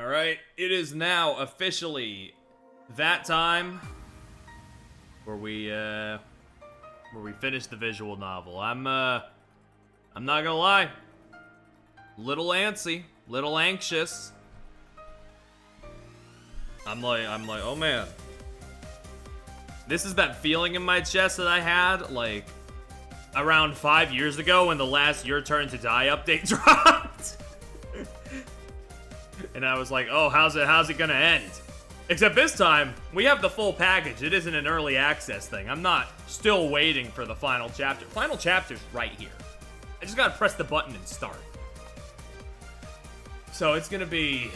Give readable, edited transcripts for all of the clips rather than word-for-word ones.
Alright, it is now officially that time where we finish the visual novel. I'm not gonna lie. Little antsy, little anxious. I'm like, oh man. This is that feeling in my chest that I had, like, around 5 years ago when the last Your Turn to Die update dropped. And I was like, oh, how's it gonna end? Except this time, we have the full package. It isn't an early access thing. I'm not still waiting for the final chapter. Final chapter's right here. I just gotta press the button and start. So it's gonna be,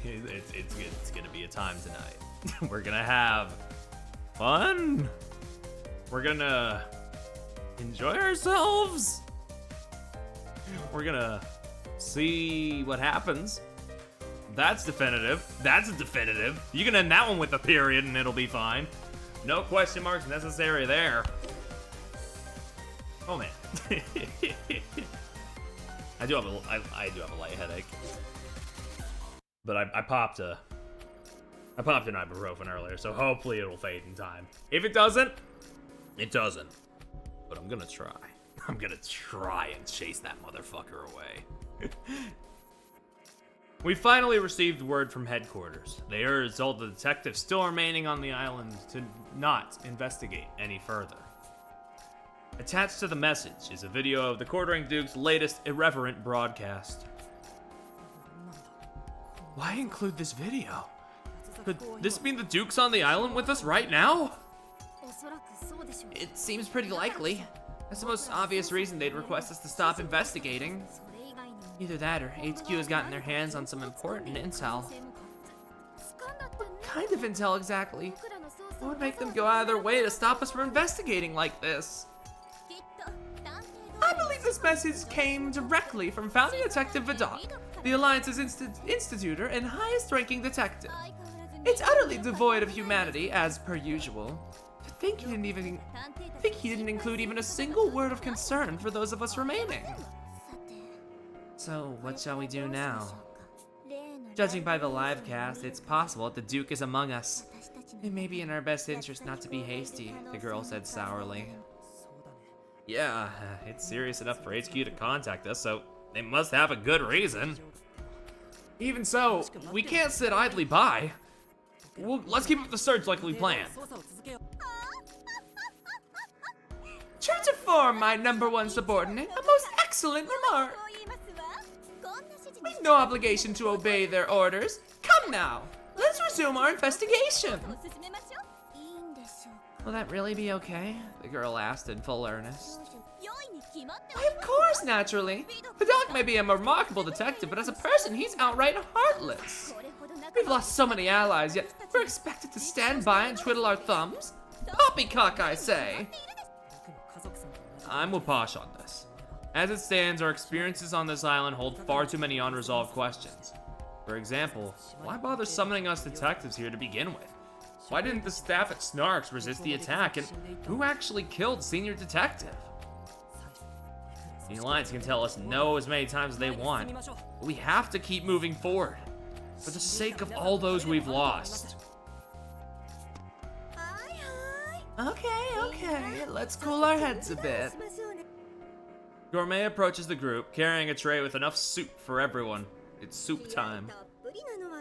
it's gonna be a time tonight. We're gonna have fun. We're gonna enjoy ourselves. We're gonna see what happens. That's definitive. That's a definitive. You can end that one with a period and it'll be fine. No question marks necessary there. Oh man. I do have a light headache. But I popped an ibuprofen earlier, so hopefully it'll fade in time. If it doesn't, it doesn't. But I'm gonna try. I'm gonna try and chase that motherfucker away. We finally received word from headquarters. They urged all the detectives still remaining on the island to not investigate any further. Attached to the message is a video of the Quartering Duke's latest irreverent broadcast. Why include this video? Could this mean the Duke's on the island with us right now? It seems pretty likely. That's the most obvious reason they'd request us to stop investigating. Either that or HQ has gotten their hands on some important intel. What kind of intel exactly? What would make them go out of their way to stop us from investigating like this? I believe this message came directly from founding detective Vidal, the Alliance's institutor and highest-ranking detective. It's utterly devoid of humanity, as per usual. To think he didn't include even a single word of concern for those of us remaining. So, what shall we do now? Judging by the live cast, it's possible that the Duke is among us. It may be in our best interest not to be hasty, the girl said sourly. Yeah, it's serious enough for HQ to contact us, so they must have a good reason. Even so, we can't sit idly by. Well, let's keep up the search like we planned. True to form, my #1 subordinate, a most excellent remark. We've no obligation to obey their orders. Come now, let's resume our investigation. Will that really be okay? The girl asked in full earnest. Why, of course, naturally. The dog may be a remarkable detective, but as a person, he's outright heartless. We've lost so many allies, yet we're expected to stand by and twiddle our thumbs? Poppycock, I say. I'm with Posh on this. As it stands, our experiences on this island hold far too many unresolved questions. For example, why bother summoning us detectives here to begin with? Why didn't the staff at Snarks resist the attack, and who actually killed Senior Detective? The Alliance can tell us no as many times as they want, but we have to keep moving forward, for the sake of all those we've lost. Okay, let's cool our heads a bit. Gourmet approaches the group, carrying a tray with enough soup for everyone. It's soup time.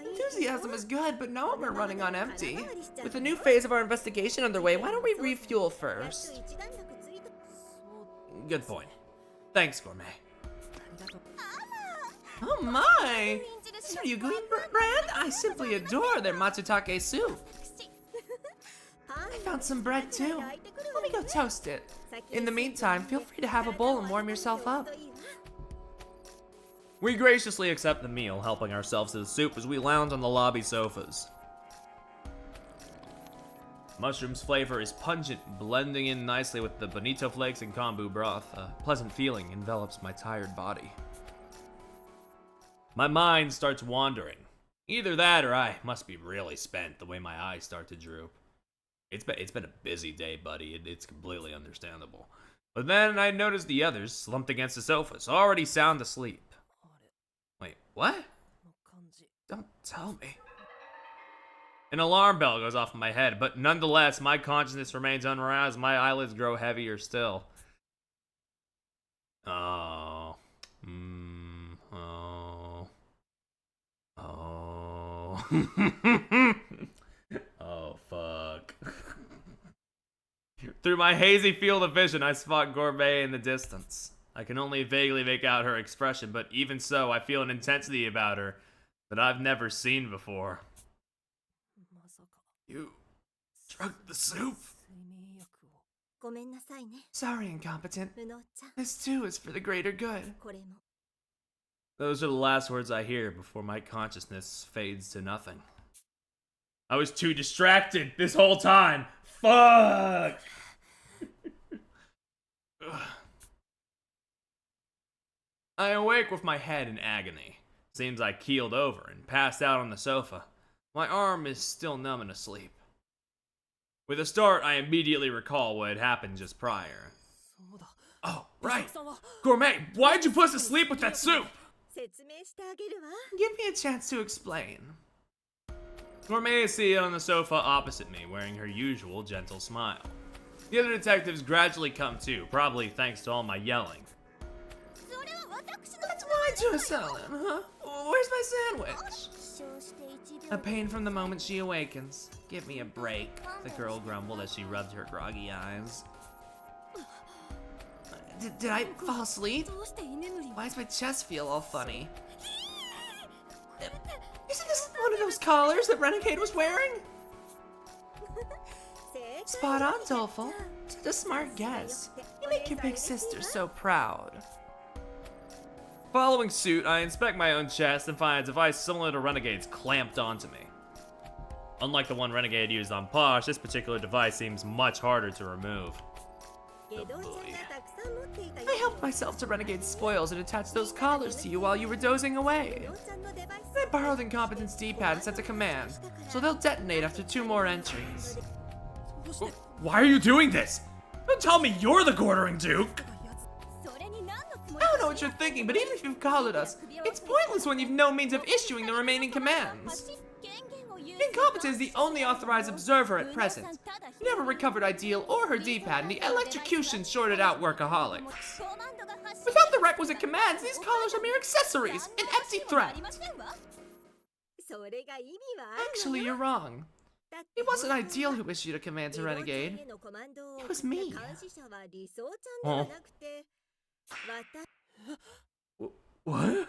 Enthusiasm is good, but now we're running on empty. With a new phase of our investigation underway, why don't we refuel first? Good point. Thanks, Gourmet. Oh my! Ryugui brand? I simply adore their matsutake soup. I found some bread too. Let me go toast it. In the meantime, feel free to have a bowl and warm yourself up. We graciously accept the meal, helping ourselves to the soup as we lounge on the lobby sofas. Mushroom's flavor is pungent, blending in nicely with the bonito flakes and kombu broth. A pleasant feeling envelops my tired body. My mind starts wandering. Either that or I must be really spent the way my eyes start to droop. It's been a busy day, buddy. It's completely understandable. But then I noticed the others slumped against the sofas, already sound asleep. Wait, what? Don't tell me. An alarm bell goes off in my head, but nonetheless, my consciousness remains unroused. My eyelids grow heavier still. Oh. Oh. Oh. Oh, fuck. Through my hazy field of vision, I spot Gourmet in the distance. I can only vaguely make out her expression, but even so, I feel an intensity about her that I've never seen before. You drunk the soup? Sorry, incompetent. This too is for the greater good. Those are the last words I hear before my consciousness fades to nothing. I was too distracted this whole time. Fuck! I awake with my head in agony. Seems I keeled over and passed out on the sofa. My arm is still numb and asleep. With a start, I immediately recall what had happened just prior. Oh, right! Gourmet, why'd you put us to sleep with that soup? Give me a chance to explain. Gourmet is seated on the sofa opposite me, wearing her usual gentle smile. The other detectives gradually come to, probably thanks to all my yelling. That's why to a salad, huh? Where's my sandwich? A pain from the moment she awakens. Give me a break, the girl grumbled as she rubbed her groggy eyes. Did I fall asleep? Why does my chest feel all funny? Isn't this one of those collars that Renegade was wearing? Spot on, Doleful. Such a smart guess. You make your big sister so proud. Following suit, I inspect my own chest and find a device similar to Renegade's clamped onto me. Unlike the one Renegade used on Posh, this particular device seems much harder to remove. Oh boy. I helped myself to Renegade's spoils and attached those collars to you while you were dozing away. I borrowed Incompetent's D-pad and sent a command, so they'll detonate after 2 more entries. Why are you doing this? Don't tell me you're the Quartering Duke! I don't know what you're thinking, but even if you've collared us, it's pointless when you've no means of issuing the remaining commands. Incompetent is the only authorized observer at present. We never recovered Ideal or her D-pad, and the electrocution shorted out Workaholic. Without the requisite commands, these collars are mere accessories, an empty threat. Actually, you're wrong. It wasn't Ideal who issued a command to Renegade. It was me. Oh. What?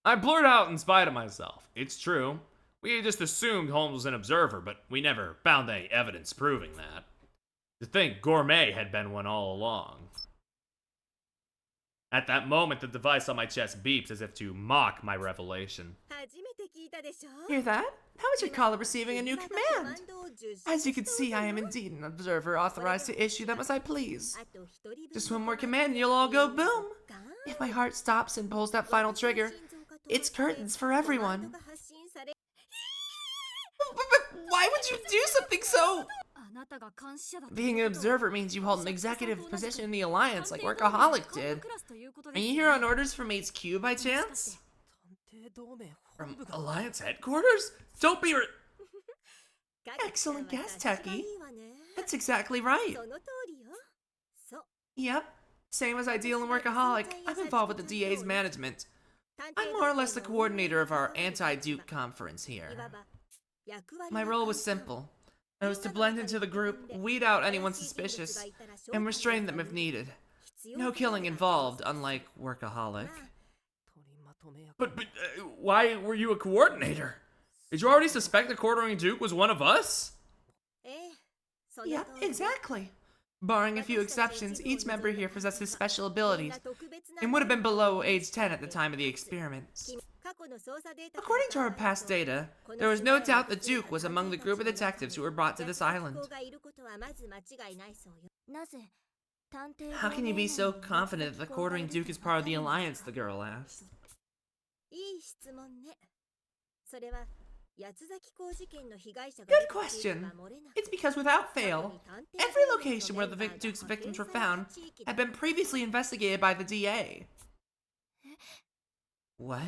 I blurt out in spite of myself. It's true. We just assumed Holmes was an observer, but we never found any evidence proving that. To think Gourmet had been one all along. At that moment, the device on my chest beeps as if to mock my revelation. Hear that? How is your caller receiving a new command? As you can see, I am indeed an observer authorized to issue them as I please. Just one more command and you'll all go boom. If my heart stops and pulls that final trigger, it's curtains for everyone. But why would you do something so... Being an observer means you hold an executive position in the Alliance like Workaholic did. Are you here on orders from HQ by chance? From Alliance headquarters? Don't be Excellent guess, Techie. That's exactly right. Yep, same as Ideal and Workaholic, I'm involved with the DA's management. I'm more or less the coordinator of our anti-Duke conference here. My role was simple. I was to blend into the group, weed out anyone suspicious, and restrain them if needed. No killing involved, unlike Workaholic. But why were you a coordinator? Did you already suspect the Quartering Duke was one of us? Yeah, exactly. Barring a few exceptions, each member here possesses special abilities, and would have been below age 10 at the time of the experiments. According to our past data, there was no doubt the Duke was among the group of detectives who were brought to this island. How can you be so confident that the Quartering Duke is part of the Alliance, the girl asked. Good question. It's because without fail, every location where the Duke's victims were found had been previously investigated by the DA. What?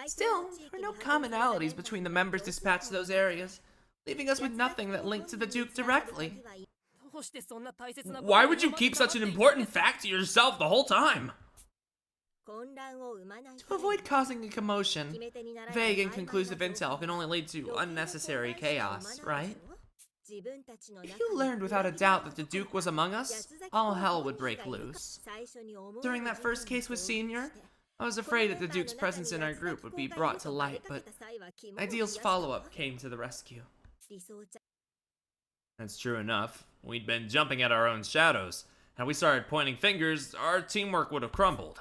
Still, there were no commonalities between the members dispatched to those areas, leaving us with nothing that linked to the Duke directly. Why would you keep such an important fact to yourself the whole time? To avoid causing a commotion, vague and conclusive intel can only lead to unnecessary chaos, right? If you learned without a doubt that the Duke was among us, all hell would break loose. During that first case with Senior, I was afraid that the Duke's presence in our group would be brought to light, but Ideal's follow-up came to the rescue. That's true enough. We'd been jumping at our own shadows. Had we started pointing fingers, our teamwork would have crumbled.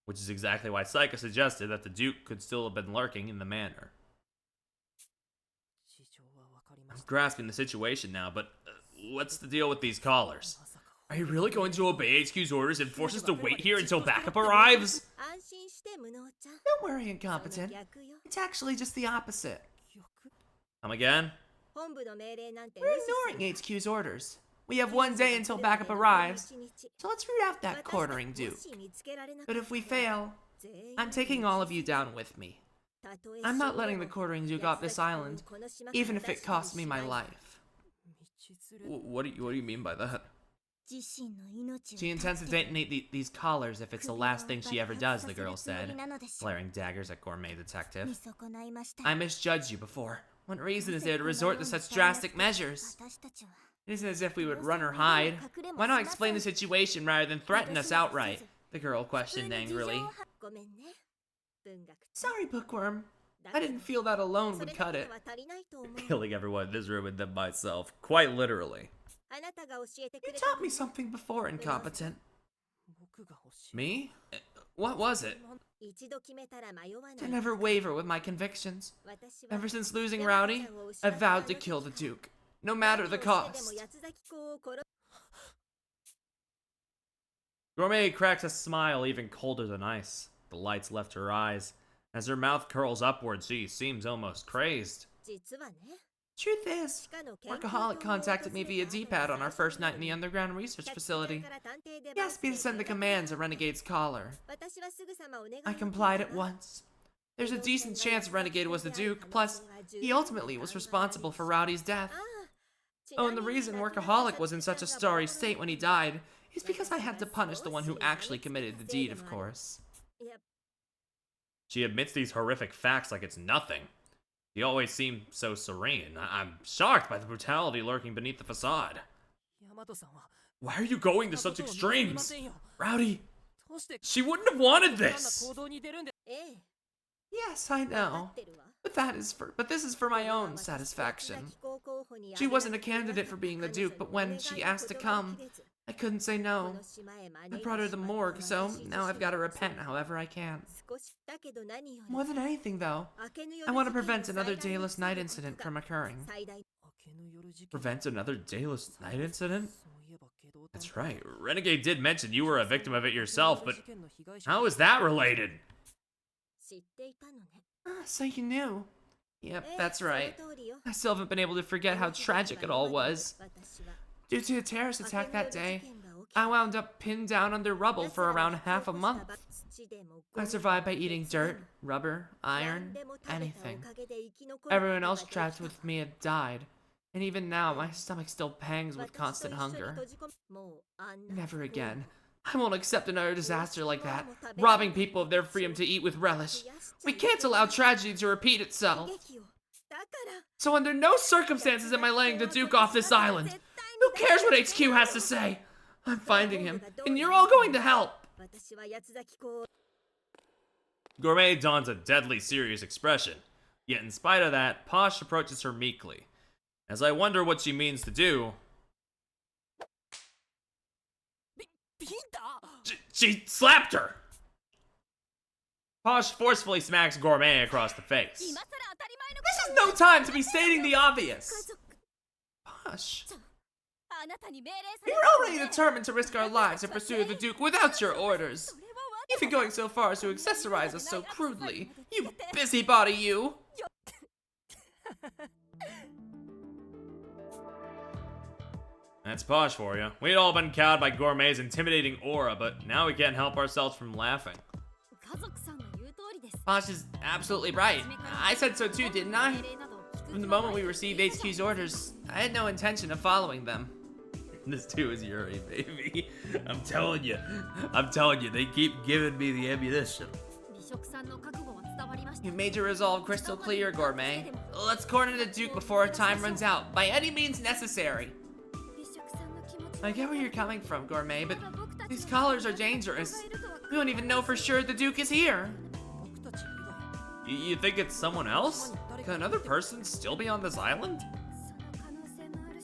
Which is exactly why Saika suggested that the Duke could still have been lurking in the manor. I'm grasping the situation now, but what's the deal with these callers? Are you really going to obey HQ's orders and force us to wait here until backup arrives? Don't worry, Incompetent. It's actually just the opposite. Come again? We're ignoring HQ's orders. We have 1 day until backup arrives, so let's root out that cornering Duke. But if we fail, I'm taking all of you down with me. I'm not letting the cornering Duke off this island, even if it costs me my life. What do you mean by that? She intends to detonate these collars if it's the last thing she ever does, the girl said, flaring daggers at Gourmet Detective. I misjudged you before. What reason is there to resort to such drastic measures? It isn't as if we would run or hide. Why not explain the situation rather than threaten us outright? The girl questioned angrily. Sorry, Bookworm. I didn't feel that alone would cut it. Killing everyone in this room and then myself, quite literally. You taught me something before, Incompetent. Me? What was it? To never waver with my convictions. Ever since losing Rowdy, I vowed to kill the Duke, no matter the cost. Gourmet cracks a smile even colder than ice. The lights left her eyes. As her mouth curls upward, she seems almost crazed. Truth is, Workaholic contacted me via D-pad on our first night in the underground research facility. He asked me to send the command to Renegade's collar. I complied at once. There's a decent chance Renegade was the Duke, plus he ultimately was responsible for Rowdy's death. Oh, and the reason Workaholic was in such a starry state when he died is because I had to punish the one who actually committed the deed, of course. She admits these horrific facts like it's nothing. He always seemed so serene. I'm shocked by the brutality lurking beneath the facade. Why are you going to such extremes? Rowdy, she wouldn't have wanted this! Yes, I know. But this is for my own satisfaction. She wasn't a candidate for being the Duke, but when she asked to come, I couldn't say no. I brought her to the morgue, so now I've got to repent however I can. More than anything, though, I want to prevent another dayless night incident from occurring. Prevent another dayless night incident? That's right. Renegade did mention you were a victim of it yourself, but how is that related? So you knew. Yep, that's right. I still haven't been able to forget how tragic it all was. Due to a terrorist attack that day, I wound up pinned down under rubble for around half a month. I survived by eating dirt, rubber, iron, anything. Everyone else trapped with me had died, and even now my stomach still pangs with constant hunger. Never again. I won't accept another disaster like that, robbing people of their freedom to eat with relish. We can't allow tragedy to repeat itself. So under no circumstances am I letting the Duke off this island. Who cares what HQ has to say? I'm finding him, and you're all going to help. Gourmet dons a deadly serious expression, yet in spite of that, Posh approaches her meekly. As I wonder what she means to do, she slapped her! Posh forcefully smacks Gourmet across the face. This is no time to be stating the obvious! Posh, we were already determined to risk our lives in pursuit of the Duke without your orders. Even going so far as to accessorize us so crudely. You busybody, you! That's Posh for you. We'd all been cowed by Gourmet's intimidating aura, but now we can't help ourselves from laughing. Posh is absolutely right. I said so too, didn't I? From the moment we received HQ's orders, I had no intention of following them. This too is Yuri, baby. I'm telling you, they keep giving me the ammunition. You made your resolve crystal clear, Gourmet. Let's corner the Duke before our time runs out, by any means necessary. I get where you're coming from, Gourmet, but these callers are dangerous. We don't even know for sure the Duke is here. You think it's someone else? Could another person still be on this island?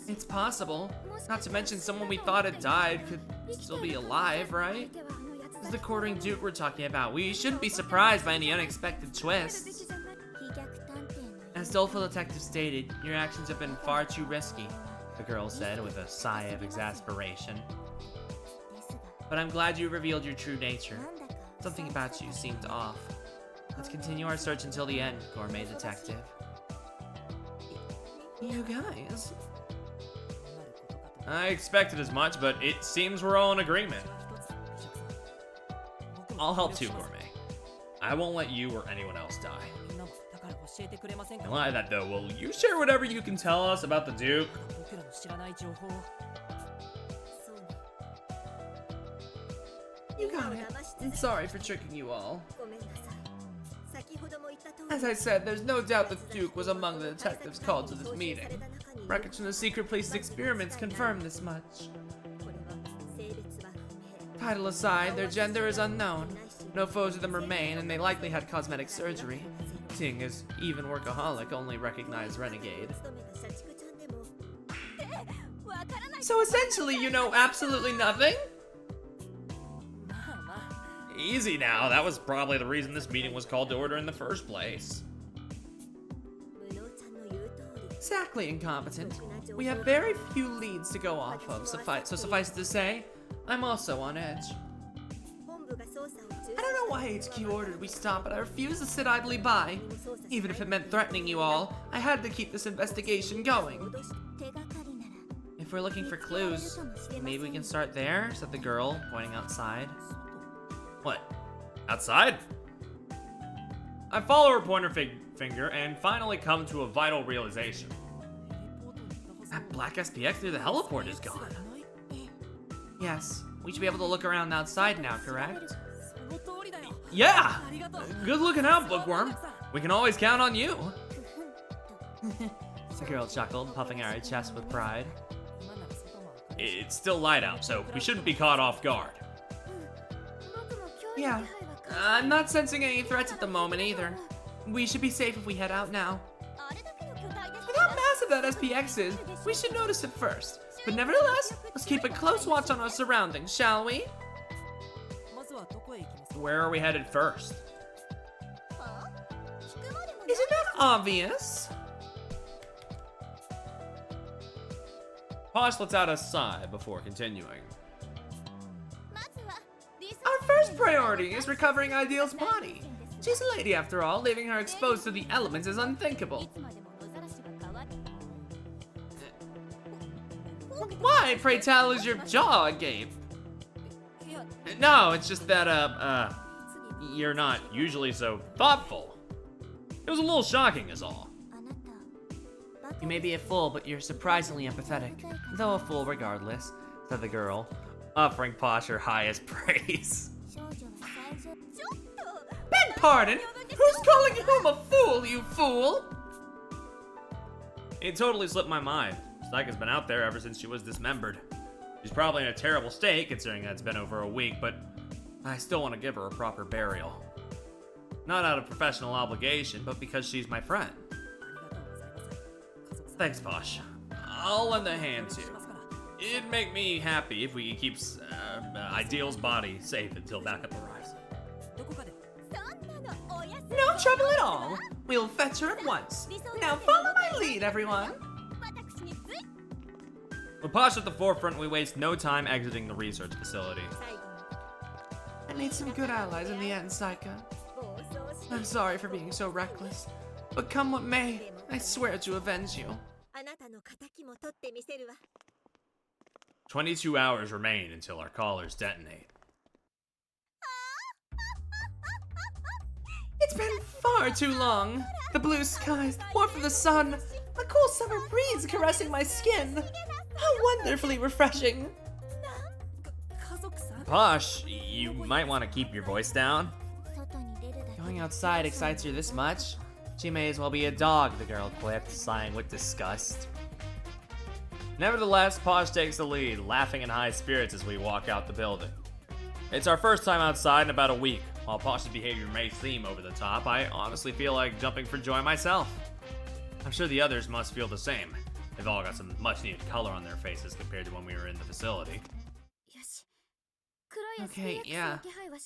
It's possible. Not to mention someone we thought had died could still be alive, right? This is the quartering Duke we're talking about. We shouldn't be surprised by any unexpected twists. As Doleful Detective stated, your actions have been far too risky, the girl said with a sigh of exasperation. But I'm glad you revealed your true nature. Something about you seemed off. Let's continue our search until the end, Gourmet Detective. You guys... I expected as much, but it seems we're all in agreement. I'll help too, Gourmet. I won't let you or anyone else die. In light of that though, will you share whatever you can tell us about the Duke? You got it. I'm sorry for tricking you all. As I said, there's no doubt the Duke was among the detectives called to this meeting. Records from the secret police's experiments confirm this much. Title aside, their gender is unknown. No foes of them remain, and they likely had cosmetic surgery, seeing as even workaholic only recognized renegade. So essentially, you know absolutely nothing? Easy now, that was probably the reason this meeting was called to order in the first place. Exactly, incompetent. We have very few leads to go off of, suffice to say, I'm also on edge. I don't know why HQ ordered we stop, but I refuse to sit idly by. Even if it meant threatening you all, I had to keep this investigation going. If we're looking for clues, maybe we can start there, said the girl, pointing outside. What? Outside? I follow her pointer finger and finally come to a vital realization. That black SPX through the heliport is gone. Yes, we should be able to look around outside now, correct? Yeah! Good looking out, Bookworm. We can always count on you. The girl chuckled, puffing out her chest with pride. It's still light out, so we shouldn't be caught off guard. Yeah, I'm not sensing any threats at the moment either. We should be safe if we head out now. With how massive that SPX is, we should notice it first. But nevertheless, let's keep a close watch on our surroundings, shall we? Where are we headed first? Isn't that obvious? Posh lets out a sigh before continuing. Our first priority is recovering Ideal's body. She's a lady after all, leaving her exposed to the elements is unthinkable. Why, pray tell, is your jaw agape? No, it's just that, you're not usually so thoughtful. It was a little shocking is all. You may be a fool, but you're surprisingly empathetic. Though a fool regardless, said the girl, offering Posh her highest praise. Beg pardon? Who's calling whom a fool, you fool? It totally slipped my mind. Saika's been out there ever since she was dismembered. She's probably in a terrible state, considering that it's been over a week, but I still want to give her a proper burial. Not out of professional obligation, but because she's my friend. Thanks, Posh. I'll lend a hand too. It'd make me happy if we could keep Ideal's body safe until backup arrives. No trouble at all. We'll fetch her at once. Now follow my lead, everyone. With Posh at the forefront, we waste no time exiting the research facility. I made some good allies in the end, Saika. I'm sorry for being so reckless, but come what may, I swear to avenge you. 22 hours remain until our callers detonate. It's far too long. The blue skies, the warmth of the sun, a cool summer breeze caressing my skin. How wonderfully refreshing. Posh, you might want to keep your voice down. Going outside excites you this much? She may as well be a dog, the girl quipped, sighing with disgust. Nevertheless, Posh takes the lead, laughing in high spirits as we walk out the building. It's our first time outside in about a week. While Posh's behavior may seem over the top, I honestly feel like jumping for joy myself. I'm sure the others must feel the same. They've all got some much needed color on their faces compared to when we were in the facility. Okay, yeah.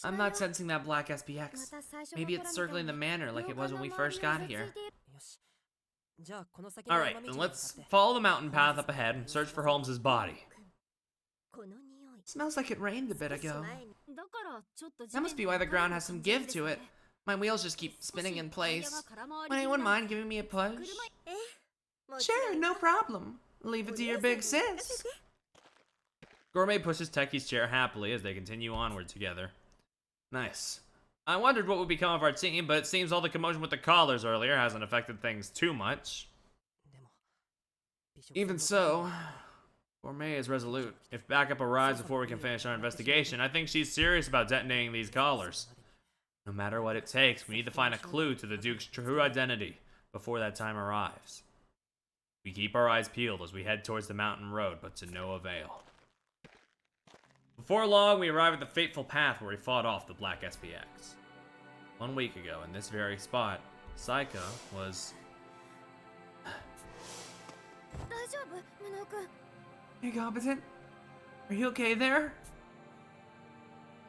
I'm not sensing that black SPX. Maybe it's circling the manor like it was when we first got here. Alright, then let's follow the mountain path up ahead and search for Holmes's body. Smells like it rained a bit ago. That must be why the ground has some give to it. My wheels just keep spinning in place. Would anyone mind giving me a push? Sure, no problem. Leave it to your big sis. Gourmet pushes Techie's chair happily as they continue onward together. Nice. I wondered what would become of our team, but it seems all the commotion with the collars earlier hasn't affected things too much. Even so, Gourmet is resolute. If backup arrives before we can finish our investigation, I think she's serious about detonating these collars. No matter what it takes, we need to find a clue to the Duke's true identity before that time arrives. We keep our eyes peeled as we head towards the mountain road, but to no avail. Before long, we arrive at the fateful path where we fought off the Black SPX. 1 week ago, in this very spot, Saika was... Incompetent? Are you okay there?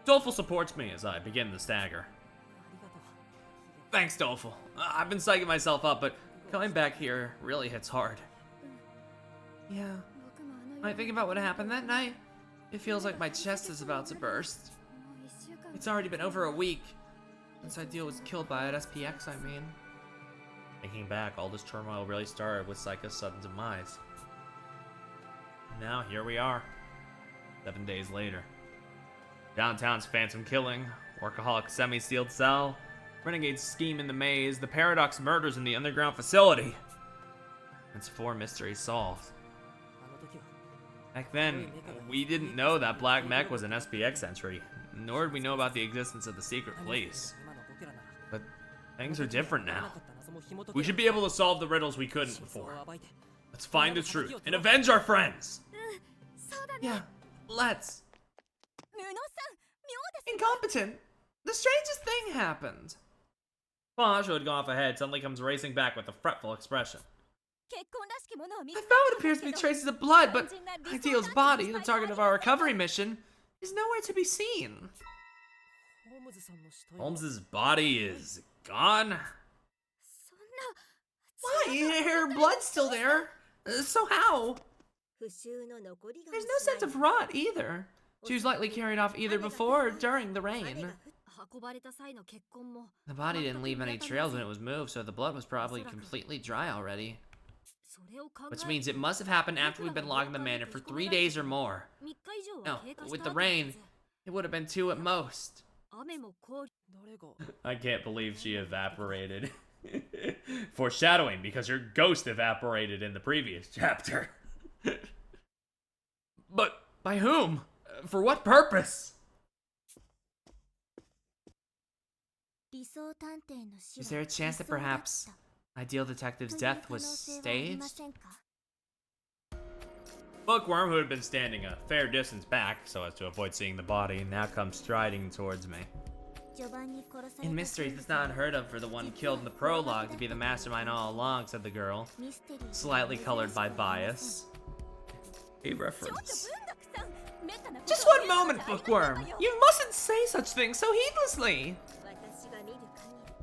Doleful supports me as I begin to stagger. Thanks, Doleful. I've been psyching myself up, but coming back here really hits hard. Yeah. When I think about what happened that night, it feels like my chest is about to burst. It's already been over a week since Ideal was killed by an SPX, I mean. Thinking back, all this turmoil really started with Saika's sudden demise. Now, here we are, 7 days later. Downtown's phantom killing, workaholic semi-sealed cell, renegade scheme in the maze, the Paradox murders in the underground facility. It's 4 mysteries solved. Back then, we didn't know that Black Mech was an SPX entry, nor did we know about the existence of the secret police. But things are different now. We should be able to solve the riddles we couldn't before. Let's find the truth and avenge our friends! Yeah, let's. Incompetent! The strangest thing happened! Posh, who had gone off ahead, suddenly comes racing back with a fretful expression. I found what appears to be traces of blood, but Ideal's body, the target of our recovery mission, is nowhere to be seen. Holmes's body is gone? Why? Her blood's still there. So how? There's no sense of rot either. She was likely carried off either before or during the rain. The body didn't leave any trails when it was moved, so the blood was probably completely dry already. Which means it must have happened after we've been locked in the manor for 3 days or more. No, with the rain, it would have been 2 at most. I can't believe she evaporated. Foreshadowing, because her ghost evaporated in the previous chapter. But by whom? For what purpose? Is there a chance that perhaps Ideal Detective's death was staged? Bookworm, who had been standing a fair distance back so as to avoid seeing the body, now comes striding towards me. In mysteries, it's not unheard of for the one killed in the prologue to be the mastermind all along, said the girl, slightly colored by bias. A reference. Just one moment, Bookworm! You mustn't say such things so heedlessly!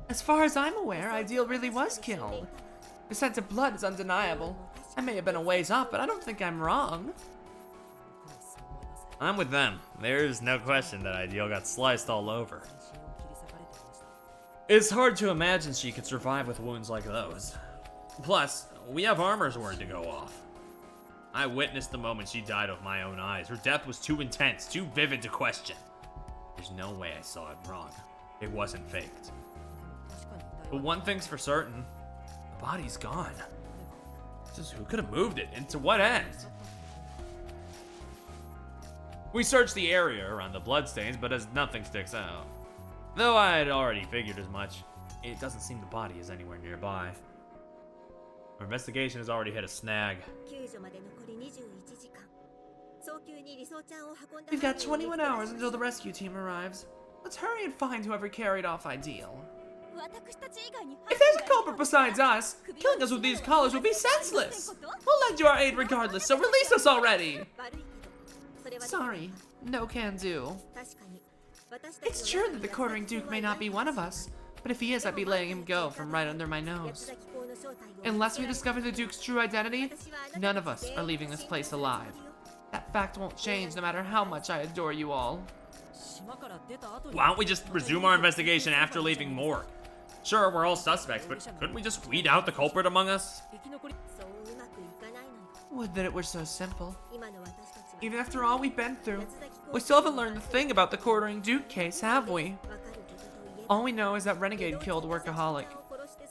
As far as I'm aware, Ideal really was killed. The scent of blood is undeniable. I may have been a ways off, but I don't think I'm wrong. I'm with them. There's no question that Ideal got sliced all over. It's hard to imagine she could survive with wounds like those. Plus, we have armor's word to go off. I witnessed the moment she died with my own eyes. Her death was too intense, too vivid to question. There's no way I saw it wrong. It wasn't faked. But one thing's for certain, the body's gone. Just who could have moved it, and to what end? We searched the area around the bloodstains, but as nothing sticks out. Though I had already figured as much, it doesn't seem the body is anywhere nearby. Our investigation has already hit a snag. We've got 21 hours until the rescue team arrives. Let's hurry and find whoever carried off Ideal. If there's a culprit besides us, killing us with these collars would be senseless. We'll lend you our aid regardless, so release us already. Sorry, no can do. It's true that the quartering Duke may not be one of us, but if he is, I'd be letting him go from right under my nose. Unless we discover the Duke's true identity, none of us are leaving this place alive. That fact won't change no matter how much I adore you all. Why don't we just resume our investigation after leaving Morgue? Sure, we're all suspects, but couldn't we just weed out the culprit among us? Would that it were so simple. Even after all we've been through, we still haven't learned a thing about the quartering Duke case, have we? All we know is that Renegade killed a workaholic,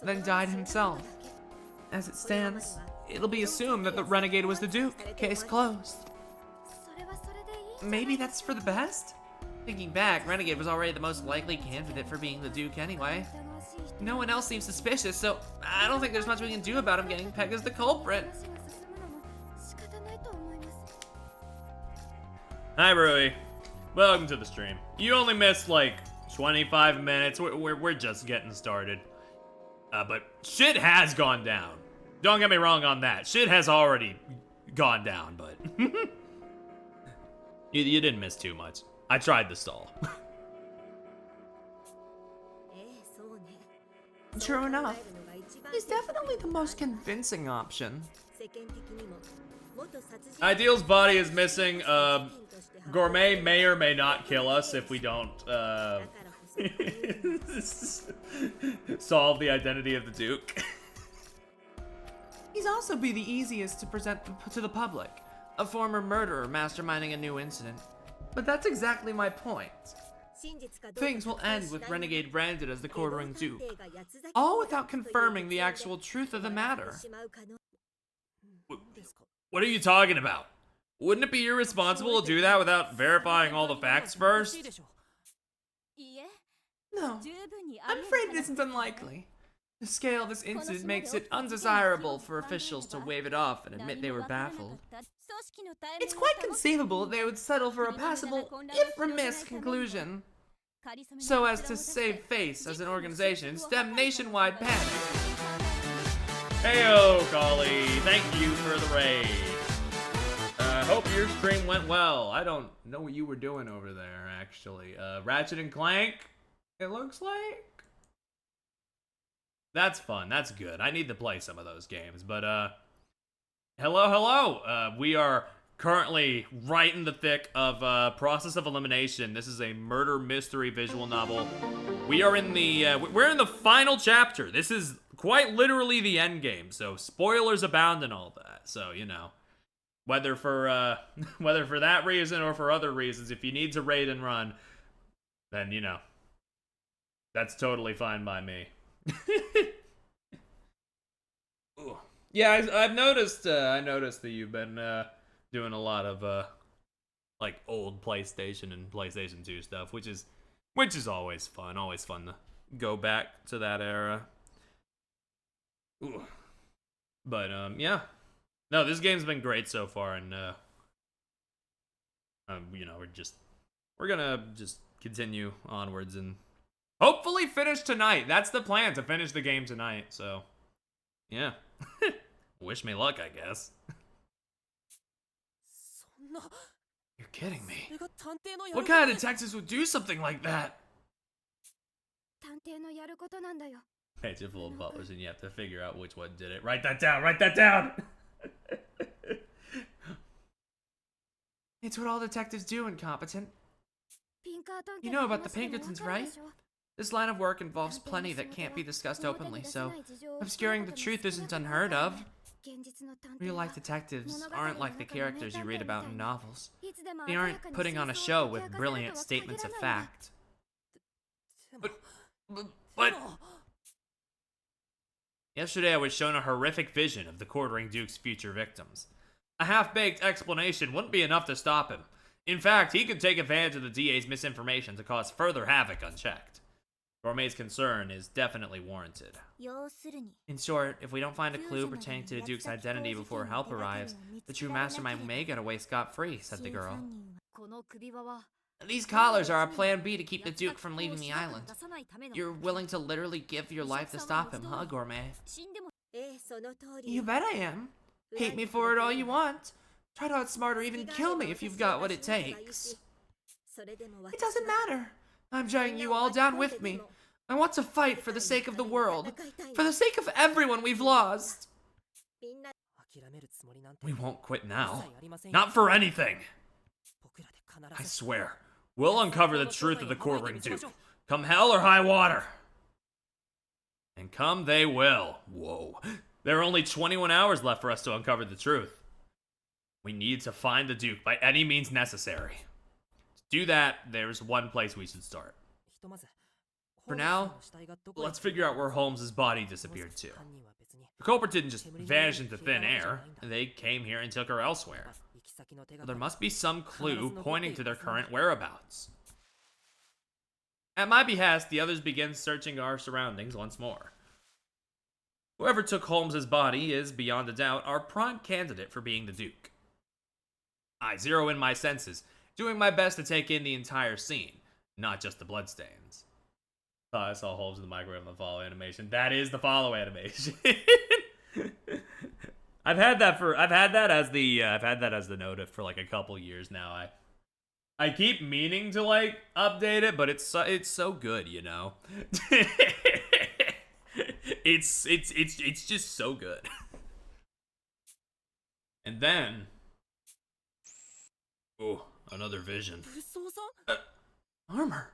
then died himself. As it stands, it'll be assumed that the Renegade was the Duke. Case closed. Maybe that's for the best? Thinking back, Renegade was already the most likely candidate for being the Duke anyway. No one else seems suspicious, so I don't think there's much we can do about him getting pegged as the culprit. Hi, Rui. Welcome to the stream. You only missed like 25 minutes. We're just getting started. But shit has gone down. Don't get me wrong on that. Shit has already gone down, but you didn't miss too much. I tried to stall. True enough. He's definitely the most convincing option. Ideal's body is missing. Gourmet may or may not kill us if we don't solve the identity of the Duke. He's also be the easiest to present to the public. A former murderer masterminding a new incident. But that's exactly my point. Things will end with Renegade branded as the quartering Duke. All without confirming the actual truth of the matter. What are you talking about? Wouldn't it be irresponsible to do that without verifying all the facts first? No, I'm afraid it isn't unlikely. The scale of this incident makes it undesirable for officials to wave it off and admit they were baffled. It's quite conceivable that they would settle for a passable, if remiss, conclusion, so as to save face as an organization and stem nationwide panic. Heyo, Kali, thank you for the raid. Hope your stream went well. I don't know what you were doing over there, actually. Ratchet and Clank, it looks like? That's fun, that's good. I need to play some of those games, but, hello. We are currently right in the thick of, Process of Elimination. This is a murder mystery visual novel. We are in the, we're in the final chapter. This is quite literally the end game, so spoilers abound and all that, so, you know. Whether for that reason or for other reasons, if you need to raid and run, then, you know, that's totally fine by me. Yeah, I've noticed, I noticed that you've been, doing a lot of, like, old PlayStation and PlayStation 2 stuff, which is always fun to go back to that era. Ooh. But, yeah. No, this game's been great so far, and, you know, we're gonna just continue onwards and hopefully finish tonight. That's the plan, to finish the game tonight, so, yeah. Wish me luck, I guess. You're kidding me. What kind of detectives would do something like that? Page full of butlers, and you have to figure out which one did it. Write that down! It's what all detectives do, incompetent. You know about the Pinkertons, right? This line of work involves plenty that can't be discussed openly, so obscuring the truth isn't unheard of. Real-life detectives aren't like the characters you read about in novels. They aren't putting on a show with brilliant statements of fact. But... Yesterday I was shown a horrific vision of the quartering Duke's future victims. A half-baked explanation wouldn't be enough to stop him. In fact, he could take advantage of the DA's misinformation to cause further havoc unchecked. Gourmet's concern is definitely warranted. In short, if we don't find a clue pertaining to the Duke's identity before help arrives, the true mastermind may get away scot-free, said the girl. These collars are our plan B to keep the Duke from leaving the island. You're willing to literally give your life to stop him, huh, Gourmet? You bet I am. Hate me for it all you want. Try to outsmart or even kill me if you've got what it takes. It doesn't matter. I'm dragging you all down with me. I want to fight for the sake of the world. For the sake of everyone we've lost. We won't quit now. Not for anything. I swear, we'll uncover the truth of the quartering Duke. Come hell or high water. And come they will. Whoa. There are only 21 hours left for us to uncover the truth. We need to find the Duke by any means necessary. To do that, there's one place we should start. For now, let's figure out where Holmes' body disappeared to. The culprit didn't just vanish into thin air. They came here and took her elsewhere. There must be some clue pointing to their current whereabouts. At my behest, the others begin searching our surroundings once more. Whoever took Holmes' body is, beyond a doubt, our prime candidate for being the Duke. I zero in my senses, doing my best to take in the entire scene, not just the bloodstains. Oh, I saw Holmes in the microwave on the follow animation. That is the follow animation. I've had that as the note for like a couple years now. I keep meaning to like update it, but it's so good, you know. It's just so good. And then, oh, another vision. Armor.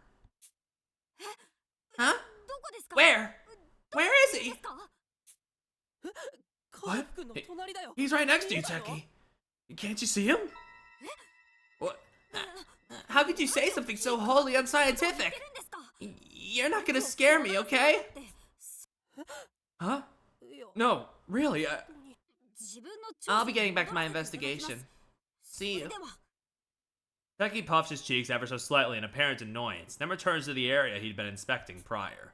Huh? Where? Where is he? What? He's right next to you, Techie. Can't you see him? What? How could you say something so wholly unscientific? You're not gonna scare me, okay? Huh? No, really, I'll be getting back to my investigation. See you. Techie puffs his cheeks ever so slightly in apparent annoyance, then returns to the area he'd been inspecting prior.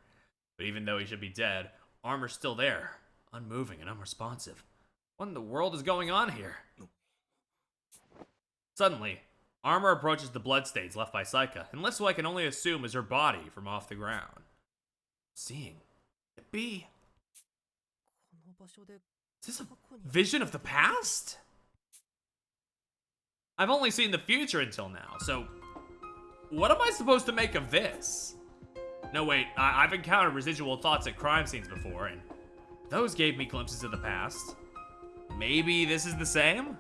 But even though he should be dead, Armor's still there, unmoving and unresponsive. What in the world is going on here? Suddenly, Armor approaches the bloodstains left by Saika, and lifts what I can only assume is her body from off the ground. Seeing it be. Is this a vision of the past? I've only seen the future until now, so what am I supposed to make of this? No, wait, I've encountered residual thoughts at crime scenes before, and those gave me glimpses of the past. Maybe this is the same?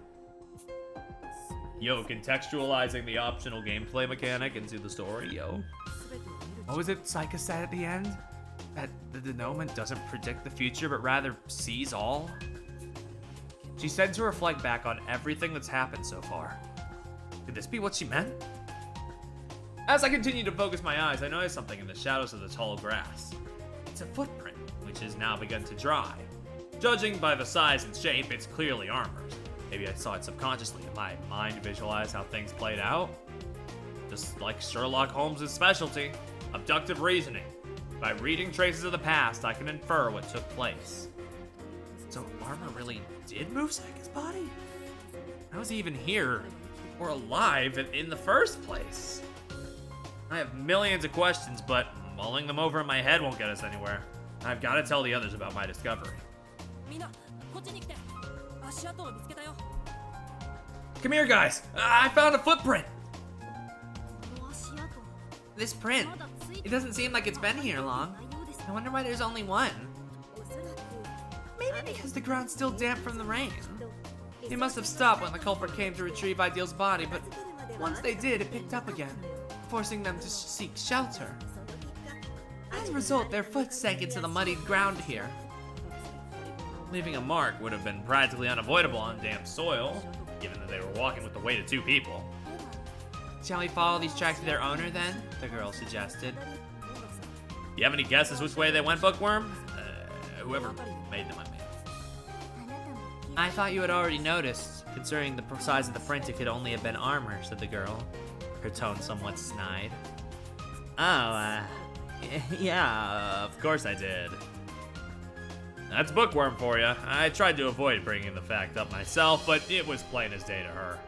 Yo, contextualizing the optional gameplay mechanic into the story, yo. What was it Saika said at the end? That the denouement doesn't predict the future, but rather sees all? She said to reflect back on everything that's happened so far. Could this be what she meant? As I continue to focus my eyes, I notice something in the shadows of the tall grass. It's a footprint, which has now begun to dry. Judging by the size and shape, it's clearly Armor's. Maybe I saw it subconsciously, and my mind visualized how things played out. Just like Sherlock Holmes' specialty, abductive reasoning. By reading traces of the past, I can infer what took place. So Armor really did move Saika's body? How was he even here, or alive in the first place? I have millions of questions, but mulling them over in my head won't get us anywhere. I've got to tell the others about my discovery. Come here, guys! I found a footprint! This print, it doesn't seem like it's been here long. I wonder why there's only one. Maybe because the ground's still damp from the rain. It must have stopped when the culprit came to retrieve Ideal's body, but once they did, it picked up again, forcing them to seek shelter. As a result, their foot sank into the muddied ground here. Leaving a mark would have been practically unavoidable on damp soil, given that they were walking with the weight of two people. Shall we follow these tracks to their owner then? The girl suggested. You have any guesses which way they went, Bookworm? Whoever made them, I mean. I thought you had already noticed. Considering the size of the print, it could only have been armor, said the girl, her tone somewhat snide. Oh, yeah, of course I did. That's bookworm for you. I tried to avoid bringing the fact up myself, but it was plain as day to her.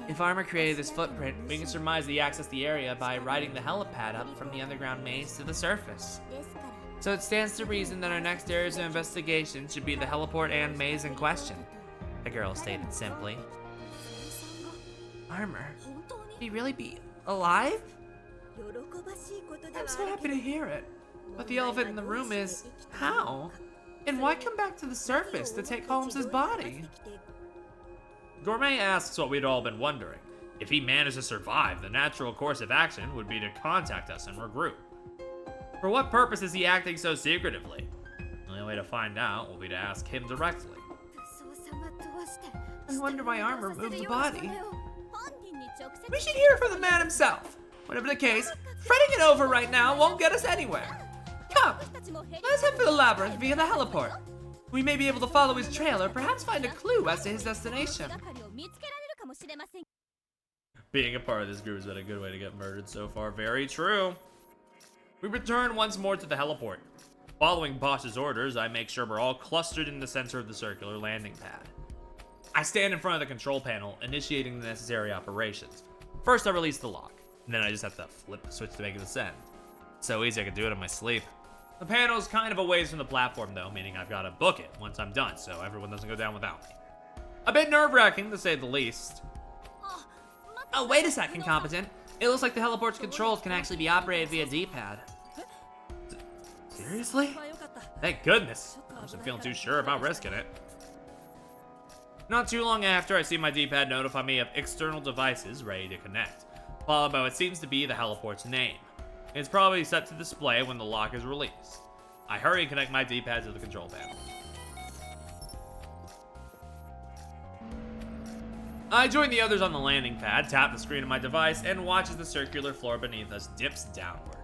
If armor created this footprint, we can surmise that he accessed the area by riding the helipad up from the underground maze to the surface. So it stands to reason that our next areas of investigation should be the heliport and maze in question, the girl stated simply. Armor? Would he really be alive? I'm so happy to hear it. But the elephant in the room is, how? And why come back to the surface to take Holmes' body? Gourmet asks what we'd all been wondering. If he managed to survive, the natural course of action would be to contact us and regroup. For what purpose is he acting so secretively? The only way to find out will be to ask him directly. I wonder why Armor moved the body. We should hear from the man himself. Whatever the case, fretting it over right now won't get us anywhere. Come, let's head for the labyrinth via the heliport. We may be able to follow his trail or perhaps find a clue as to his destination. Being a part of this group has been a good way to get murdered so far. Very true. We return once more to the heliport. Following Bosch's orders, I make sure we're all clustered in the center of the circular landing pad. I stand in front of the control panel, initiating the necessary operations. First, I release the lock, and then I just have to flip the switch to make it ascend. It's so easy I can do it in my sleep. The panel is kind of a ways from the platform though, meaning I've got to book it once I'm done, so everyone doesn't go down without me. A bit nerve-wracking, to say the least. Oh, wait a second, Competent. It looks like the heliport's controls can actually be operated via D-pad. Seriously? Thank goodness. I wasn't feeling too sure about risking it. Not too long after, I see my D-pad notify me of external devices ready to connect, followed by what seems to be the heliport's name. It's probably set to display when the lock is released. I hurry and connect my D-pad to the control panel. I join the others on the landing pad, tap the screen of my device, and watch as the circular floor beneath us dips downward.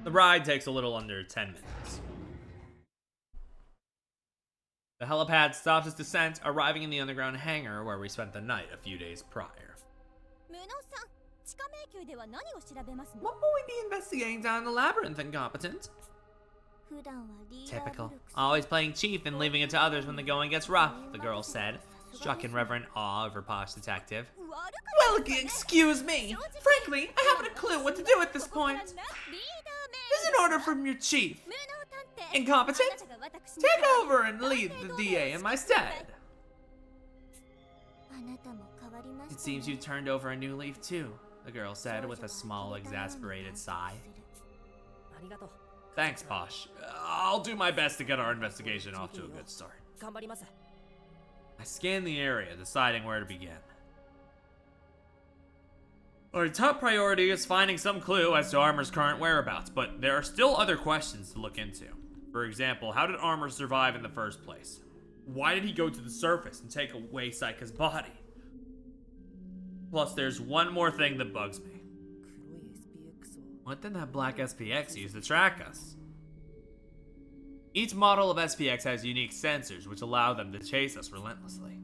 The ride takes a little under 10 minutes. The helipad stops its descent, arriving in the underground hangar where we spent the night a few days prior. What will we be investigating down in the labyrinth, Incompetent? Typical. Always playing chief and leaving it to others when the going gets rough, the girl said, struck in reverent awe of her posh detective. Well, excuse me. Frankly, I haven't a clue what to do at this point. There's an order from your chief. Incompetent? Take over and lead the DA in my stead. It seems you turned over a new leaf too, the girl said with a small, exasperated sigh. Thanks, Posh. I'll do my best to get our investigation off to a good start. I scan the area, deciding where to begin. Our top priority is finding some clue as to Armor's current whereabouts, but there are still other questions to look into. For example, how did Armor survive in the first place? Why did he go to the surface and take away Saika's body? Plus, there's one more thing that bugs me. What did that black SPX use to track us? Each model of SPX has unique sensors which allow them to chase us relentlessly.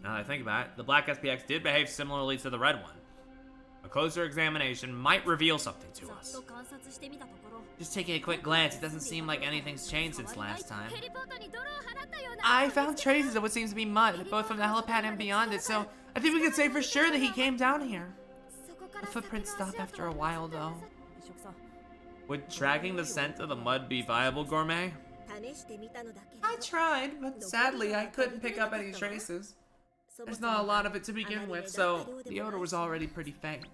Now that I think about it, the black SPX did behave similarly to the red one. A closer examination might reveal something to us. Just taking a quick glance, it doesn't seem like anything's changed since last time. I found traces of what seems to be mud, both from the helipad and beyond it, so I think we can say for sure that he came down here. The footprints stop after a while, though. Would tracking the scent of the mud be viable, Gourmet? I tried, but sadly I couldn't pick up any traces. There's not a lot of it to begin with, so the odor was already pretty faint.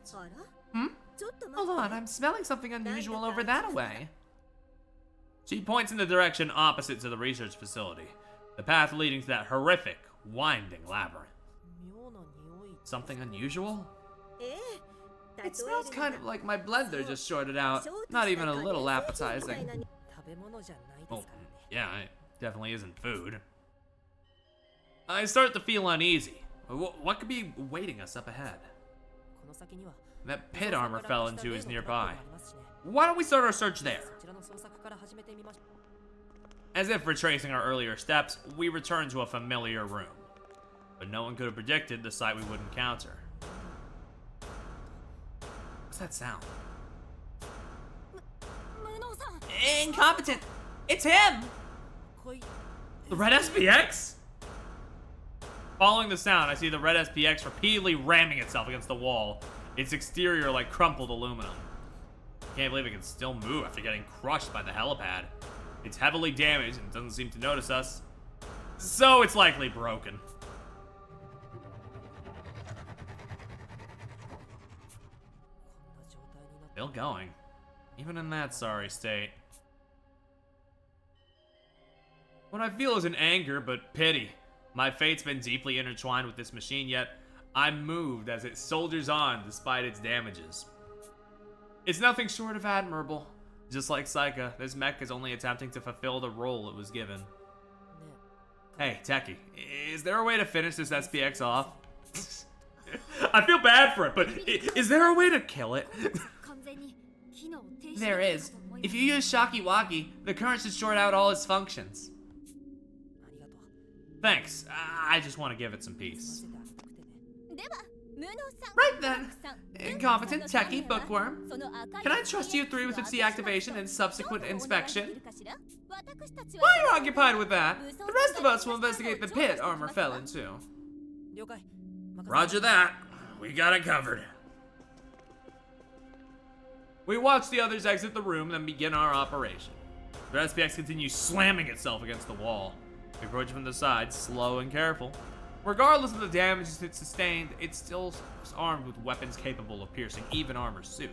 Hold on, I'm smelling something unusual over that way. She points in the direction opposite to the research facility, the path leading to that horrific, winding labyrinth. Something unusual? It smells kind of like my blender just shorted out. Not even a little appetizing. Oh, yeah, it definitely isn't food. I start to feel uneasy. What could be waiting us up ahead? That pit armor fell into is nearby. Why don't we start our search there? As if retracing our earlier steps, we return to a familiar room. But no one could have predicted the sight we would encounter. What's that sound? Incompetent! It's him! The red SPX? Following the sound, I see the red SPX repeatedly ramming itself against the wall, its exterior like crumpled aluminum. Can't believe it can still move after getting crushed by the helipad. It's heavily damaged and doesn't seem to notice us, so it's likely broken. Still going, even in that sorry state. What I feel isn't anger, but pity. My fate's been deeply intertwined with this machine, yet I'm moved as it soldiers on despite its damages. It's nothing short of admirable. Just like Saika, this mech is only attempting to fulfill the role it was given. Hey, Techie, is there a way to finish this SPX off? I feel bad for it, but is there a way to kill it? There is. If you use Shakiwaki, the current should short out all its functions. Thanks, I just want to give it some peace. Right then, incompetent techie bookworm. Can I trust you three with its deactivation and subsequent inspection? While you're occupied with that, the rest of us will investigate the pit armor fell into. Roger that. We got it covered. We watch the others exit the room, then begin our operation. The SPX continues slamming itself against the wall. We approach from the side, slow and careful. Regardless of the damage it sustained, it still is armed with weapons capable of piercing even armor suit.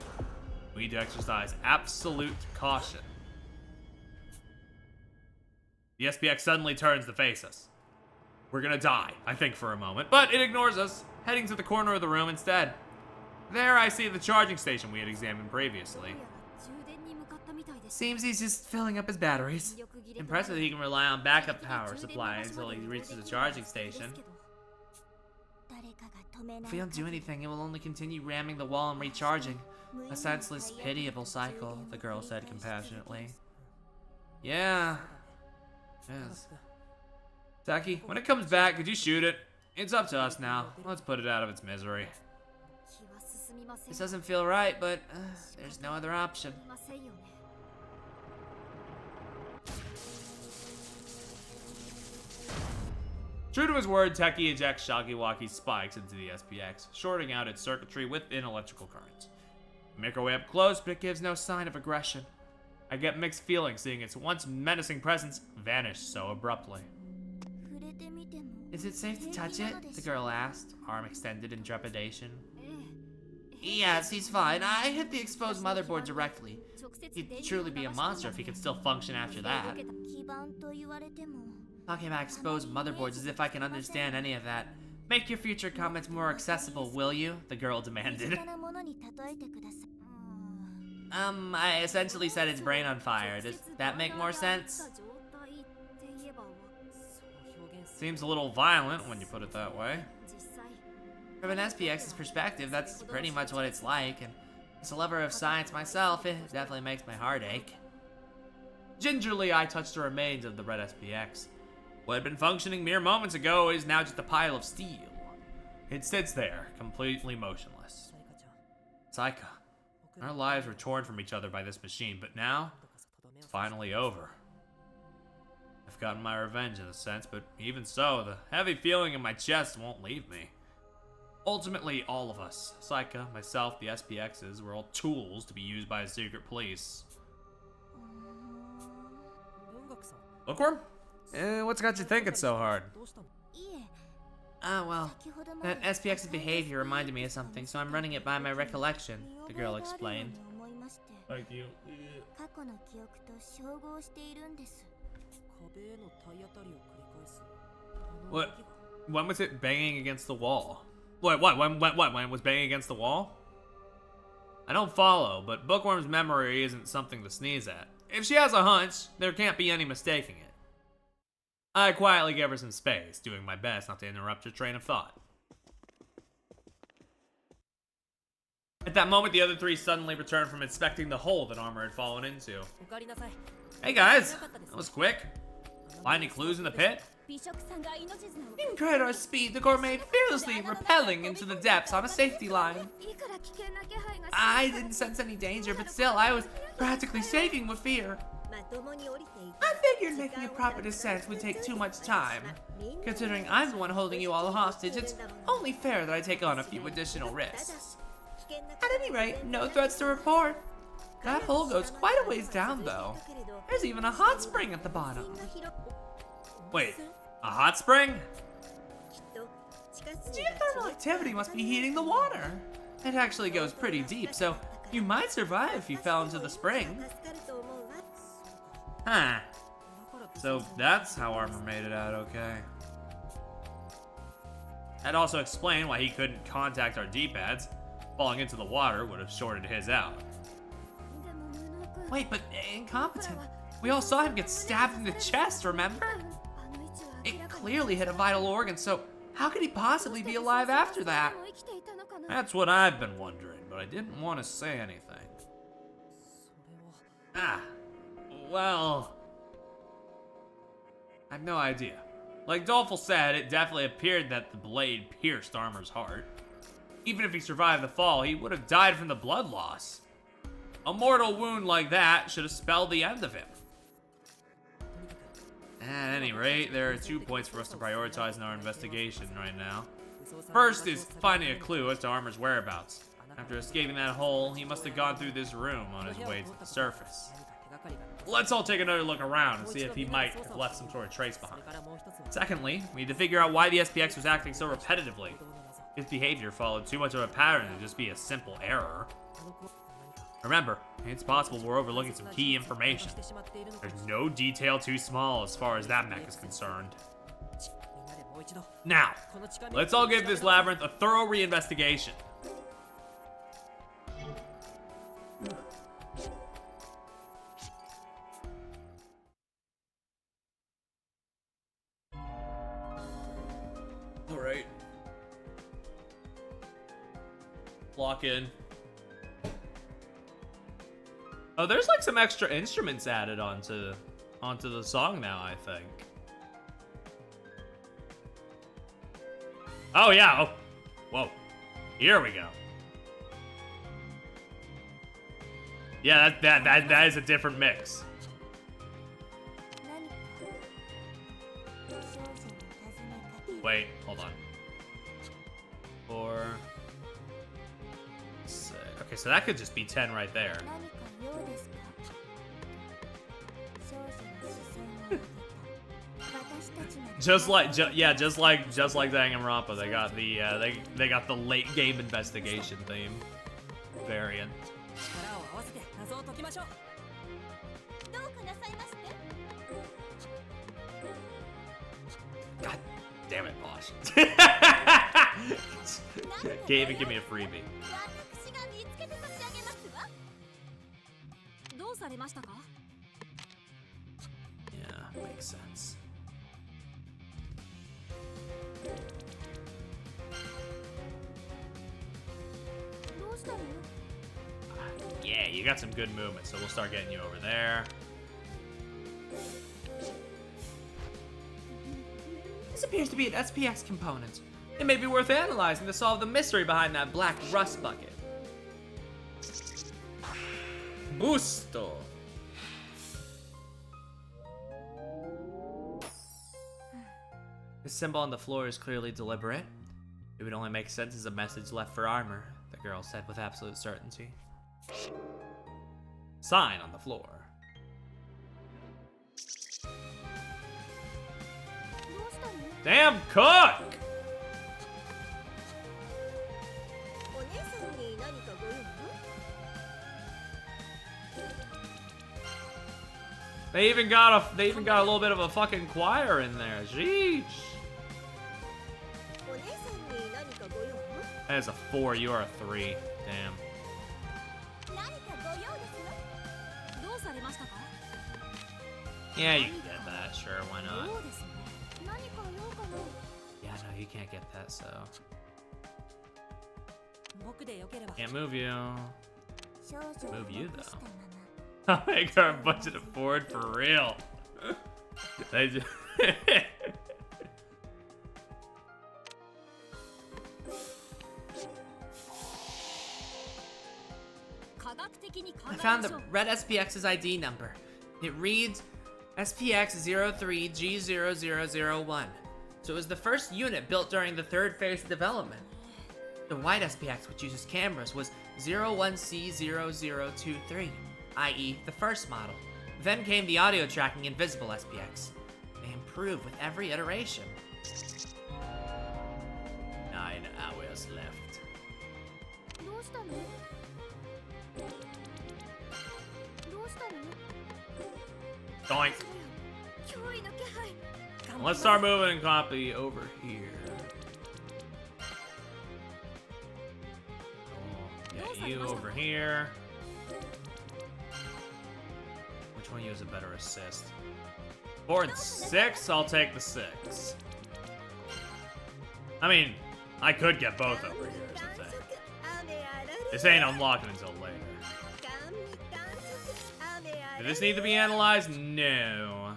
We need to exercise absolute caution. The SPX suddenly turns to face us. We're gonna die, I think, for a moment, but it ignores us, heading to the corner of the room instead. There I see the charging station we had examined previously. Seems he's just filling up his batteries. Impressive that he can rely on backup power supply until he reaches the charging station. If we don't do anything, it will only continue ramming the wall and recharging. A senseless, pitiable cycle, the girl said compassionately. Yeah. Yes. Taki, when it comes back, could you shoot it? It's up to us now. Let's put it out of its misery. This doesn't feel right, but there's no other option. True to his word, Teki ejects Shakiwaki's spikes into the SPX, shorting out its circuitry within electrical currents. We make our way up close, but it gives no sign of aggression. I get mixed feelings seeing its once menacing presence vanish so abruptly. Is it safe to touch it? The girl asked, arm extended in trepidation. Yes, he's fine. I hit the exposed motherboard directly. He'd truly be a monster if he could still function after that. Talking about exposed motherboards as if I can understand any of that. Make your future comments more accessible, will you? The girl demanded. I essentially set its brain on fire. Does that make more sense? Seems a little violent when you put it that way. From an SPX's perspective, that's pretty much what it's like, and as a lover of science myself, it definitely makes my heart ache. Gingerly, I touched the remains of the red SPX. What had been functioning mere moments ago is now just a pile of steel. It sits there, completely motionless. Saika, our lives were torn from each other by this machine, but now, it's finally over. I've gotten my revenge in a sense, but even so, the heavy feeling in my chest won't leave me. Ultimately, all of us, Saika, myself, the SPXs, were all tools to be used by a secret police. Bookworm? What's got you thinking so hard? Well, that SPX's behavior reminded me of something, so I'm running it by my recollection, the girl explained. Thank you. What? When was it banging against the wall? Wait, what? When it was banging against the wall? I don't follow, but Bookworm's memory isn't something to sneeze at. If she has a hunch, there can't be any mistaking it. I quietly gave her some space, doing my best not to interrupt her train of thought. At that moment, the other three suddenly returned from inspecting the hole that Armor had fallen into. Hey guys, that was quick. Find any clues in the pit? Incredible speed, the gourmet fearlessly rappelling into the depths on a safety line. I didn't sense any danger, but still, I was practically shaking with fear. I figured making a proper descent would take too much time. Considering I'm the one holding you all hostage, it's only fair that I take on a few additional risks. At any rate, no threats to report. That hole goes quite a ways down, though. There's even a hot spring at the bottom. Wait, a hot spring? Geothermal activity must be heating the water. It actually goes pretty deep, so you might survive if you fell into the spring. Huh. So that's how Armor made it out okay. That'd also explain why he couldn't contact our D-pads. Falling into the water would have shorted his out. Wait, but incompetent. We all saw him get stabbed in the chest, remember? It clearly hit a vital organ, so how could he possibly be alive after that? That's what I've been wondering, but I didn't want to say anything. Well, I have no idea. Like Dolphel said, it definitely appeared that the blade pierced Armor's heart. Even if he survived the fall, he would have died from the blood loss. A mortal wound like that should have spelled the end of him. At any rate, there are 2 points for us to prioritize in our investigation right now. First is finding a clue as to Armor's whereabouts. After escaping that hole, he must have gone through this room on his way to the surface. Let's all take another look around and see if he might have left some sort of trace behind. Secondly, we need to figure out why the SPX was acting so repetitively. His behavior followed too much of a pattern to just be a simple error. Remember, it's possible we're overlooking some key information. There's no detail too small as far as that mech is concerned. Now, let's all give this labyrinth a thorough reinvestigation. Alright. Lock in. Oh, there's like some extra instruments added onto the song now, I think. Oh yeah. Oh. Whoa. Here we go. Yeah, that is a different mix. Wait, hold on. 4, 6. Okay, so that could just be 10 right there. just like Danganronpa, they got the they got the late game investigation theme variant. God damn it, Bosch. Can't even give me a freebie. Yeah, makes sense. Yeah, you got some good movement, so we'll start getting you over there. This appears to be an SPX component. It may be worth analyzing to solve the mystery behind that black rust bucket. Busto. The symbol on the floor is clearly deliberate. It would only make sense as a message left for Armor, the girl said with absolute certainty. Sign on the floor. Damn cook! They even got a little bit of a fucking choir in there. Jeez. That is a 4. You are a 3. Damn. Yeah, you can get that. Sure, why not? Yeah, no, you can't get that, so. Can't move you. Move you though. I'll make our budget afford for real. I just I found the red SPX's ID number. It reads SPX03G0001. So it was the first unit built during the third phase of development. The white SPX, which uses cameras, was 01C0023, i.e. the first model. Then came the audio tracking invisible SPX. They improved with every iteration. 9 hours left. Doink. Let's start moving and copy over here. Get you over here. Which one of you has a better assist? Board 6, I'll take the 6. I mean, I could get both over here, is the thing. This ain't unlocking until later. Does this need to be analyzed? No.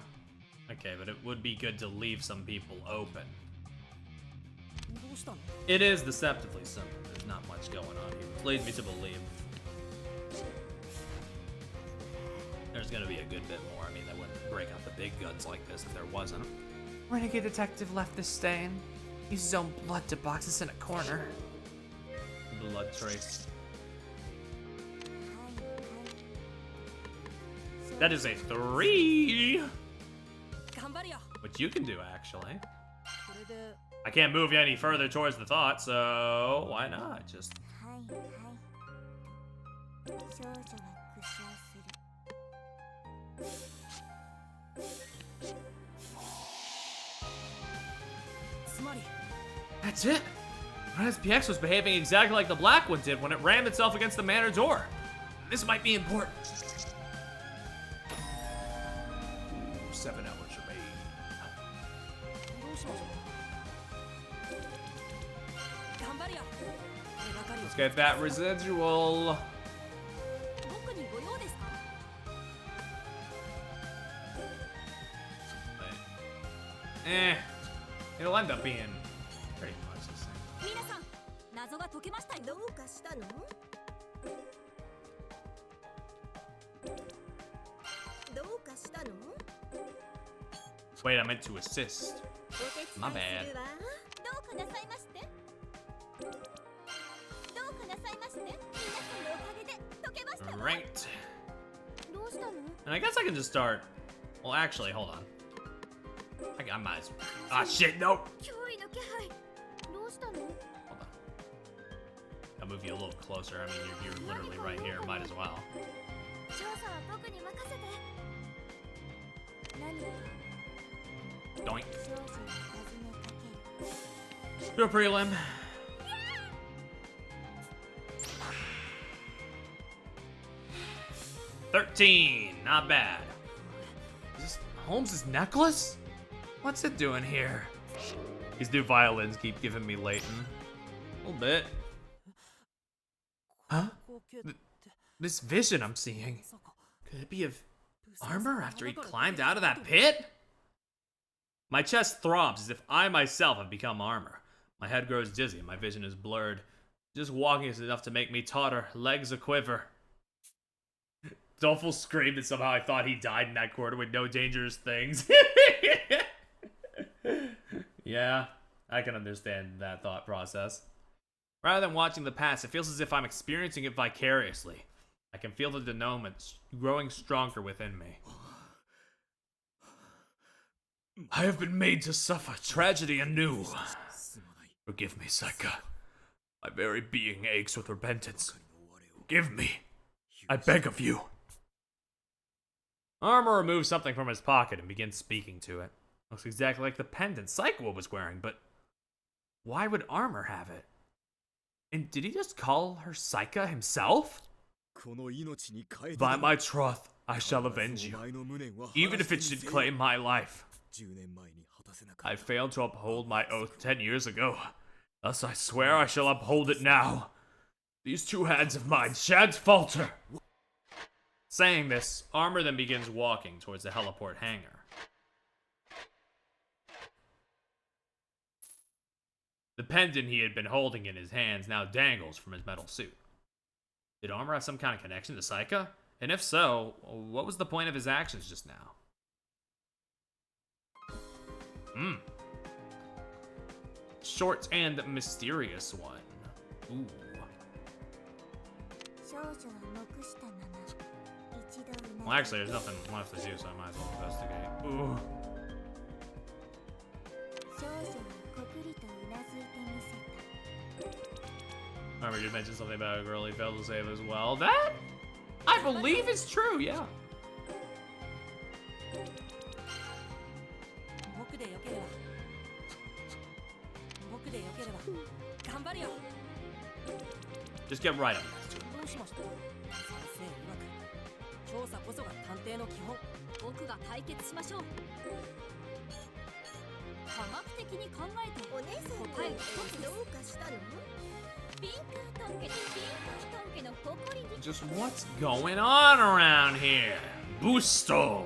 Okay, but it would be good to leave some people open. It is deceptively simple. There's not much going on here. It leads me to believe there's gonna be a good bit more. I mean, they wouldn't break out the big guns like this if there wasn't. Renegade Detective left the stain. Uses his own blood to box us in a corner. Blood trace. That is a 3! Which you can do, actually. I can't move you any further towards the thought, so why not? Just... That's it! Red SPX was behaving exactly like the black one did when it rammed itself against the manor door. This might be important. 7 hours remain. Let's get that residual. It'll end up being pretty much the same. Wait, I meant to assist. My bad. Right. And I guess I can just start. Well, actually, hold on. I might as well. Ah, shit, no! Hold on. I'll move you a little closer. I mean, you're literally right here. Might as well. Doink. Do a prelim. $13, not bad. Is this Holmes's necklace? What's it doing here? These new violins keep giving me Leighton. A little bit. Huh? This vision I'm seeing. Could it be of armor after he climbed out of that pit? My chest throbs as if I myself have become armor. My head grows dizzy and my vision is blurred. Just walking is enough to make me totter, legs a-quiver. Dolphin screamed that somehow I thought he died in that corner with no dangerous things. Yeah, I can understand that thought process. Rather than watching the past, it feels as if I'm experiencing it vicariously. I can feel the denouement growing stronger within me. I have been made to suffer tragedy anew. Forgive me, Saika. My very being aches with repentance. Forgive me. I beg of you. Armor removes something from his pocket and begins speaking to it. Looks exactly like the pendant Saika was wearing, but why would Armor have it? And did he just call her Saika himself? By my troth, I shall avenge you, even if it should claim my life. I failed to uphold my oath 10 years ago. Thus I swear I shall uphold it now. These two hands of mine shan't falter. Saying this, Armor then begins walking towards the heliport hangar. The pendant he had been holding in his hands now dangles from his metal suit. Did Armor have some kind of connection to Saika? And if so, what was the point of his actions just now? Short and mysterious one. Ooh. Well, actually, there's nothing left to do, so I might as well investigate. Ooh. Remember, you mentioned something about a girl he failed to save as well. That, I believe, is true, yeah. Just get right on this. Just what's going on around here? Busto!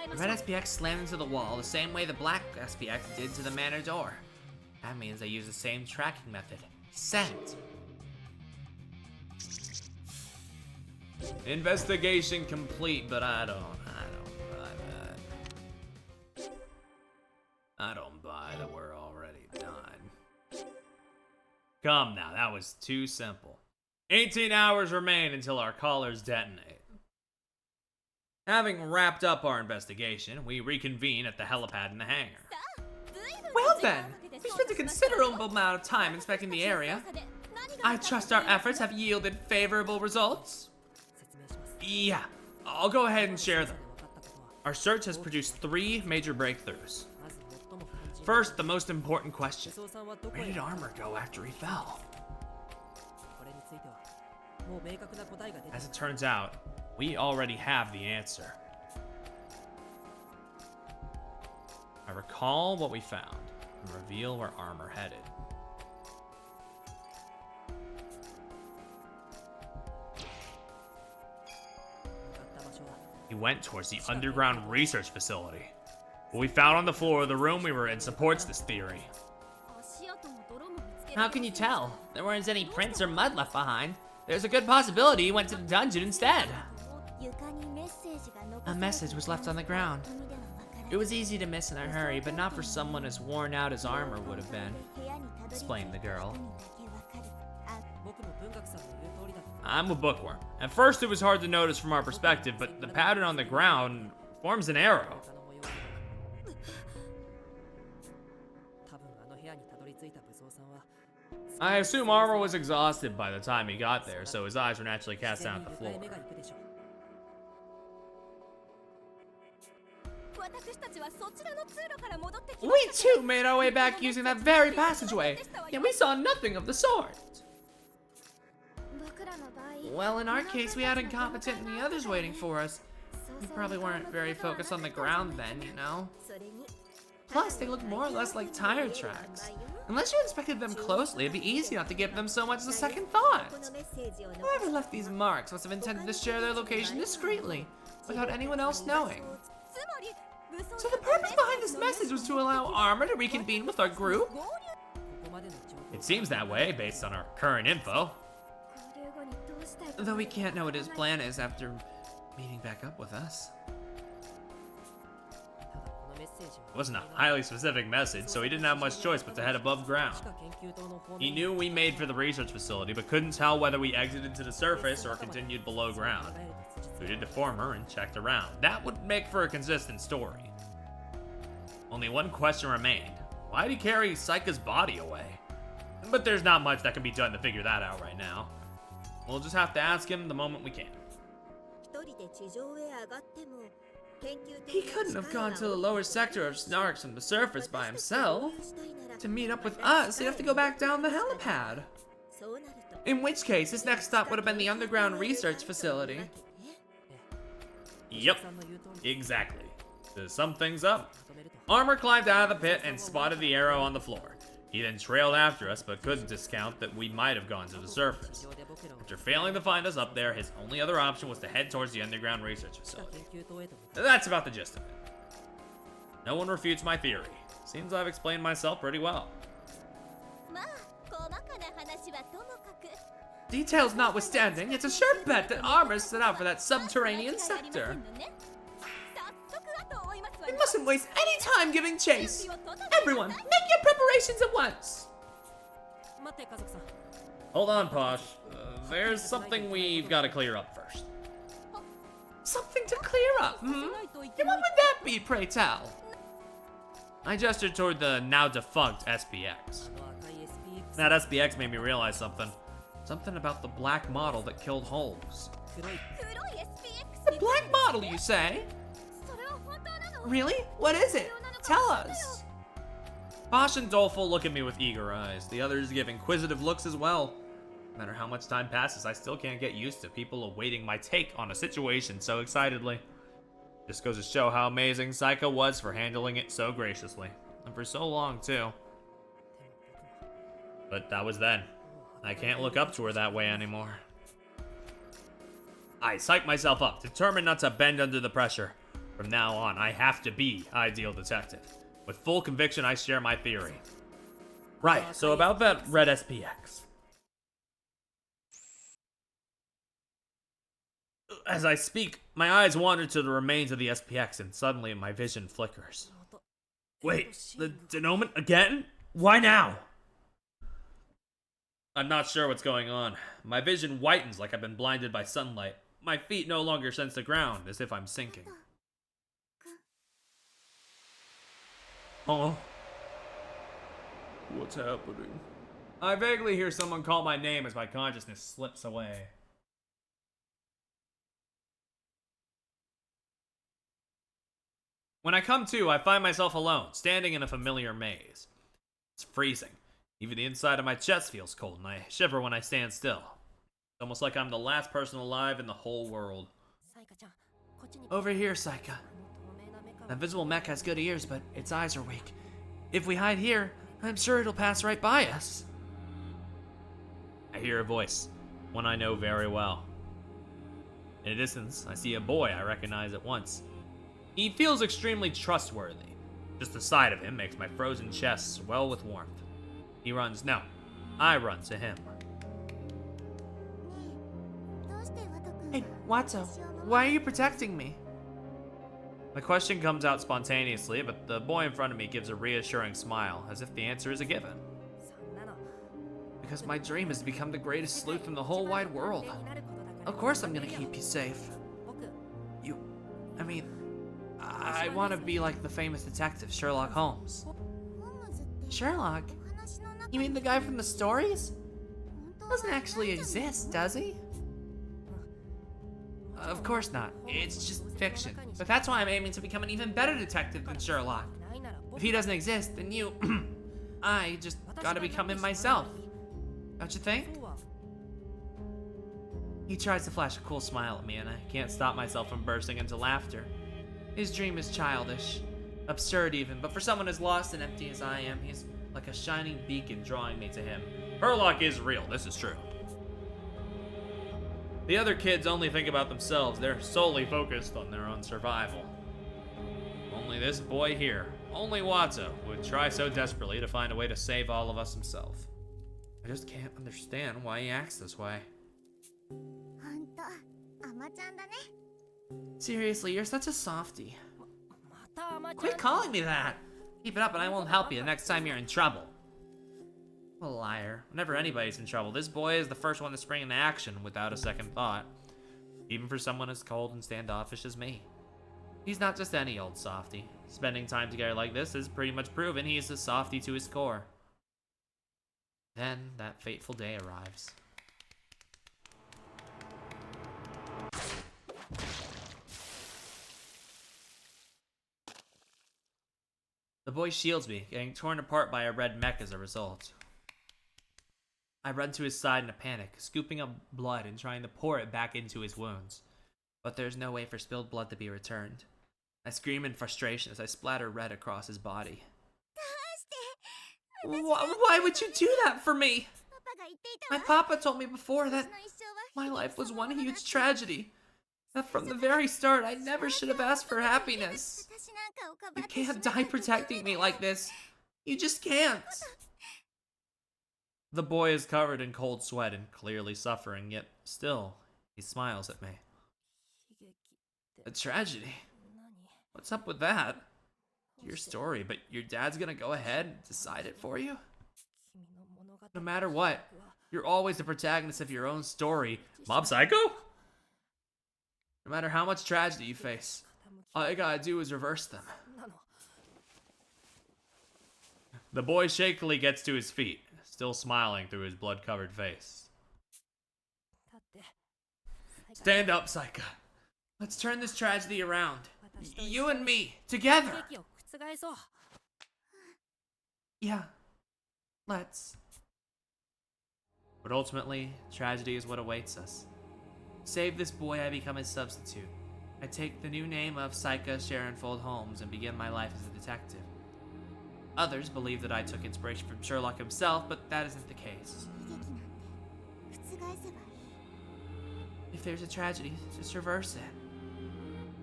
The red SPX slammed into the wall the same way the black SPX did to the manor door. That means they use the same tracking method. Scent. Investigation complete, but I don't buy that. I don't buy that we're already done. Come now, that was too simple. 18 hours remain until our collars detonate. Having wrapped up our investigation, we reconvene at the helipad in the hangar. Well then, we spent a considerable amount of time inspecting the area. I trust our efforts have yielded favorable results. Yeah, I'll go ahead and share them. Our search has produced 3 major breakthroughs. First, the most important question. Where did Armor go after he fell? As it turns out, we already have the answer. I recall what we found and reveal where Armor headed. He went towards the underground research facility. What we found on the floor of the room we were in supports this theory. How can you tell? There weren't any prints or mud left behind. There's a good possibility he went to the dungeon instead. A message was left on the ground. It was easy to miss in a hurry, but not for someone as worn out as Armor would have been, explained the girl. I'm a bookworm. At first it was hard to notice from our perspective, but the pattern on the ground forms an arrow. I assume Armor was exhausted by the time he got there, so his eyes were naturally cast down at the floor. We too made our way back using that very passageway, yet we saw nothing of the sort. Well, in our case, we had incompetent and the others waiting for us. We probably weren't very focused on the ground then, you know? Plus, they look more or less like tire tracks. Unless you inspected them closely, it'd be easy not to give them so much as a second thought. Whoever left these marks must have intended to share their location discreetly, without anyone else knowing. So the purpose behind this message was to allow Armor to reconvene with our group? It seems that way, based on our current info. Though we can't know what his plan is after meeting back up with us. It wasn't a highly specific message, so he didn't have much choice but to head above ground. He knew we made for the research facility, but couldn't tell whether we exited to the surface or continued below ground. We did the former and checked around. That would make for a consistent story. Only one question remained. Why did he carry Saika's body away? But there's not much that can be done to figure that out right now. We'll just have to ask him the moment we can. He couldn't have gone to the lower sector of Snarks from the surface by himself. To meet up with us, he'd have to go back down the helipad. In which case, his next stop would have been the underground research facility. Yep, exactly. To sum things up, Armor climbed out of the pit and spotted the arrow on the floor. He then trailed after us, but couldn't discount that we might have gone to the surface. After failing to find us up there, his only other option was to head towards the underground research facility. That's about the gist of it. No one refutes my theory. Seems I've explained myself pretty well. Details notwithstanding, it's a sure bet that Armor set out for that subterranean sector. We mustn't waste any time giving chase. Everyone, make your preparations at once. Hold on, Posh. There's something we've got to clear up first. Something to clear up, hmm? And what would that be, pray tell? I gestured toward the now-defunct SPX. That SPX made me realize something. Something about the black model that killed Holmes. The black model, you say? Really? What is it? Tell us. Posh and Doleful look at me with eager eyes. The others give inquisitive looks as well. No matter how much time passes, I still can't get used to people awaiting my take on a situation so excitedly. Just goes to show how amazing Saika was for handling it so graciously. And for so long, too. But that was then. I can't look up to her that way anymore. I psych myself up, determined not to bend under the pressure. From now on, I have to be Ideal Detective. With full conviction, I share my theory. Right, so about that red SPX. As I speak, my eyes wander to the remains of the SPX, and suddenly my vision flickers. Wait, the denouement again? Why now? I'm not sure what's going on. My vision whitens like I've been blinded by sunlight. My feet no longer sense the ground, as if I'm sinking. Oh. What's happening? I vaguely hear someone call my name as my consciousness slips away. When I come to, I find myself alone, standing in a familiar maze. It's freezing. Even the inside of my chest feels cold, and I shiver when I stand still. It's almost like I'm the last person alive in the whole world. Over here, Saika. That visible mech has good ears, but its eyes are weak. If we hide here, I'm sure it'll pass right by us. I hear a voice, one I know very well. In the distance, I see a boy I recognize at once. He feels extremely trustworthy. Just the sight of him makes my frozen chest swell with warmth. He runs, no, I run to him. Hey, Watto, why are you protecting me? The question comes out spontaneously, but the boy in front of me gives a reassuring smile, as if the answer is a given. Because my dream is to become the greatest sleuth in the whole wide world. Of course I'm gonna keep you safe. I want to be like the famous detective, Sherlock Holmes. Sherlock? You mean the guy from the stories? Doesn't actually exist, does he? Of course not. It's just fiction. But that's why I'm aiming to become an even better detective than Sherlock. If he doesn't exist, then I just gotta become him myself. Don't you think? He tries to flash a cool smile at me, and I can't stop myself from bursting into laughter. His dream is childish, absurd even, but for someone as lost and empty as I am, he's like a shining beacon drawing me to him. Sherlock is real, this is true. The other kids only think about themselves. They're solely focused on their own survival. Only this boy here, only Watto, would try so desperately to find a way to save all of us himself. I just can't understand why he acts this way. Seriously, you're such a softie. Quit calling me that! Keep it up and I won't help you the next time you're in trouble. A liar. Whenever anybody's in trouble, this boy is the first one to spring into action without a second thought. Even for someone as cold and standoffish as me. He's not just any old softie. Spending time together like this has pretty much proven he is a softie to his core. Then, that fateful day arrives. The boy shields me, getting torn apart by a red mech as a result. I run to his side in a panic, scooping up blood and trying to pour it back into his wounds. But there's no way for spilled blood to be returned. I scream in frustration as I splatter red across his body. Why would you do that for me? My papa told me before that my life was one huge tragedy. That from the very start, I never should have asked for happiness. You can't die protecting me like this. You just can't. The boy is covered in cold sweat and clearly suffering, yet still, he smiles at me. A tragedy? What's up with that? Your story, but your dad's gonna go ahead and decide it for you? No matter what, you're always the protagonist of your own story. Mob Psycho? No matter how much tragedy you face, all you gotta do is reverse them. The boy shakily gets to his feet, still smiling through his blood-covered face. Stand up, Saika. Let's turn this tragedy around. You and me, together. Yeah, let's. But ultimately, tragedy is what awaits us. Save this boy, I become his substitute. I take the new name of Saika Sharonfold Holmes and begin my life as a detective. Others believe that I took inspiration from Sherlock himself, but that isn't the case. If there's a tragedy, just reverse it.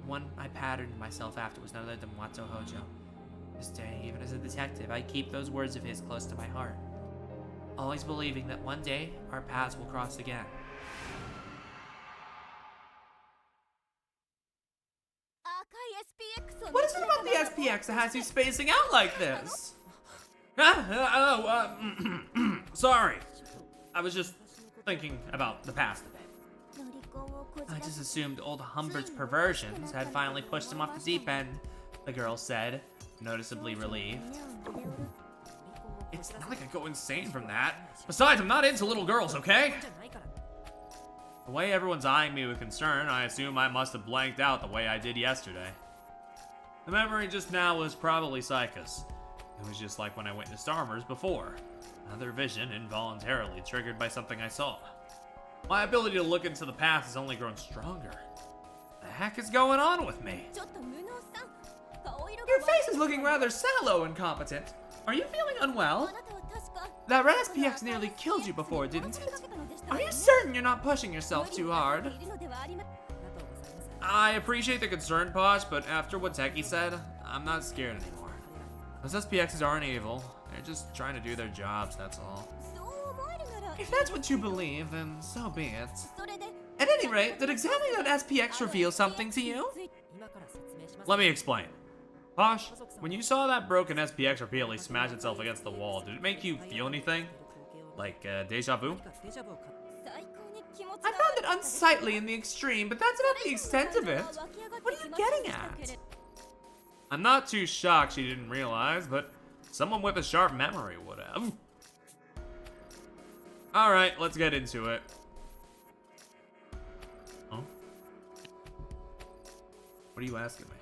The one I patterned myself after was none other than Wato Hojo. This day, even as a detective, I keep those words of his close to my heart. Always believing that one day, our paths will cross again. What is it about the SPX that has you spacing out like this? Sorry. I was just thinking about the past a bit. I just assumed old Humbert's perversions had finally pushed him off the deep end, the girl said, noticeably relieved. It's not like I go insane from that. Besides, I'm not into little girls, okay? The way everyone's eyeing me with concern, I assume I must have blanked out the way I did yesterday. The memory just now was probably Saika's. It was just like when I witnessed Armor's before. Another vision involuntarily triggered by something I saw. My ability to look into the past has only grown stronger. The heck is going on with me? Your face is looking rather sallow and competent. Are you feeling unwell? That red SPX nearly killed you before, didn't it? Are you certain you're not pushing yourself too hard? I appreciate the concern, Posh, but after what Teki said, I'm not scared anymore. Those SPXs aren't evil. They're just trying to do their jobs, that's all. If that's what you believe, then so be it. At any rate, did examining that SPX reveal something to you? Let me explain. Posh, when you saw that broken SPX repeatedly smash itself against the wall, did it make you feel anything? Like, deja vu? I found it unsightly in the extreme, but that's about the extent of it. What are you getting at? I'm not too shocked she didn't realize, but someone with a sharp memory would have. Alright, let's get into it. Huh? What are you asking me?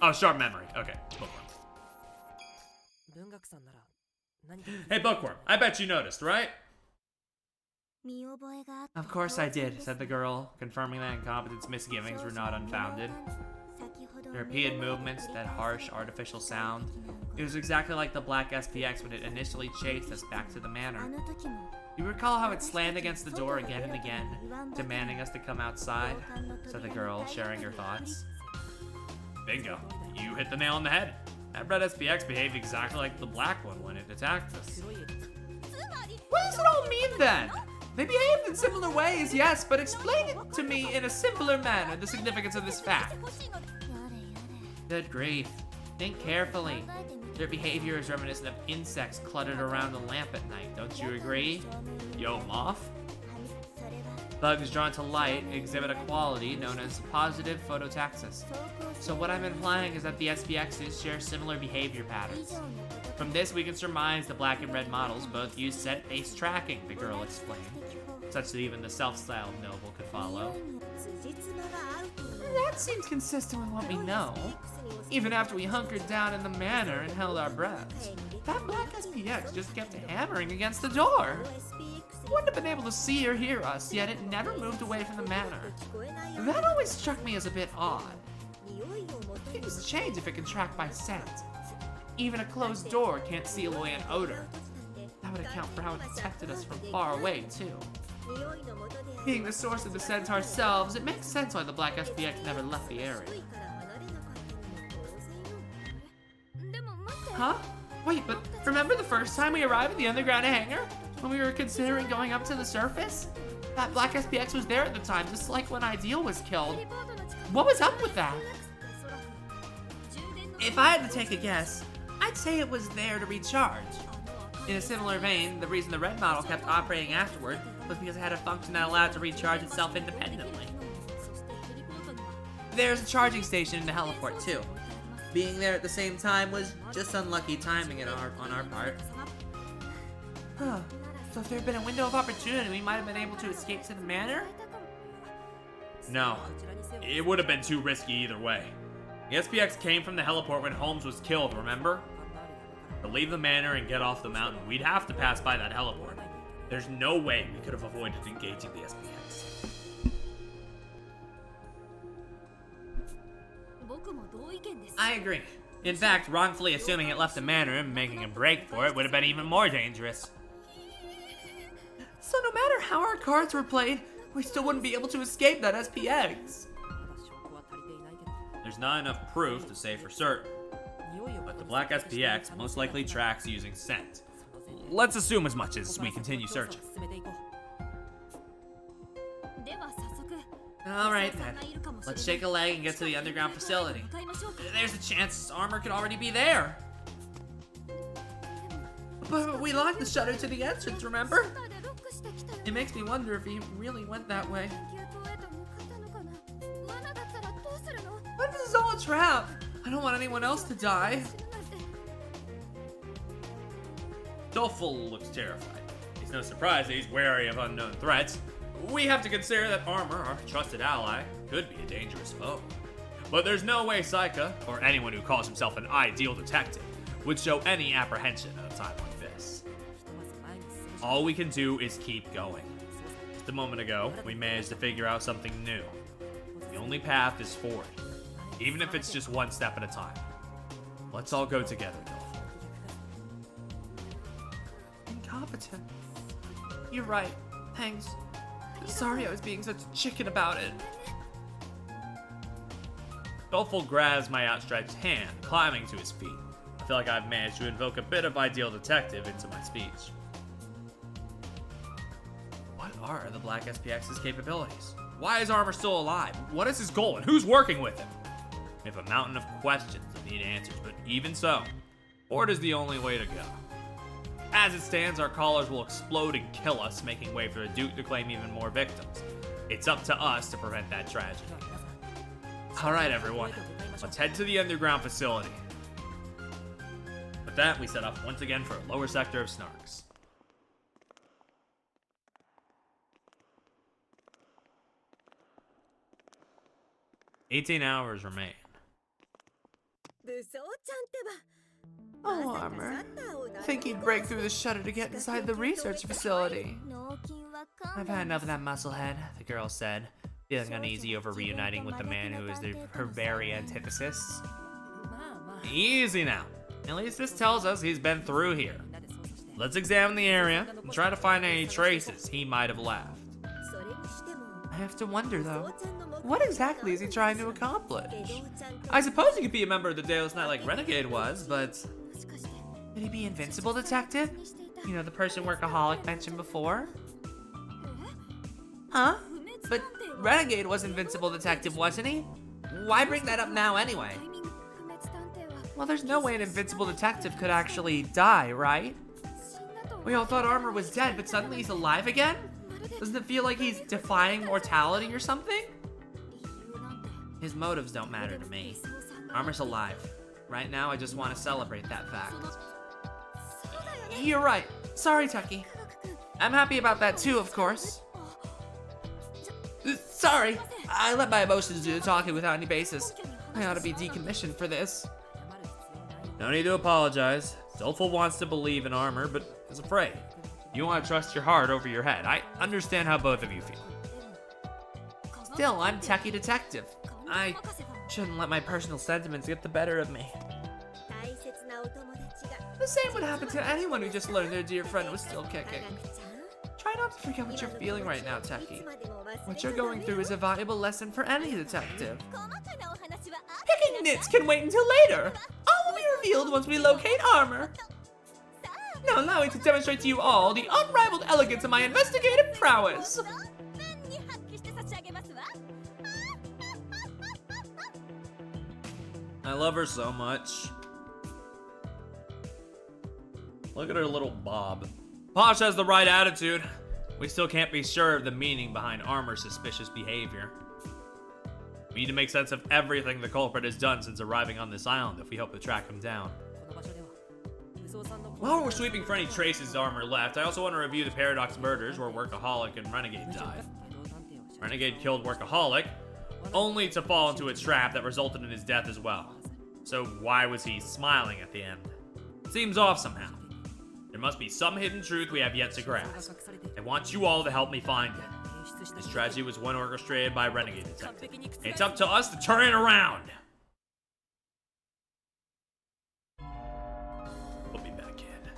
Oh, sharp memory. Okay, bookworm. Hey, bookworm, I bet you noticed, right? Of course I did, said the girl, confirming that Incompetent's misgivings were not unfounded. The repeated movements, that harsh, artificial sound. It was exactly like the black SPX when it initially chased us back to the manor. You recall how it slammed against the door again and again, demanding us to come outside? Said the girl, sharing her thoughts. Bingo. You hit the nail on the head. That red SPX behaved exactly like the black one when it attacked us. What does it all mean then? They behaved in similar ways, yes, but explain it to me in a simpler manner, the significance of this fact. Good grief. Think carefully. Their behavior is reminiscent of insects cluttered around a lamp at night, don't you agree? Yo, moth? Bugs drawn to light exhibit a quality known as positive phototaxis. So what I'm implying is that the SPXs share similar behavior patterns. From this, we can surmise the black and red models both use set-based tracking, the girl explained, such that even the self-styled noble could follow. That seems consistent with what we know. Even after we hunkered down in the manor and held our breaths, that black SPX just kept hammering against the door. It wouldn't have been able to see or hear us, yet it never moved away from the manor. That always struck me as a bit odd. Things change if it can track by scent. Even a closed door can't seal away an odor. That would account for how it detected us from far away, too. Being the source of the scent ourselves, it makes sense why the black SPX never left the area. Huh? Wait, but remember the first time we arrived at the underground hangar? When we were considering going up to the surface? That black SPX was there at the time, just like when Ideal was killed. What was up with that? If I had to take a guess, I'd say it was there to recharge. In a similar vein, the reason the red model kept operating afterward was because it had a function that allowed it to recharge itself independently. There's a charging station in the heliport too. Being there at the same time was just unlucky timing on our part. Huh. So if there had been a window of opportunity, we might have been able to escape to the manor? No, it would have been too risky either way. The SPX came from the heliport when Holmes was killed, remember? To leave the manor and get off the mountain, we'd have to pass by that heliport. There's no way we could have avoided engaging the SPX. I agree. In fact, wrongfully assuming it left the manor and making a break for it would have been even more dangerous. So no matter how our cards were played, we still wouldn't be able to escape that SPX. There's not enough proof to say for certain, but the black SPX most likely tracks using scent. Let's assume as much as we continue searching. Alright then, let's shake a leg and get to the underground facility. There's a chance Armor could already be there. But we locked the shutter to the entrance, remember? It makes me wonder if he really went that way. What if this is all a trap? I don't want anyone else to die. Dolphin looks terrified. It's no surprise that he's wary of unknown threats. We have to consider that Armor, our trusted ally, could be a dangerous foe. But there's no way Saika, or anyone who calls himself an ideal detective, would show any apprehension at a time like this. All we can do is keep going. Just a moment ago, we managed to figure out something new. The only path is forward, even if it's just one step at a time. Let's all go together, Dolphin. Incompetent. You're right. Thanks. Sorry I was being such a chicken about it. Dolphin grabs my outstretched hand, climbing to his feet. I feel like I've managed to invoke a bit of ideal detective into my speech. What are the Black SPX's capabilities? Why is Armor still alive? What is his goal and who's working with him? We have a mountain of questions that need answers, but even so, forward is the only way to go. As it stands, our callers will explode and kill us, making way for the Duke to claim even more victims. It's up to us to prevent that tragedy. Alright everyone, let's head to the underground facility. With that, we set off once again for a lower sector of Snarks. "18 hours remain." Oh, Armor. I think he'd break through the shutter to get inside the research facility. I've had enough of that musclehead, the girl said, feeling uneasy over reuniting with the man who is her very antithesis. Easy now. At least this tells us he's been through here. Let's examine the area and try to find any traces he might have left. I have to wonder, though, what exactly is he trying to accomplish? I suppose he could be a member of the Deus Knight like Renegade was, but... Could he be Invincible Detective? You know, the person Workaholic mentioned before? Huh? But Renegade was Invincible Detective, wasn't he? Why bring that up now anyway? Well, there's no way an Invincible Detective could actually die, right? We all thought Armor was dead, but suddenly he's alive again? Doesn't it feel like he's defying mortality or something? His motives don't matter to me. Armor's alive. Right now, I just want to celebrate that fact. You're right. Sorry, Tucky. I'm happy about that too, of course. Sorry, I let my emotions do the talking without any basis. I ought to be decommissioned for this. No need to apologize. Dolphin wants to believe in Armor, but is afraid. You want to trust your heart over your head. I understand how both of you feel. Still, I'm Techie Detective. Shouldn't let my personal sentiments get the better of me. The same would happen to anyone who just learned their dear friend was still kicking. Try not to forget what you're feeling right now, Techie. What you're going through is a valuable lesson for any detective. Picking nits can wait until later. All will be revealed once we locate Armor. Now allow me to demonstrate to you all the unrivaled elegance of my investigative prowess. I love her so much. Look at her little bob. Posh has the right attitude. We still can't be sure of the meaning behind Armor's suspicious behavior. We need to make sense of everything the culprit has done since arriving on this island if we hope to track him down. While we're sweeping for any traces Armor left, I also want to review the Paradox murders where Workaholic and Renegade died. Renegade killed Workaholic, only to fall into a trap that resulted in his death as well. So why was he smiling at the end? Seems off somehow. There must be some hidden truth we have yet to grasp. I want you all to help me find it. This tragedy was one orchestrated by Renegade Detective. It's up to us to turn it around! We'll be back in.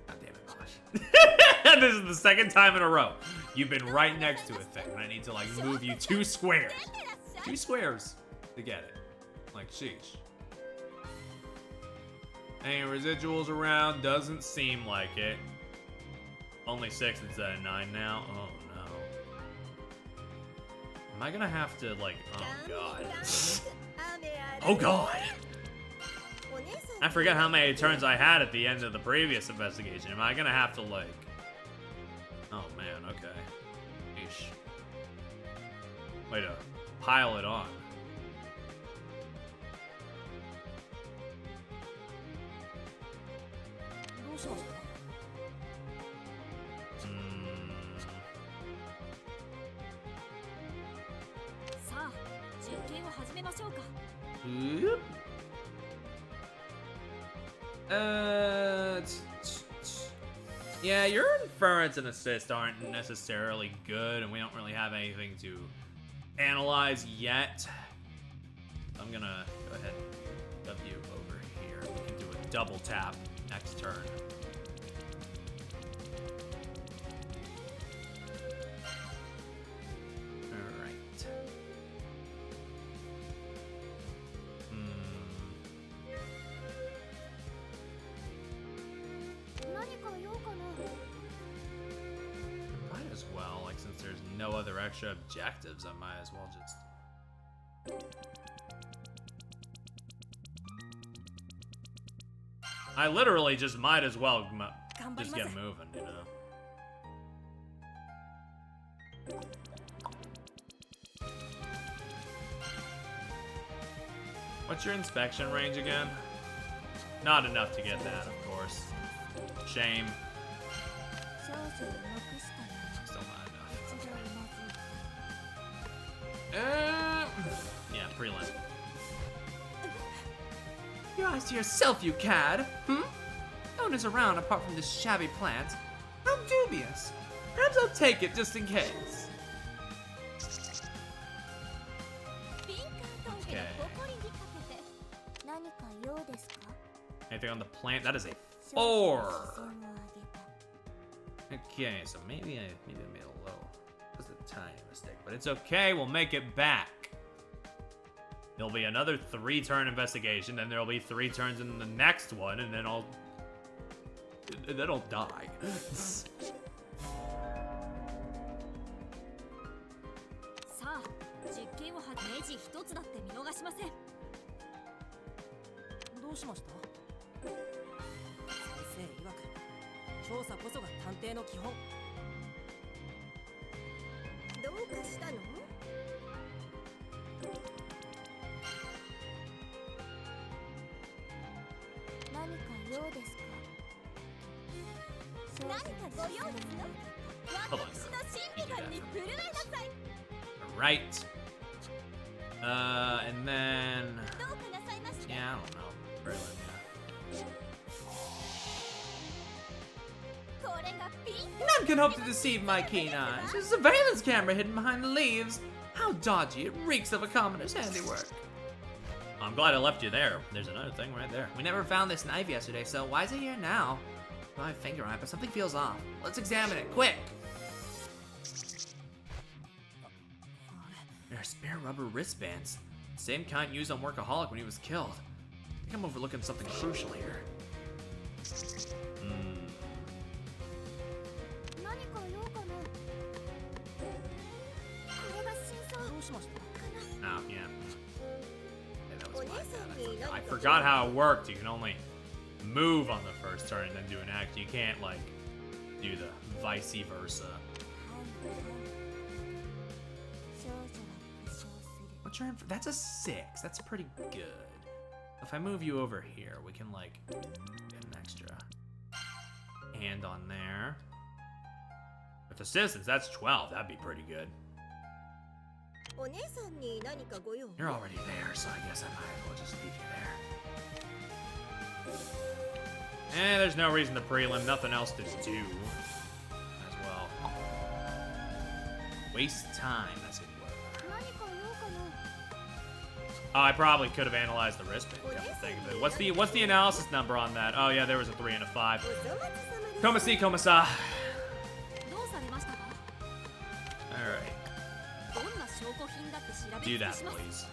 God damn it, Posh. This is the second time in a row. You've been right next to a thing, and I need to, like, move you 2 squares. 2 squares to get it. Like, sheesh. Any residuals around? Doesn't seem like it. Only 6 instead of 9 now. Oh no. Am I gonna have to like? Oh god. Oh god. I forget how many turns I had at the end of the previous investigation. Am I gonna have to like? Oh man. Okay. Eesh. Way to pile it on. Oop. Yeah, your inference and assist aren't necessarily good, and we don't really have anything to analyze yet. I'm gonna go ahead and W over here. We can do a double tap next turn. Might as well, like, since there's no other extra objectives, I might as well just... I literally just might as well just get moving, you know? What's your inspection range again? Not enough to get that, of course. Shame. Still not enough. Yeah, prelim. Your eyes to yourself, you cad. No one is around apart from this shabby plant. How dubious. Perhaps I'll take it just in case. Okay. Anything on the plant? That is a 4. Okay, so maybe I made a little. That's a tiny mistake, but it's okay. We'll make it back. There'll be another 3-turn investigation, then there'll be 3 turns in the next one, and then I'll die. Hold on. Right. And then... Yeah, I don't know. Really, yeah. one can hope to deceive my keen eyes. There's a surveillance camera hidden behind the leaves. How dodgy, it reeks of a commoner's handiwork. I'm glad I left you there. There's another thing right there. We never found this knife yesterday, so why is it here now? My finger on it, but something feels off. Let's examine it, quick! There are spare rubber wristbands. Same kind used on Workaholic when he was killed. I think I'm overlooking something crucial here. Oh, yeah. That was my bad. I forgot how it worked. You can only move on the first turn and then do an act. You can't, like, do the vice versa. What's your that's a 6. That's pretty good. If I move you over here, we can, like, get an extra hand on there. With assistance, that's 12. That'd be pretty good. You're already there, so I guess I might as well just leave you there. There's no reason to prelim. Nothing else to do. As well. Waste time, as it were. Oh, I probably could have analyzed the wristband. Come to think of it. What's the analysis number on that? Oh yeah, there was a 3 and a 5. Komasi, komasa. Alright. Do that, please.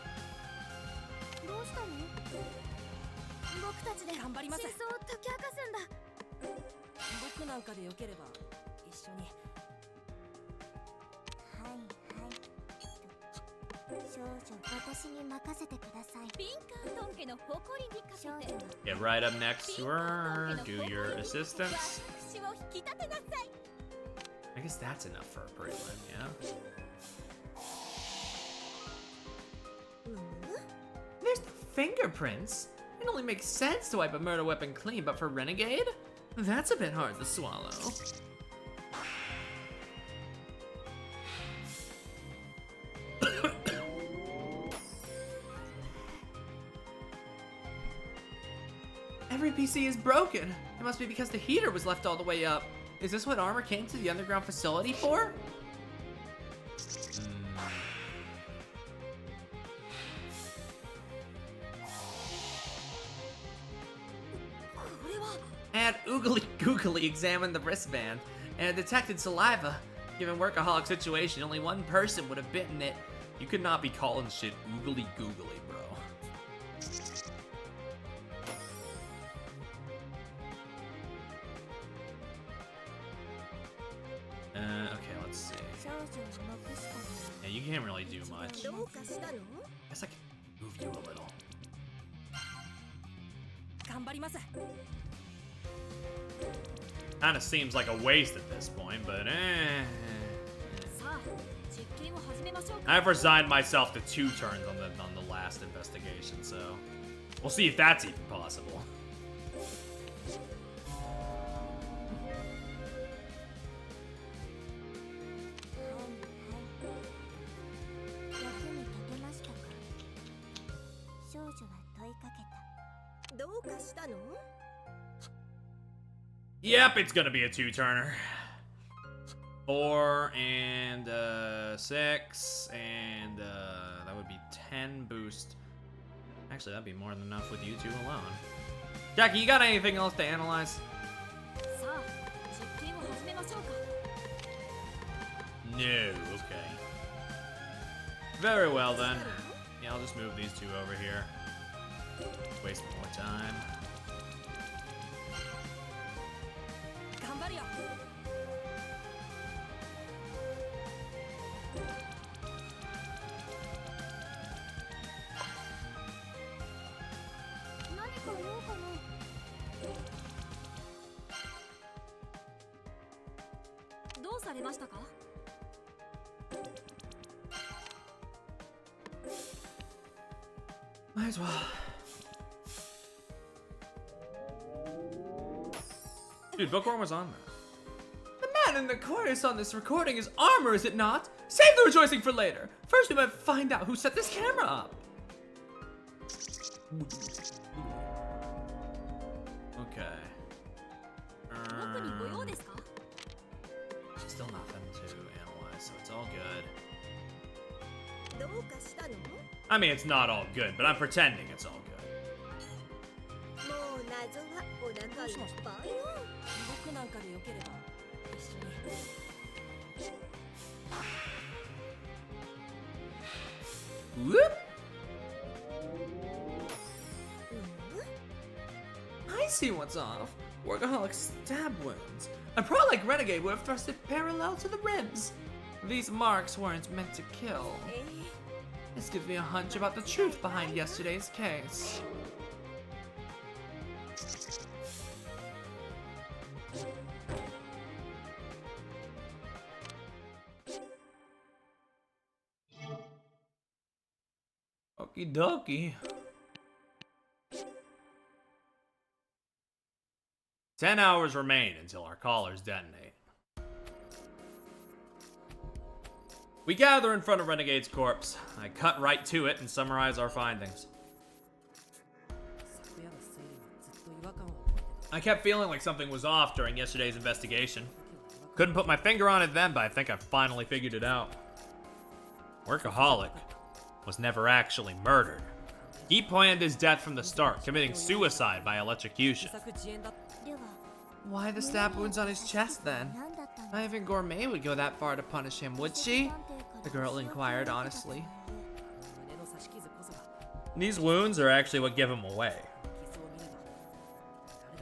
Get right up next to her. Do your assistance. I guess that's enough for a prelim, yeah? There's no fingerprints. It only makes sense to wipe a murder weapon clean, but for Renegade? That's a bit hard to swallow. Every PC is broken. It must be because the heater was left all the way up. Is this what Armor came to the underground facility for? And Oogly Googly examined the wristband and detected saliva. Given Workaholic situation, only one person would have bitten it. You could not be calling shit Oogly Googly, bro. Okay, let's see. Yeah, you can't really do much. Guess I can move you a little. Kinda seems like a waste at this point, but I've resigned myself to 2 turns on the last investigation, so we'll see if that's even possible. Yep, it's gonna be a 2-turner. 4 and 6 and that would be 10 boost. Actually, that'd be more than enough with you 2 alone. Jackie, you got anything else to analyze? No, okay. Very well then. Yeah, I'll just move these 2 over here. Waste more time. Might as well. Dude, Bookworm was on that. The man in the chorus on this recording is Armor, is it not? Save the rejoicing for later. First, we might find out who set this camera up. Okay. I mean, it's not all good, but I'm pretending it's all good. Whoop! I see what's off. Workaholic's stab wounds. A pro like Renegade would have thrusted parallel to the ribs. These marks weren't meant to kill. This gives me a hunch about the truth behind yesterday's case. Okie dokie. 10 hours remain until our collars detonate. We gather in front of Renegade's corpse. I cut right to it and summarize our findings. I kept feeling like something was off during yesterday's investigation. Couldn't put my finger on it then, but I think I finally figured it out. Workaholic was never actually murdered. He planned his death from the start, committing suicide by electrocution. Why the stab wounds on his chest then? Not even Gourmet would go that far to punish him, would she? The girl inquired honestly. These wounds are actually what give him away.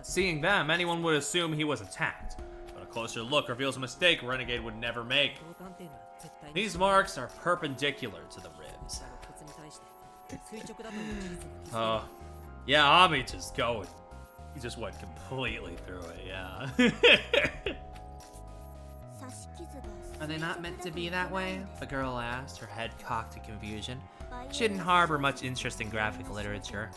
Seeing them, anyone would assume he was attacked, but a closer look reveals a mistake Renegade would never make. These marks are perpendicular to the ribs. Oh, yeah, Ami just going. He just went completely through it, yeah. Are they not meant to be that way? The girl asked, her head cocked in confusion. She didn't harbor much interest in graphic literature.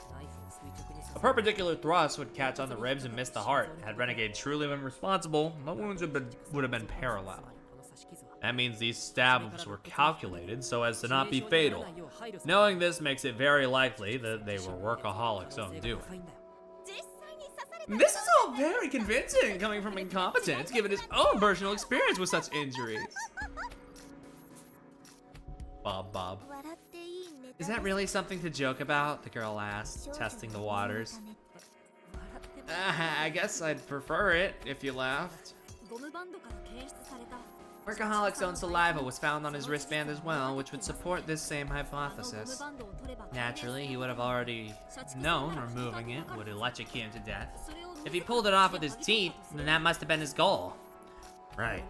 A perpendicular thrust would catch on the ribs and miss the heart. Had Renegade truly been responsible, the wounds would have been parallel. That means these stabs were calculated so as to not be fatal. Knowing this makes it very likely that they were Workaholic's own doing. This is all very convincing coming from Incompetent, given his own personal experience with such injuries. Bob. Is that really something to joke about? The girl asked, testing the waters. I guess I'd prefer it if you laughed. Workaholic's own saliva was found on his wristband as well, which would support this same hypothesis. Naturally, he would have already known removing it would electrocute him to death. If he pulled it off with his teeth, then that must have been his goal. Right.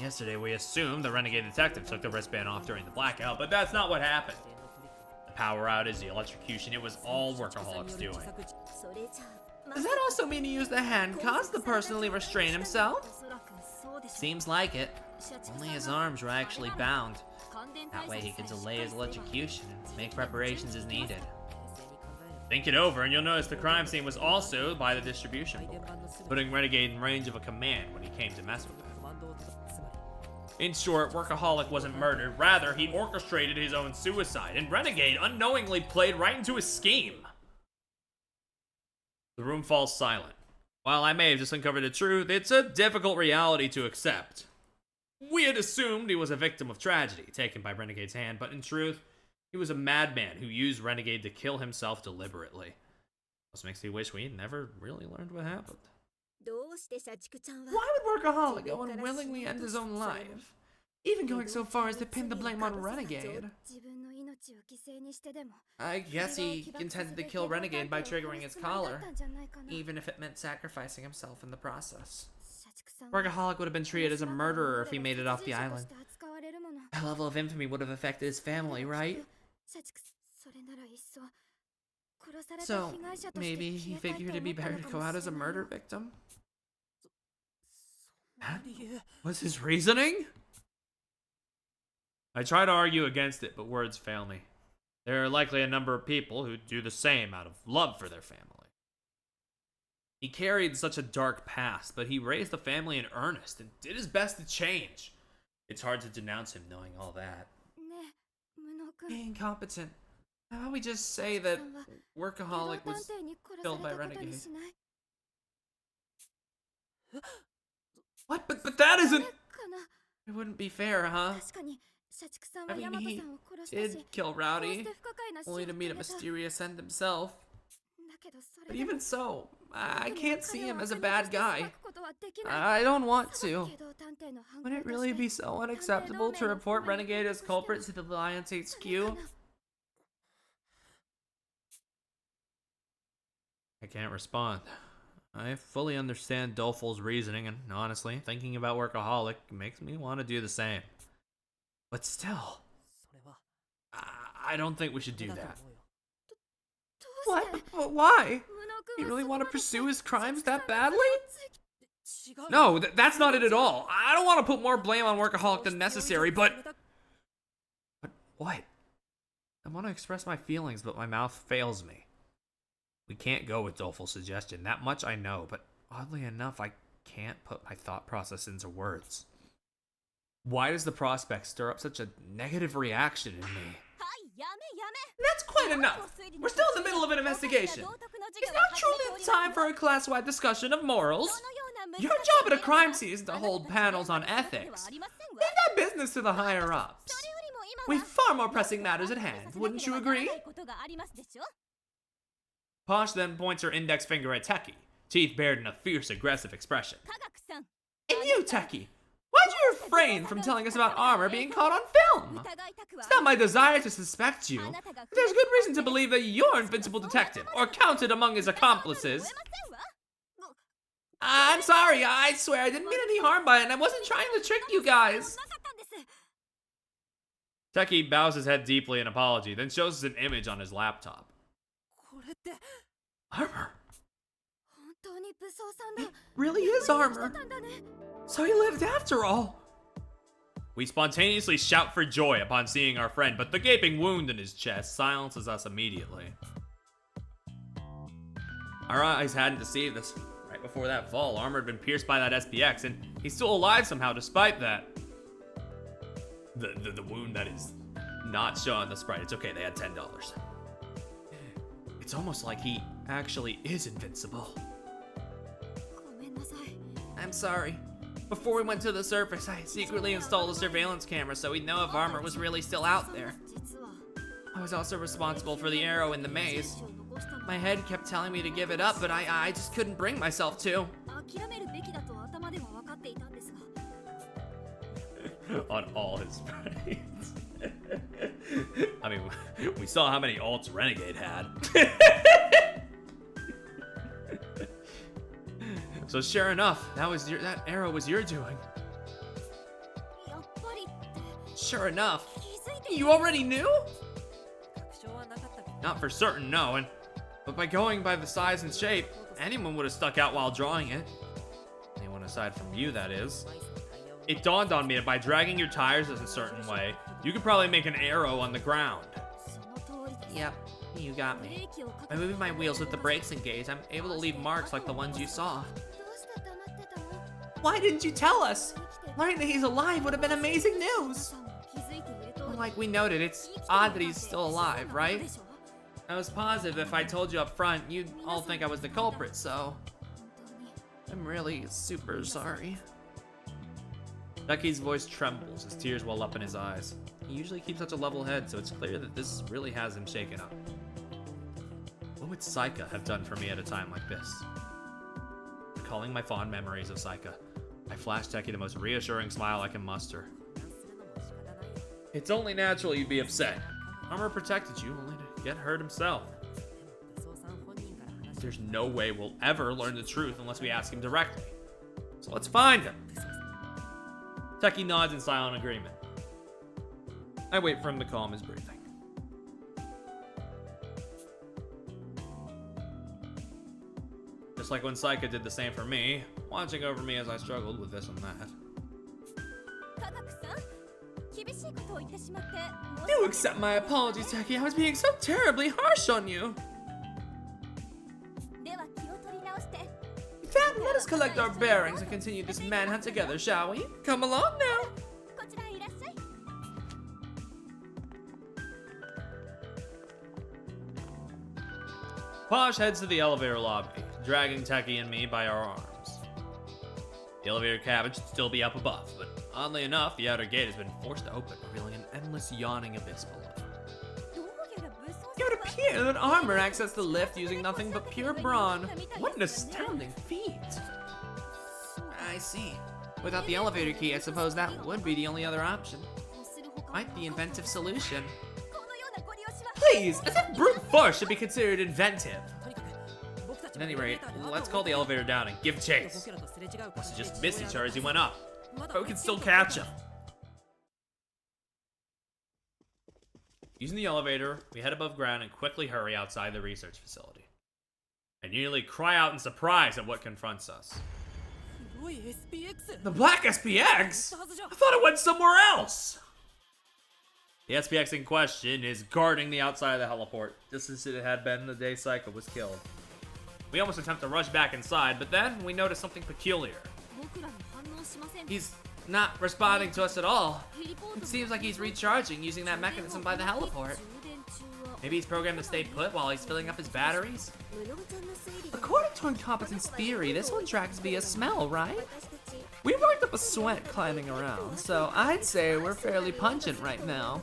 Yesterday we assumed the Renegade detective took the wristband off during the blackout, but that's not what happened. The power outage, the electrocution, it was all Workaholic's doing. Does that also mean he used the handcuffs to personally restrain himself? Seems like it. Only his arms were actually bound. That way he could delay his electrocution and make preparations as needed. Think it over and you'll notice the crime scene was also by the distribution board, putting Renegade in range of a command when he came to mess with it. In short, Workaholic wasn't murdered, rather he orchestrated his own suicide, and Renegade unknowingly played right into his scheme. The room falls silent. While I may have just uncovered the truth, it's a difficult reality to accept. We had assumed he was a victim of tragedy, taken by Renegade's hand, but in truth, he was a madman who used Renegade to kill himself deliberately. This makes me wish we never really learned what happened. Why would Workaholic go and willingly end his own life? Even going so far as to pin the blame on Renegade. I guess he intended to kill Renegade by triggering his collar, even if it meant sacrificing himself in the process. Workaholic would have been treated as a murderer if he made it off the island. That level of infamy would have affected his family, right? So, maybe he figured it'd be better to go out as a murder victim? That was his reasoning? I try to argue against it, but words fail me. There are likely a number of people who do the same out of love for their family. He carried such a dark past, but he raised the family in earnest and did his best to change. It's hard to denounce him knowing all that. Incompetent. How about we just say that Workaholic was killed by Renegade? What? But that isn't... It wouldn't be fair, huh? I mean, he did kill Rowdy, only to meet a mysterious end himself. But even so, I can't see him as a bad guy. I don't want to. Would it really be so unacceptable to report Renegade as culprit to the Alliance HQ? I can't respond. I fully understand Doleful's reasoning, and honestly, thinking about Workaholic makes me want to do the same. But still, I don't think we should do that. What? But why? You really want to pursue his crimes that badly? No, that's not it at all. I don't want to put more blame on Workaholic than necessary, but what? I want to express my feelings, but my mouth fails me. We can't go with Doleful's suggestion. That much I know, but oddly enough, I can't put my thought process into words. Why does the prospect stir up such a negative reaction in me? That's quite enough. We're still in the middle of an investigation. It's not truly the time for a class-wide discussion of morals. Your job at a crime scene is to hold panels on ethics. Leave that business to the higher-ups. We've far more pressing matters at hand, wouldn't you agree? Posh then points her index finger at Teki, teeth bared in a fierce, aggressive expression. And you, Teki, why'd you refrain from telling us about Armor being caught on film? It's not my desire to suspect you. There's good reason to believe that you're Invincible Detective, or counted among his accomplices. I'm sorry, I swear I didn't mean any harm by it, and I wasn't trying to trick you guys. Teki bows his head deeply in apology, then shows us an image on his laptop. Armor? It really is Armor. So he lived after all. We spontaneously shout for joy upon seeing our friend, but the gaping wound in his chest silences us immediately. Our eyes hadn't deceived us. Right before that fall, Armor had been pierced by that SPX, and he's still alive somehow despite that. The wound that is not showing the sprite. It's okay, they had $10. It's almost like he actually is invincible. I'm sorry. Before we went to the surface, I secretly installed a surveillance camera so we'd know if Armor was really still out there. I was also responsible for the arrow in the maze. My head kept telling me to give it up, but I just couldn't bring myself to. On all his sprites. I mean, we saw how many ults Renegade had. So sure enough, that arrow was your doing. Sure enough. You already knew? Not for certain, no, but by going by the size and shape, anyone would have stuck out while drawing it. Anyone aside from you, that is. It dawned on me that by dragging your tires a certain way, you could probably make an arrow on the ground. Yep, you got me. By moving my wheels with the brakes engaged, I'm able to leave marks like the ones you saw. Why didn't you tell us? Learning that he's alive would have been amazing news. Like we noted, it's odd that he's still alive, right? I was positive if I told you up front, you'd all think I was the culprit, so I'm really super sorry. Teki's voice trembles as tears well up in his eyes. He usually keeps such a level head, so it's clear that this really has him shaken up. What would Saika have done for me at a time like this? Recalling my fond memories of Saika, I flash Teki the most reassuring smile I can muster. It's only natural you'd be upset. Armor protected you, only to get hurt himself. There's no way we'll ever learn the truth unless we ask him directly. So let's find him. Teki nods in silent agreement. I wait for him to calm his breathing. Just like when Saika did the same for me, watching over me as I struggled with this and that. Do accept my apologies, Teki. I was being so terribly harsh on you. With that, let us collect our bearings and continue this manhunt together, shall we? Come along now. Posh heads to the elevator lobby, dragging Teki and me by our arms. The elevator cabin should still be up above, but oddly enough, the outer gate has been forced to open, revealing an bottomless yawning abyss below. It would appear that armor accessed the lift using nothing but pure brawn. What an astounding feat! I see. Without the elevator key, I suppose that would be the only other option. Quite the inventive solution. Please, as if brute force should be considered inventive. At any rate, let's call the elevator down and give chase. Must have just missed each other as he went up, but we can still catch him. Using the elevator, we head above ground and quickly hurry outside the research facility. I nearly cry out in surprise at what confronts us. The black SPX? I thought it went somewhere else! The SPX in question is guarding the outside of the heliport, just as it had been the day Psycho was killed. We almost attempt to rush back inside, but then we notice something peculiar. He's not responding to us at all. It seems like he's recharging using that mechanism by the heliport. Maybe he's programmed to stay put while he's filling up his batteries? According to Incompetence Theory, this one tracks via smell, right? We worked up a sweat climbing around, so I'd say we're fairly pungent right now.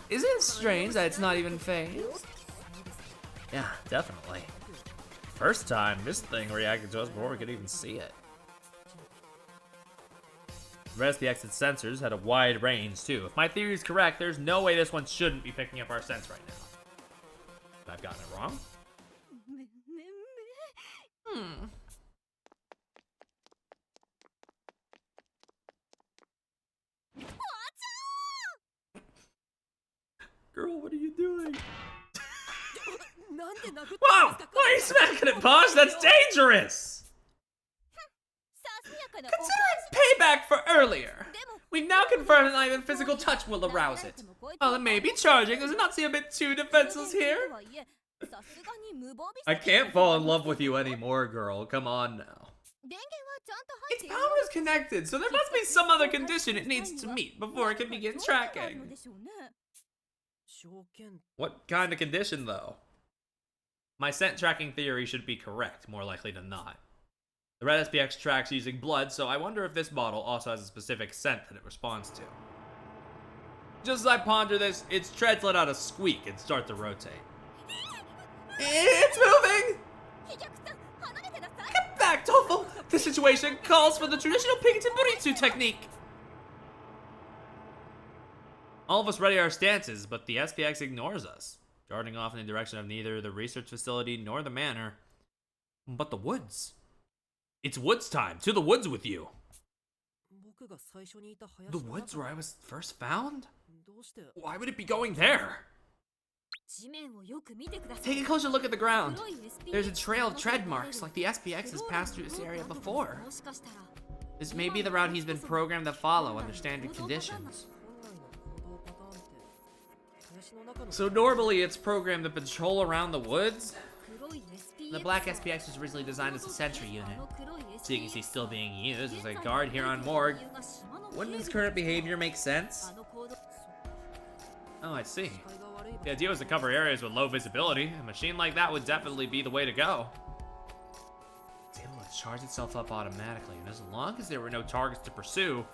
Isn't it strange that it's not even phased? Yeah, definitely. First time, this thing reacted to us before we could even see it. The rest of the exit sensors had a wide range, too. If my theory is correct, there's no way this one shouldn't be picking up our sense right now. But I've gotten it wrong? Girl, what are you doing? Whoa! Why are you smacking it, Posh? That's dangerous! Considering payback for earlier, we've now confirmed that not even physical touch will arouse it. While it may be charging, does it not seem a bit too defenseless here? I can't fall in love with you anymore, girl. Come on now. Its power is connected, so there must be some other condition it needs to meet before it can begin tracking. What kind of condition, though? My scent tracking theory should be correct, more likely than not. The red SPX tracks using blood, so I wonder if this bottle also has a specific scent that it responds to. Just as I ponder this, its treads let out a squeak and start to rotate. It's moving! Get back, Tofu! This situation calls for the traditional Pinkerton Buritsu technique! All of us ready our stances, but the SPX ignores us, darting off in the direction of neither the research facility nor the manor, but the woods. It's woods time! To the woods with you! The woods where I was first found? Why would it be going there? Take a closer look at the ground. There's a trail of tread marks, like the SPX has passed through this area before. This may be the route he's been programmed to follow under standard conditions. So normally it's programmed to patrol around the woods? The black SPX was originally designed as a sentry unit. Seeing as he's still being used as a guard here on Morgue, wouldn't his current behavior make sense? Oh, I see. The idea was to cover areas with low visibility. A machine like that would definitely be the way to go. It's able to charge itself up automatically, and as long as there were no targets to pursue,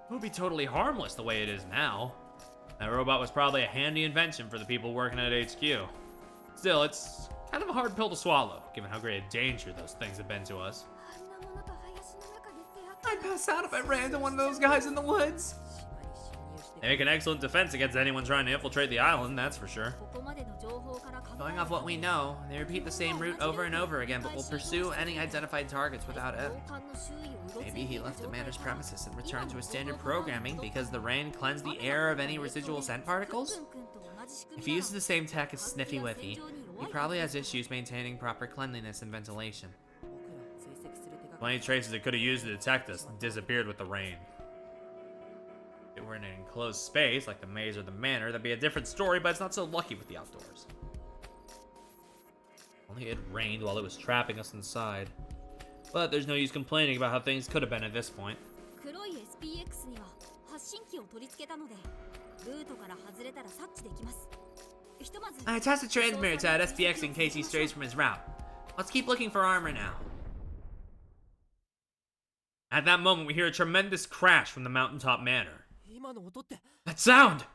it would be totally harmless the way it is now. That robot was probably a handy invention for the people working at HQ. Still, it's kind of a hard pill to swallow, given how great a danger those things have been to us. I'd pass out if I ran into one of those guys in the woods. They make an excellent defense against anyone trying to infiltrate the island, that's for sure. Going off what we know, they repeat the same route over and over again, but will pursue any identified targets without end. Maybe he left the manor's premises and returned to his standard programming because the rain cleansed the air of any residual scent particles? If he uses the same tech as Sniffy Whiffy, he probably has issues maintaining proper cleanliness and ventilation. Plenty traces it could have used to detect us disappeared with the rain. If it were in an enclosed space, like the maze or the manor, that'd be a different story, but it's not so lucky with the outdoors. Only it rained while it was trapping us inside. But there's no use complaining about how things could have been at this point. I attached the transmitter to that SPX in case he strays from his route. Let's keep looking for armor now. At that moment, we hear a tremendous crash from the mountaintop manor. That sound!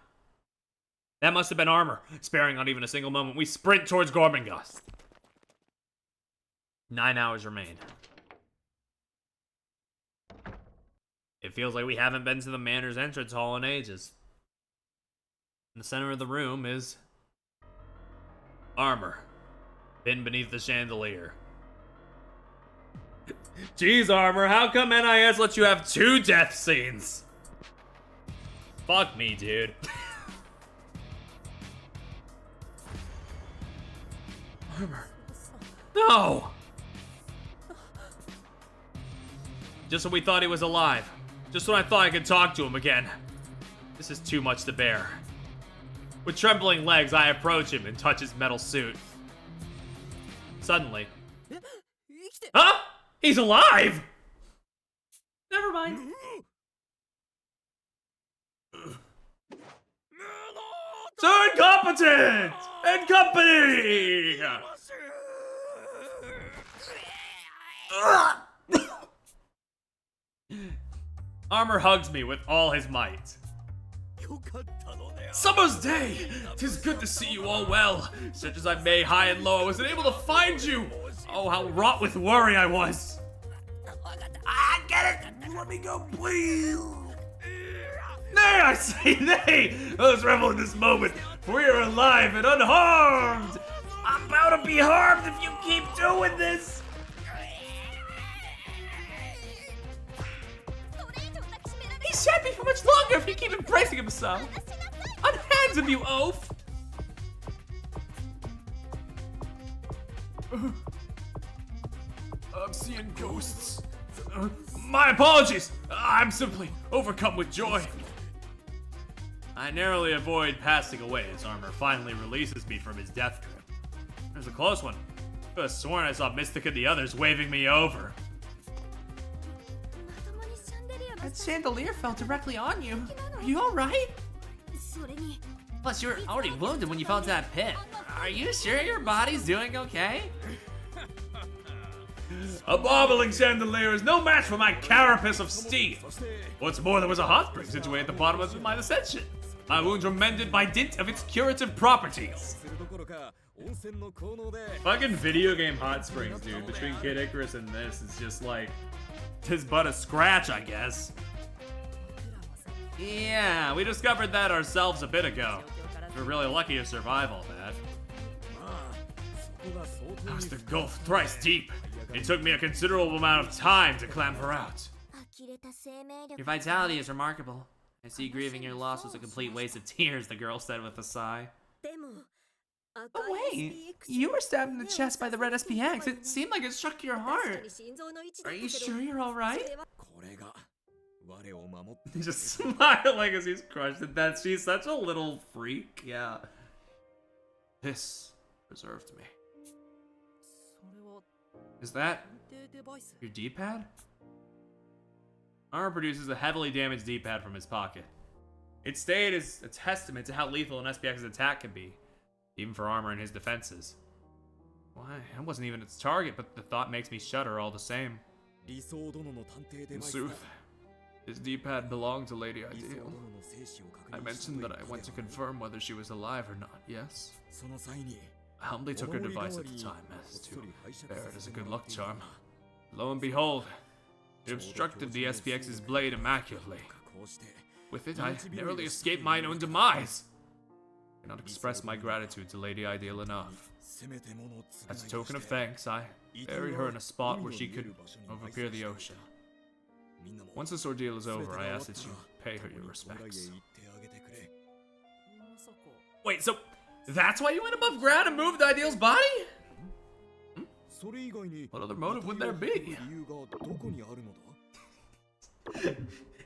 That must have been Armor. Sparing not even a single moment, we sprint towards Gormenghast. 9 hours remain. It feels like we haven't been to the Manor's entrance hall in ages. In the center of the room is Armor, pinned beneath the chandelier. Jeez, Armor, how come NIS lets you have 2 death scenes? Fuck me, dude. Armor. No! Just when we thought he was alive. Just when I thought I could talk to him again. This is too much to bear. With trembling legs, I approach him and touch his metal suit. Suddenly... Huh? He's alive! Never mind. So incompetent! And company! Armor hugs me with all his might. Summer's day! 'Tis good to see you all well. Search as I may, high and low, I wasn't able to find you! Oh, how wrought with worry I was! I get it! Let me go, please! Nay, I say, nay! Let us revel in this moment, for we are alive and unharmed! I'm bound to be harmed if you keep doing this! He shan't be for much longer if you keep embracing him so. Unhands him, you oaf! I'm seeing ghosts. My apologies! I'm simply overcome with joy. I narrowly avoid passing away as Armor finally releases me from his death grip. There's a close one. I could have sworn I saw Mystic and the others waving me over. That chandelier fell directly on you. Are you alright? Plus, you were already wounded when you fell into that pit. Are you sure your body's doing okay? A bobbling chandelier is no match for my carapace of steel. What's more, there was a hot spring situated at the bottom of my ascension. My wounds were mended by dint of its curative properties. Fucking video game hot springs, dude. Between Kid Icarus and this, it's just like... 'tis but a scratch, I guess. Yeah, we discovered that ourselves a bit ago. We're really lucky to survive all that. That was the gulf thrice deep. It took me a considerable amount of time to clamber out. Your vitality is remarkable. I see grieving your loss was a complete waste of tears, the girl said with a sigh. Oh wait, you were stabbed in the chest by the red SPX. It seemed like it struck your heart. Are you sure you're alright? He's just smiling as he's crushed at that. She's such a little freak. Yeah. This preserved me. Is that your D-pad? Armor produces a heavily damaged D-pad from his pocket. It stayed as a testament to how lethal an SPX's attack can be, even for Armor and his defenses. Why, I wasn't even its target, but the thought makes me shudder all the same. In sooth, his D-pad belonged to Lady Ideal. I mentioned that I went to confirm whether she was alive or not, yes? I humbly took her device at the time as to bear it as a good luck charm. Lo and behold, it obstructed the SPX's blade immaculately. With it, I narrowly escaped mine own demise. I cannot express my gratitude to Lady Ideal enough. As a token of thanks, I buried her in a spot where she could overpeer the ocean. Once this ordeal is over, I ask that you pay her your respects. Wait, so that's why you went above ground and moved Ideal's body? What other motive would there be?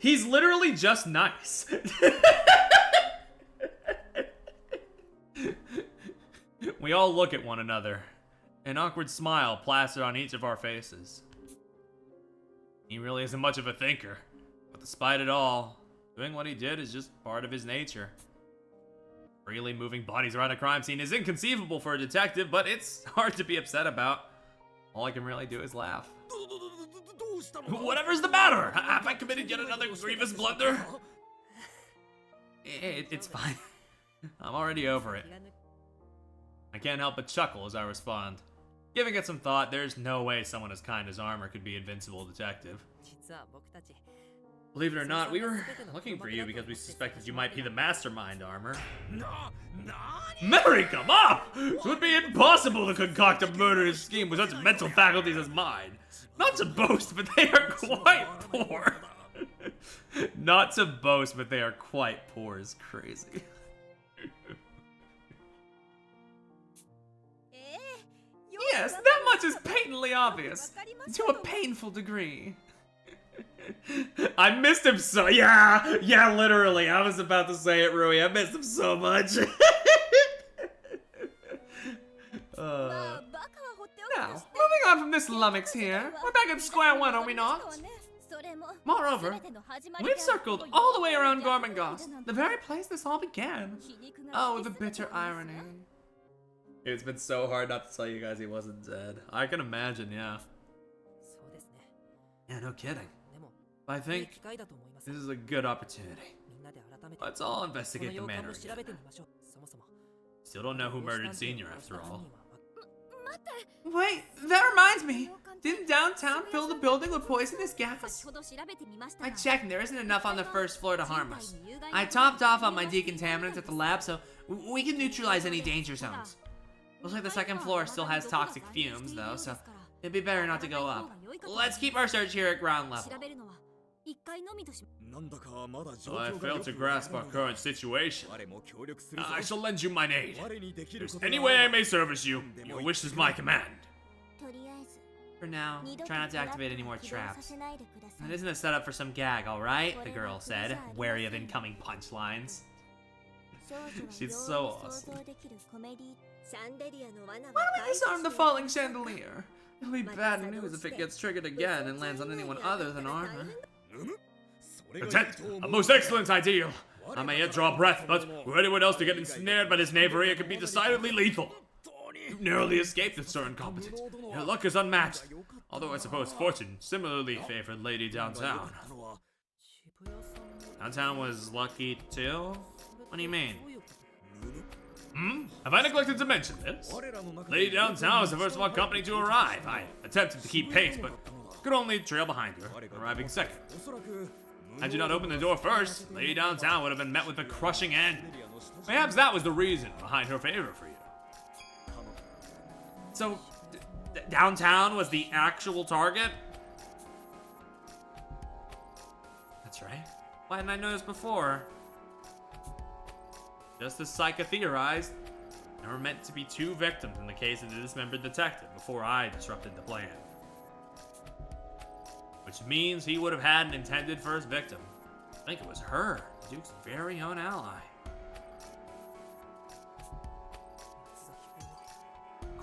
He's literally just nice. We all look at one another. An awkward smile plastered on each of our faces. He really isn't much of a thinker, but despite it all, doing what he did is just part of his nature. Freely moving bodies around a crime scene is inconceivable for a detective, but it's hard to be upset about. All I can really do is laugh. Whatever's the matter? Have I committed yet another grievous blunder? It's fine. I'm already over it. I can't help but chuckle as I respond. Giving it some thought, there's no way someone as kind as Armor could be invincible detective. Believe it or not, we were looking for you because we suspected you might be the mastermind, Armor. Mary, come up! It would be impossible to concoct a murderous scheme with such mental faculties as mine. Not to boast, but they are quite poor. Not to boast, but they are quite poor is crazy. Yes, that much is patently obvious. To a painful degree. I missed him so- yeah, literally. I was about to say it, Rui. I missed him so much. Now, moving on from this lummox here, we're back at square one, are we not? Moreover, we've circled all the way around Gormenghast, the very place this all began. Oh, the bitter irony. It's been so hard not to tell you guys he wasn't dead. I can imagine, yeah. Yeah, no kidding. I think this is a good opportunity. Let's all investigate the manor again. Still don't know who murdered Senior after all. Wait, that reminds me. Didn't downtown fill the building with poisonous gas? I checked and there isn't enough on the first floor to harm us. I topped off on my decontaminants at the lab so we can neutralize any danger zones. Looks like the second floor still has toxic fumes though, so it'd be better not to go up. Let's keep our search here at ground level. So I failed to grasp our current situation. I shall lend you mine aid. If there's any way I may service you, your wish is my command. For now, try not to activate any more traps. That isn't a setup for some gag, alright? The girl said, wary of incoming punchlines. She's so awesome. Why don't we disarm the falling chandelier? It'll be bad news if it gets triggered again and lands on anyone other than Armor. Lieutenant, a most excellent idea. I may yet draw breath, but were anyone else to get ensnared by this knavery, it could be decidedly lethal. You narrowly escaped if so incompetent. Your luck is unmatched. Although I suppose fortune similarly favored Lady Downtown. Downtown was lucky too? What do you mean? Have I neglected to mention this? Lady Downtown was the first of our company to arrive. I attempted to keep pace, but could only trail behind her, arriving second. Had you not opened the door first, Lady Downtown would have been met with a crushing end. Perhaps that was the reason behind her favor for you. So, Downtown was the actual target? That's right. Why didn't I know this before? Just as Psyche theorized, there were meant to be 2 victims in the case of the dismembered detective before I disrupted the plan. Which means he would have had an intended first victim. I think it was her, the Duke's very own ally.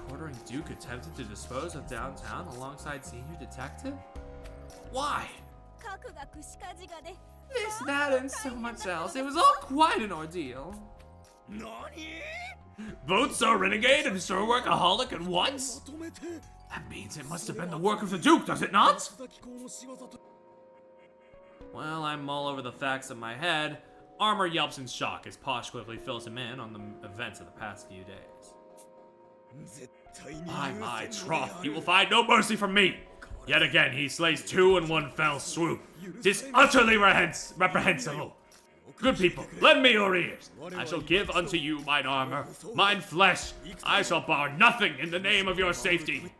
Quartering Duke attempted to dispose of Downtown alongside Senior Detective? Why? This, that, and so much else. It was all quite an ordeal. Both Sir Renegade and Sir Workaholic at once? That means it must have been the work of the Duke, does it not? Well, I mull over the facts in my head. Armor yelps in shock as Posh quickly fills him in on the events of the past few days. By my troth, he will find no mercy from me! Yet again, he slays 2 in one fell swoop. 'Tis utterly reprehensible. Good people, lend me your ears. I shall give unto you mine armor, mine flesh. I shall bar nothing in the name of your safety.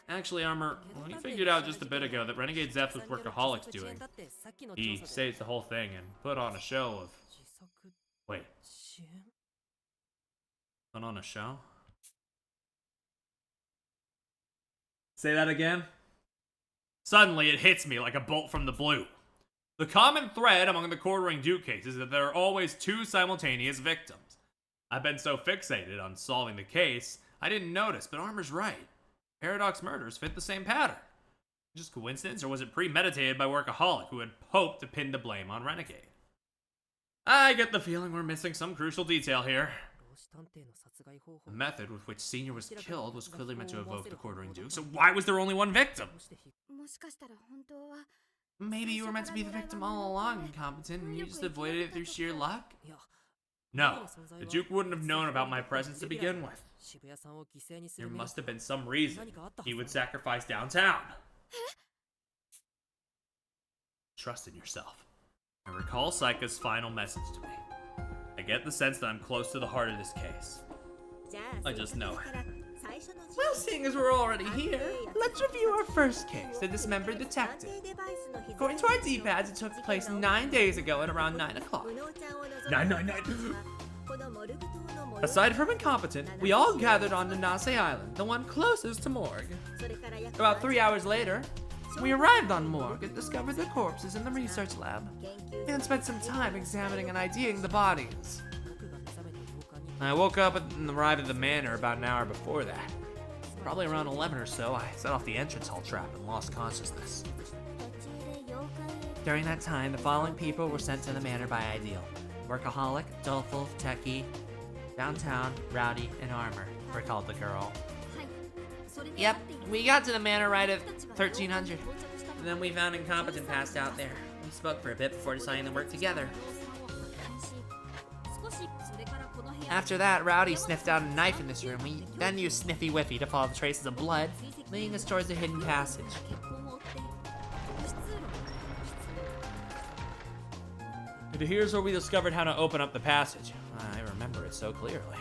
Actually, Armor, when you figured out just a bit ago that Renegade Zep's was Workaholic's doing, He staged the whole thing and put on a show of... Wait. Put on a show? Say that again? Suddenly, it hits me like a bolt from the blue. The common thread among the Quartering Duke cases is that there are always 2 simultaneous victims. I've been so fixated on solving the case, I didn't notice, but Armor's right. Paradox murders fit the same pattern. Just coincidence, or was it premeditated by Workaholic, who had hoped to pin the blame on Renegade? I get the feeling we're missing some crucial detail here. The method with which Senior was killed was clearly meant to evoke the Quartering Duke, so why was there only 1 victim? maybe you were meant to be the victim all along, incompetent, and you just avoided it through sheer luck? No, the Duke wouldn't have known about my presence to begin with. There must have been some reason he would sacrifice downtown. Trust in yourself. I recall Saika's final message to me. I get the sense that I'm close to the heart of this case. I just know it. Well, seeing as we're already here, let's review our first case, the dismembered detective. According to our D-pads, it took place 9 days ago at around 9 o'clock. 999. Aside from incompetent, we all gathered on Nanase Island, the one closest to Morgue. About 3 hours later, we arrived on Morgue and discovered the corpses in the research lab, and spent some time examining and IDing the bodies. I woke up and arrived at the manor about an hour before that. Probably around 11 or so, I set off the entrance hall trap and lost consciousness. During that time, the following people were sent to the manor by Ideal. Workaholic, Doleful, Techie, Downtown, Rowdy, and Armor were called the girl. Yep, we got to the manor right at 1300. And then we found Incompetent passed out there. We spoke for a bit before deciding to work together. After that, Rowdy sniffed out a knife in this room. We then used Sniffy Whiffy to follow the traces of blood, leading us towards a hidden passage. And here's where we discovered how to open up the passage. I remember it so clearly.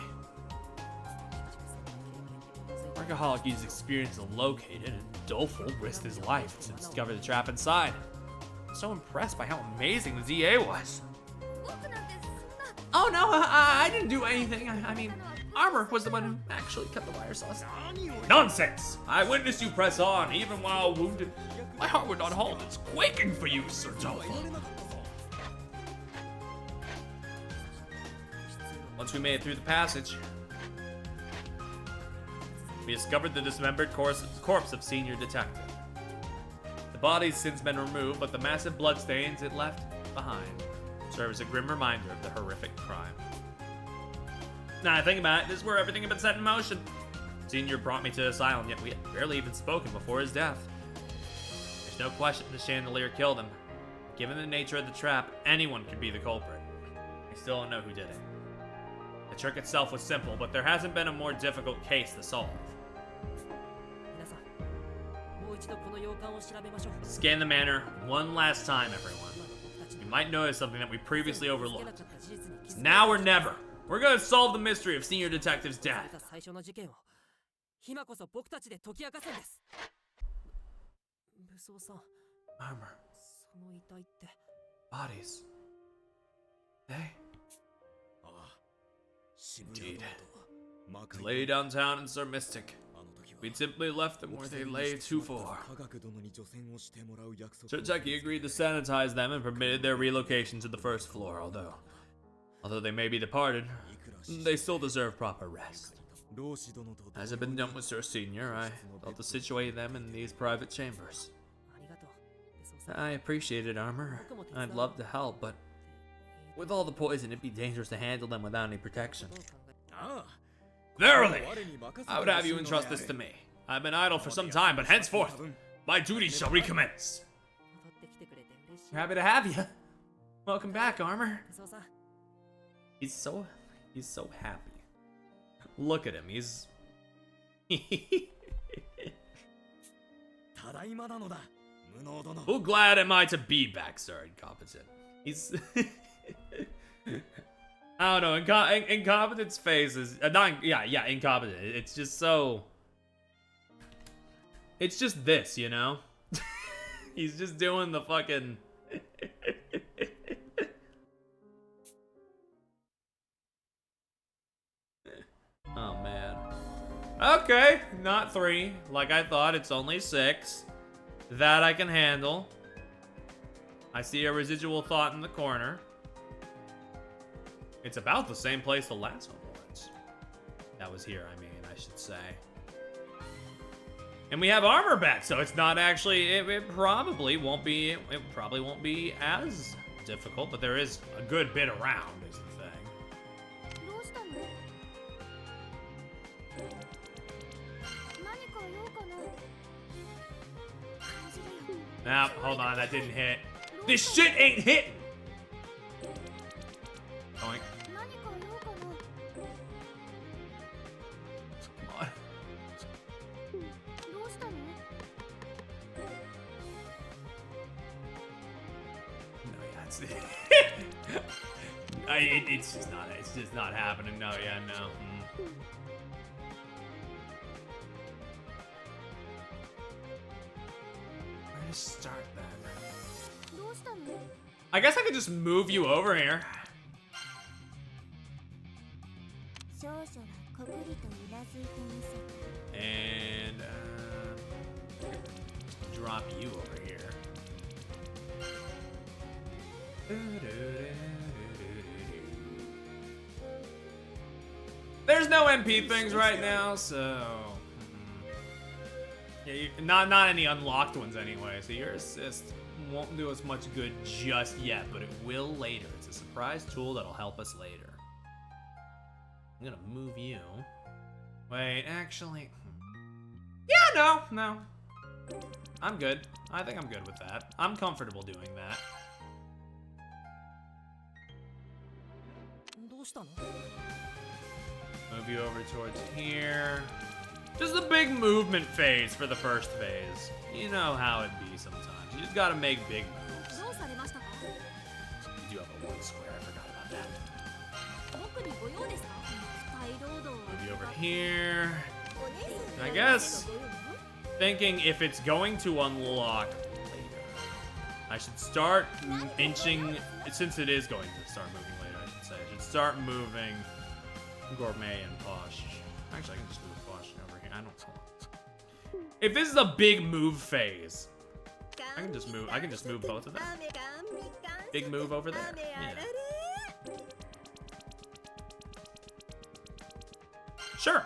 Workaholic used experience to locate it, and Doleful risked his life to discover the trap inside. I'm so impressed by how amazing the DA was. Oh no, I didn't do anything. I mean, Armor was the one who actually cut the wire saws. Nonsense! I witnessed you press on, even while wounded. My heart would not halt. It's quaking for you, Sir Doleful. Once we made it through the passage, We discovered the dismembered corpse of Senior Detective. The body's since been removed, but the massive bloodstains it left behind serve as a grim reminder of the horrific crime. Now I think about it, this is where everything had been set in motion. Senior brought me to this island, yet we had barely even spoken before his death. There's no question the chandelier killed him. Given the nature of the trap, anyone could be the culprit. I still don't know who did it. The trick itself was simple, but there hasn't been a more difficult case to solve. Scan the manor one last time, everyone. You might notice something that we previously overlooked. It's now or never. We're gonna solve the mystery of Senior Detective's death. Armor. Bodies. They? Indeed. Lay downtown in Sir Mystic. We simply left them where they lay too far. Sir Techie agreed to sanitize them and permitted their relocation to the first floor, although they may be departed, they still deserve proper rest. As had been done with Sir Senior, I felt to situate them in these private chambers. I appreciate it, Armor. I'd love to help, but with all the poison, it'd be dangerous to handle them without any protection. Verily! I would have you entrust this to me. I've been idle for some time, but henceforth, my duties shall recommence. Happy to have you. Welcome back, Armor. He's so happy. Look at him, he's... Who glad am I to be back, Sir Incompetent? He's... I don't know, Incompetent's face is... Incompetent. It's just so... It's just this, you know? He's just doing the fucking... Oh, man. Okay, not 3. Like I thought, it's only 6. That I can handle. I see a residual thought in the corner. It's about the same place the last one was. That was here, I mean, I should say. And we have Armor back, so it's not actually, it probably won't be as difficult, but there is a good bit around, is the thing. Nah, hold on, that didn't hit. This shit ain't hitting! Oink. It's it's just not happening. No, yeah, no. Where to start then? I guess I could just move you over here. And drop you over here. There's no MP things right now, so yeah, not any unlocked ones anyway. So your assist won't do us much good just yet, but it will later. It's a surprise tool that'll help us later. I'm gonna move you. Wait, actually, yeah, no. I'm good. I think I'm good with that. I'm comfortable doing that. Move you over towards here. Just a big movement phase for the first phase. You know how it be sometimes. You just gotta make big moves. You do have a one square, I forgot about that. Move you over here. And I guess, thinking if it's going to unlock later, I should start inching, since it is going to start moving later, I should say. I should start moving Gourmet and Posh. Actually, I can just move Posh over here. I don't know. If this is a big move phase, I can just move both of them. Big move over there. Yeah. Sure.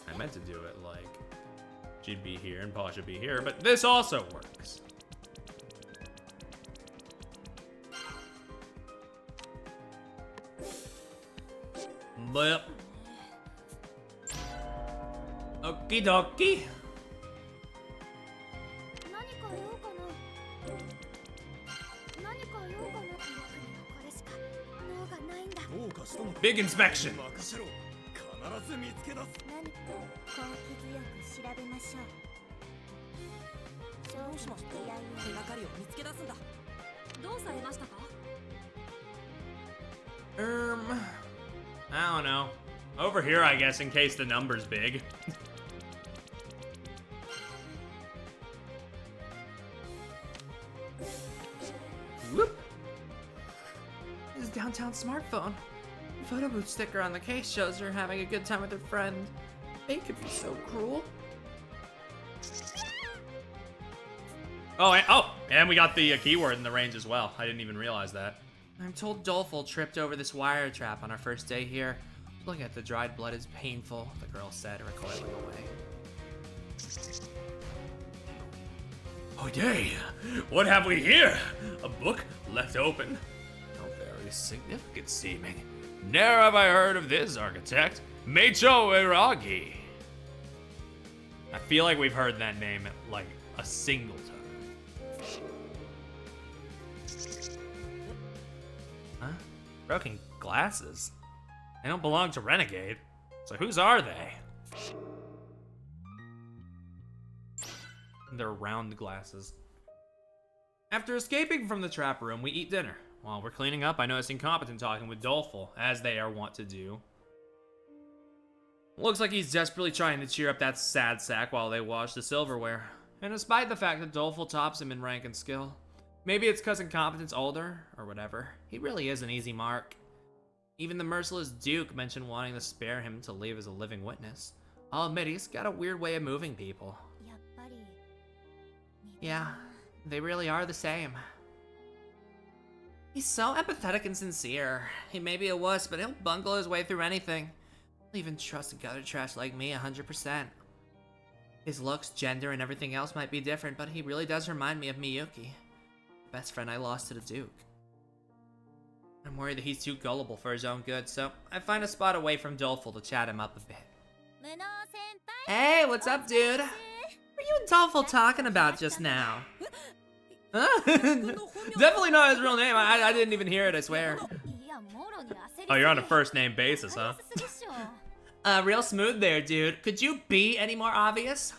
I meant to do it like she'd be here and Posh would be here, but this also works. Blip. Okie dokie. Big inspection. I don't know. Over here, I guess, in case the number's big. Whoop. This is downtown smartphone. The photo booth sticker on the case shows her having a good time with her friend. They could be so cruel. And we got the keyword in the range as well. I didn't even realize that. I'm told Doleful tripped over this wire trap on our first day here. Looking at the dried blood is painful, the girl said, recoiling away. Oh, day! What have we here? A book left open? How very significant seeming. Ne'er have I heard of this architect, Meicho Iragi. I feel like we've heard that name like a single time. Huh? Broken glasses? They don't belong to Renegade. So whose are they? They're round glasses. After escaping from the trap room, we eat dinner. While we're cleaning up, I notice Incompetent talking with Doleful, as they are wont to do. Looks like he's desperately trying to cheer up that sad sack while they wash the silverware. And despite the fact that Doleful tops him in rank and skill, maybe it's because Incompetent's older, or whatever, he really is an easy mark. Even the merciless Duke mentioned wanting to spare him to leave as a living witness. I'll admit, he's got a weird way of moving people. Yeah, they really are the same. He's so empathetic and sincere. He may be a wuss, but he'll bungle his way through anything. He'll even trust a gutter trash like me 100%. His looks, gender, and everything else might be different, but he really does remind me of Miyuki, the best friend I lost to the Duke. I'm worried that he's too gullible for his own good, so I find a spot away from Doleful to chat him up a bit. Hey, what's up, dude? What are you and Doleful talking about just now? Huh? Definitely not his real name. I didn't even hear it, I swear. Oh, you're on a first name basis, huh? Real smooth there, dude. Could you be any more obvious?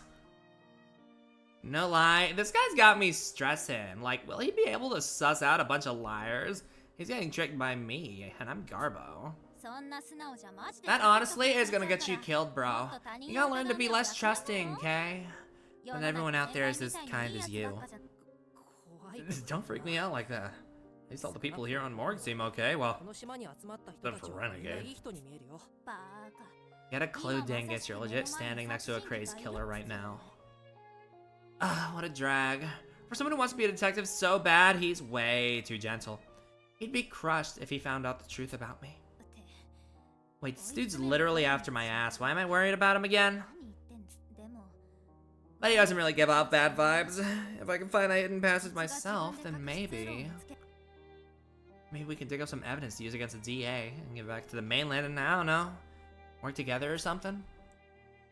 No lie, this guy's got me stressing. Like, will he be able to suss out a bunch of liars? He's getting tricked by me, and I'm Garbo. That honestly is gonna get you killed, bro. You gotta learn to be less trusting, okay? Not everyone out there is as kind as you. Don't freak me out like that. At least all the people here on Morgue seem okay. Well, except for Renegade. Get a clue, Dingus. You're legit standing next to a crazed killer right now. Ah, what a drag. For someone who wants to be a detective so bad, he's way too gentle. He'd be crushed if he found out the truth about me. Wait, this dude's literally after my ass. Why am I worried about him again? But he doesn't really give off bad vibes. If I can find a hidden passage myself, then maybe... Maybe we can dig up some evidence to use against the DA and get back to the mainland and, I don't know, work together or something?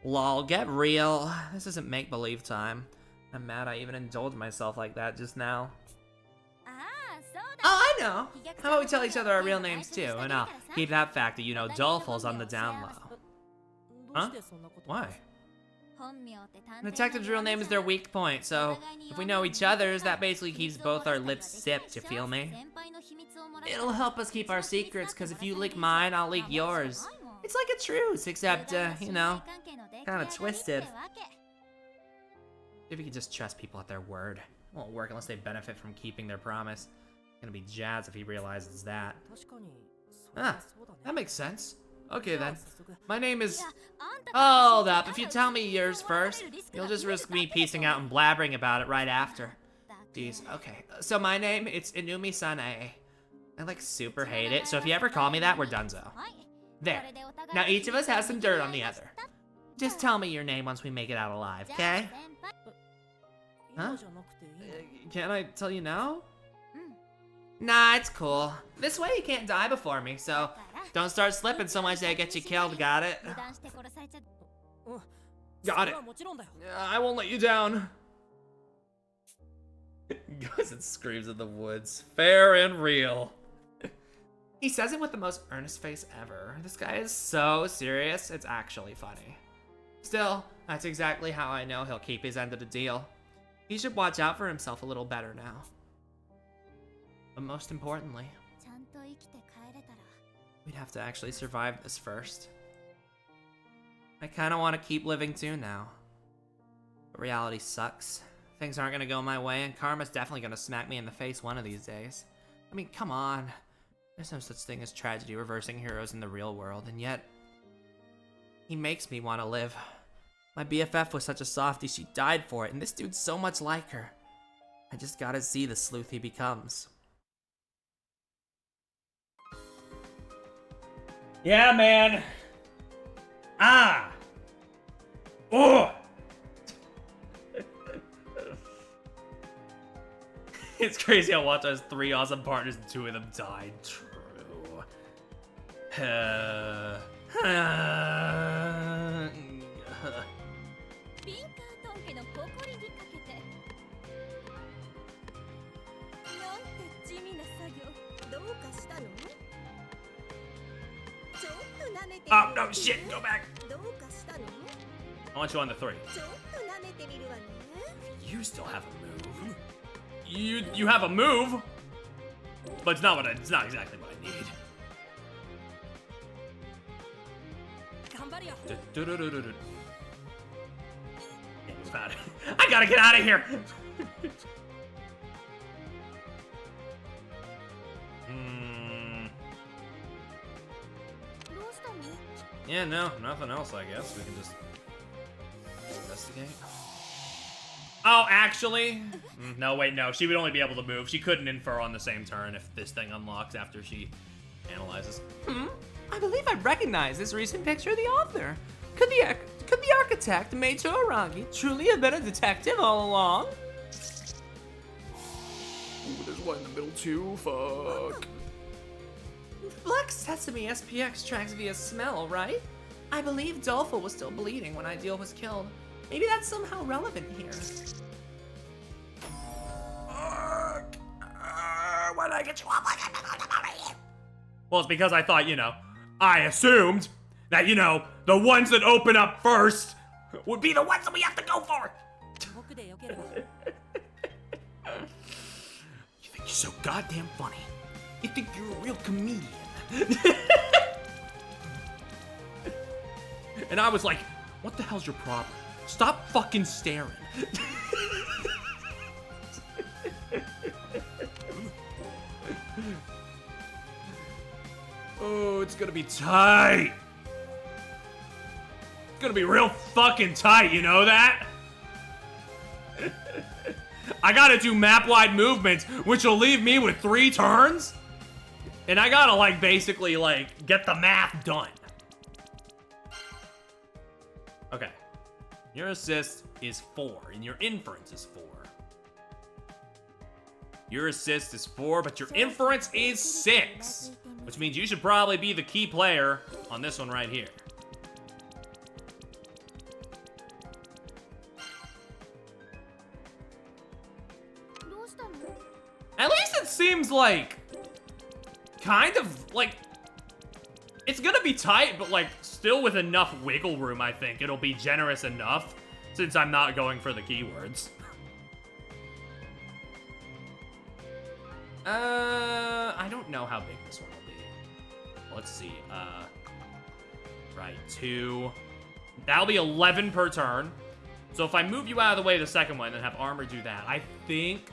Lol, get real. This isn't make-believe time. I'm mad I even indulged myself like that just now. Oh, I know! How about we tell each other our real names too, and I'll keep that fact that you know Dolphal's on the down low. Huh? Why? The detective's real name is their weak point, so if we know each other's, that basically keeps both our lips sipped, you feel me? It'll help us keep our secrets, because if you leak mine, I'll leak yours. It's like a truce, except, you know, kind of twisted. If you could just trust people at their word. It won't work unless they benefit from keeping their promise. Gonna be jazzed if he realizes that. Ah, that makes sense. Okay then. My name is... Hold up, if you tell me yours first, you'll just risk me piecing out and blabbering about it right after. Jeez, okay. So my name, it's Inumi-Sanae. I like super hate it, so if you ever call me that, we're donezo. There. Now each of us has some dirt on the other. Just tell me your name once we make it out alive, okay? Huh? Can't I tell you now? Nah, it's cool. This way you can't die before me, so don't start slipping so much that I get you killed, got it? Got it. I won't let you down. Goes and screams in the woods. Fair and real. He says it with the most earnest face ever. This guy is so serious, it's actually funny. Still, that's exactly how I know he'll keep his end of the deal. He should watch out for himself a little better now. But most importantly, we'd have to actually survive this first. I kind of want to keep living too now. But reality sucks. Things aren't going to go my way, and karma's definitely going to smack me in the face one of these days. I mean, come on. There's no such thing as tragedy reversing heroes in the real world, and yet... he makes me want to live. My BFF was such a softie, she died for it, and this dude's so much like her. I just gotta see the sleuth he becomes. Yeah, man. Ah. Oh. It's crazy how Watch has 3 awesome partners and 2 of them died. True. Oh, no, shit, go back. I want you on the 3. You still have a move. You have a move, but it's not exactly what I need. Yeah, it's bad. I gotta get out of here. Yeah, no, nothing else, I guess. We can just investigate. Oh, actually? No, wait, no. She would only be able to move. She couldn't infer on the same turn if this thing unlocks after she analyzes. I believe I recognize this recent picture of the author. Could the architect, Meicho Aragi, truly have been a detective all along? Ooh, there's one in the middle too, fuck. Black Sesame SPX tracks via smell, right? I believe Dolphin was still bleeding when Ideal was killed. Maybe that's somehow relevant here. Why did I get you up? Well, it's because I thought, I assumed that, the ones that open up first would be the ones that we have to go for. You think you're so goddamn funny. You think you're a real comedian. And I was like, what the hell's your problem? Stop fucking staring. Oh, it's gonna be tight. It's gonna be real fucking tight, you know that? I gotta do map-wide movements, which will leave me with 3 turns. And I gotta, like, basically, like, get the math done. Okay. Your assist is 4, and your inference is 4. Your assist is 4, but your inference is 6. Which means you should probably be the key player on this one right here. At least it seems like, kind of, like, it's gonna be tight, but, like, still with enough wiggle room, I think. It'll be generous enough, since I'm not going for the keywords. I don't know how big this one will be. Let's see, right, 2. That'll be 11 per turn. So if I move you out of the way the second one and have armor do that, I think,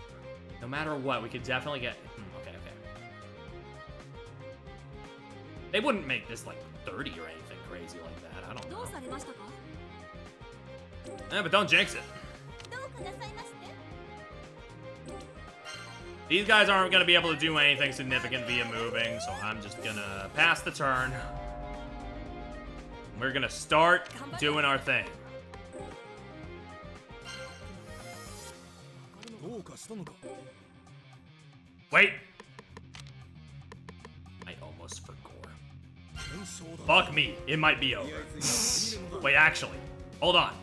no matter what, we could definitely get, okay. They wouldn't make this, like, 30 or anything crazy like that, I don't know. But don't jinx it. These guys aren't going to be able to do anything significant via moving, so I'm just going to pass the turn. We're going to start doing our thing. Wait. I almost forgot. Fuck me, it might be over. Wait, actually, hold on.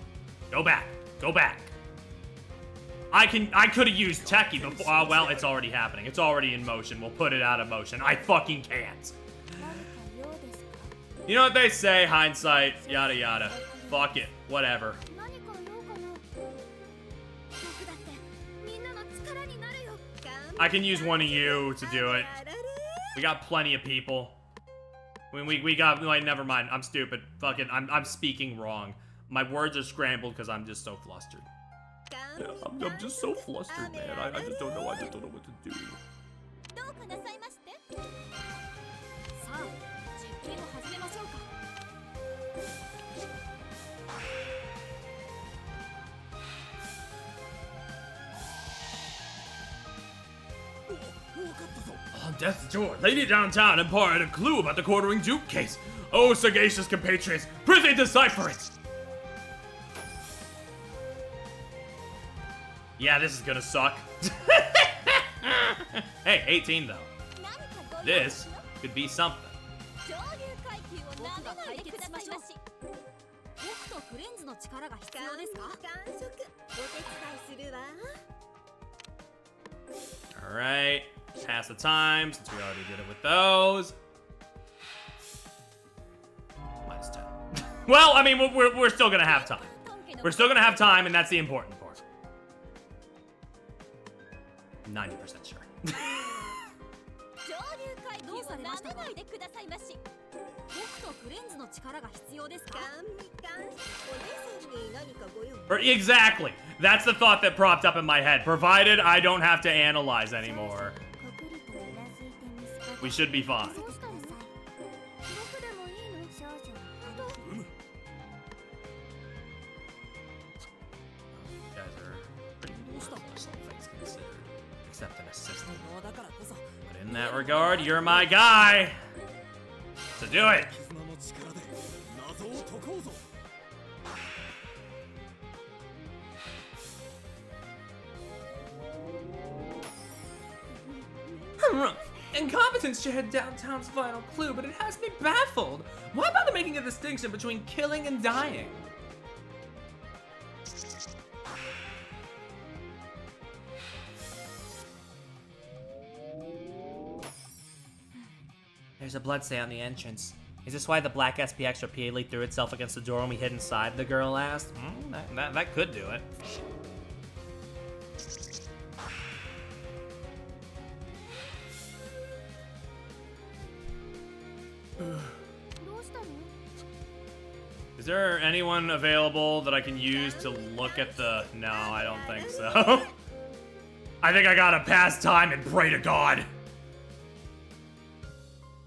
Go back. I could have used Techie before. Well, it's already happening. It's already in motion. We'll put it out of motion. I fucking can't. You know what they say? Hindsight, yada yada. Fuck it. Whatever. I can use one of you to do it. We got plenty of people. We got, like, never mind. I'm stupid. Fuck it. I'm speaking wrong. My words are scrambled because I'm just so flustered. Yeah, I'm just so flustered, man. I just don't know. I just don't know what to do. On death's door, lady downtown imparted a clue about the quartering Duke case. Oh, sagacious compatriots, prithee decipher it. Yeah, this is gonna suck. Hey, 18 though. This could be something. Alright, pass the time since we already did it with those. Minus 10. Well, I mean, we're still gonna have time. We're still gonna have time, and that's the important part. 90% sure. Exactly. That's the thought that propped up in my head. Provided I don't have to analyze anymore, we should be fine. Except an assistant. But in that regard, you're my guy. So do it. Incompetence shared downtown's final clue, but it has me baffled. Why bother making a distinction between killing and dying? There's a bloodstain on the entrance. Is this why the black SPX repeatedly threw itself against the door when we hid inside? The girl asked. That could do it. Is there anyone available that I can use to look at the... No, I don't think so. I think I gotta pass time and pray to God.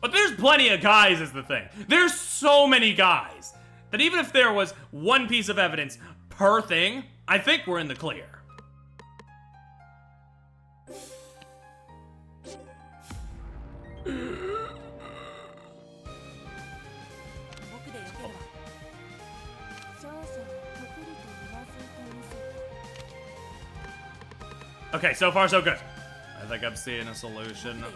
But there's plenty of guys is the thing. There's so many guys that even if there was one piece of evidence per thing, I think we're in the clear. Okay, so far so good. I think I'm seeing a solution. No.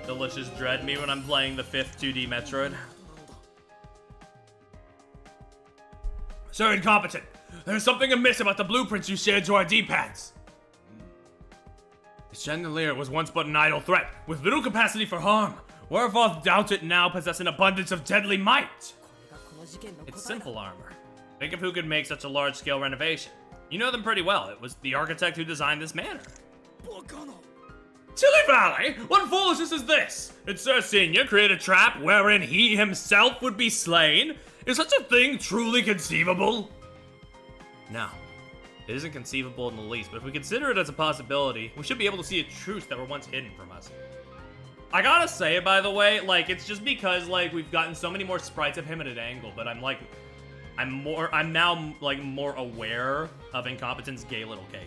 Delicious dread me when I'm playing the 5th 2D Metroid. Sir Incompetent, there's something amiss about the blueprints you shared to our D-pads. The chandelier was once but an idle threat, with little capacity for harm. Wherefore doubt it now possess an abundance of deadly might. It's simple armor. Think of who could make such a large-scale renovation. You know them pretty well. It was the architect who designed this manor. Tilly Valley? What foolishness is this? Did Sir Senior create a trap wherein he himself would be slain? Is such a thing truly conceivable? No. It isn't conceivable in the least, but if we consider it as a possibility, we should be able to see a truth that were once hidden from us. I gotta say, by the way, like, it's just because, like, we've gotten so many more sprites of him at an angle, but I'm now, like, more aware of Incompetent's gay little cape.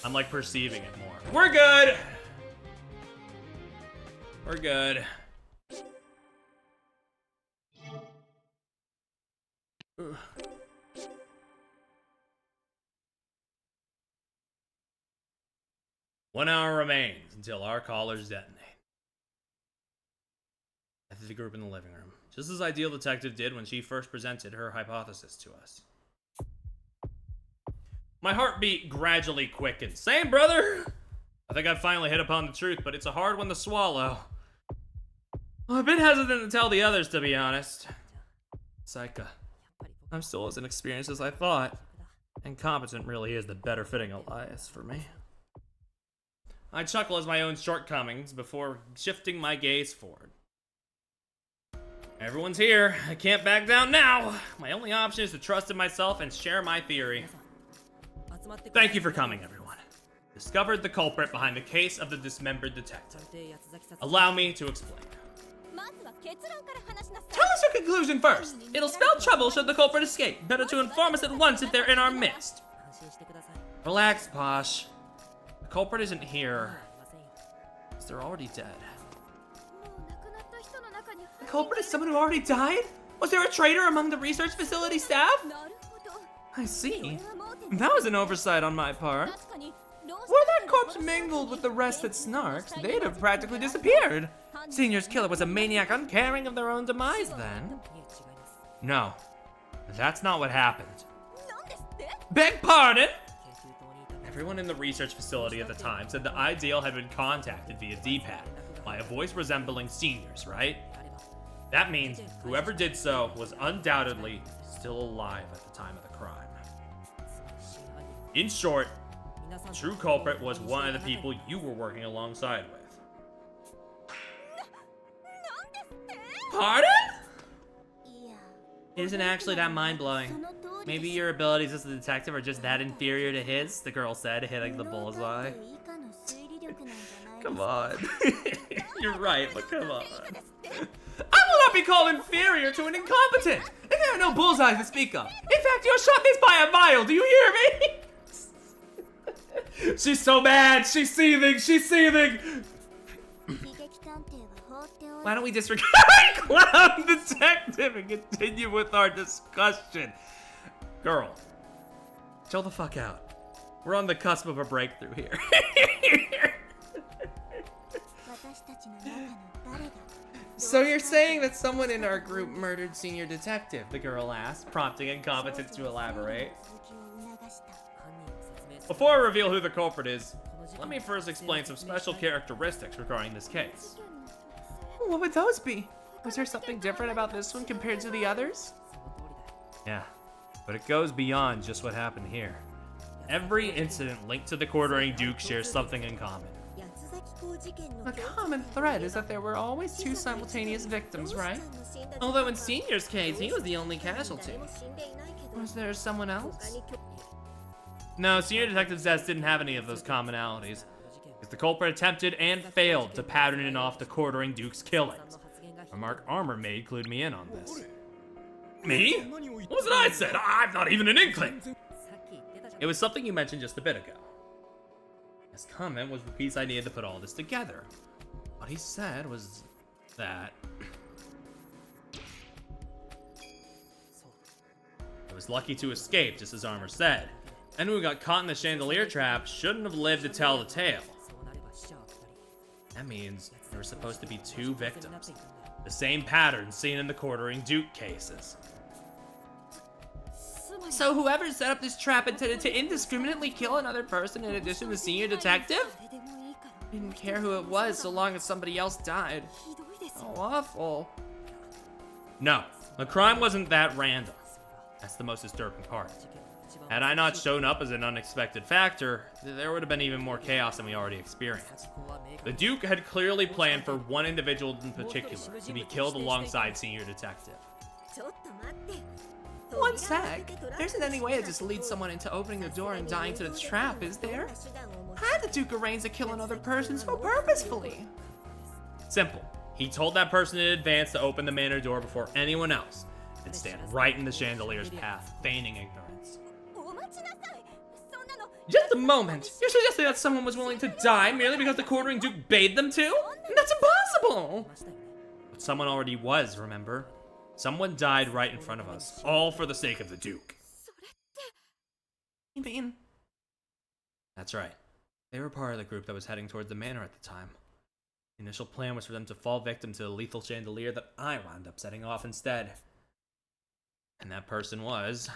I'm, like, perceiving it more. We're good! We're good. Ugh. One hour remains until our callers detonate. I think the group in the living room, just as Ideal Detective did when she first presented her hypothesis to us. My heartbeat gradually quickened. Same, brother! I think I've finally hit upon the truth, but it's a hard one to swallow. I'm a bit hesitant to tell the others, to be honest. Saika, I'm still as inexperienced as I thought. Incompetent really is the better fitting alliance for me. I chuckle as my own shortcomings before shifting my gaze forward. Everyone's here. I can't back down now. My only option is to trust in myself and share my theory. Thank you for coming, everyone. Discovered the culprit behind the case of the dismembered detective. Allow me to explain. Tell us your conclusion first. It'll spell trouble should the culprit escape. Better to inform us at once if they're in our midst. Relax, Posh. The culprit isn't here. They're already dead. The culprit is someone who already died? Was there a traitor among the research facility staff? I see. That was an oversight on my part. Were that corpse mingled with the rest that snarks, they'd have practically disappeared. Senior's killer was a maniac uncaring of their own demise then. No, that's not what happened. Beg pardon? Everyone in the research facility at the time said the Ideal had been contacted via D-pad by a voice resembling Senior's, right? That means whoever did so was undoubtedly still alive at the time of the crime. In short, the true culprit was one of the people you were working alongside with. Pardon? It isn't actually that mind-blowing. Maybe your abilities as a detective are just that inferior to his, the girl said, hitting the bullseye. Come on. You're right, but come on. I will not be called inferior to an incompetent! And there are no bullseyes to speak of. In fact, your shot is by a mile, do you hear me? She's so mad! She's seething! She's seething! Why don't we disregard Clown Detective and continue with our discussion? Girl, chill the fuck out. We're on the cusp of a breakthrough here. So you're saying that someone in our group murdered Senior Detective? The girl asked, prompting Incompetent to elaborate. Before I reveal who the culprit is, let me first explain some special characteristics regarding this case. What would those be? Was there something different about this one compared to the others? Yeah, but it goes beyond just what happened here. Every incident linked to the Quartering Duke shares something in common. The common thread is that there were always two simultaneous victims, right? Although in Senior's case, he was the only casualty. Was there someone else? No, Senior Detective's deaths didn't have any of those commonalities, because the culprit attempted and failed to pattern it off the Quartering Duke's killings. A remark Armor made clued me in on this. Me? What was it I said? I've not even an inkling! It was something you mentioned just a bit ago. His comment was the piece I needed to put all this together. What he said was that I was lucky to escape, just as Armor said. Anyone who got caught in the chandelier trap shouldn't have lived to tell the tale. That means there were supposed to be two victims. The same pattern seen in the Quartering Duke cases. So whoever set up this trap intended to indiscriminately kill another person in addition to Senior Detective? Didn't care who it was so long as somebody else died. Oh, awful. No, the crime wasn't that random. That's the most disturbing part. Had I not shown up as an unexpected factor, there would have been even more chaos than we already experienced. The Duke had clearly planned for one individual in particular to be killed alongside Senior Detective. One sec. There isn't any way to just lead someone into opening the door and dying to the trap, is there? How did the Duke arrange to kill another person so purposefully? Simple. He told that person in advance to open the manor door before anyone else, and stand right in the chandelier's path, feigning ignorance. Just a moment. You're suggesting that someone was willing to die merely because the Quartering Duke bade them to? That's impossible! But someone already was, remember? Someone died right in front of us, all for the sake of the Duke. You mean? That's right. They were part of the group that was heading towards the manor at the time. The initial plan was for them to fall victim to the lethal chandelier that I wound up setting off instead. And that person was...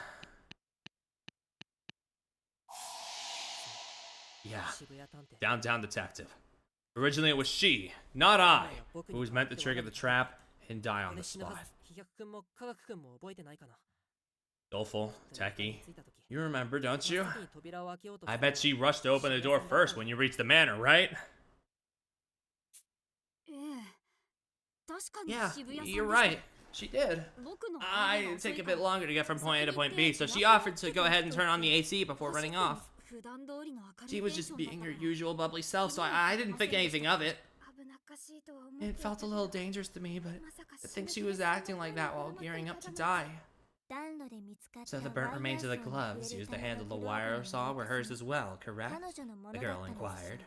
yeah, Downtown Detective. Originally it was she, not I, who was meant to trigger the trap and die on the spot. Doleful, Techie, you remember, don't you? I bet she rushed to open the door first when you reached the manor, right? Yeah, you're right. She did. I take a bit longer to get from point A to point B, so she offered to go ahead and turn on the AC before running off. She was just being her usual bubbly self, so I didn't think anything of it. It felt a little dangerous to me, but to think she was acting like that while gearing up to die. So the burnt remains of the gloves used to handle the wire saw were hers as well, correct? The girl inquired.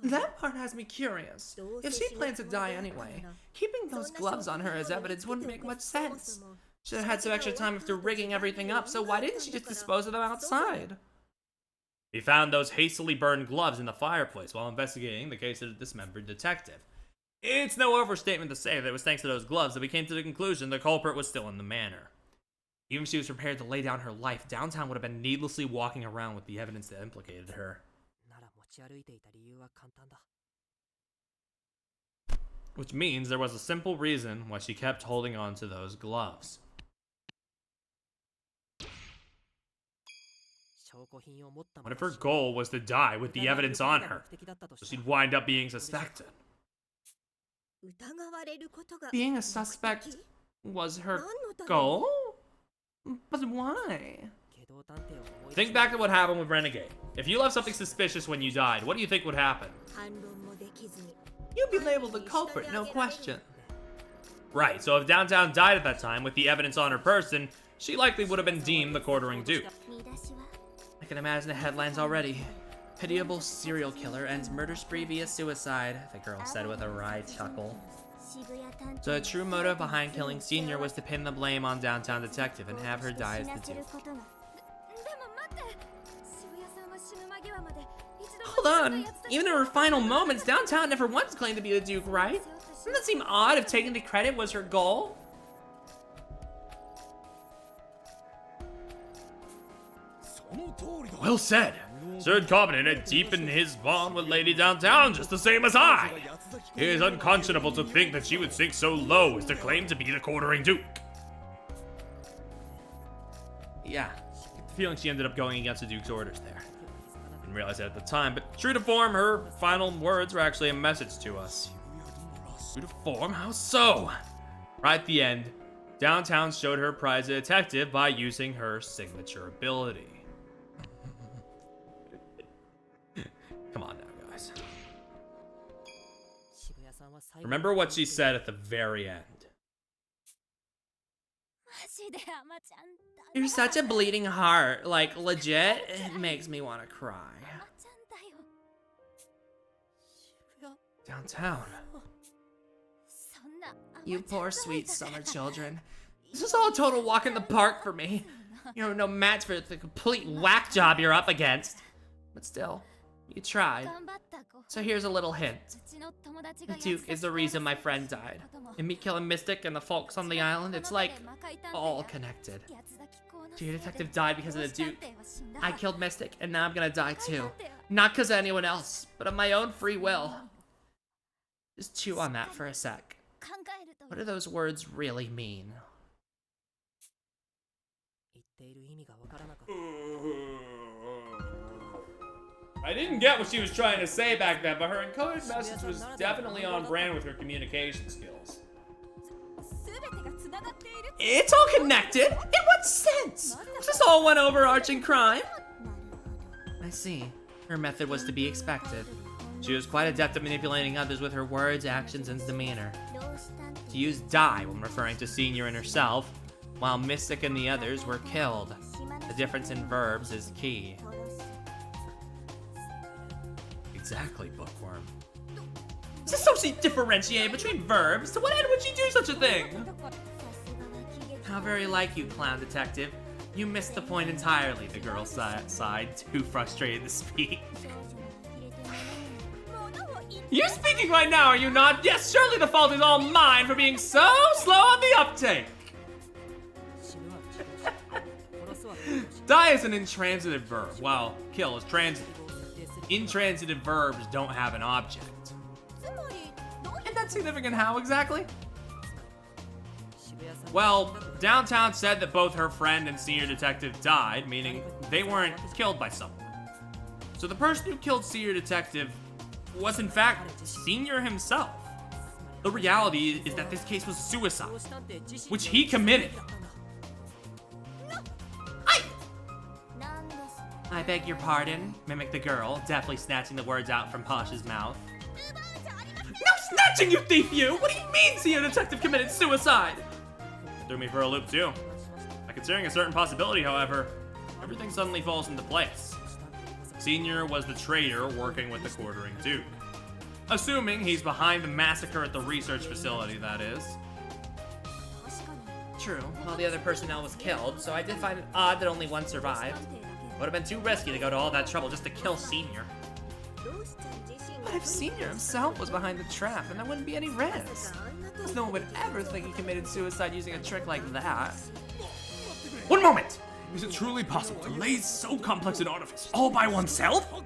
That part has me curious. If she planned to die anyway, keeping those gloves on her as evidence wouldn't make much sense. Should have had some extra time after rigging everything up, so why didn't she just dispose of them outside? We found those hastily burned gloves in the fireplace while investigating the case of the dismembered detective. It's no overstatement to say that it was thanks to those gloves that we came to the conclusion the culprit was still in the manor. Even if she was prepared to lay down her life, Downtown would have been needlessly walking around with the evidence that implicated her. Which means there was a simple reason why she kept holding on to those gloves. What if her goal was to die with the evidence on her, so she'd wind up being suspected? Being a suspect was her goal? But why? Think back to what happened with Renegade. If you left something suspicious when you died, what do you think would happen? You'd be labeled the culprit, no question. Right, so if Downtown died at that time with the evidence on her person, she likely would have been deemed the Quartering Duke. I can imagine the headlines already. Pitiable serial killer ends murder spree via suicide, the girl said with a wry chuckle. So the true motive behind killing Senior was to pin the blame on Downtown Detective and have her die as the Duke. Hold on, even in her final moments, Downtown never once claimed to be the Duke, right? Doesn't that seem odd if taking the credit was her goal? Well said. Sir Incompetent had deepened his bond with Lady Downtown just the same as I. It is unconscionable to think that she would sink so low as to claim to be the quartering duke. Yeah. I get the feeling she ended up going against the duke's orders there. Didn't realize that at the time, but true to form, her final words were actually a message to us. True to form? How so? Right at the end, Downtown showed her prize a detective by using her signature ability. Come on now, guys. Remember what she said at the very end. You're such a bleeding heart. Like, legit, it makes me want to cry. Downtown. You poor sweet summer children. This is all a total walk in the park for me. You're no match for the complete whack job you're up against. But still, you tried. So here's a little hint. The Duke is the reason my friend died. And me killing Mystic and the folks on the island, it's like all connected. Your detective died because of the Duke. I killed Mystic, and now I'm gonna die too. Not because of anyone else, but of my own free will. Just chew on that for a sec. What do those words really mean? I didn't get what she was trying to say back then, but her encoded message was definitely on brand with her communication skills. It's all connected? In what sense? Was this all one overarching crime? I see. Her method was to be expected. She was quite adept at manipulating others with her words, actions, and demeanor. She used die when referring to Senior and herself, while Mystic and the others were killed. The difference in verbs is key. Exactly, Bookworm. Dissociate differentiate between verbs? To what end would she do such a thing? How very like you, clown detective. You missed the point entirely, the girl sighed, too frustrated to speak. You're speaking right now, are you not? Yes, surely the fault is all mine for being so slow on the uptake. Die is an intransitive verb, while kill is transitive. Intransitive verbs don't have an object. Isn't that significant how exactly? Well, Downtown said that both her friend and senior detective died, meaning they weren't killed by someone. So the person who killed senior detective was in fact Senior himself. The reality is that this case was suicide, which he committed. I beg your pardon, mimicked the girl, deftly snatching the words out from Posh's mouth. No snatching, you thief, you! What do you mean senior detective committed suicide? Threw me for a loop too. By considering a certain possibility, however, everything suddenly falls into place. Senior was the traitor working with the quartering Duke. Assuming he's behind the massacre at the research facility, that is. True, all the other personnel was killed, so I did find it odd that only one survived. Would have been too risky to go to all that trouble just to kill Senior. But if Senior himself was behind the trap, then there wouldn't be any risk. Because no one would ever think he committed suicide using a trick like that. One moment! Is it truly possible to lay so complex an artifice all by oneself?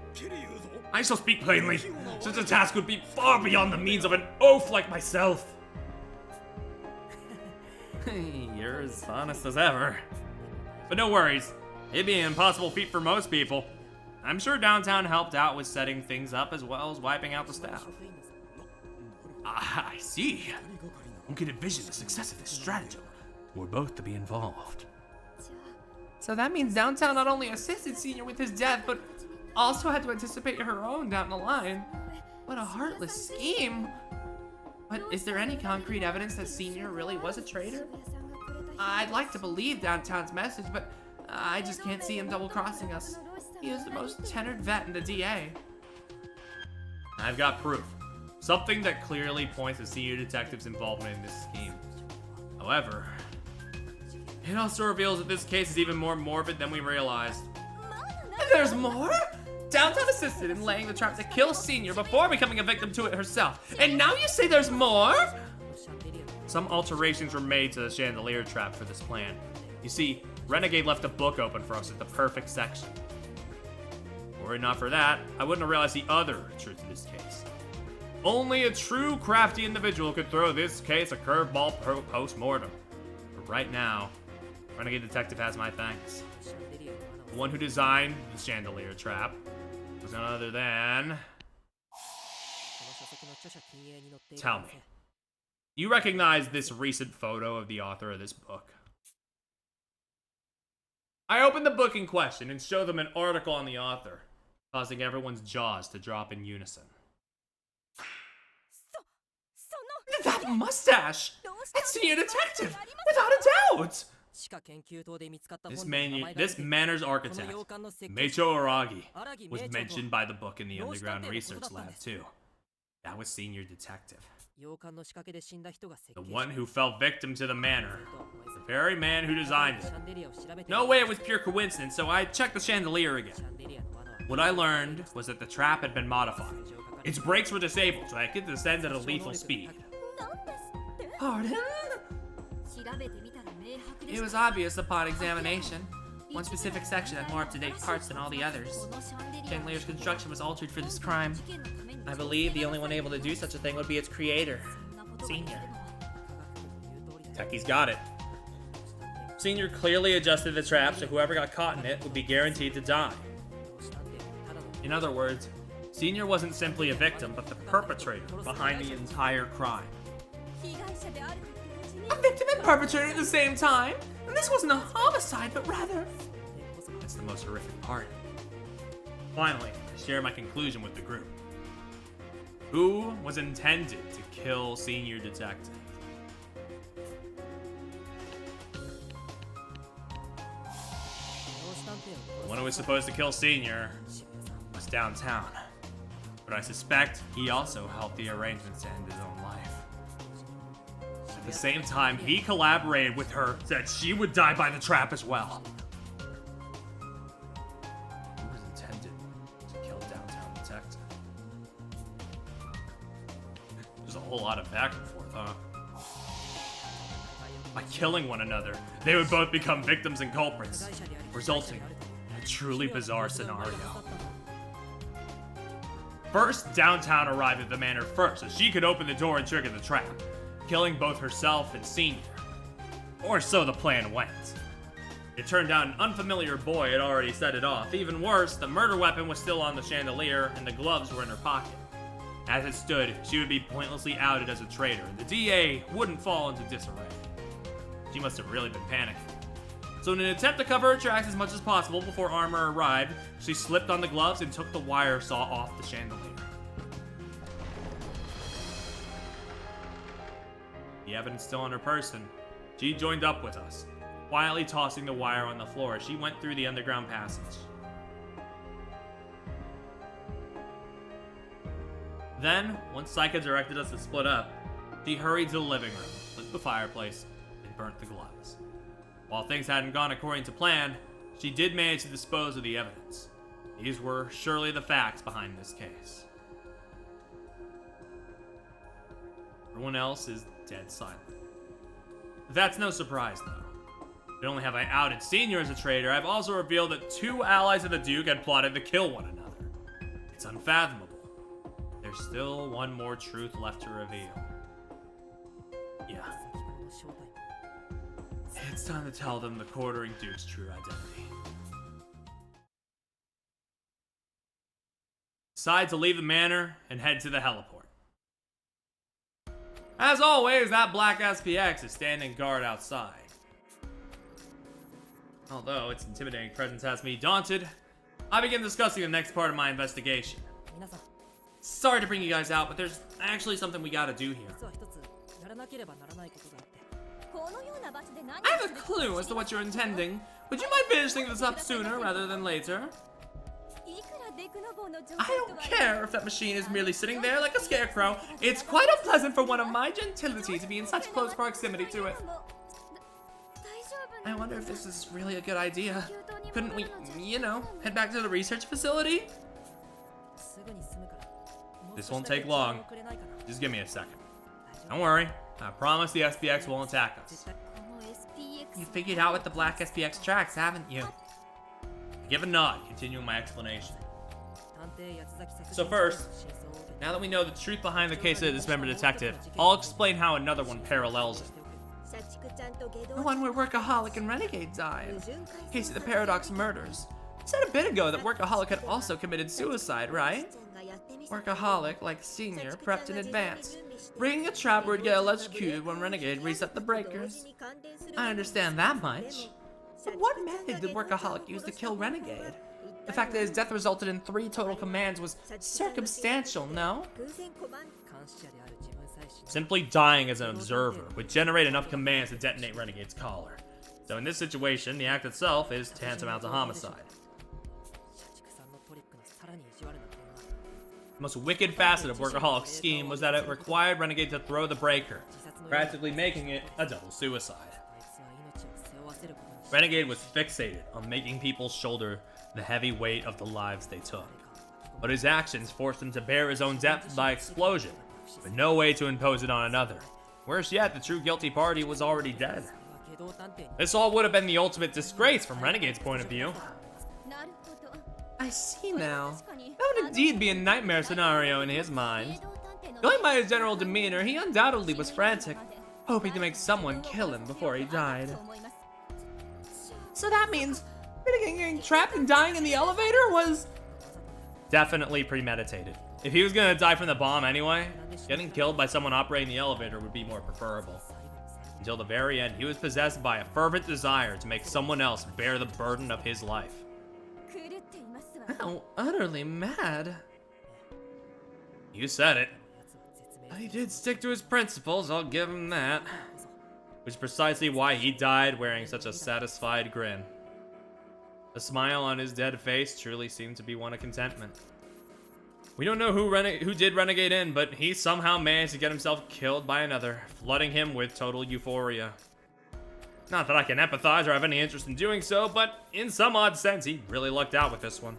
I shall speak plainly. Such a task would be far beyond the means of an oaf like myself. You're as honest as ever. But no worries. It'd be an impossible feat for most people. I'm sure Downtown helped out with setting things up as well as wiping out the staff. I see. One could envision the success of this stratagem were both to be involved. So that means Downtown not only assisted Senior with his death, but also had to anticipate her own down the line. What a heartless scheme. But is there any concrete evidence that Senior really was a traitor? I'd like to believe Downtown's message, but I just can't see him double-crossing us. He is the most tenured vet in the DA. I've got proof. Something that clearly points to Senior Detective's involvement in this scheme. However, it also reveals that this case is even more morbid than we realized. There's more? Downtown assisted in laying the trap to kill Senior before becoming a victim to it herself. And now you say there's more? Some alterations were made to the chandelier trap for this plan. You see, Renegade left a book open for us at the perfect section. Were it not for that, I wouldn't have realized the other truth of this case. Only a true crafty individual could throw this case a curveball post-mortem. But right now, Renegade Detective has my thanks. The one who designed the chandelier trap was none other than... Tell me, you recognize this recent photo of the author of this book? I opened the book in question and showed them an article on the author, causing everyone's jaws to drop in unison. That mustache! It's Senior Detective! Without a doubt! This Manners architect, Meicho Aragi, was mentioned by the book in the underground research lab too. That was Senior Detective. The one who fell victim to the manor. The very man who designed it. No way it was pure coincidence, so I checked the chandelier again. What I learned was that the trap had been modified. Its brakes were disabled, so I could descend at a lethal speed. Pardon? It was obvious upon examination. One specific section had more up-to-date parts than all the others. Chandelier's construction was altered for this crime. I believe the only one able to do such a thing would be its creator, Senior. Techie's got it. Senior clearly adjusted the trap so whoever got caught in it would be guaranteed to die. In other words, Senior wasn't simply a victim, but the perpetrator behind the entire crime. A victim and perpetrator at the same time? And this wasn't a homicide, but rather... That's the most horrific part. Finally, I share my conclusion with the group. Who was intended to kill Senior Detective? The one who was supposed to kill Senior was downtown. But I suspect he also helped the arrangements to end his own life. At the same time, he collaborated with her so that she would die by the trap as well. Who was intended to kill Downtown Detective? There's a whole lot of back and forth, huh? By killing one another, they would both become victims and culprits, resulting in a truly bizarre scenario. First, Downtown arrived at the manor first, so she could open the door and trigger the trap, killing both herself and Senior. Or so the plan went. It turned out an unfamiliar boy had already set it off. Even worse, the murder weapon was still on the chandelier and the gloves were in her pocket. As it stood, she would be pointlessly outed as a traitor, and the DA wouldn't fall into disarray. She must have really been panicking. So in an attempt to cover her tracks as much as possible before Armor arrived, she slipped on the gloves and took the wire saw off the chandelier. The evidence still on her person, she joined up with us, quietly tossing the wire on the floor as she went through the underground passage. Then, once Saika directed us to split up, she hurried to the living room, lit the fireplace, and burnt the gloves. While things hadn't gone according to plan, she did manage to dispose of the evidence. These were surely the facts behind this case. Everyone else is dead silent. That's no surprise, though. Not only have I outed Senior as a traitor, I've also revealed that two allies of the Duke had plotted to kill one another. It's unfathomable. There's still one more truth left to reveal. Yeah. It's time to tell them the Quartering Duke's true identity. Decide to leave the manor and head to the heliport. As always, that black SPX is standing guard outside. Although its intimidating presence has me daunted, I begin discussing the next part of my investigation. Sorry to bring you guys out, but there's actually something we gotta do here. I have a clue as to what you're intending. Would you mind finishing this up sooner rather than later? I don't care if that machine is merely sitting there like a scarecrow. It's quite unpleasant for one of my gentility to be in such close proximity to it. I wonder if this is really a good idea. Couldn't we, head back to the research facility? This won't take long. Just give me a second. Don't worry. I promise the SPX won't attack us. You figured out what the black SPX tracks, haven't you? Give a nod, continuing my explanation. So first, now that we know the truth behind the case of the dismembered detective, I'll explain how another one parallels it. The one where Workaholic and Renegade died. Case of the Paradox murders. You said a bit ago that Workaholic had also committed suicide, right? Workaholic, like Senior, prepped in advance, rigging a trap where he'd get electrocuted when Renegade reset the breakers. I understand that much. But what method did Workaholic use to kill Renegade? The fact that his death resulted in 3 total commands was circumstantial, no? Simply dying as an observer would generate enough commands to detonate Renegade's collar. So in this situation, the act itself is tantamount to homicide. The most wicked facet of Workaholic's scheme was that it required Renegade to throw the breaker, practically making it a double suicide. Renegade was fixated on making people shoulder the heavy weight of the lives they took. But his actions forced him to bear his own death by explosion, with no way to impose it on another. Worse yet, the true guilty party was already dead. This all would have been the ultimate disgrace from Renegade's point of view. I see now. That would indeed be a nightmare scenario in his mind. Going by his general demeanor, he undoubtedly was frantic, hoping to make someone kill him before he died. So that means Renegade getting trapped and dying in the elevator was... Definitely premeditated. If he was gonna die from the bomb anyway, getting killed by someone operating the elevator would be more preferable. Until the very end, he was possessed by a fervent desire to make someone else bear the burden of his life. How utterly mad. You said it. But he did stick to his principles, I'll give him that. Which is precisely why he died wearing such a satisfied grin. The smile on his dead face truly seemed to be one of contentment. We don't know who did Renegade in, but he somehow managed to get himself killed by another, flooding him with total euphoria. Not that I can empathize or have any interest in doing so, but in some odd sense, he really lucked out with this one.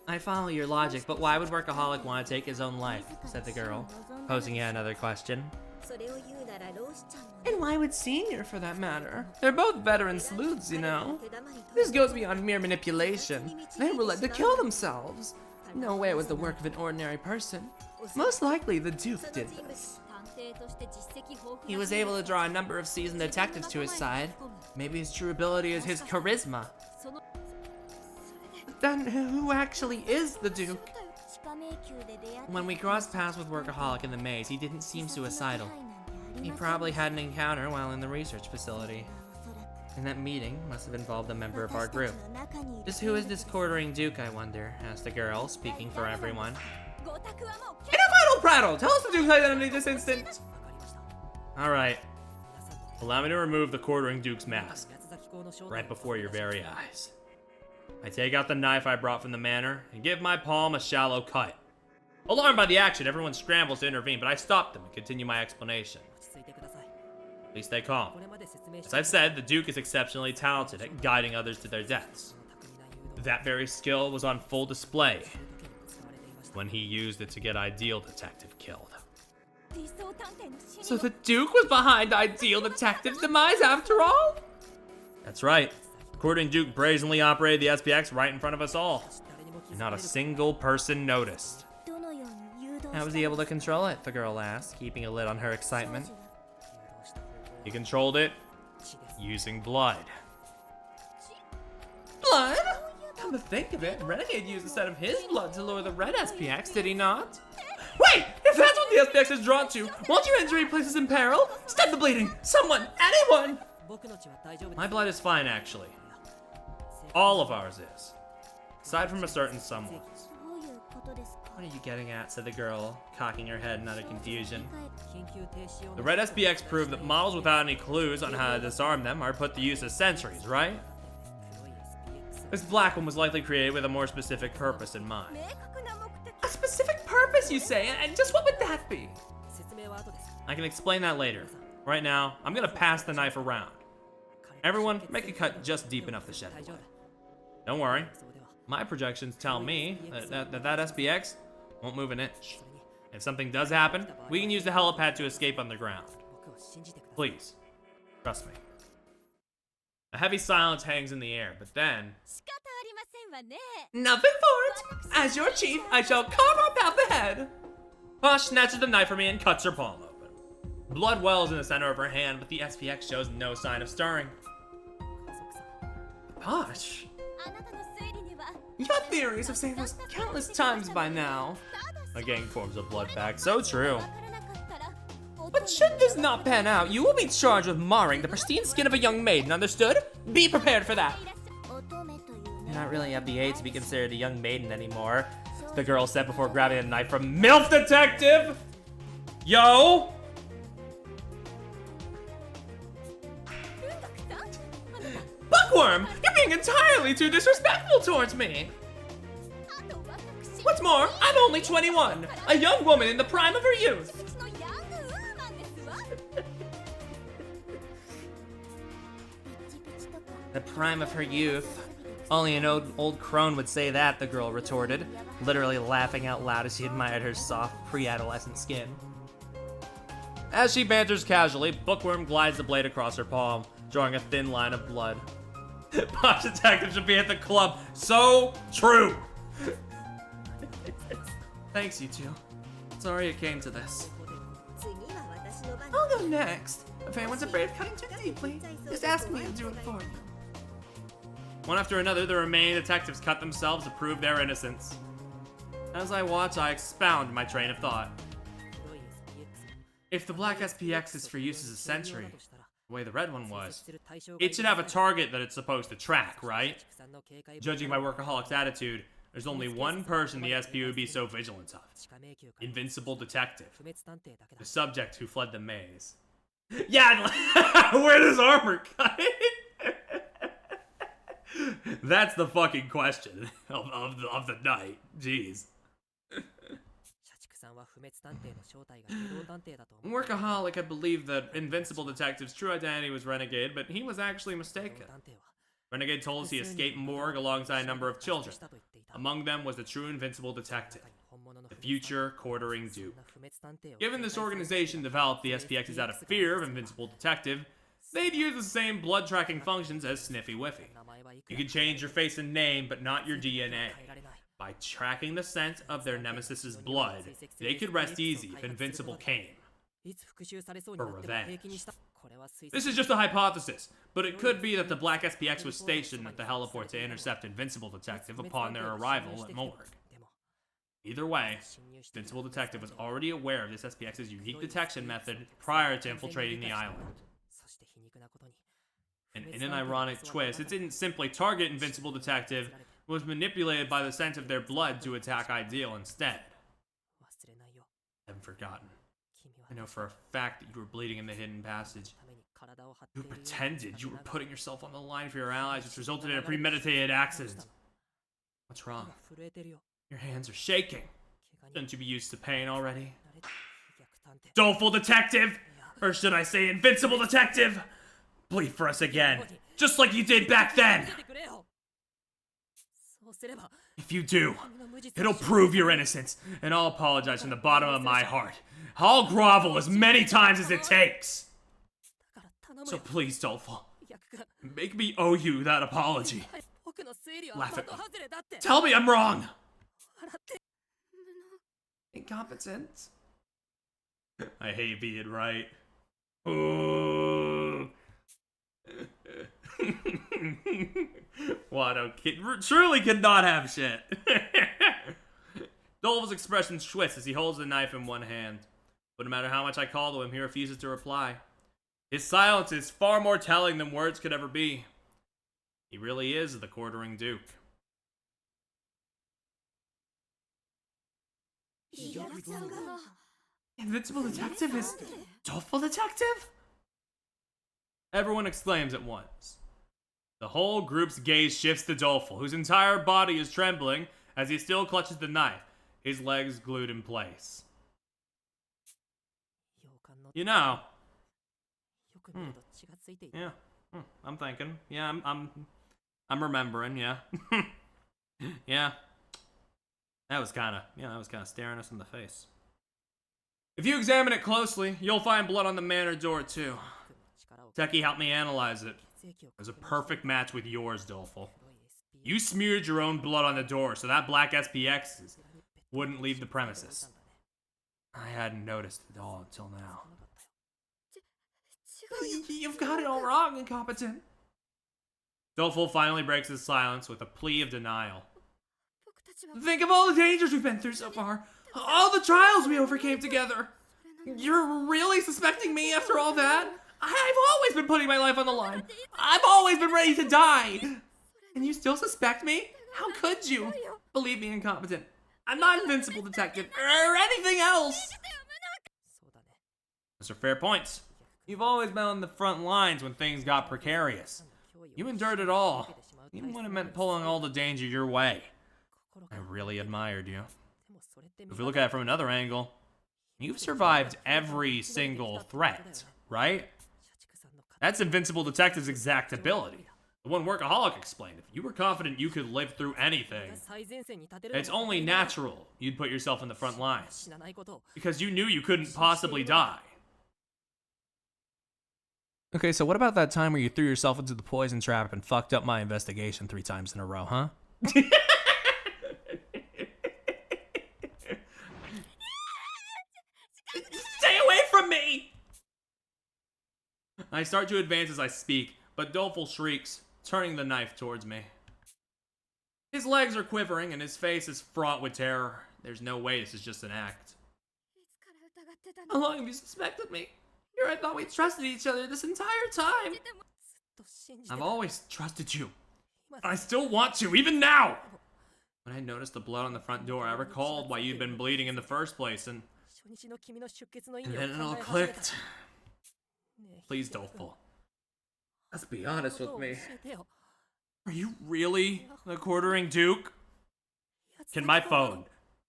I follow your logic, but why would Workaholic want to take his own life? Said the girl, posing yet another question. And why would Senior, for that matter? They're both veteran sleuths, you know. This goes beyond mere manipulation. They were led to kill themselves. No way it was the work of an ordinary person. Most likely, the Duke did this. He was able to draw a number of seasoned detectives to his side. Maybe his true ability is his charisma. But then, who actually is the Duke? When we crossed paths with Workaholic in the maze, he didn't seem suicidal. He probably had an encounter while in the research facility. And that meeting must have involved a member of our group. Just who is this quartering Duke, I wonder? Asked the girl, speaking for everyone. Enough idle prattle! Tell us the Duke's identity this instant! Alright. Allow me to remove the quartering Duke's mask. Right before your very eyes. I take out the knife I brought from the manor and give my palm a shallow cut. Alarmed by the action, everyone scrambles to intervene, but I stop them and continue my explanation. Please stay calm. As I've said, the Duke is exceptionally talented at guiding others to their deaths. That very skill was on full display when he used it to get Ideal Detective killed. So the Duke was behind Ideal Detective's demise after all? That's right. Quartering Duke brazenly operated the SPX right in front of us all. And not a single person noticed. How was he able to control it? The girl asked, keeping a lid on her excitement. He controlled it using blood. Blood? Come to think of it, Renegade used a set of his blood to lower the red SPX, did he not? Wait! If that's what the SPX is drawn to, won't your injury place us in peril? Stop the bleeding! Someone! Anyone! My blood is fine, actually. All of ours is. Aside from a certain someone. What are you getting at? Said the girl, cocking her head in utter confusion. The red SPX proved that models without any clues on how to disarm them are put to use as sentries, right? This black one was likely created with a more specific purpose in mind. A specific purpose, you say? And just what would that be? I can explain that later. Right now, I'm gonna pass the knife around. Everyone, make a cut just deep enough to shed blood. Don't worry. My projections tell me that SPX won't move an inch. If something does happen, we can use the helipad to escape underground. Please, Trust me. A heavy silence hangs in the air, but then... Nothing for it. As your chief, I shall carve our path ahead. Posh snatches the knife from me and cuts her palm open. Blood wells in the center of her hand, but the SPX shows no sign of stirring. Posh, your theories have saved us countless times by now. A gang forms a blood pact. So true. But should this not pan out, you will be charged with marring the pristine skin of a young maiden, understood? Be prepared for that. You're not really of the age to be considered a young maiden anymore, the girl said before grabbing a knife from MILF Detective! Yo! Bookworm, you're being entirely too disrespectful towards me. What's more, I'm only 21, a young woman in the prime of her youth. The prime of her youth. Only an old crone would say that, the girl retorted, literally laughing out loud as she admired her soft, pre-adolescent skin. As she banters casually, Bookworm glides the blade across her palm, drawing a thin line of blood. Posh Detective should be at the club. So true! Thanks, you two. Sorry it came to this. I'll go next. If anyone's afraid of cutting too deeply, just ask me to do it for you. One after another, the remaining detectives cut themselves to prove their innocence. As I watch, I expound my train of thought. If the black SPX is for use as a sentry, the way the red one was, it should have a target that it's supposed to track, right? Judging by Workaholic's attitude, there's only one person the SP would be so vigilant of. Invincible Detective. The subject who fled the maze. Yeah, where does armor cut it? That's the fucking question of the night. Jeez. Workaholic had believed that Invincible Detective's true identity was Renegade, but he was actually mistaken. Renegade told us he escaped morgue alongside a number of children. Among them was the true Invincible Detective, the future quartering Duke. Given this organization developed the SPXs out of fear of Invincible Detective, they'd use the same blood-tracking functions as Sniffy Whiffy. You can change your face and name, but not your DNA. By tracking the scent of their nemesis's blood, they could rest easy if Invincible came. For revenge. This is just a hypothesis, but it could be that the Black SPX was stationed at the heliport to intercept Invincible Detective upon their arrival at morgue. Either way, Invincible Detective was already aware of this SPX's unique detection method prior to infiltrating the island. And in an ironic twist, it didn't simply target Invincible Detective, it was manipulated by the scent of their blood to attack Ideal instead. I haven't forgotten. I know for a fact that you were bleeding in the hidden passage. You pretended you were putting yourself on the line for your allies, which resulted in a premeditated accident. What's wrong? Your hands are shaking. Shouldn't you be used to pain already? Doleful Detective! Or should I say Invincible Detective? Bleed for us again, just like you did back then! If you do, it'll prove your innocence, and I'll apologize from the bottom of my heart. I'll grovel as many times as it takes! So please, Doleful, make me owe you that apology. Laugh at me. Tell me I'm wrong! Incompetent. I hate being right. Ooh. Wano truly could not have shit. Doleful's expression twists as he holds the knife in one hand. But no matter how much I call to him, he refuses to reply. His silence is far more telling than words could ever be. He really is the quartering Duke. Invincible Detective is Doleful Detective? Everyone exclaims at once. The whole group's gaze shifts to Doleful, whose entire body is trembling as he still clutches the knife, his legs glued in place. You know. Yeah. I'm thinking. Yeah, I'm remembering, yeah. Yeah. That was kinda staring us in the face. If you examine it closely, you'll find blood on the manor door too. Techie helped me analyze it. It was a perfect match with yours, Doleful. You smeared your own blood on the door so that black SPX wouldn't leave the premises. I hadn't noticed it all until now. You've got it all wrong, incompetent. Doleful finally breaks his silence with a plea of denial. Think of all the dangers we've been through so far. All the trials we overcame together. You're really suspecting me after all that? I've always been putting my life on the line. I've always been ready to die. And you still suspect me? How could you? Believe me, incompetent. I'm not invincible, detective, or anything else. Those are fair points. You've always been on the front lines when things got precarious. You endured it all, even when it meant pulling all the danger your way. I really admired you. If we look at it from another angle, you've survived every single threat, right? That's Invincible Detective's exact ability. The one Workaholic explained. If you were confident you could live through anything, it's only natural you'd put yourself in the front lines. Because you knew you couldn't possibly die. Okay, so what about that time where you threw yourself into the poison trap and fucked up my investigation 3 times in a row, huh? Stay away from me! I start to advance as I speak, but Doleful shrieks, turning the knife towards me. His legs are quivering and his face is fraught with terror. There's no way this is just an act. How long have you suspected me? Here I thought we trusted each other this entire time. I've always trusted you. I still want to, even now! When I noticed the blood on the front door, I recalled why you'd been bleeding in the first place, and then it all clicked. Please, Doleful. Let's be honest with me. Are you really the quartering Duke? Can my phone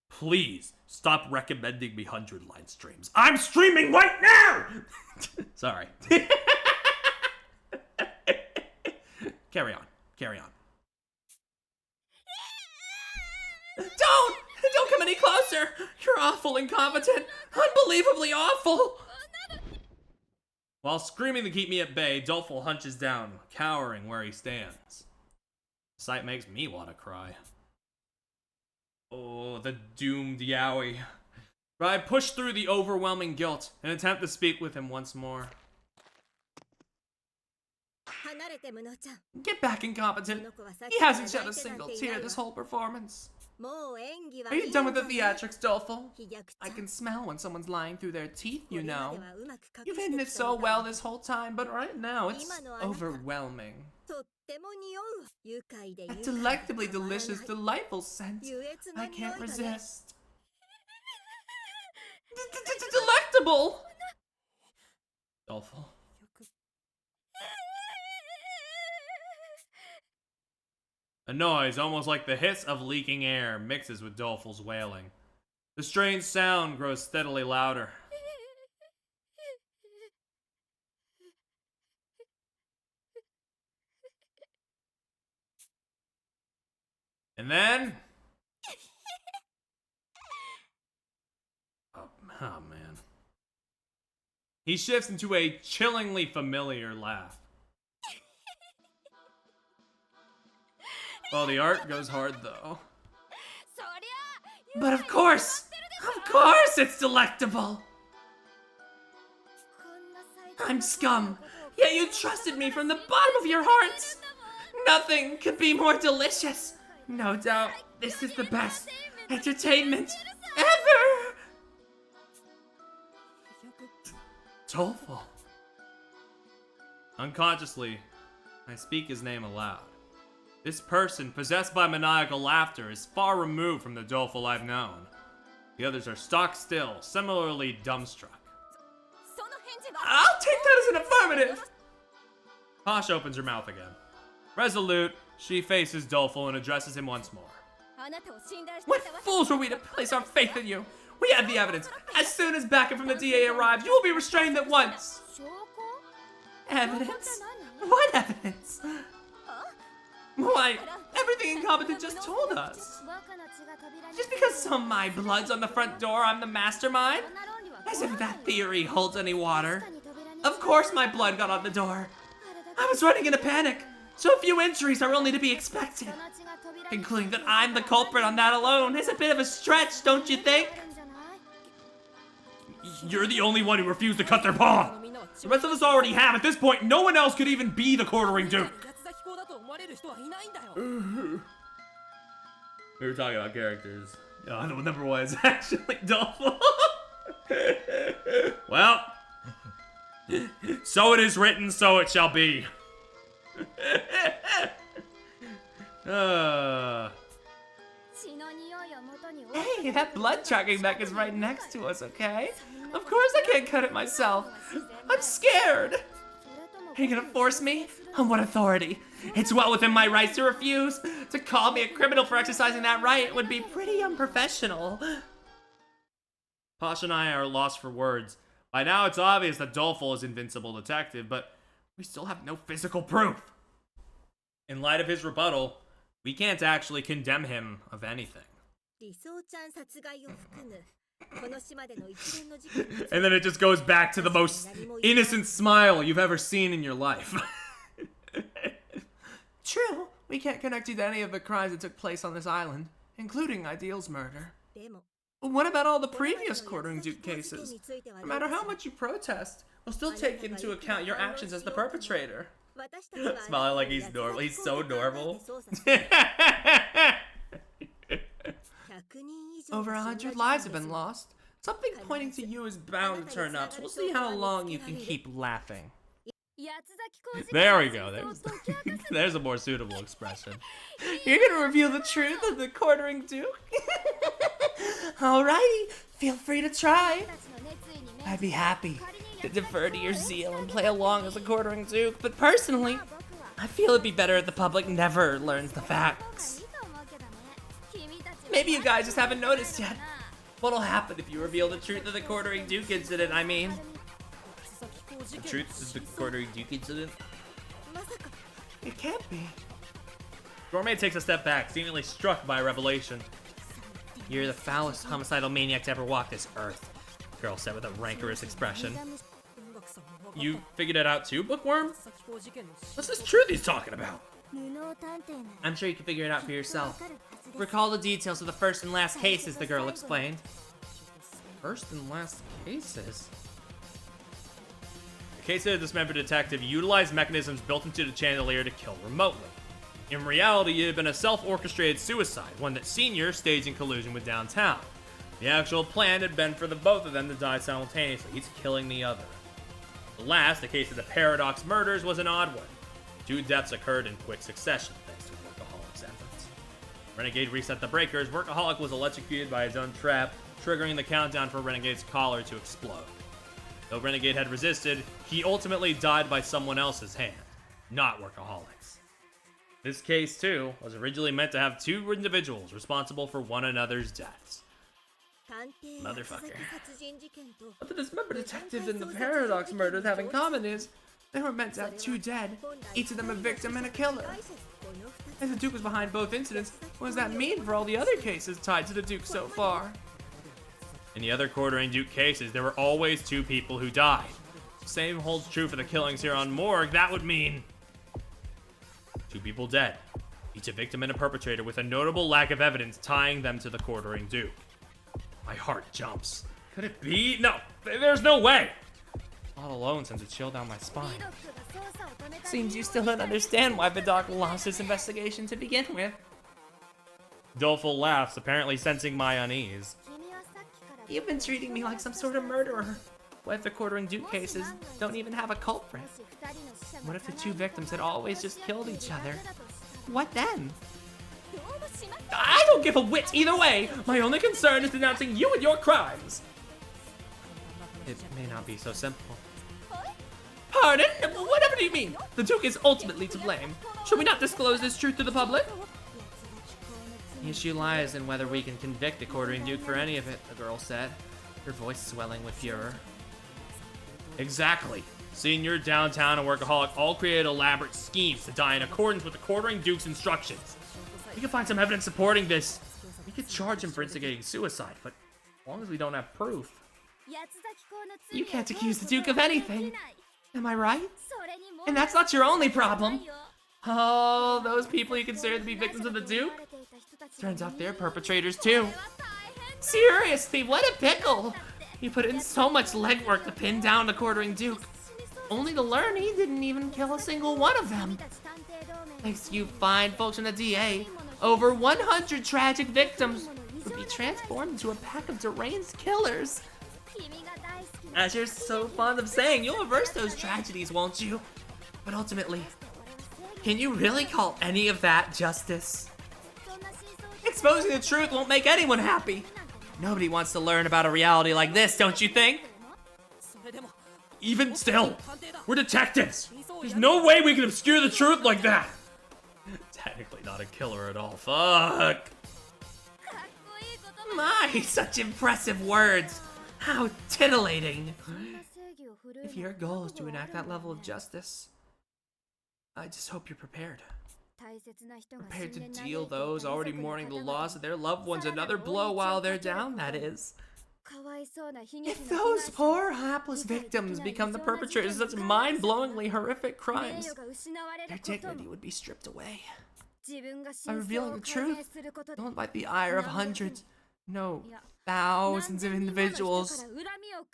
please stop recommending me 100-line streams? I'm streaming right now! Sorry. Carry on. Carry on. Don't come any closer! You're awful, incompetent! Unbelievably awful! While screaming to keep me at bay, Doleful hunches down, cowering where he stands. The sight makes me want to cry. Oh, the doomed Yowie. But I push through the overwhelming guilt and attempt to speak with him once more. Get back, incompetent. He hasn't shed a single tear this whole performance. Are you done with the theatrics, Doleful? I can smell when someone's lying through their teeth, you know. You've hidden it so well this whole time, but right now it's overwhelming. A delectably delicious, delightful scent. I can't resist. Delectable! Doleful. A noise, almost like the hiss of leaking air, mixes with Doleful's wailing. The strange sound grows steadily louder. And then... Oh, man. He shifts into a chillingly familiar laugh. Well, the art goes hard, though. But of course it's delectable. I'm scum, yet you trusted me from the bottom of your hearts. Nothing could be more delicious. No doubt, this is the best entertainment ever. Doleful. Unconsciously, I speak his name aloud. This person, possessed by maniacal laughter, is far removed from the Doleful I've known. The others are stock still, similarly dumbstruck. I'll take that as an affirmative. Posh opens her mouth again. Resolute, she faces Doleful and addresses him once more. What fools were we to place our faith in you? We have the evidence. As soon as backup from the DA arrives, you will be restrained at once. Evidence? What evidence? Why, everything Incompetent just told us. Just because some my blood's on the front door, I'm the mastermind? As if that theory holds any water. Of course my blood got on the door. I was running in a panic, so a few injuries are only to be expected. Concluding that I'm the culprit on that alone is a bit of a stretch, don't you think? You're the only one who refused to cut their paw. The rest of us already have. At this point, no one else could even be the quartering duke. We were talking about characters. The number one is actually Dolphin. Well, so it is written, so it shall be. Hey, that blood tracking mech is right next to us, okay? Of course I can't cut it myself. I'm scared. Are you gonna force me? On what authority? It's well within my rights to refuse. To call me a criminal for exercising that right would be pretty unprofessional. Pasha and I are lost for words. By now, it's obvious that Dolful is invincible detective, but we still have no physical proof. In light of his rebuttal, we can't actually condemn him of anything. And then it just goes back to the most innocent smile you've ever seen in your life. True, we can't connect you to any of the crimes that took place on this island, including Ideal's murder. What about all the previous quartering duke cases? No matter how much you protest, we'll still take into account your actions as the perpetrator. Smiling like he's normal. He's so normal. Over 100 lives have been lost. Something pointing to you is bound to turn up, so we'll see how long you can keep laughing. There we go. There's a more suitable expression. You're gonna reveal the truth of the quartering duke? Alrighty, feel free to try. I'd be happy to defer to your zeal and play along as a quartering duke, but personally, I feel it'd be better if the public never learns the facts. Maybe you guys just haven't noticed yet. What'll happen if you reveal the truth of the quartering duke incident, I mean? The truth is the quartering duke incident? It can't be. Gourmet takes a step back, seemingly struck by a revelation. You're the foulest homicidal maniac to ever walk this earth, Girl said with a rancorous expression. You figured it out too, Bookworm? What's this truth he's talking about? I'm sure you can figure it out for yourself. Recall the details of the first and last cases, the girl explained. First and last cases? The case of the dismembered detective utilized mechanisms built into the chandelier to kill remotely. In reality, it had been a self-orchestrated suicide, one that Senior staged in collusion with Downtown. The actual plan had been for the both of them to die simultaneously, each killing the other. The last, the case of the Paradox murders, was an odd one. 2 deaths occurred in quick succession, thanks to Workaholic's efforts. Renegade reset the breakers. Workaholic was electrocuted by his own trap, triggering the countdown for Renegade's collar to explode. Though Renegade had resisted, he ultimately died by someone else's hand, not Workaholic's. This case, too, was originally meant to have 2 individuals responsible for one another's deaths. Motherfucker. What the dismembered detectives and the Paradox murders have in common is they were meant to have 2 dead, each of them a victim and a killer. If the Duke was behind both incidents, what does that mean for all the other cases tied to the Duke so far? In the other quartering Duke cases, there were always 2 people who died. The same holds true for the killings here on Morgue. That would mean 2 people dead, each a victim and a perpetrator, with a notable lack of evidence tying them to the quartering Duke. My heart jumps. Could it be? No, there's no way. All alone sends a chill down my spine. Seems you still don't understand why Vidocq lost his investigation to begin with. Doleful laughs, apparently sensing my unease. You've been treating me like some sort of murderer. What if the quartering Duke cases don't even have a culprit? What if the 2 victims had always just killed each other? What then? I don't give a whit either way! My only concern is denouncing you and your crimes! It may not be so simple. Pardon? Whatever do you mean? The Duke is ultimately to blame. Should we not disclose this truth to the public? The issue lies in whether we can convict the quartering Duke for any of it, the girl said, her voice swelling with furor. Exactly. Senior, Downtown, and Workaholic all created elaborate schemes to die in accordance with the quartering Duke's instructions. We can find some evidence supporting this. We could charge him for instigating suicide, but as long as we don't have proof. You can't accuse the Duke of anything. Am I right? And that's not your only problem. Oh, those people you consider to be victims of the Duke? Turns out they're perpetrators too. Seriously, what a pickle! He put in so much legwork to pin down the quartering Duke, only to learn he didn't even kill a single one of them. Thanks to you fine folks from the DA, over 100 tragic victims would be transformed into a pack of deranged killers. As you're so fond of saying, you'll reverse those tragedies, won't you? But ultimately, can you really call any of that justice? Exposing the truth won't make anyone happy. Nobody wants to learn about a reality like this, don't you think? Even still, we're detectives. There's no way we can obscure the truth like that. Technically not a killer at all. Fuck. My, such impressive words. How titillating. If your goal is to enact that level of justice, I just hope you're prepared. Prepared to deal those already mourning the loss of their loved ones another blow while they're down, that is. If those poor, hapless victims become the perpetrators of such mind-blowingly horrific crimes, their dignity would be stripped away. By revealing the truth, you'll invite the ire of hundreds, no, thousands of individuals.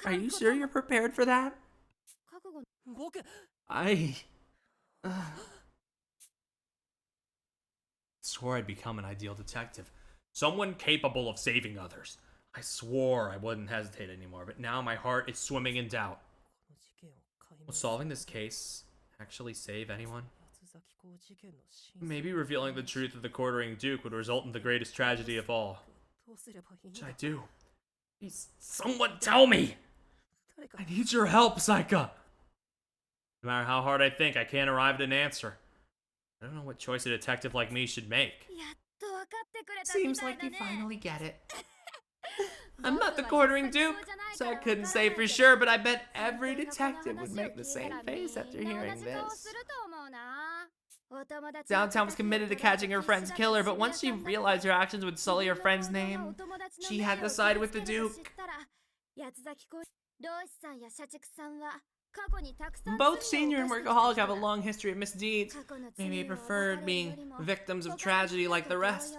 Are you sure you're prepared for that? I swore I'd become an ideal detective. Someone capable of saving others. I swore I wouldn't hesitate anymore, but now my heart is swimming in doubt. Will solving this case actually save anyone? Maybe revealing the truth of the quartering Duke would result in the greatest tragedy of all. What should I do? Please, someone tell me! I need your help, Saika! No matter how hard I think, I can't arrive at an answer. I don't know what choice a detective like me should make. Seems like you finally get it. I'm not the quartering Duke, so I couldn't say for sure, but I bet every detective would make the same face after hearing this. Downtown was committed to catching her friend's killer, but once she realized her actions would sully her friend's name, she had to side with the Duke. Both Senior and Workaholic have a long history of misdeeds. Maybe preferred being victims of tragedy like the rest,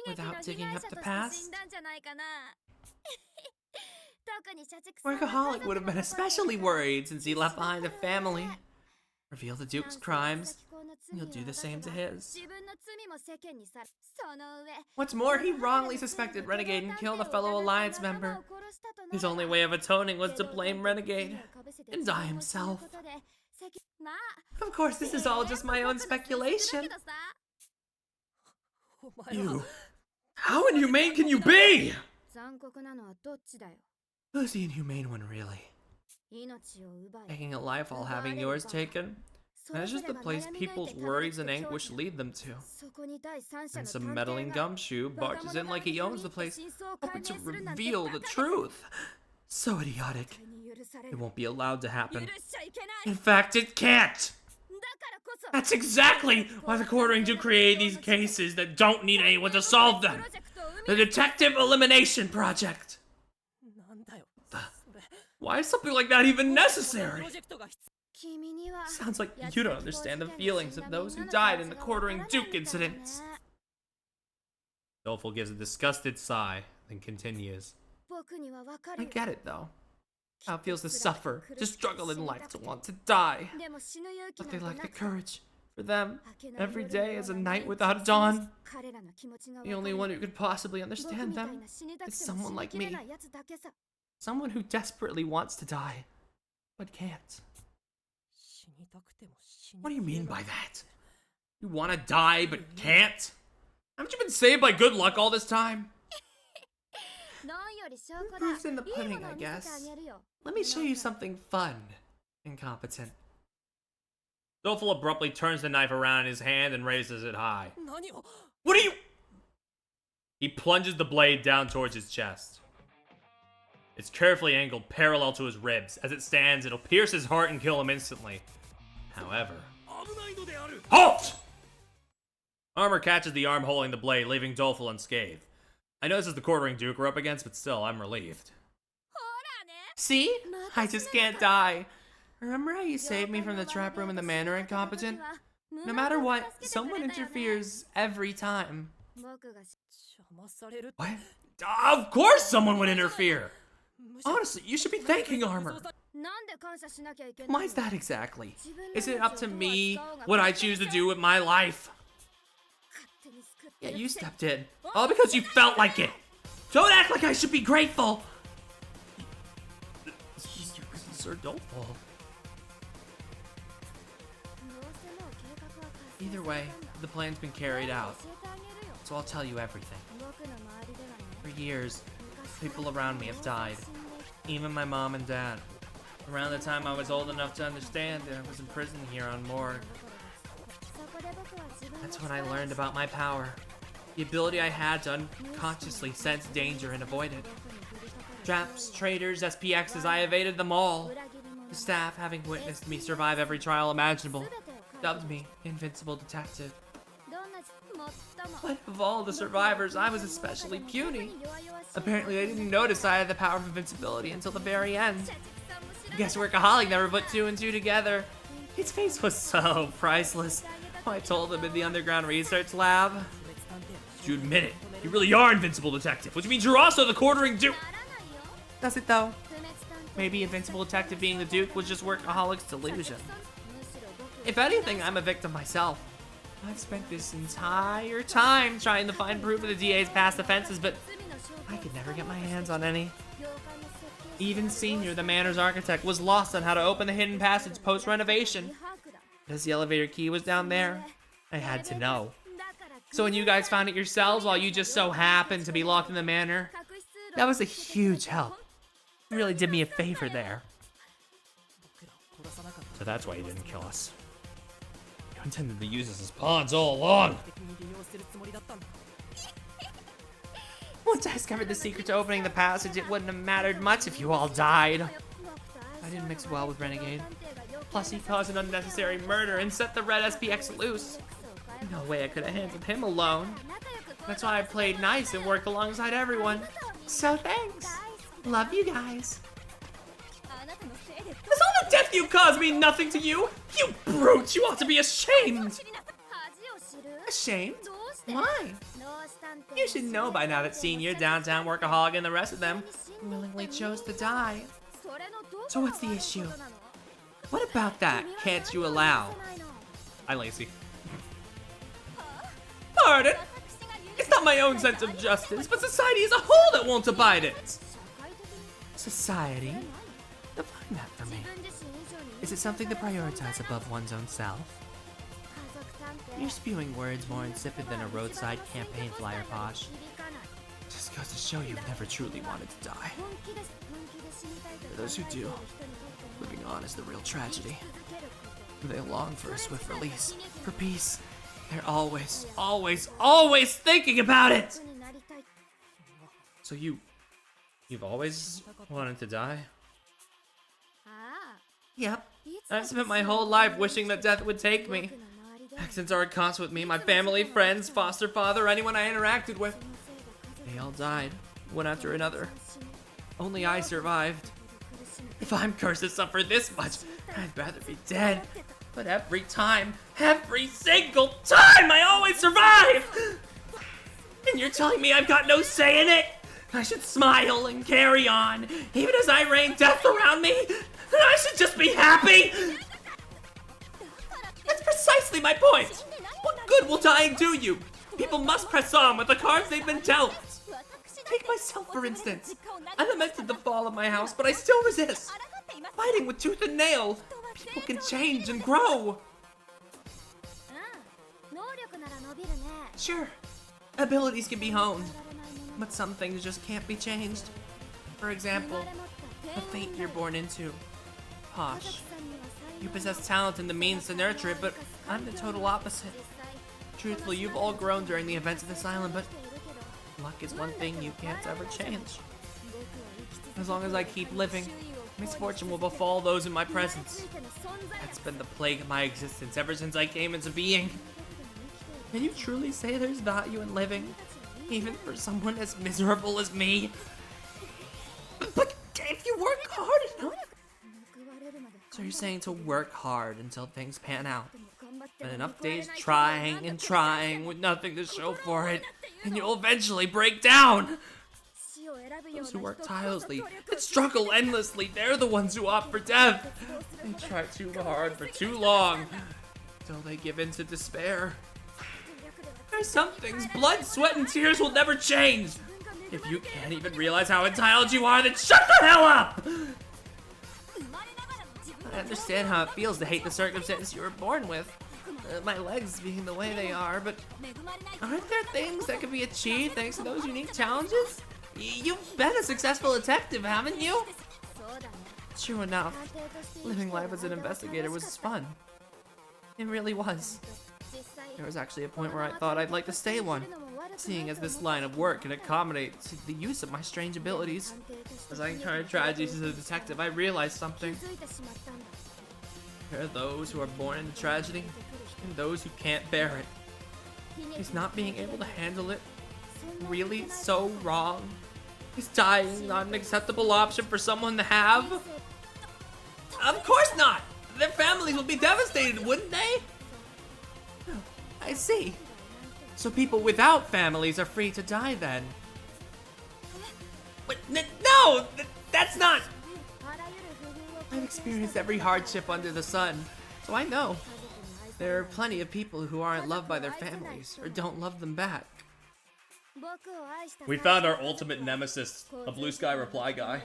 without digging up the past. Workaholic would have been especially worried since he left behind a family. Reveal the Duke's crimes, and you'll do the same to his. What's more, he wrongly suspected Renegade and killed a fellow Alliance member. His only way of atoning was to blame Renegade and die himself. Of course, this is all just my own speculation. You... How inhumane can you be? Who's the inhumane one, really? Taking a life while having yours taken? That's just the place people's worries and anguish lead them to. And some meddling gumshoe barges in like he owns the place, hoping to reveal the truth. So idiotic. It won't be allowed to happen. In fact, it can't! That's exactly why the Quartering Duke created these cases that don't need anyone to solve them! The Detective Elimination Project! Why is something like that even necessary? Sounds like you don't understand the feelings of those who died in the Quartering Duke incidents. Doleful gives a disgusted sigh, then continues. I get it, though. How it feels to suffer, to struggle in life, to want to die. But they lack the courage. For them, every day is a night without a dawn. The only one who could possibly understand them is someone like me. Someone who desperately wants to die, but can't. What do you mean by that? You want to die, but can't? Haven't you been saved by good luck all this time? Proof's in the pudding, I guess. Let me show you something fun, incompetent. Doleful abruptly turns the knife around in his hand and raises it high. What are you? He plunges the blade down towards his chest. It's carefully angled parallel to his ribs. As it stands, it'll pierce his heart and kill him instantly. However... HALT! Armor catches the arm holding the blade, leaving Doleful unscathed. I know this is the Quartering Duke we're up against, but still, I'm relieved. See? I just can't die. Remember how you saved me from the trap room in the manor incompetent? No matter what, someone interferes every time. What? Of course someone would interfere! Honestly, you should be thanking Armor. Why's that exactly? Is it up to me what I choose to do with my life? Yeah, you stepped in. All because you felt like it! Don't act like I should be grateful! Sir Doleful. Either way, the plan's been carried out. So I'll tell you everything. For years, people around me have died. Even my mom and dad. Around the time I was old enough to understand, I was in prison here on Morgue. That's when I learned about my power. The ability I had to unconsciously sense danger and avoid it. Traps, traitors, SPXs, I evaded them all. The staff, having witnessed me survive every trial imaginable, dubbed me Invincible Detective. But of all the survivors, I was especially puny. Apparently, I didn't notice I had the power of invincibility until the very end. I guess Workaholic never put two and two together. His face was so priceless. I told him in the underground research lab. You admit it. You really are Invincible Detective, which means you're also the quartering Duke. Does it though? Maybe Invincible Detective being the Duke was just Workaholic's delusion. If anything, I'm a victim myself. I've spent this entire time trying to find proof of the DA's past offenses, but I could never get my hands on any. Even Senior, the manor's architect, was lost on how to open the hidden passage post-renovation. Because the elevator key was down there, I had to know. So when you guys found it yourselves while you just so happened to be locked in the manor, that was a huge help. You really did me a favor there. So that's why you didn't kill us. You intended to use us as pawns all along. Once I discovered the secret to opening the passage, it wouldn't have mattered much if you all died. I didn't mix well with Renegade. Plus, he caused an unnecessary murder and set the Red SPX loose. No way I could have handled him alone. That's why I played nice and worked alongside everyone. So thanks. Love you guys. Does all the death you caused mean nothing to you? You brute! You ought to be ashamed! Ashamed? Why? You should know by now that Senior, Downtown Workaholic, and the rest of them willingly chose to die. So what's the issue? What about that can't you allow? I'm lazy. Pardon? It's not my own sense of justice, but society as a whole that won't abide it. Society? Define that for me. Is it something to prioritize above one's own self? You're spewing words more insipid than a roadside campaign flyer, Posh. Just goes to show you've never truly wanted to die. For those who do, living on is the real tragedy. They long for a swift release, for peace. They're always, always, always thinking about it! So you've always wanted to die? Yep. I've spent my whole life wishing that death would take me. Back since Arcos with me, my family, friends, foster father, anyone I interacted with. They all died, one after another. Only I survived. If I'm cursed to suffer this much, I'd rather be dead. But every time, every single time, I always survive! And you're telling me I've got no say in it? I should smile and carry on, even as I rain death around me? And I should just be happy? That's precisely my point! What good will dying do you? People must press on with the cards they've been dealt. Take myself, for instance. I lamented the fall of my house, but I still resist. Fighting with tooth and nail. People can change and grow. Sure, abilities can be honed, but some things just can't be changed. For example, the fate you're born into. Posh, you possess talent and the means to nurture it, but I'm the total opposite. Truthfully, you've all grown during the events of this island, but luck is one thing you can't ever change. As long as I keep living, misfortune will befall those in my presence. That's been the plague of my existence ever since I came into being. Can you truly say there's value in living, even for someone as miserable as me? But if you work hard enough... So you're saying to work hard until things pan out. But enough days trying and trying with nothing to show for it, and you'll eventually break down. Those who work tirelessly and struggle endlessly, they're the ones who opt for death. They try too hard for too long, until they give in to despair. There's some things blood, sweat, and tears will never change. If you can't even realize how entitled you are, then shut the hell up! I understand how it feels to hate the circumstance you were born with. My legs being the way they are, but aren't there things that can be achieved thanks to those unique challenges? You've been a successful detective, haven't you? True enough, living life as an investigator was fun. It really was. There was actually a point where I thought I'd like to stay one, seeing as this line of work can accommodate the use of my strange abilities. As I encountered tragedies as a detective, I realized something. There are those who are born into tragedy, and those who can't bear it. Is not being able to handle it really so wrong? Is dying not an acceptable option for someone to have? Of course not! Their families would be devastated, wouldn't they? Oh, I see. So people without families are free to die then? But no! That's not... I've experienced every hardship under the sun, so I know. There are plenty of people who aren't loved by their families, or don't love them back. We found our ultimate nemesis, a blue sky reply guy.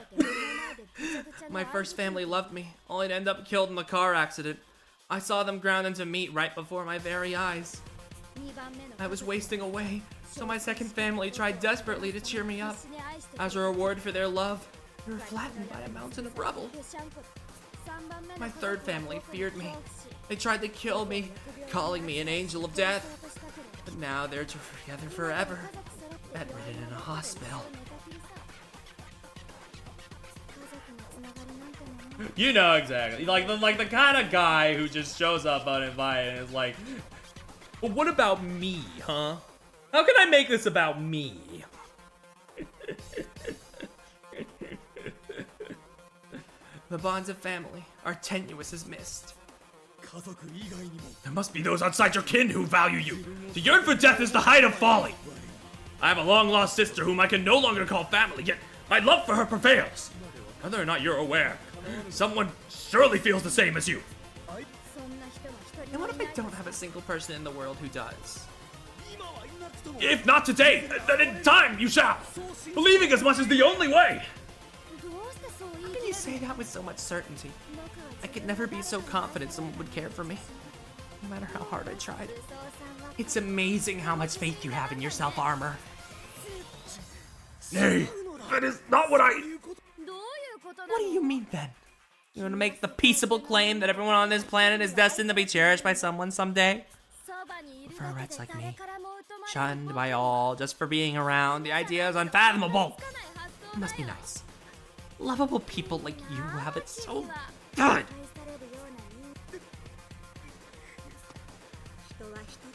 My first family loved me, only to end up killed in a car accident. I saw them ground into meat right before my very eyes. I was wasting away, so my second family tried desperately to cheer me up. As a reward for their love, they were flattened by a mountain of rubble. My third family feared me. They tried to kill me, calling me an angel of death. But now they're together forever, bedridden in a hospital. You know exactly. Like the kind of guy who just shows up uninvited and is like, But what about me, huh? How can I make this about me? The bonds of family are tenuous as mist. there must be those outside your kin who value you. To yearn for death is the height of folly. I have a long-lost sister whom I can no longer call family, yet my love for her prevails. Whether or not you're aware, someone surely feels the same as you. And what if I don't have a single person in the world who does? If not today, then in time you shall. Believing as much is the only way. How can you say that with so much certainty? I could never be so confident someone would care for me, no matter how hard I tried. It's amazing how much faith you have in yourself, Armor. Nay, that is not what I... What do you mean then? You want to make the peaceable claim that everyone on this planet is destined to be cherished by someone someday? For a wretch like me, shunned by all just for being around, the idea is unfathomable. It must be nice. Lovable people like you have it so good.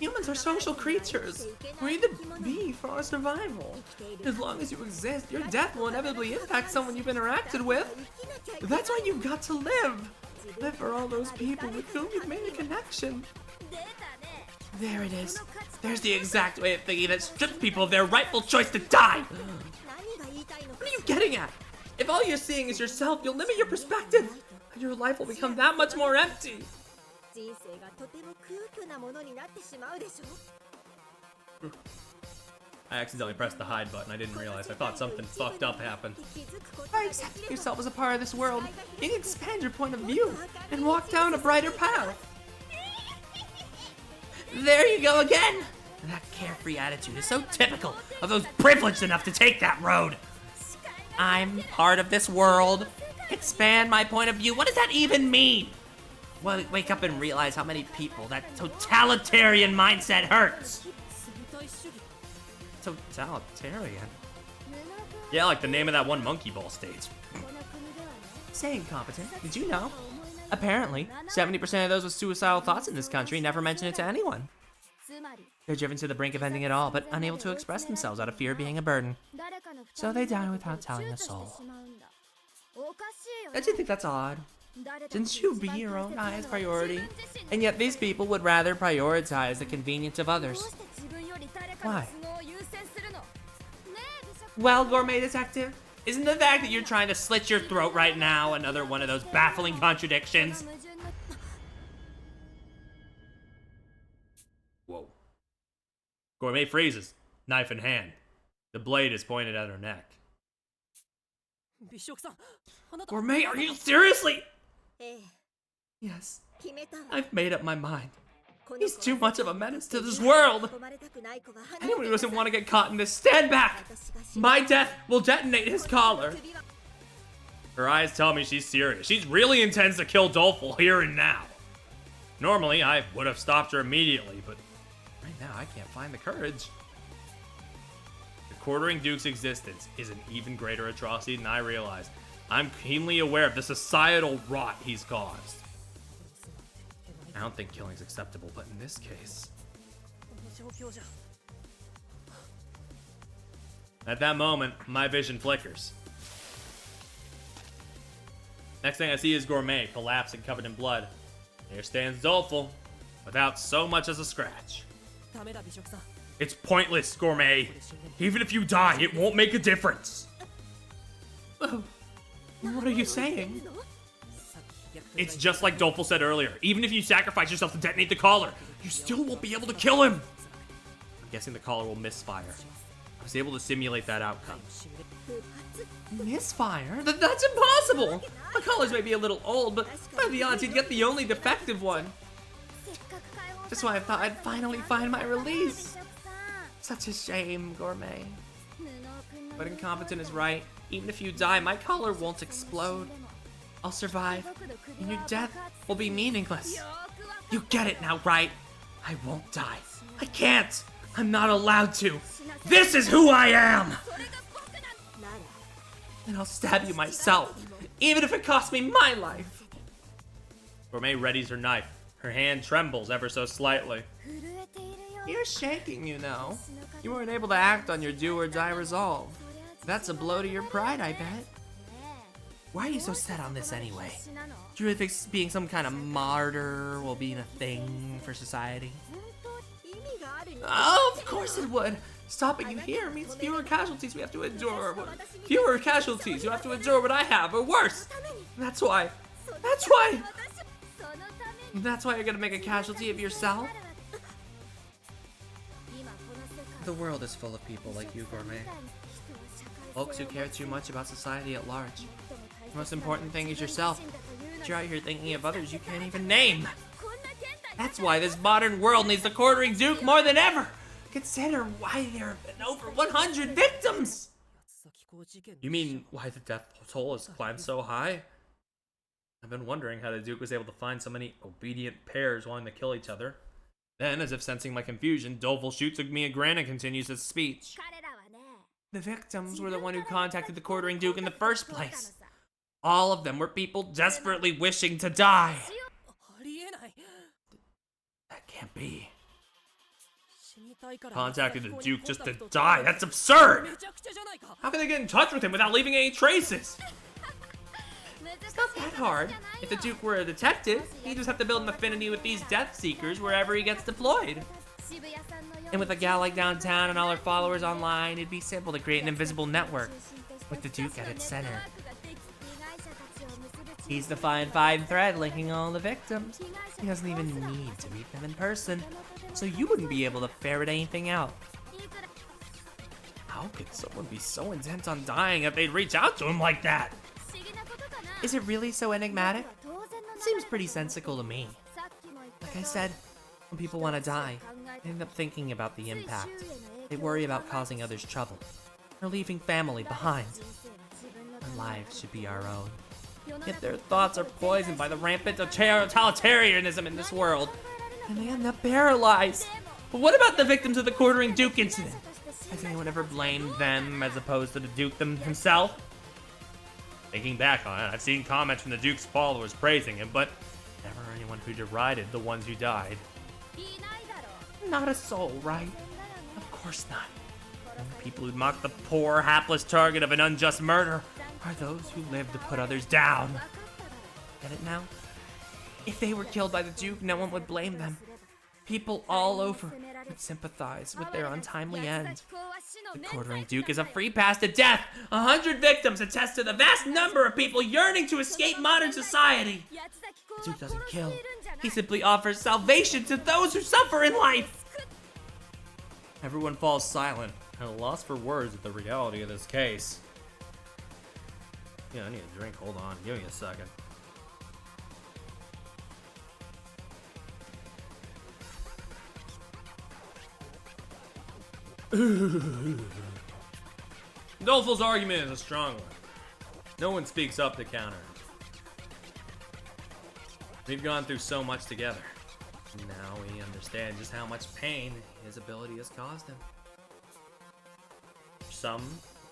Humans are social creatures. We need to be for our survival. As long as you exist, your death will inevitably impact someone you've interacted with. That's why you've got to live. Live for all those people with whom you've made a connection. There it is. There's the exact way of thinking that strips people of their rightful choice to die. What are you getting at? If all you're seeing is yourself, you'll limit your perspective, and your life will become that much more empty. I accidentally pressed the hide button. I didn't realize. I thought something fucked up happened. By accepting yourself as a part of this world, you can expand your point of view and walk down a brighter path. There you go again! That carefree attitude is so typical of those privileged enough to take that road. I'm part of this world. Expand my point of view. What does that even mean? Well, wake up and realize how many people that totalitarian mindset hurts. Totalitarian? Yeah, like the name of that one monkey ball state. Say incompetent, did you know? Apparently, 70% of those with suicidal thoughts in this country never mention it to anyone. They're driven to the brink of ending it all, but unable to express themselves out of fear of being a burden. So they die without telling a soul. Don't you think that's odd? Shouldn't you be your own highest priority? And yet these people would rather prioritize the convenience of others. Why? Well, gourmet detective, isn't the fact that you're trying to slit your throat right now another one of those baffling contradictions? Whoa. Gourmet freezes, knife in hand. The blade is pointed at her neck. Gourmet, are you seriously? Yes, I've made up my mind. He's too much of a menace to this world. Anyone who doesn't want to get caught in this, stand back! My death will detonate his collar. Her eyes tell me she's serious. She really intends to kill Dolful here and now. Normally, I would have stopped her immediately, but right now I can't find the courage. The Quartering Duke's existence is an even greater atrocity than I realized. I'm keenly aware of the societal rot he's caused. I don't think killing's acceptable, but in this case... At that moment, my vision flickers. Next thing I see is Gourmet, collapsed and covered in blood. There stands Dolful, without so much as a scratch. It's pointless, Gourmet. Even if you die, it won't make a difference. Oh, what are you saying? It's just like Dolful said earlier. Even if you sacrifice yourself to detonate the collar, you still won't be able to kill him. I'm guessing the collar will misfire. I was able to simulate that outcome. Misfire? That's impossible! The collars may be a little old, but by the odds he'd get the only defective one. That's why I thought I'd finally find my release. Such a shame, Gourmet. But incompetent is right. Even if you die, my collar won't explode. I'll survive, and your death will be meaningless. You get it now, right? I won't die. I can't! I'm not allowed to! This is who I am! And I'll stab you myself, even if it costs me my life! Gourmet readies her knife. Her hand trembles ever so slightly. You're shaking, you know. You weren't able to act on your do-or-die resolve. That's a blow to your pride, I bet. Why are you so set on this anyway? Do you really think being some kind of martyr will be a thing for society? Oh, of course it would! Stopping you here means fewer casualties we have to endure. Fewer casualties you have to endure what I have, or worse! That's why you're gonna make a casualty of yourself? The world is full of people like you, Gourmet. Folks who care too much about society at large. The most important thing is yourself. But you're out here thinking of others you can't even name. That's why this modern world needs the Quartering Duke more than ever. Consider why there have been over 100 victims. You mean why the death toll has climbed so high? I've been wondering how the Duke was able to find so many obedient pairs wanting to kill each other. Then, as if sensing my confusion, Dolful shoots me a grin and continues his speech. The victims were the one who contacted the Quartering Duke in the first place. All of them were people desperately wishing to die. That can't be. Contacted the Duke just to die? That's absurd! How can they get in touch with him without leaving any traces? It's not that hard. If the Duke were a detective, he'd just have to build an affinity with these Death Seekers wherever he gets deployed. And with a gal like downtown and all her followers online, it'd be simple to create an invisible network with the Duke at its center. He's the fine thread linking all the victims. He doesn't even need to meet them in person, so you wouldn't be able to ferret anything out. How could someone be so intent on dying that they'd reach out to him like that? Is it really so enigmatic? It seems pretty sensical to me. Like I said, when people want to die, they end up thinking about the impact. They worry about causing others trouble, or leaving family behind. Our lives should be our own. Yet their thoughts are poisoned by the rampant totalitarianism in this world, and they end up paralyzed. But what about the victims of the Quartering Duke incident? Has anyone ever blamed them as opposed to the Duke himself? Thinking back on it, I've seen comments from the Duke's followers praising him, but never anyone who derided the ones who died. Not a soul, right? Of course not. The only people who mock the poor, hapless target of an unjust murder are those who live to put others down. Get it now? If they were killed by the Duke, no one would blame them. People all over would sympathize with their untimely end. The quartering Duke is a free pass to death! 100 victims attest to the vast number of people yearning to escape modern society! The Duke doesn't kill. He simply offers salvation to those who suffer in life! Everyone falls silent, at a loss for words at the reality of this case. Yeah, I need a drink. Hold on. Give me a second. Dolfo's argument is a strong one. No one speaks up to counter it. We've gone through so much together. Now we understand just how much pain his ability has caused him. For some,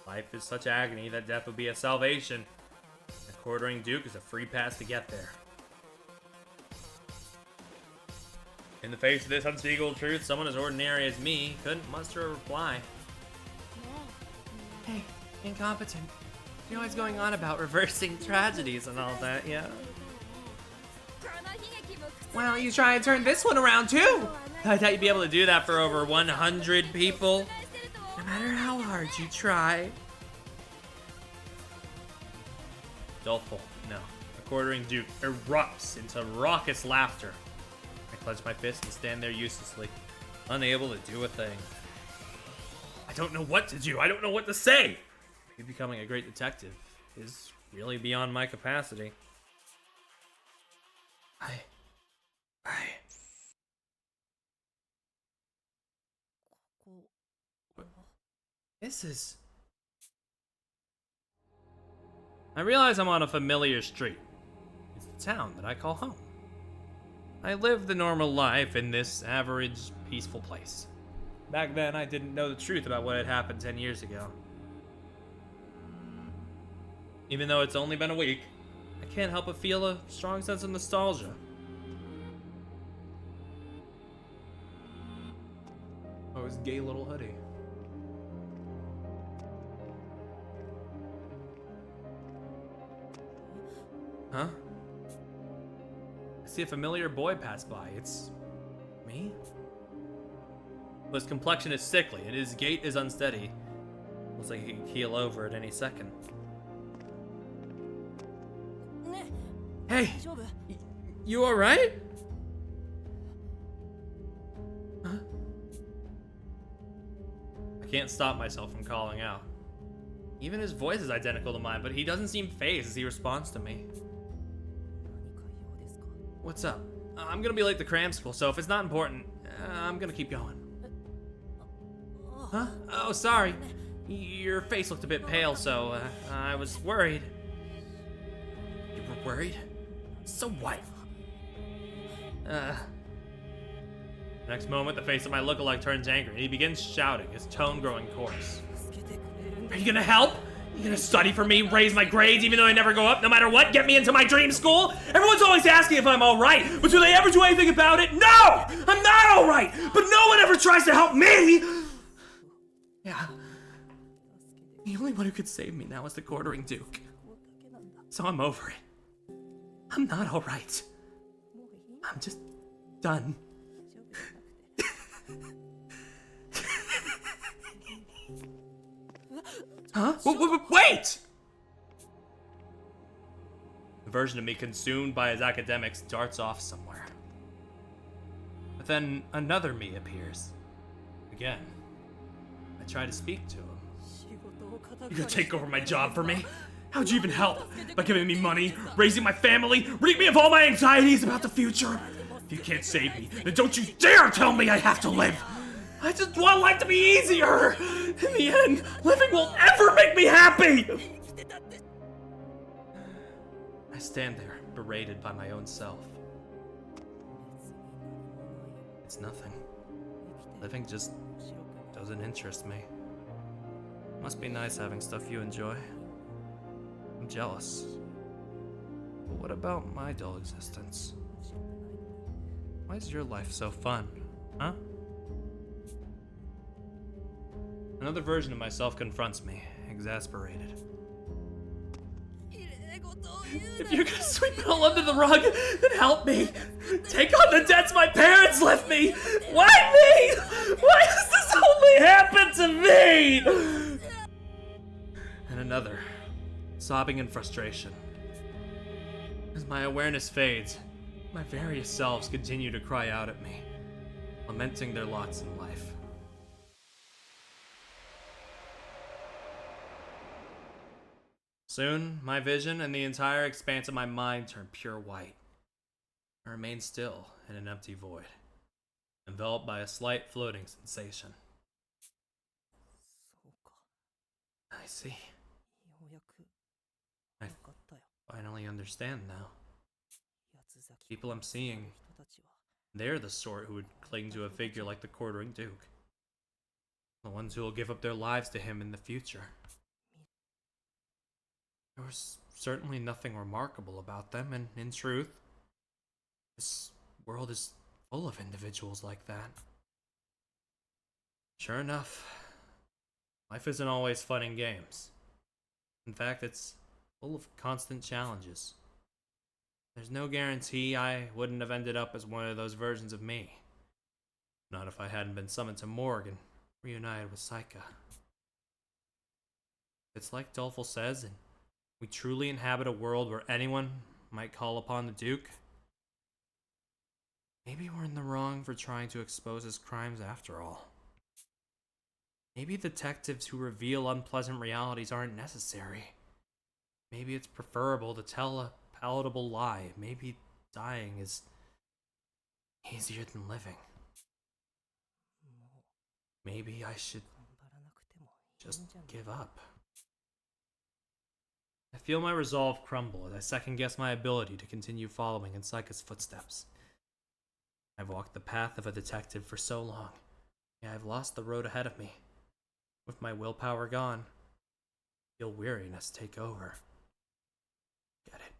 life is such agony that death would be a salvation. The quartering Duke is a free pass to get there. In the face of this unspeakable truth, someone as ordinary as me couldn't muster a reply. Hey, incompetent. You know what's going on about reversing tragedies and all that, yeah? Why don't you try and turn this one around too? I thought you'd be able to do that for over 100 people. No matter how hard you try. Doleful, no. The quartering Duke erupts into raucous laughter. I clench my fist and stand there uselessly, unable to do a thing. I don't know what to do. I don't know what to say. Maybe becoming a great detective is really beyond my capacity. This is... I realize I'm on a familiar street. It's the town that I call home. I live the normal life in this average, peaceful place. Back then, I didn't know the truth about what had happened 10 years ago. Even though it's only been a week, I can't help but feel a strong sense of nostalgia. Oh, his gay little hoodie. Huh? I see a familiar boy pass by. It's me? His complexion is sickly, and his gait is unsteady. Looks like he can keel over at any second. Hey! You alright? Huh? I can't stop myself from calling out. Even his voice is identical to mine, but he doesn't seem fazed as he responds to me. What's up? I'm gonna be late to cram school, so if it's not important, I'm gonna keep going. Huh? Oh, sorry. Your face looked a bit pale, so I was worried. You were worried? So what? Next moment, the face of my lookalike turns angry, and he begins shouting, his tone growing coarse. Are you gonna help? You gonna study for me, raise my grades even though I never go up, no matter what, get me into my dream school? Everyone's always asking if I'm alright, but do they ever do anything about it? No! I'm not alright! But no one ever tries to help me! Yeah. The only one who could save me now is the quartering Duke. So I'm over it. I'm not alright. I'm just done. Huh? Wait! The version of me consumed by his academics darts off somewhere. But then another me appears. Again. I try to speak to him. You gonna take over my job for me? How'd you even help? By giving me money, raising my family, rid me of all my anxieties about the future? If you can't save me, then don't you dare tell me I have to live! I just want life to be easier! In the end, living won't ever make me happy! I stand there, berated by my own self. It's nothing. Living just doesn't interest me. Must be nice having stuff you enjoy. I'm jealous. But what about my dull existence? Why is your life so fun, huh? Another version of myself confronts me, exasperated. If you're gonna sweep it all under the rug, then help me. Take on the debts my parents left me. Why me? Why does this only happen to me? And another, sobbing in frustration. As my awareness fades, my various selves continue to cry out at me, lamenting their lots in life. Soon, my vision and the entire expanse of my mind turn pure white. I remain still in an empty void, enveloped by a slight floating sensation. I see. I finally understand now. People I'm seeing, they're the sort who would cling to a figure like the quartering Duke. The ones who will give up their lives to him in the future. There was certainly nothing remarkable about them, and in truth, this world is full of individuals like that. Sure enough, life isn't always fun and games. In fact, it's full of constant challenges. There's no guarantee I wouldn't have ended up as one of those versions of me. Not if I hadn't been summoned to Morgue and reunited with Saika. It's like Dolful says, and we truly inhabit a world where anyone might call upon the Duke. Maybe we're in the wrong for trying to expose his crimes after all. Maybe detectives who reveal unpleasant realities aren't necessary. Maybe it's preferable to tell a palatable lie. Maybe dying is easier than living. Maybe I should just give up. I feel my resolve crumble as I second-guess my ability to continue following in Saika's footsteps. I've walked the path of a detective for so long, yet I've lost the road ahead of me. With my willpower gone, I feel weariness take over. Get it?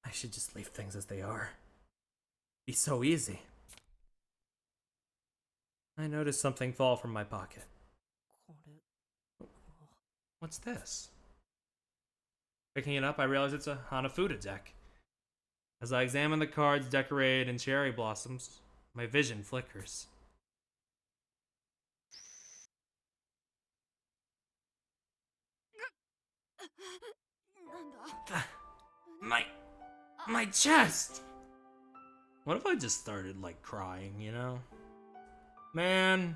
I should just leave things as they are. Be so easy. I noticed something fall from my pocket. What's this? Picking it up, I realize it's a Hanafuda deck. As I examine the cards decorated in cherry blossoms, my vision flickers. My chest! What if I just started, like, crying, you know? Man.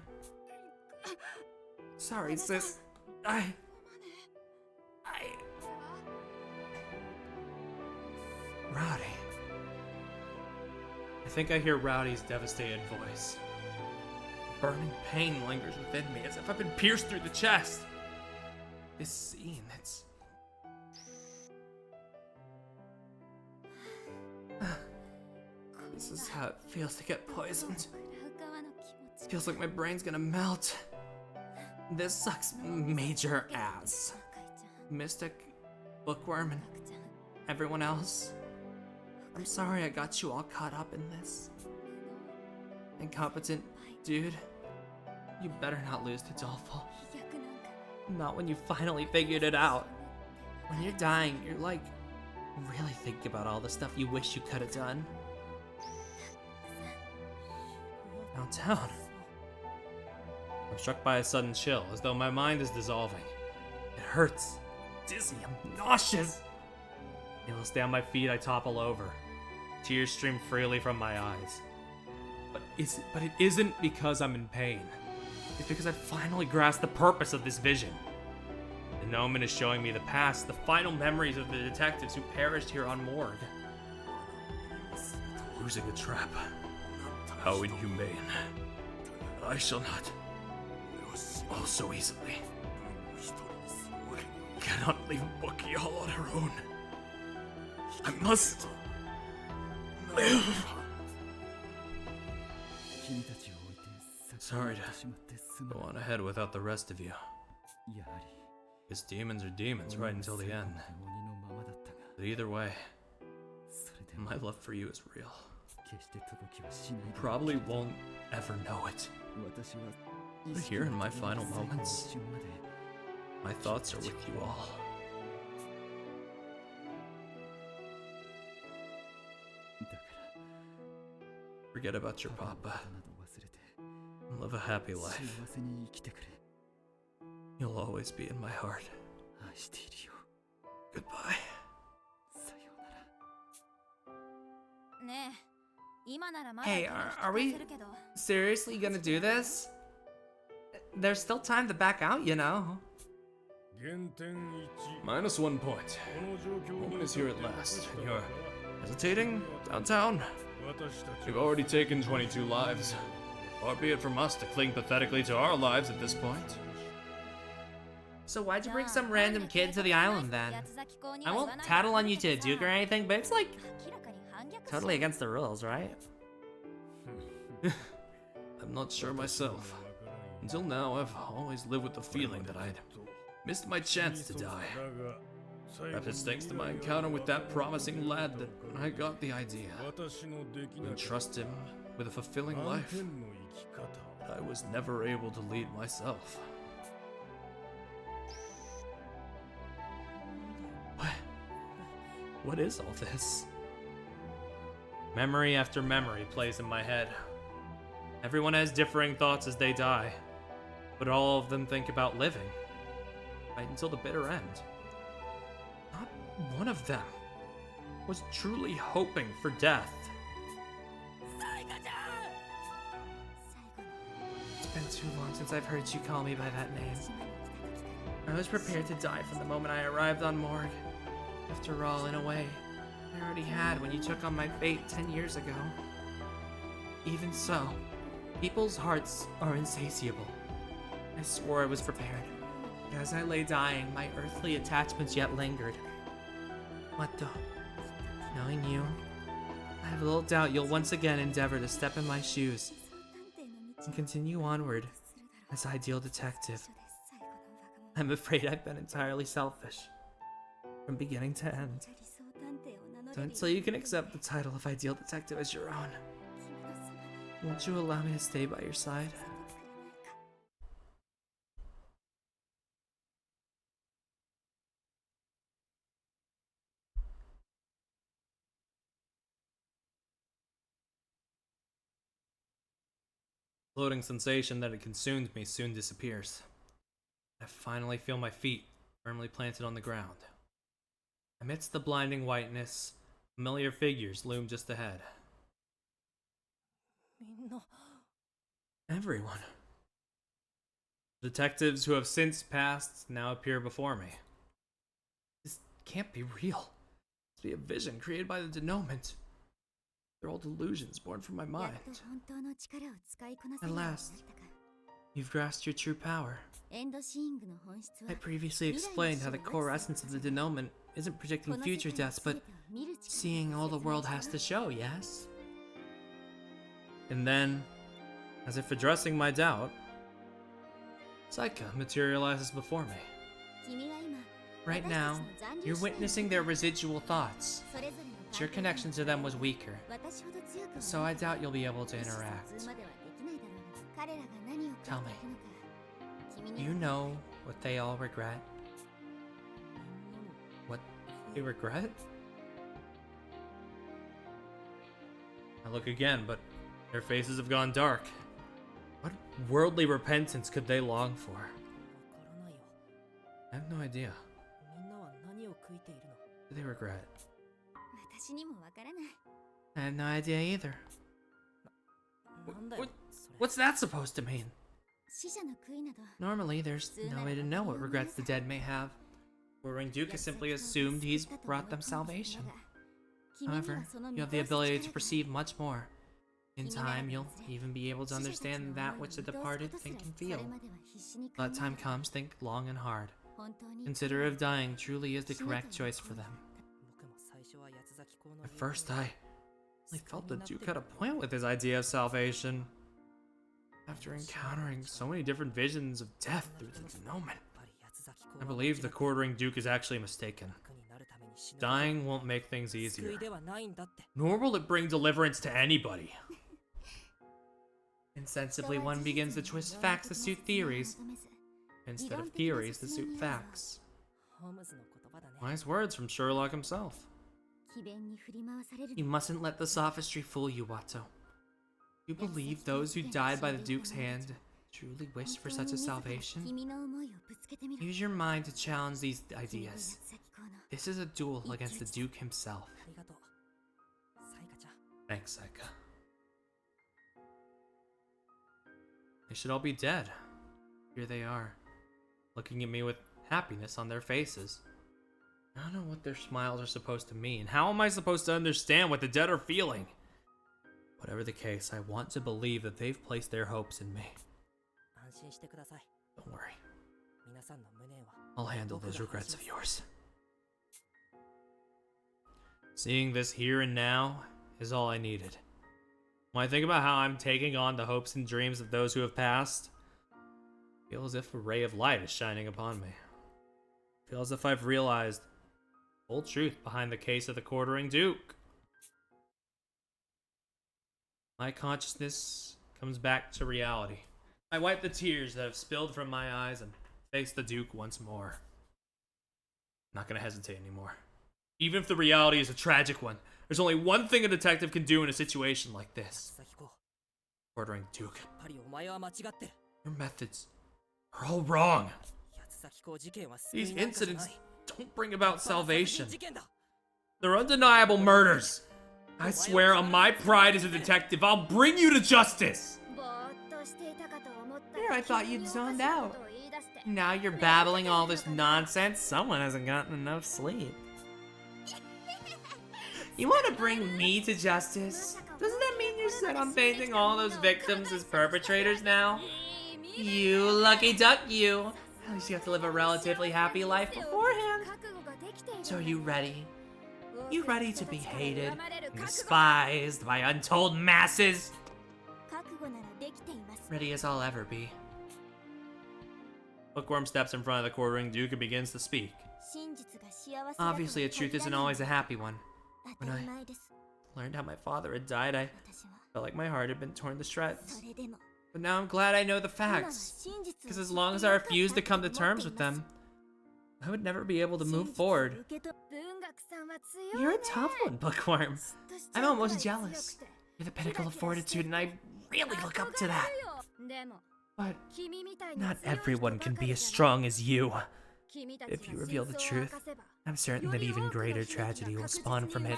Sorry, sis. Rowdy. I think I hear Rowdy's devastated voice. Burning pain lingers within me as if I've been pierced through the chest. This scene, it's... This is how it feels to get poisoned. It feels like my brain's gonna melt. This sucks major ass. Mystic, Bookworm, and everyone else. I'm sorry I got you all caught up in this. Incompetent dude. You better not lose to Dolful. Not when you finally figured it out. When you're dying, you're like, really thinking about all the stuff you wish you could have done. Downtown. I'm struck by a sudden chill, as though my mind is dissolving. It hurts. Dizzy. I'm nauseous. Needless down my feet, I topple over. Tears stream freely from my eyes. But it isn't because I'm in pain. It's because I finally grasped the purpose of this vision. The Gnomon is showing me the past, the final memories of the detectives who perished here on Morgue. Losing a trap. How inhumane. I shall not. All so easily. I cannot leave Bucky all on her own. I must live. Sorry to go on ahead without the rest of you. Because demons are demons right until the end. But either way, my love for you is real. You probably won't ever know it. But here in my final moments, my thoughts are with you all. Forget about your papa. Live a happy life. You'll always be in my heart. Goodbye. Hey, are we seriously gonna do this? There's still time to back out, you know. -1 point. Woman is here at last. You're hesitating? Downtown? You've already taken 22 lives. Far be it from us to cling pathetically to our lives at this point. So why'd you bring some random kid to the island then? I won't tattle on you to a Duke or anything, but it's like totally against the rules, right? I'm not sure myself. Until now, I've always lived with the feeling that I'd missed my chance to die. Perhaps it's thanks to my encounter with that promising lad that I got the idea. To entrust him with a fulfilling life that I was never able to lead myself. What is all this? Memory after memory plays in my head. Everyone has differing thoughts as they die, but all of them think about living, right until the bitter end. Not one of them was truly hoping for death. It's been too long since I've heard you call me by that name. I was prepared to die from the moment I arrived on Morgue. After all, in a way, I already had when you took on my fate 10 years ago. Even so, people's hearts are insatiable. I swore I was prepared, but as I lay dying, my earthly attachments yet lingered. Mato, knowing you, I have little doubt you'll once again endeavor to step in my shoes and continue onward as ideal detective. I'm afraid I've been entirely selfish, from beginning to end. So until you can accept the title of ideal detective as your own, won't you allow me to stay by your side? Floating sensation that had consumed me soon disappears. I finally feel my feet firmly planted on the ground. Amidst the blinding whiteness, familiar figures loom just ahead. Everyone. Detectives who have since passed now appear before me. This can't be real. It's be a vision created by the denouement. They're all delusions born from my mind. At last, you've grasped your true power. I previously explained how the core essence of the denouement isn't predicting future deaths, but seeing all the world has to show, yes? And then, as if addressing my doubt, Saika materializes before me. Right now, you're witnessing their residual thoughts. But your connection to them was weaker, so I doubt you'll be able to interact. Tell me, do you know what they all regret? What they regret? I look again, but their faces have gone dark. What worldly repentance could they long for? I have no idea. What do they regret? I have no idea either. What's that supposed to mean? Normally, there's no way to know what regrets the dead may have. Quartering Duke has simply assumed he's brought them salvation. However, you have the ability to perceive much more. In time, you'll even be able to understand that which the departed think and feel. When that time comes, think long and hard. Consider if dying truly is the correct choice for them. At first, I felt the Duke had a point with his idea of salvation. After encountering so many different visions of death through the denouement, I believe the Quartering Duke is actually mistaken. Dying won't make things easier, nor will it bring deliverance to anybody. Insensibly, one begins to twist facts to suit theories, instead of theories to suit facts. Wise words from Sherlock himself. You mustn't let the sophistry fool you, Watto. You believe those who died by the Duke's hand truly wished for such a salvation? Use your mind to challenge these ideas. This is a duel against the Duke himself. Thanks, Saika. They should all be dead. Here they are, looking at me with happiness on their faces. I don't know what their smiles are supposed to mean. How am I supposed to understand what the dead are feeling? Whatever the case, I want to believe that they've placed their hopes in me. Don't worry. I'll handle those regrets of yours. Seeing this here and now is all I needed. When I think about how I'm taking on the hopes and dreams of those who have passed, I feel as if a ray of light is shining upon me. I feel as if I've realized the whole truth behind the case of the Quartering Duke. My consciousness comes back to reality. I wipe the tears that have spilled from my eyes and face the Duke once more. I'm not gonna hesitate anymore. Even if the reality is a tragic one, there's only one thing a detective can do in a situation like this. Quartering Duke, your methods are all wrong. These incidents don't bring about salvation. They're undeniable murders. I swear on my pride as a detective, I'll bring you to justice. Here, I thought you'd zoned out. Now you're babbling all this nonsense. Someone hasn't gotten enough sleep. You want to bring me to justice? Doesn't that mean you're set on painting all those victims as perpetrators now? You lucky duck, you. At least you have to live a relatively happy life beforehand. So are you ready? You ready to be hated and despised by untold masses? Ready as I'll ever be. Bookworm steps in front of the Quartering Duke and begins to speak. Obviously, a truth isn't always a happy one. When I learned how my father had died, I felt like my heart had been torn to shreds. But now I'm glad I know the facts, because as long as I refuse to come to terms with them, I would never be able to move forward. You're a tough one, Bookworm. I'm almost jealous. You're the pinnacle of fortitude, and I really look up to that. But not everyone can be as strong as you. If you reveal the truth, I'm certain that even greater tragedy will spawn from it.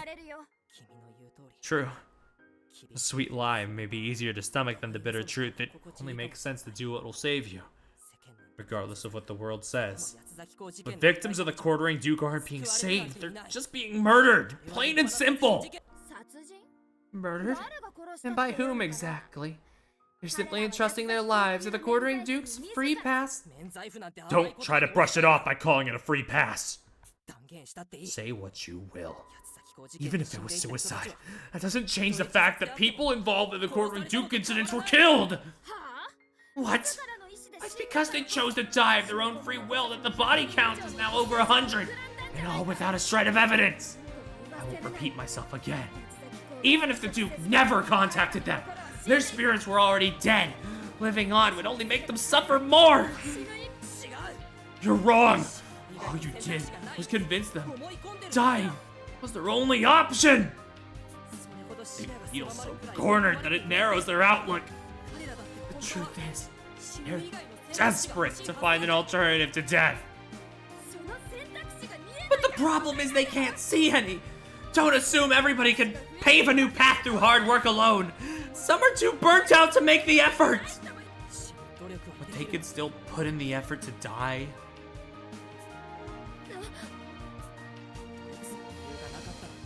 True. A sweet lie may be easier to stomach than the bitter truth. It only makes sense to do what will save you, regardless of what the world says. But victims of the Quartering Duke aren't being saved, they're just being murdered, plain and simple! Murdered? And by whom exactly? They're simply entrusting their lives to the Quartering Duke's free pass. Don't try to brush it off by calling it a free pass. Say what you will. Even if it was suicide, that doesn't change the fact that people involved in the Quartering Duke incidents were killed! What? It's because they chose to die of their own free will that the body count is now over 100, and all without a shred of evidence. I won't repeat myself again. Even if the Duke never contacted them, their spirits were already dead. Living on would only make them suffer more. You're wrong. All you did was convince them dying was their only option. They feel so cornered that it narrows their outlook. The truth is, they're desperate to find an alternative to death. But the problem is they can't see any. Don't assume everybody can pave a new path through hard work alone. Some are too burnt out to make the effort. But they can still put in the effort to die.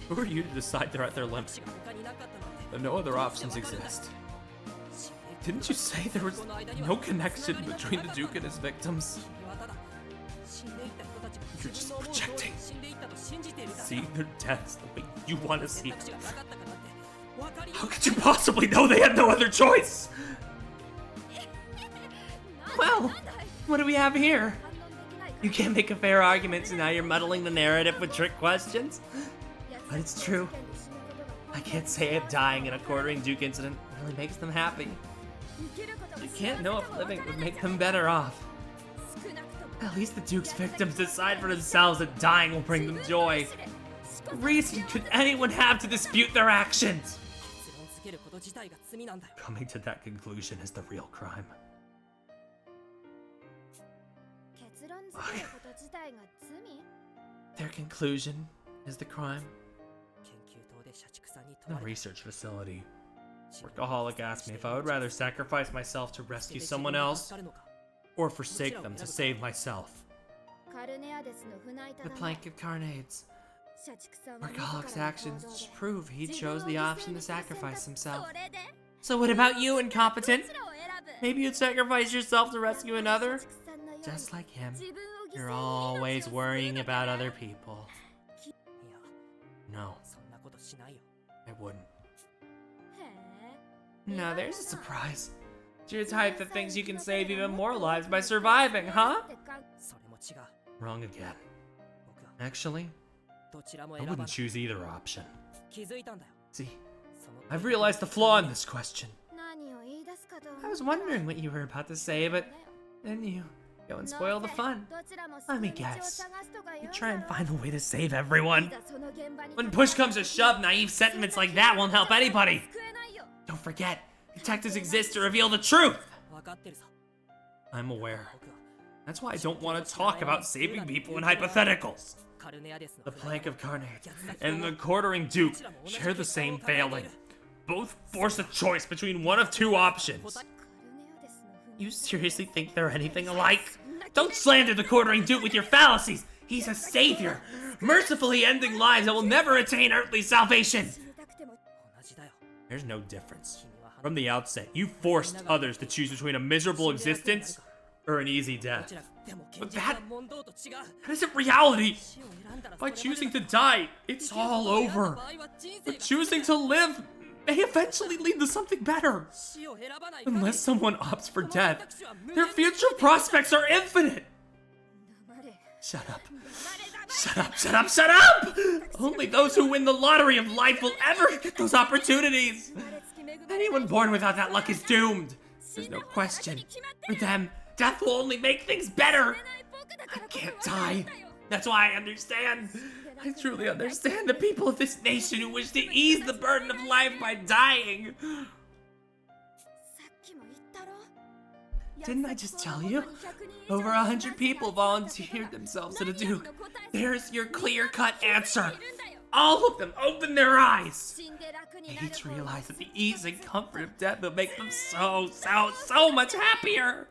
Who are you to decide they're at their limit? That no other options exist. Didn't you say there was no connection between the Duke and his victims? You're just projecting. Seeing their deaths the way you want to see them. How could you possibly know they had no other choice? Well, what do we have here? You can't make a fair argument, so now you're muddling the narrative with trick questions? But it's true. I can't say if dying in a Quartering Duke incident really makes them happy. You can't know if living would make them better off. At least the Duke's victims decide for themselves that dying will bring them joy. What reason could anyone have to dispute their actions? Coming to that conclusion is the real crime. Their conclusion is the crime. The research facility. Workaholic asked me if I would rather sacrifice myself to rescue someone else or forsake them to save myself. The plank of carnades. Workaholic's actions just prove he chose the option to sacrifice himself. So what about you, incompetent? Maybe you'd sacrifice yourself to rescue another? Just like him, you're always worrying about other people. No, I wouldn't. Now there's a surprise. You're the type that thinks you can save even more lives by surviving, huh? Wrong again. Actually, I wouldn't choose either option. See, I've realized the flaw in this question. I was wondering what you were about to say, but then you go and spoil the fun. Let me guess. You try and find a way to save everyone. When push comes to shove, naive sentiments like that won't help anybody. Don't forget, detectives exist to reveal the truth. I'm aware. That's why I don't want to talk about saving people in hypotheticals. The plank of carnage and the quartering duke share the same failing. Both force a choice between one of two options. You seriously think they're anything alike? Don't slander the quartering duke with your fallacies. He's a savior, mercifully ending lives that will never attain earthly salvation. There's no difference. From the outset, you forced others to choose between a miserable existence or an easy death. But that isn't reality. By choosing to die, it's all over. But choosing to live may eventually lead to something better. Unless someone opts for death, their future prospects are infinite. Shut up. Shut up, shut up, shut up! Only those who win the lottery of life will ever get those opportunities. Anyone born without that luck is doomed. There's no question. For them, death will only make things better. I can't die. That's why I understand. I truly understand the people of this nation who wish to ease the burden of life by dying. Didn't I just tell you? Over 100 people volunteered themselves to the Duke. There's your clear-cut answer. All of them open their eyes. They each realize that the ease and comfort of death will make them so much happier.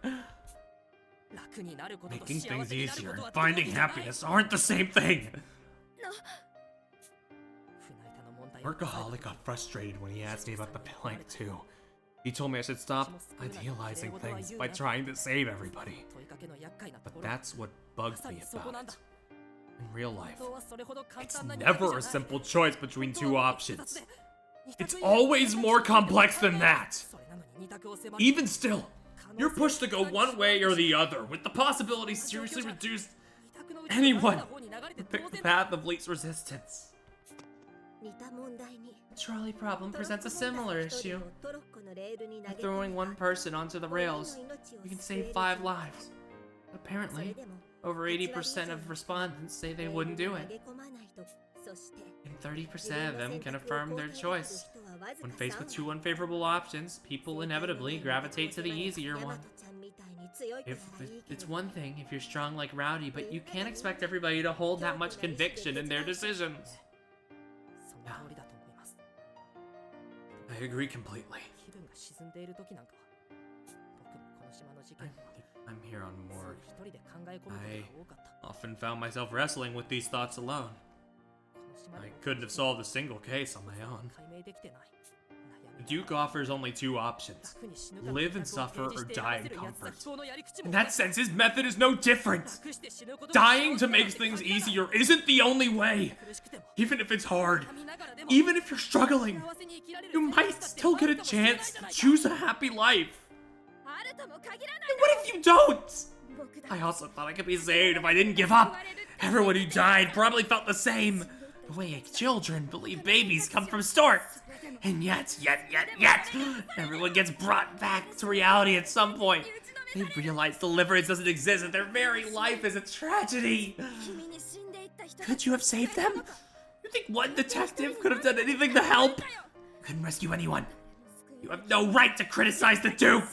Making things easier and finding happiness aren't the same thing. Workaholic got frustrated when he asked me about the plank too. He told me I should stop idealizing things by trying to save everybody. But that's what bugs me about it. In real life, it's never a simple choice between two options. It's always more complex than that. Even still, you're pushed to go one way or the other, with the possibility seriously reduced. Anyone would pick the path of least resistance. The trolley problem presents a similar issue. By throwing one person onto the rails, we can save 5 lives. Apparently, over 80% of respondents say they wouldn't do it. And 30% of them can affirm their choice. When faced with 2 unfavorable options, people inevitably gravitate to the easier one. It's one thing if you're strong like Rowdy, but you can't expect everybody to hold that much conviction in their decisions. Yeah. I agree completely. I'm here on Morgue. I often found myself wrestling with these thoughts alone. I couldn't have solved a single case on my own. The Duke offers only 2 options: live and suffer or die in comfort. In that sense, his method is no different. Dying to make things easier isn't the only way. Even if it's hard, even if you're struggling, you might still get a chance to choose a happy life. And what if you don't? I also thought I could be saved if I didn't give up. Everyone who died probably felt the same. The way children believe babies come from storks. And yet, everyone gets brought back to reality at some point. They realize deliverance doesn't exist and their very life is a tragedy. Could you have saved them? You think one detective could have done anything to help? Couldn't rescue anyone. You have no right to criticize the Duke!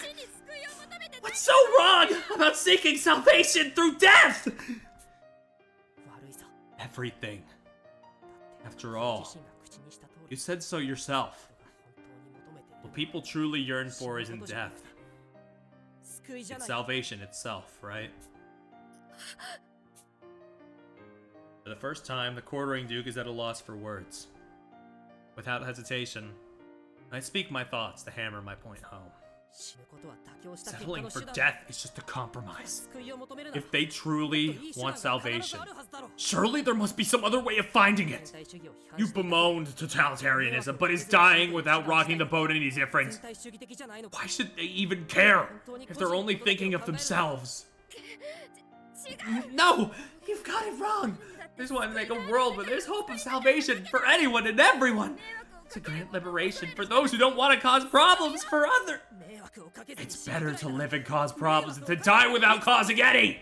What's so wrong about seeking salvation through death? Everything. After all, you said so yourself. What people truly yearn for isn't death. It's salvation itself, right? For the first time, the quartering Duke is at a loss for words. Without hesitation, I speak my thoughts to hammer my point home. Settling for death is just a compromise. If they truly want salvation, surely there must be some other way of finding it. You bemoaned totalitarianism, but is dying without rocking the boat any different? Why should they even care if they're only thinking of themselves? No! You've got it wrong! I just want to make a world where there's hope of salvation for anyone and everyone! To grant liberation for those who don't want to cause problems for others! It's better to live and cause problems than to die without causing any!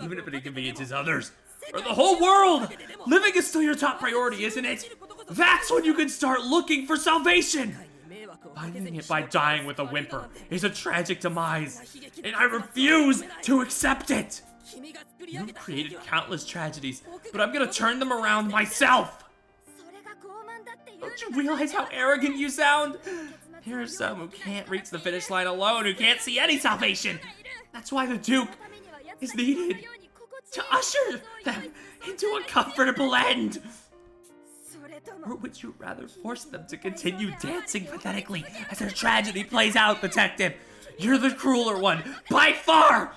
Even if it inconveniences others, or the whole world! Living is still your top priority, isn't it? That's when you can start looking for salvation! Finding it by dying with a whimper is a tragic demise, and I refuse to accept it! You've created countless tragedies, but I'm gonna turn them around myself! Don't you realize how arrogant you sound? There are some who can't reach the finish line alone, who can't see any salvation. That's why the Duke is needed to usher them into a comfortable end. Or would you rather force them to continue dancing pathetically as their tragedy plays out, Detective? You're the crueler one, by far!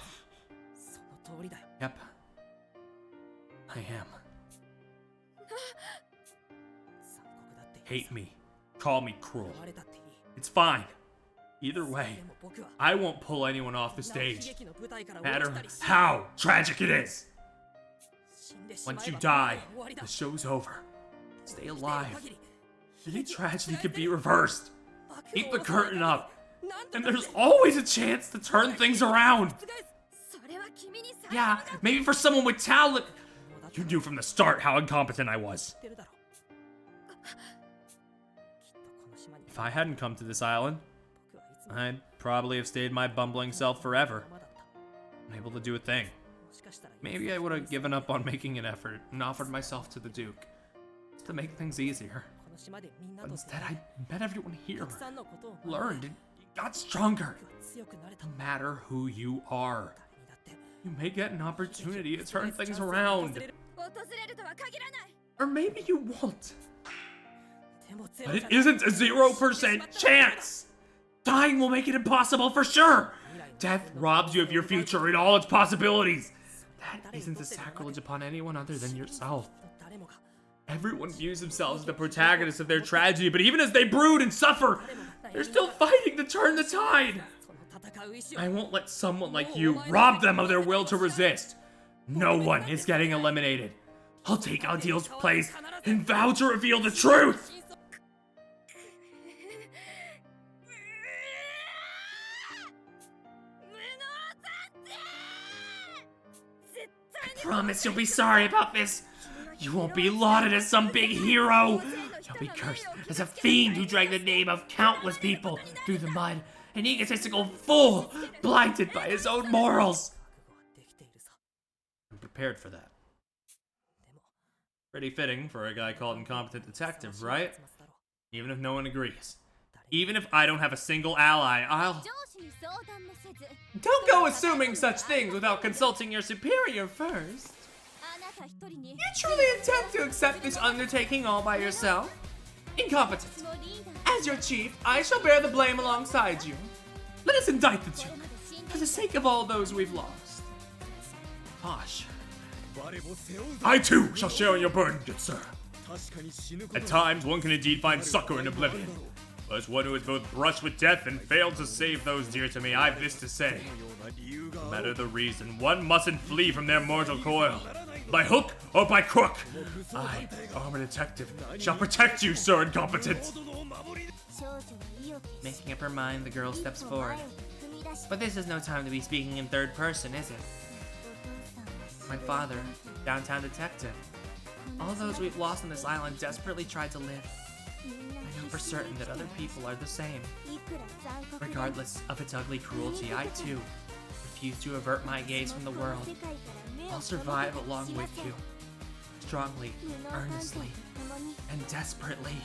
Yep. I am. Hate me. Call me cruel. It's fine. Either way, I won't pull anyone off the stage, no matter how tragic it is. Once you die, the show's over. Stay alive. Any tragedy can be reversed. Keep the curtain up, and there's always a chance to turn things around. Yeah, maybe for someone with talent. You knew from the start how incompetent I was. If I hadn't come to this island, I'd probably have stayed my bumbling self forever, unable to do a thing. Maybe I would have given up on making an effort and offered myself to the Duke, just to make things easier. But instead, I met everyone here, learned, and got stronger. No matter who you are, you may get an opportunity to turn things around. Or maybe you won't. But it isn't a 0% chance! Dying will make it impossible for sure! Death robs you of your future and all its possibilities! That isn't a sacrilege upon anyone other than yourself. Everyone views themselves as the protagonists of their tragedy, but even as they brood and suffer, they're still fighting to turn the tide! I won't let someone like you rob them of their will to resist. No one is getting eliminated. I'll take Aldeal's place and vow to reveal the truth! Promise you'll be sorry about this. You won't be lauded as some big hero. You'll be cursed as a fiend who dragged the name of countless people through the mud. An egotistical fool, blinded by his own morals. I'm prepared for that. Pretty fitting for a guy called Incompetent Detective, right? Even if no one agrees. Even if I don't have a single ally, I'll... Don't go assuming such things without consulting your superior first. You truly intend to accept this undertaking all by yourself? Incompetent. As your chief, I shall bear the blame alongside you. Let us indict the Duke, for the sake of all those we've lost. Posh. I too shall share in your burden, good sir. At times, one can indeed find succor in oblivion. But as one who has both brushed with death and failed to save those dear to me, I've this to say. No matter the reason, one mustn't flee from their mortal coil. By hook or by crook, I, the armored detective, shall protect you, sir incompetent. Making up her mind, the girl steps forward. But this is no time to be speaking in third person, is it? My father, downtown detective. All those we've lost on this island desperately tried to live. I know for certain that other people are the same. Regardless of its ugly cruelty, I too refuse to avert my gaze from the world. I'll survive along with you. Strongly, earnestly, and desperately.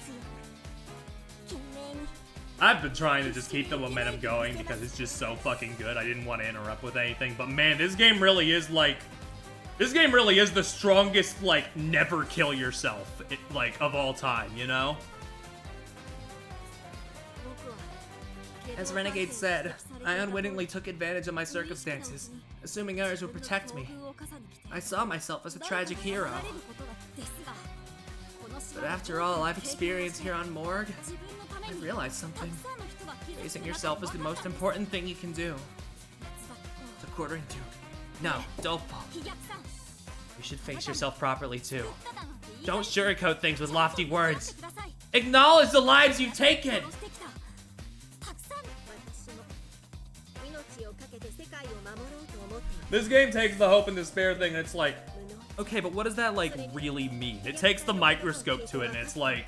I've been trying to just keep the momentum going because it's just so fucking good. I didn't want to interrupt with anything, but man, this game really is the strongest, like, never kill yourself, of all time, you know? As Renegade said, I unwittingly took advantage of my circumstances, assuming others would protect me. I saw myself as a tragic hero. But after all I've experienced here on Morgue, I realized something. Facing yourself is the most important thing you can do. The Quartering Duke. No, don't fall. You should face yourself properly too. Don't sugarcoat things with lofty words. Acknowledge the lives you've taken! This game takes the hope and despair thing and it's like, okay, but what does that, like, really mean? It takes the microscope to it and it's like,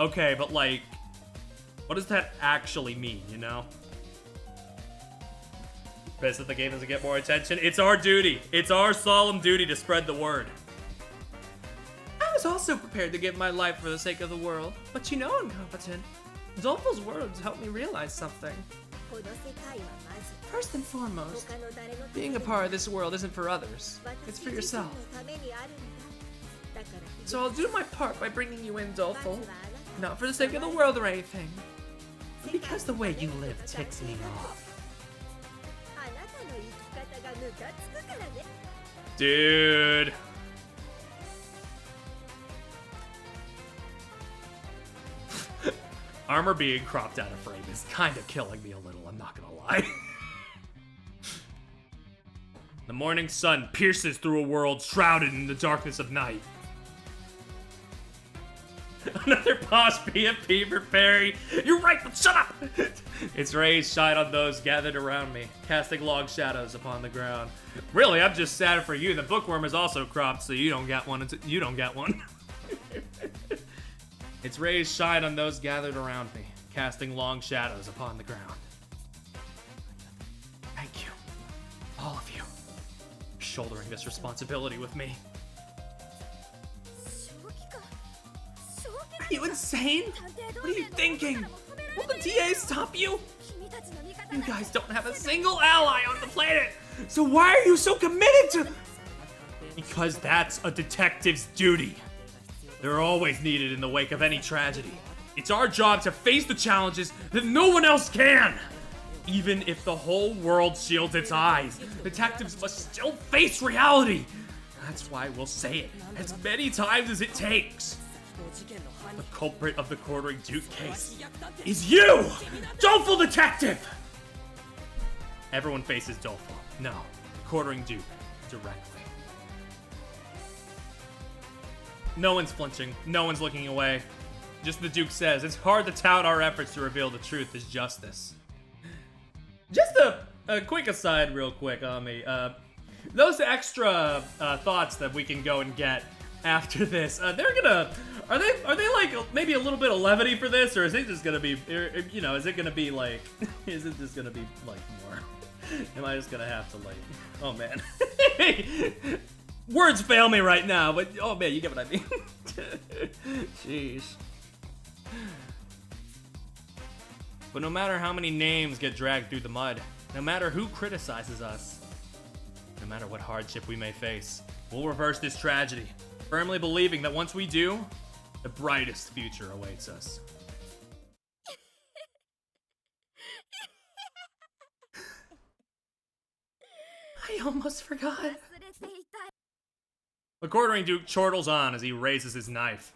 okay, but, like, what does that actually mean, you know? Pissed that the game doesn't get more attention. It's our duty. It's our solemn duty to spread the word. I was also prepared to give my life for the sake of the world, but you know I'm competent. Dolfo's words helped me realize something. First and foremost, being a part of this world isn't for others, it's for yourself. So I'll do my part by bringing you in, Dolfo. Not for the sake of the world or anything, but because the way you live ticks me off. Dude. Armor being cropped out of frame is kind of killing me a little, I'm not gonna lie. The morning sun pierces through a world shrouded in the darkness of night. Another pause PFP for Perry. You're right, but shut up! Its rays shine on those gathered around me, casting long shadows upon the ground. Really, I'm just sad for you. The bookworm is also cropped, so you don't get one. You don't get one. Its rays shine on those gathered around me, casting long shadows upon the ground. Thank you, all of you, for shouldering this responsibility with me. Are you insane? What are you thinking? Will the DA stop you? You guys don't have a single ally on the planet, so why are you so committed to... Because that's a detective's duty. They're always needed in the wake of any tragedy. It's our job to face the challenges that no one else can. Even if the whole world shields its eyes, detectives must still face reality. That's why we'll say it as many times as it takes. The culprit of the Quartering Duke case is you, Doleful Detective! Everyone faces Doleful. No, Quartering Duke directly. No one's flinching. No one's looking away. Just the Duke says, it's hard to tout our efforts to reveal the truth as justice. Just a quick aside real quick on me. Those extra thoughts that we can go and get after this, are they like maybe a little bit of levity for this, or is it just gonna be, you know, is it gonna be like, is it just gonna be like more? Am I just gonna have to like, oh man. Words fail me right now, but oh man, you get what I mean. Jeez. But no matter how many names get dragged through the mud, no matter who criticizes us, no matter what hardship we may face, we'll reverse this tragedy, firmly believing that once we do, the brightest future awaits us. I almost forgot. The Quartering Duke chortles on as he raises his knife.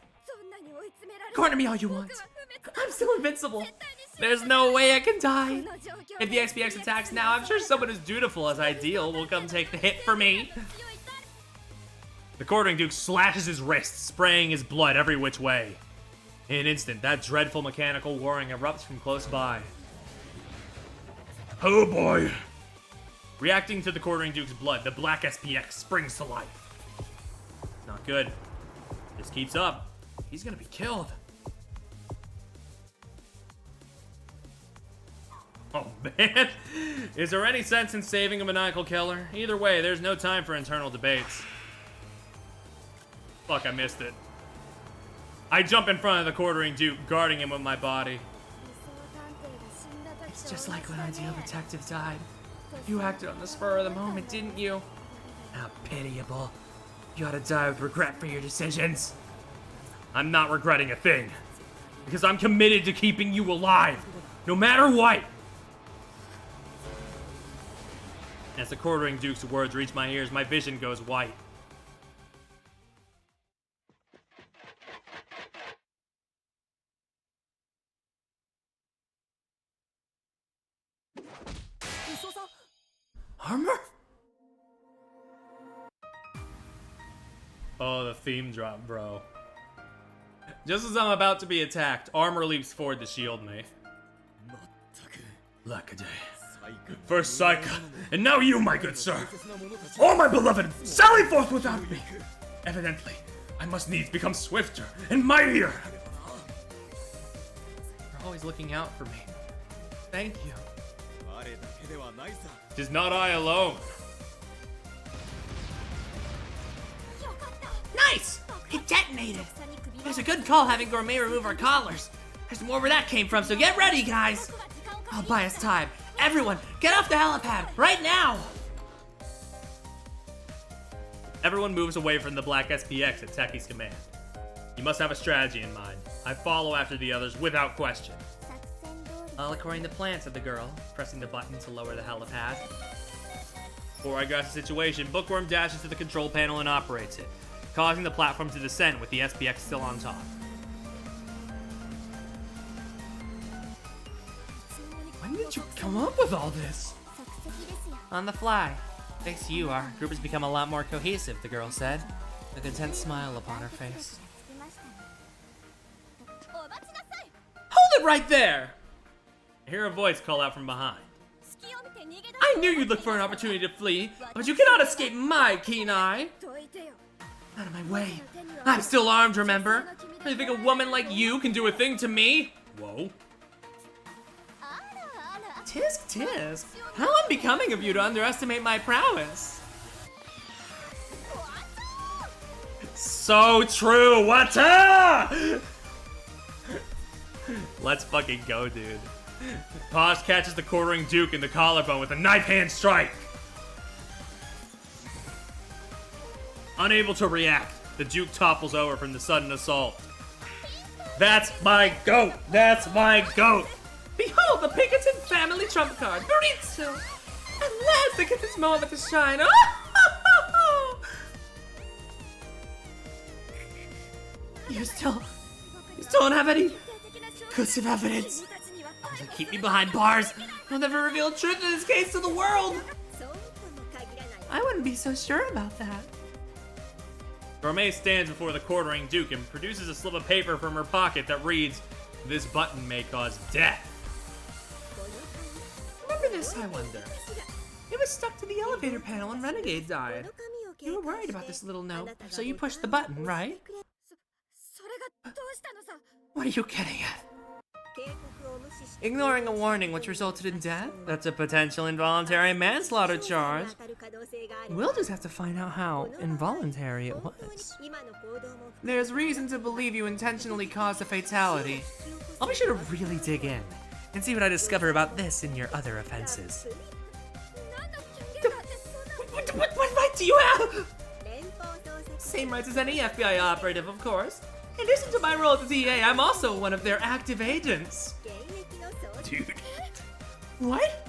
Corner me all you want. I'm still invincible. There's no way I can die. If the XPX attacks now, I'm sure someone as dutiful as Ideal will come take the hit for me. The Quartering Duke slashes his wrists, spraying his blood every which way. In an instant, that dreadful mechanical warring erupts from close by. Oh boy! Reacting to the Quartering Duke's blood, the black SPX springs to life. Not good. This keeps up. He's gonna be killed. Oh man, is there any sense in saving a maniacal killer? Either way, there's no time for internal debates. Fuck, I missed it. I jump in front of the quartering Duke, guarding him with my body. It's just like when Ideal Detective died. You acted on the spur of the moment, didn't you? How pitiable. You ought to die with regret for your decisions. I'm not regretting a thing. Because I'm committed to keeping you alive, no matter what. As the quartering Duke's words reach my ears, my vision goes white. Armor? Oh, the theme drop, bro. Just as I'm about to be attacked, Armor leaps forward to shield me. Lackaday. First Psycho, and now you, my good sir. Oh, my beloved, sally forth without me. Evidently, I must needs become swifter and mightier. You're always looking out for me. Thank you. Tis not I alone. Nice! It detonated! It was a good call having Gourmet remove our collars. There's more where that came from, so get ready, guys! I'll buy us time. Everyone, get off the helipad, right now! Everyone moves away from the black SPX at Techi's command. You must have a strategy in mind. I follow after the others without question. All according to plan, said the girl, pressing the button to lower the helipad. Before I grasp the situation, Bookworm dashes to the control panel and operates it, causing the platform to descend with the SPX still on top. When did you come up with all this? On the fly. Thanks to you, our group has become a lot more cohesive, the girl said, a content smile upon her face. Hold it right there! I hear a voice call out from behind. I knew you'd look for an opportunity to flee, but you cannot escape my keen eye. Out of my way. I'm still armed, remember? You think a woman like you can do a thing to me? Whoa. Tisk tisk. How unbecoming of you to underestimate my prowess. So true, wata! Let's fucking go, dude. Paz catches the quartering Duke in the collarbone with a knife hand strike. Unable to react, the Duke topples over from the sudden assault. That's my goat! That's my goat! Behold the Pinkerton family trump card, Burrito! At last I get this moment to shine. You still don't have any conclusive evidence. You'll keep me behind bars. You'll never reveal truth in this case to the world. I wouldn't be so sure about that. Gourmet stands before the quartering Duke and produces a slip of paper from her pocket that reads, "This button may cause death." Remember this, I wonder? It was stuck to the elevator panel when Renegade died. You were worried about this little note, so you pushed the button, right? What are you getting at? Ignoring a warning which resulted in death? That's a potential involuntary manslaughter charge. We'll just have to find out how involuntary it was. There's reason to believe you intentionally caused a fatality. I'll be sure to really dig in and see what I discover about this and your other offenses. What right do you have? Same rights as any FBI operative, of course. In addition to my role as the DA, I'm also one of their active agents. Dude. What?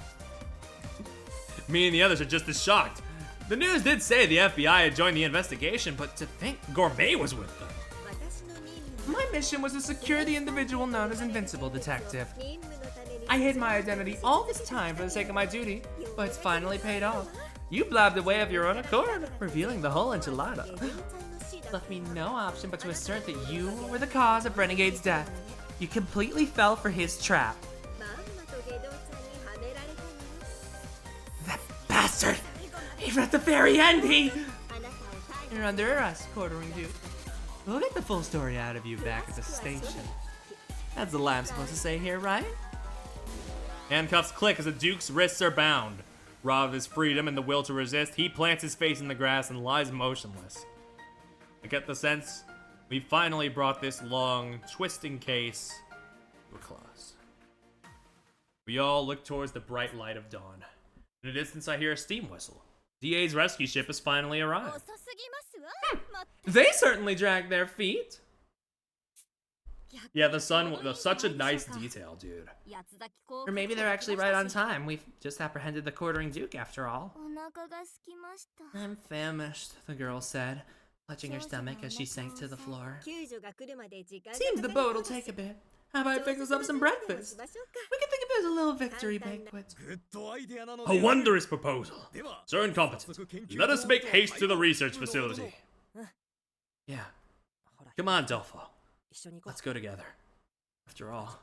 Me and the others are just as shocked. The news did say the FBI had joined the investigation, but to think Gourmet was with them. My mission was to secure the individual known as Invincible Detective. I hid my identity all this time for the sake of my duty, but it's finally paid off. You blabbed away of your own accord, revealing the whole enchilada. Left me no option but to assert that you were the cause of Renegade's death. You completely fell for his trap. That bastard! Even at the very end, You're under arrest, quartering Duke. We'll get the full story out of you back at the station. That's the lie I'm supposed to say here, right? Handcuffs click as the Duke's wrists are bound. Robbed of his freedom and the will to resist, he plants his face in the grass and lies motionless. I get the sense we finally brought this long, twisting case to a close. We all look towards the bright light of dawn. In the distance, I hear a steam whistle. DA's rescue ship has finally arrived. They certainly dragged their feet. Yeah, the sun was such a nice detail, dude. Or maybe they're actually right on time. We've just apprehended the quartering Duke after all. I'm famished, the girl said, clutching her stomach as she sank to the floor. Seems the boat will take a bit. How about I fix us up some breakfast? We can think of it as a little victory banquet. A wondrous proposal. Sir Incompetent, let us make haste to the research facility. Yeah, Come on, Delpho. let's go together. After all,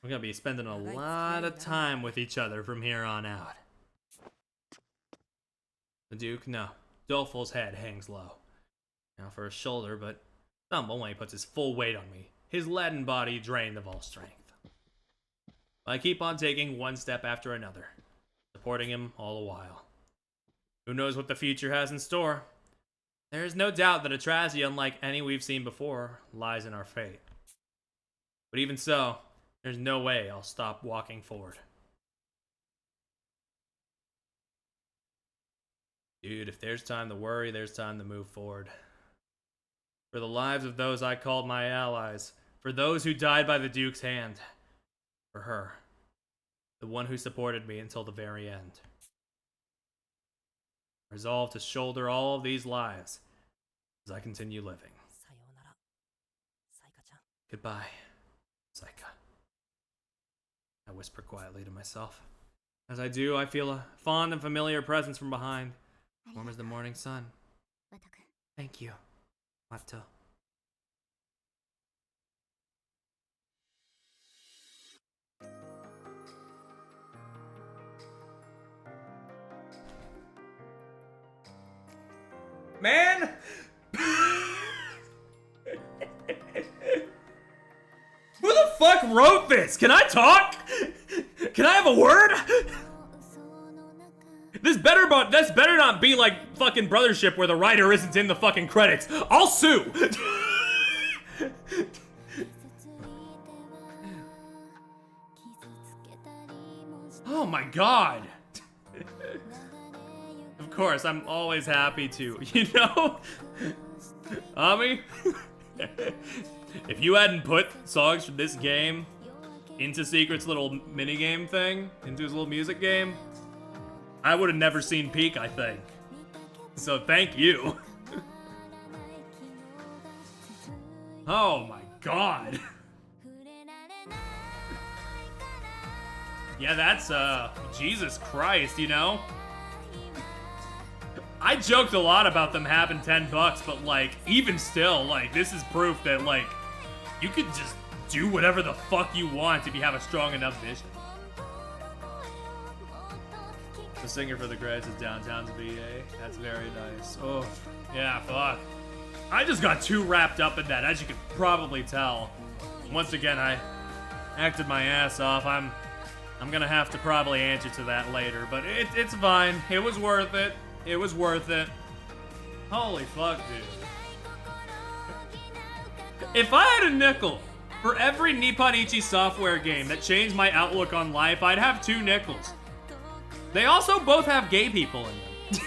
We're gonna be spending a lot of time with each other from here on out. The Duke, no. Dolfo's head hangs low. Now for his shoulder, but stumble when he puts his full weight on me. His leaden body drained of all strength. I keep on taking one step after another, supporting him all the while. Who knows what the future has in store? There is no doubt that a tragedy unlike any we've seen before lies in our fate. But even so, there's no way I'll stop walking forward. Dude, if there's time to worry, there's time to move forward. For the lives of those I called my allies, for those who died by the Duke's hand, for her, the one who supported me until the very end. Resolved to shoulder all of these lives as I continue living. Goodbye, Saika. I whisper quietly to myself. As I do, I feel a fond and familiar presence from behind, warm as the morning sun. Thank you, Mato. Man! Who the fuck wrote this? Can I talk? Can I have a word? This better not be like fucking Brothership where the writer isn't in the fucking credits. I'll sue. Oh my god. Of course, I'm always happy to, you know? Ami? If you hadn't put songs from this game into Secret's little minigame thing, into his little music game, I would have never seen Peak, I think. So thank you. Oh my god. Yeah, that's, Jesus Christ, you know? I joked a lot about them having $10, but like, even still, like, this is proof that, like, you could just do whatever the fuck you want if you have a strong enough vision. The singer for the Greds is Downtown's VA. That's very nice. Oh, yeah, fuck. I just got too wrapped up in that, as you could probably tell. Once again, I acted my ass off. I'm gonna have to probably answer to that later, but it's fine. It was worth it. It was worth it. Holy fuck, dude. If I had a nickel for every Nippon Ichi software game that changed my outlook on life, I'd have 2 nickels. They also both have gay people in them.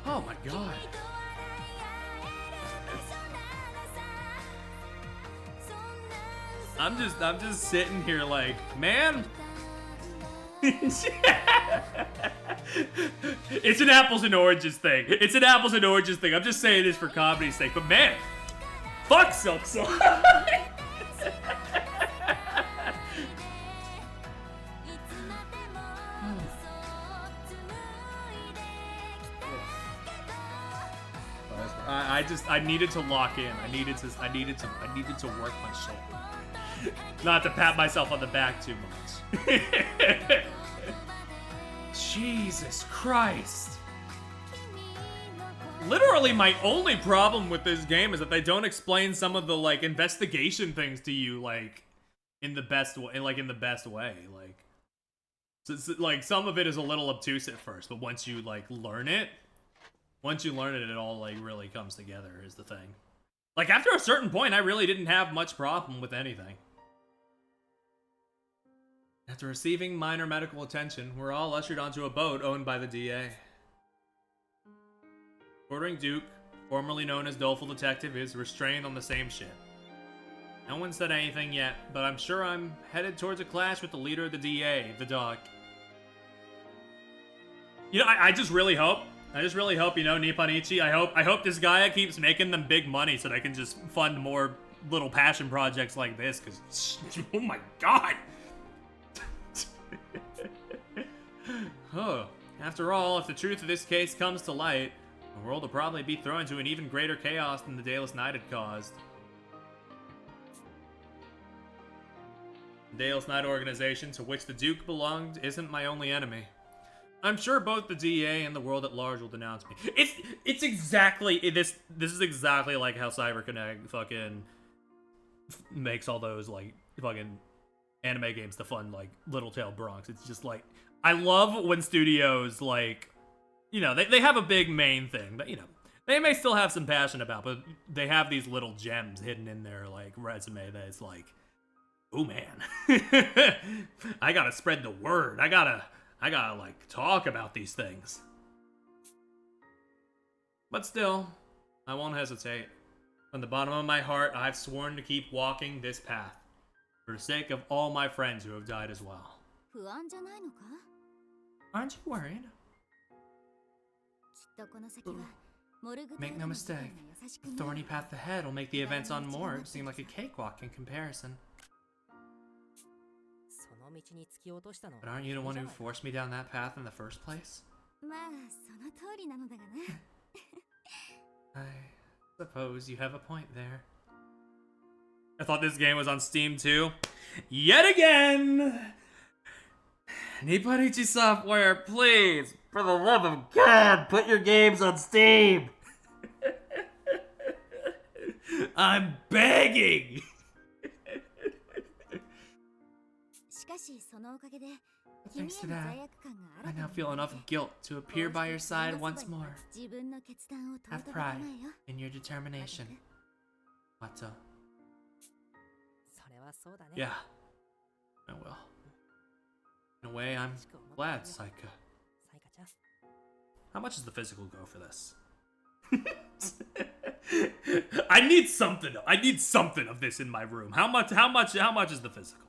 Oh my god. I'm just sitting here like, man. It's an apples and oranges thing. It's an apples and oranges thing. I'm just saying this for comedy's sake. But man, fuck Silk Song. I needed to lock in. I needed to work my shit. Not to pat myself on the back too much. Jesus Christ. Literally, my only problem with this game is that they don't explain some of the, like, investigation things to you, like, in the best way, like, like, some of it is a little obtuse at first, but once you, like, learn it, it all, like, really comes together, is the thing. Like, after a certain point, I really didn't have much problem with anything. After receiving minor medical attention, we're all ushered onto a boat owned by the DA. Quartering Duke, formerly known as Doleful Detective, is restrained on the same ship. No one said anything yet, but I'm sure I'm headed towards a clash with the leader of the DA, the Doc. You know, I just really hope, you know, Nipponichi, I hope this guy keeps making them big money so they can just fund more little passion projects like this, because, oh my god! Oh, after all, if the truth of this case comes to light, the world will probably be thrown into an even greater chaos than the Daedalus Knight had caused. The Daedalus Knight organization to which the Duke belonged isn't my only enemy. I'm sure both the DA and the world at large will denounce me. It's exactly this is exactly like how CyberConnect fucking makes all those like fucking anime games to fund like Little Tail Bronx. It's just like, I love when studios like, you know, they have a big main thing, but, you know, they may still have some passion about, but they have these little gems hidden in their, like, resume that is like, oh, man. I gotta spread the word. I gotta, like, talk about these things. But still, I won't hesitate. From the bottom of my heart, I've sworn to keep walking this path. For the sake of all my friends who have died as well. Aren't you worried? Make no mistake, the thorny path ahead will make the events on Morgue seem like a cakewalk in comparison. But aren't you the one who forced me down that path in the first place? I suppose you have a point there. I thought this game was on Steam too. Yet again! Nipponichi Software, please! For the love of God, put your games on Steam! I'm begging! Thanks to that, I now feel enough guilt to appear by your side once more. Have pride in your determination, Mato. Yeah, I will. In a way, I'm glad, Saika. How much does the physical go for this? I need something. I need something of this in my room. How much is the physical?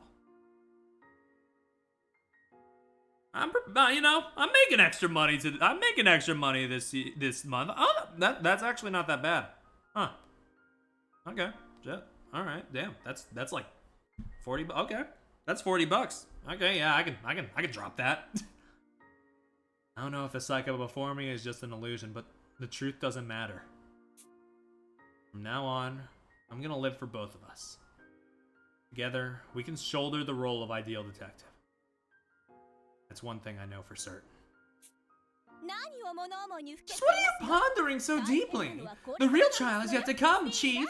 You know, I'm making extra money this month. Oh, that's actually not that bad. Huh. Okay. All right. Damn. That's like 40. Okay. That's $40. Okay. Yeah, I can drop that. I don't know if the psycho before me is just an illusion, but the truth doesn't matter. From now on, I'm gonna live for both of us. Together, we can shoulder the role of ideal detective. That's one thing I know for certain. Just what are you pondering so deeply? The real trial is yet to come, Chief.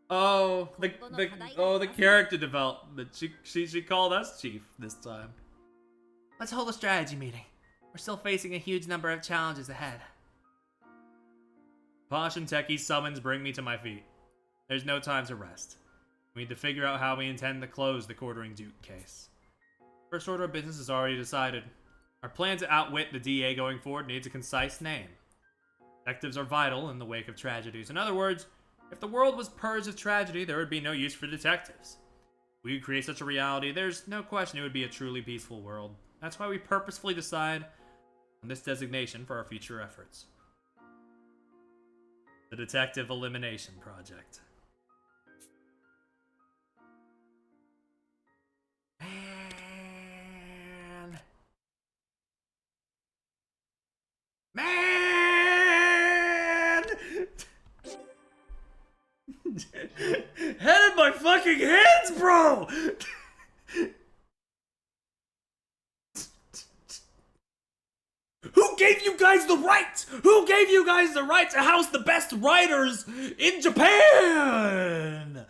Oh, the character development. She called us Chief this time. Let's hold a strategy meeting. We're still facing a huge number of challenges ahead. Posh and Techie's summons bring me to my feet. There's no time to rest. We need to figure out how we intend to close the Quartering Duke case. First order of business is already decided. Our plan to outwit the DA going forward needs a concise name. Detectives are vital in the wake of tragedies. In other words, if the world was purged of tragedy, there would be no use for detectives. If we could create such a reality, there's no question it would be a truly peaceful world. That's why we purposefully decide on this designation for our future efforts. The Detective Elimination Project. Man! Head in my fucking hands, bro! Who gave you guys guys the right? Who gave you guys the right to house the best writers in Japan?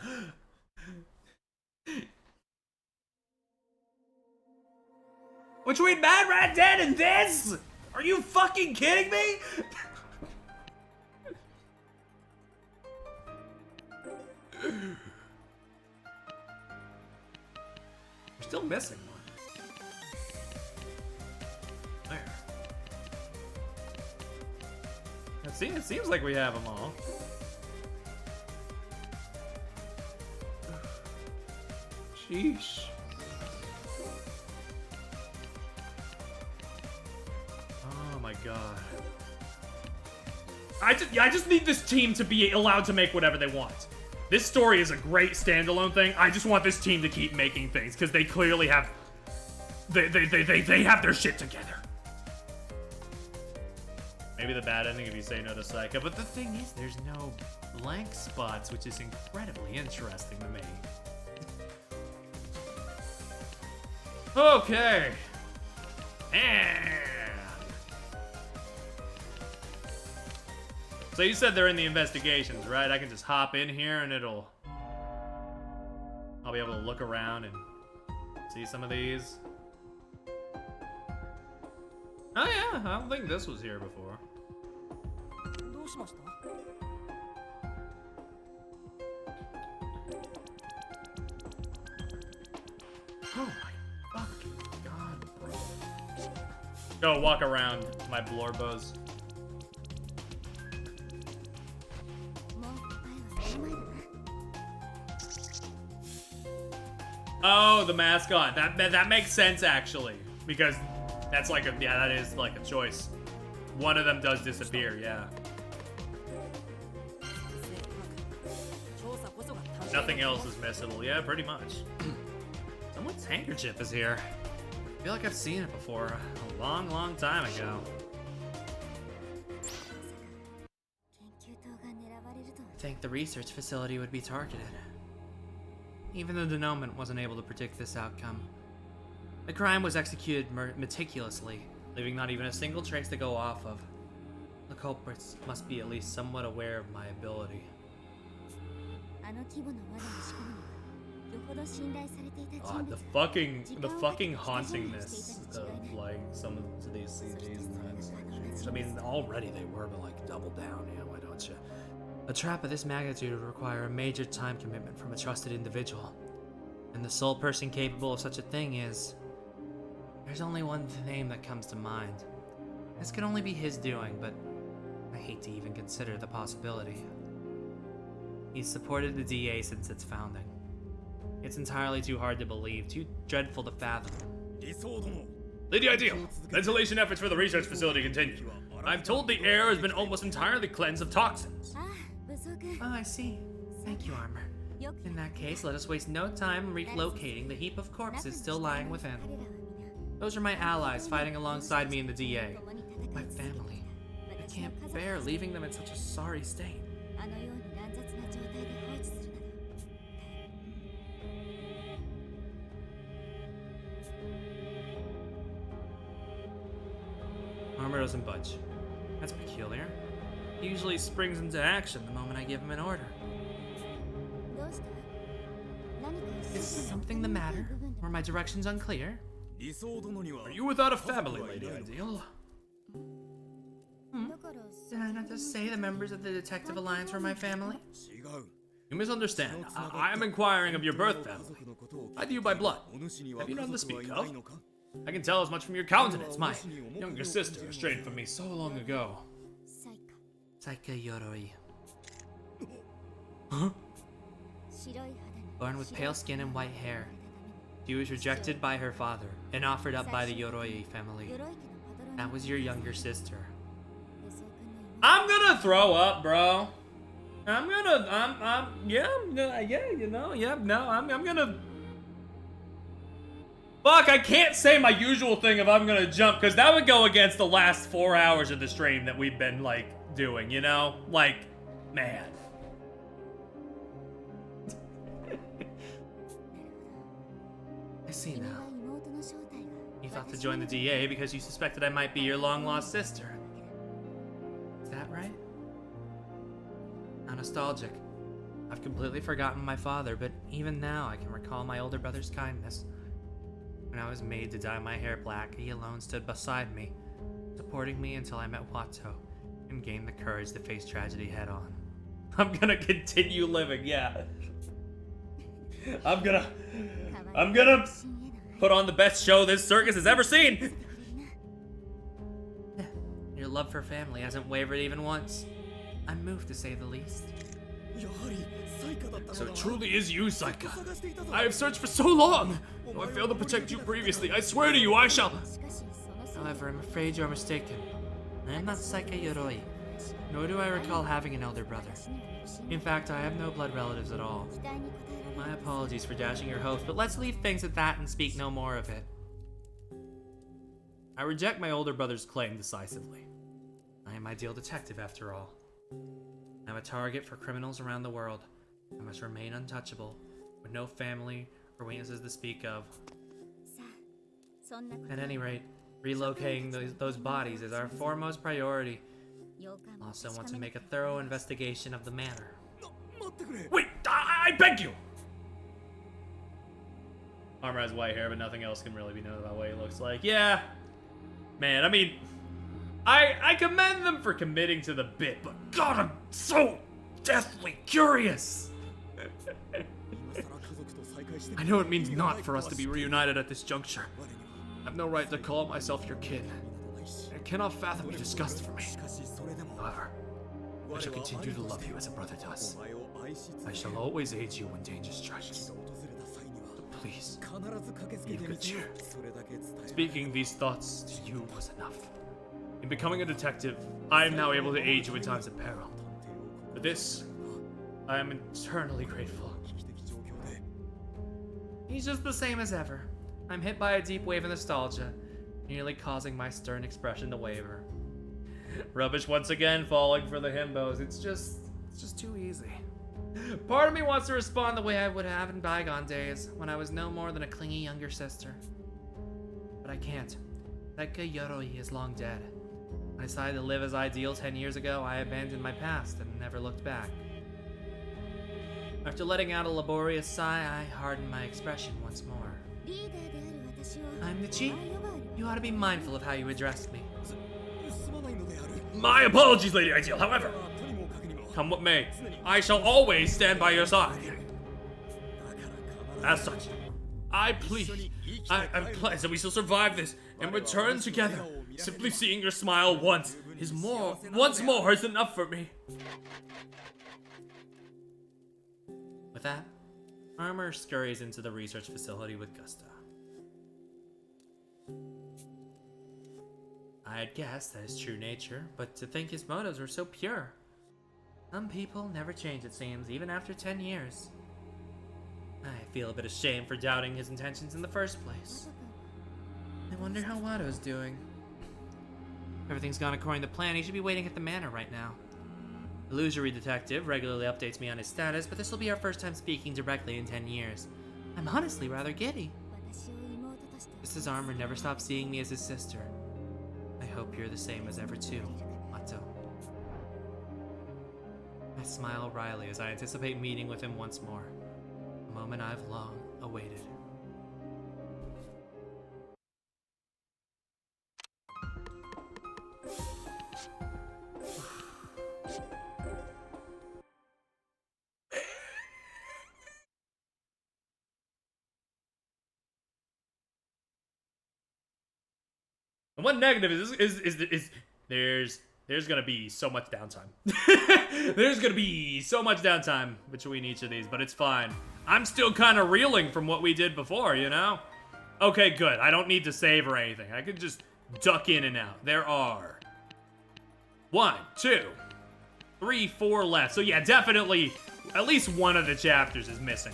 Between Mad Rat Dead and this? Are you fucking kidding me? We're still missing one. There. It seems like we have them all. Sheesh. Oh my god. I just need this team to be allowed to make whatever they want. This story is a great standalone thing. I just want this team to keep making things because they clearly have they have their shit together. Maybe the bad ending if you say no to Psycho, but the thing is there's no blank spots, which is incredibly interesting to me. Okay. And so you said they're in the investigations, right? I can just hop in here and I'll be able to look around and see some of these. Oh yeah, I don't think this was here before. Oh my fucking god, bro. Go walk around my Blorbos. Oh, the mascot. That makes sense actually, because that's like that is like a choice. One of them does disappear, yeah. Nothing else is missable. Yeah, pretty much. Someone's handkerchief is here. I feel like I've seen it before a long, long time ago. I think the research facility would be targeted. Even the denouement wasn't able to predict this outcome. The crime was executed meticulously, leaving not even a single trace to go off of. The culprits must be at least somewhat aware of my ability. God, the fucking hauntingness of like some of these CGs and that. I mean, already they were, but like double down, yeah, why don't you? A trap of this magnitude would require a major time commitment from a trusted individual. And the sole person capable of such a thing is... There's only one name that comes to mind. This could only be his doing, but I hate to even consider the possibility. He's supported the DA since its founding. It's entirely too hard to believe, too dreadful to fathom. Lady Ideal, ventilation efforts for the research facility continue. I'm told the air has been almost entirely cleansed of toxins. Oh, I see. Thank you, Armor. In that case, let us waste no time relocating the heap of corpses still lying within. Those are my allies fighting alongside me in the DA. My family. I can't bear leaving them in such a sorry state. Armor doesn't budge. That's peculiar. He usually springs into action the moment I give him an order. Is something the matter? Or my directions unclear? Are you without a family, Lady Ideal? Did I not just say the members of the Detective Alliance were my family? You misunderstand. I am inquiring of your birth family. I do you by blood. Have you none to speak of? I can tell as much from your countenance. My younger sister strayed from me so long ago. Saika Yoroi. Huh? Born with pale skin and white hair, she was rejected by her father and offered up by the Yoroi family. That was your younger sister. I'm gonna throw up, bro. I'm gonna Fuck, I can't say my usual thing if I'm gonna jump, because that would go against the last 4 hours of the stream that we've been, like, doing, you know? Like, man. I see now. You thought to join the DA because you suspected I might be your long-lost sister. nostalgic. I've completely forgotten my father, but even now I can recall my older brother's kindness. When I was made to dye my hair black, he alone stood beside me, supporting me until I met Watto and gained the courage to face tragedy head on. I'm gonna continue living, yeah. I'm gonna put on the best show this circus has ever seen. Your love for family hasn't wavered even once. I'm moved, to say the least. So it truly is you, Saika. I have searched for so long. Though I failed to protect you previously, I swear to you I shall. However, I'm afraid you're mistaken. I am not Saika Yoroi, nor do I recall having an elder brother. In fact, I have no blood relatives at all. My apologies for dashing your hopes, but let's leave things at that and speak no more of it. I reject my older brother's claim decisively. I am ideal detective after all. I'm a target for criminals around the world. I must remain untouchable, with no family or weaknesses to speak of. At any rate, relocating those bodies is our foremost priority. I also want to make a thorough investigation of the manor. Wait, I beg you! Armor has white hair, but nothing else can really be known about what he looks like. Yeah. Man, I mean, I commend them for committing to the bit, but God, I'm so deathly curious. I know it means naught for us to be reunited at this juncture. I have no right to call myself your kin. I cannot fathom your disgust for me. However, I shall continue to love you as a brother does. I shall always aid you when danger strikes. But please, be of good cheer. Speaking these thoughts to you was enough. In becoming a detective, I am now able to aid you in times of peril. For this, I am eternally grateful. He's just the same as ever. I'm hit by a deep wave of nostalgia, nearly causing my stern expression to waver. Rubbish once again falling for the himbos. It's just too easy. Part of me wants to respond the way I would have in bygone days, when I was no more than a clingy younger sister. But I can't. Saika Yoroi is long dead. When I decided to live as ideal 10 years ago, I abandoned my past and never looked back. After letting out a laborious sigh, I hardened my expression once more. I'm the chief. You ought to be mindful of how you address me. My apologies, Lady Ideal. However, come what may, I shall always stand by your side. As such, I'm pleased that we shall survive this and return together. Simply seeing your smile once more is enough for me. With that, Armor scurries into the research facility with gusto. I had guessed at his true nature, but to think his motives were so pure. Some people never change, it seems, even after 10 years. I feel a bit ashamed for doubting his intentions in the first place. I wonder how Watto's doing. Everything's gone according to plan. He should be waiting at the manor right now. Illusory Detective regularly updates me on his status, but this will be our first time speaking directly in 10 years. I'm honestly rather giddy. Just as Armor never stopped seeing me as his sister. I hope you're the same as ever too, Watto. I smile wryly as I anticipate meeting with him once more. A moment I've long awaited. And one negative is there's gonna be so much downtime. There's gonna be so much downtime between each of these, but it's fine. I'm still kind of reeling from what we did before, you know? Okay, good. I don't need to save or anything. I could just duck in and out. There are 1, 2, 3, 4 left. So yeah, definitely at least one of the chapters is missing.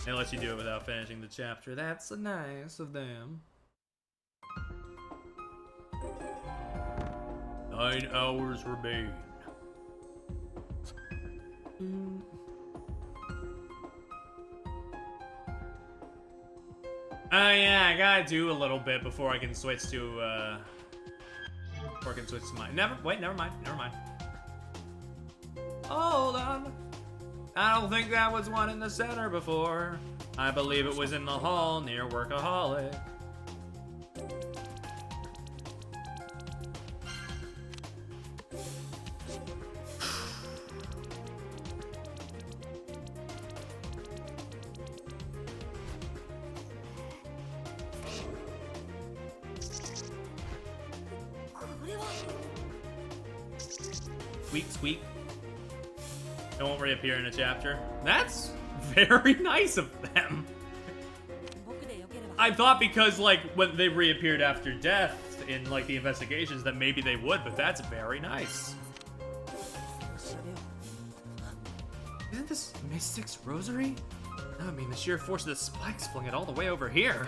They let you do it without finishing the chapter. That's nice of them. 9 hours remain. Oh yeah, I gotta do a little bit before I can switch to, my... Never mind. Hold on. I don't think that was one in the center before. I believe it was in the hall near Workaholic. Squeak, squeak. It won't reappear in a chapter. That's very nice of them. I thought because, like, when they reappeared after death in, like, the investigations that maybe they would, but that's very nice. Isn't this Mystic's rosary? I mean, the sheer force of the spikes flung it all the way over here.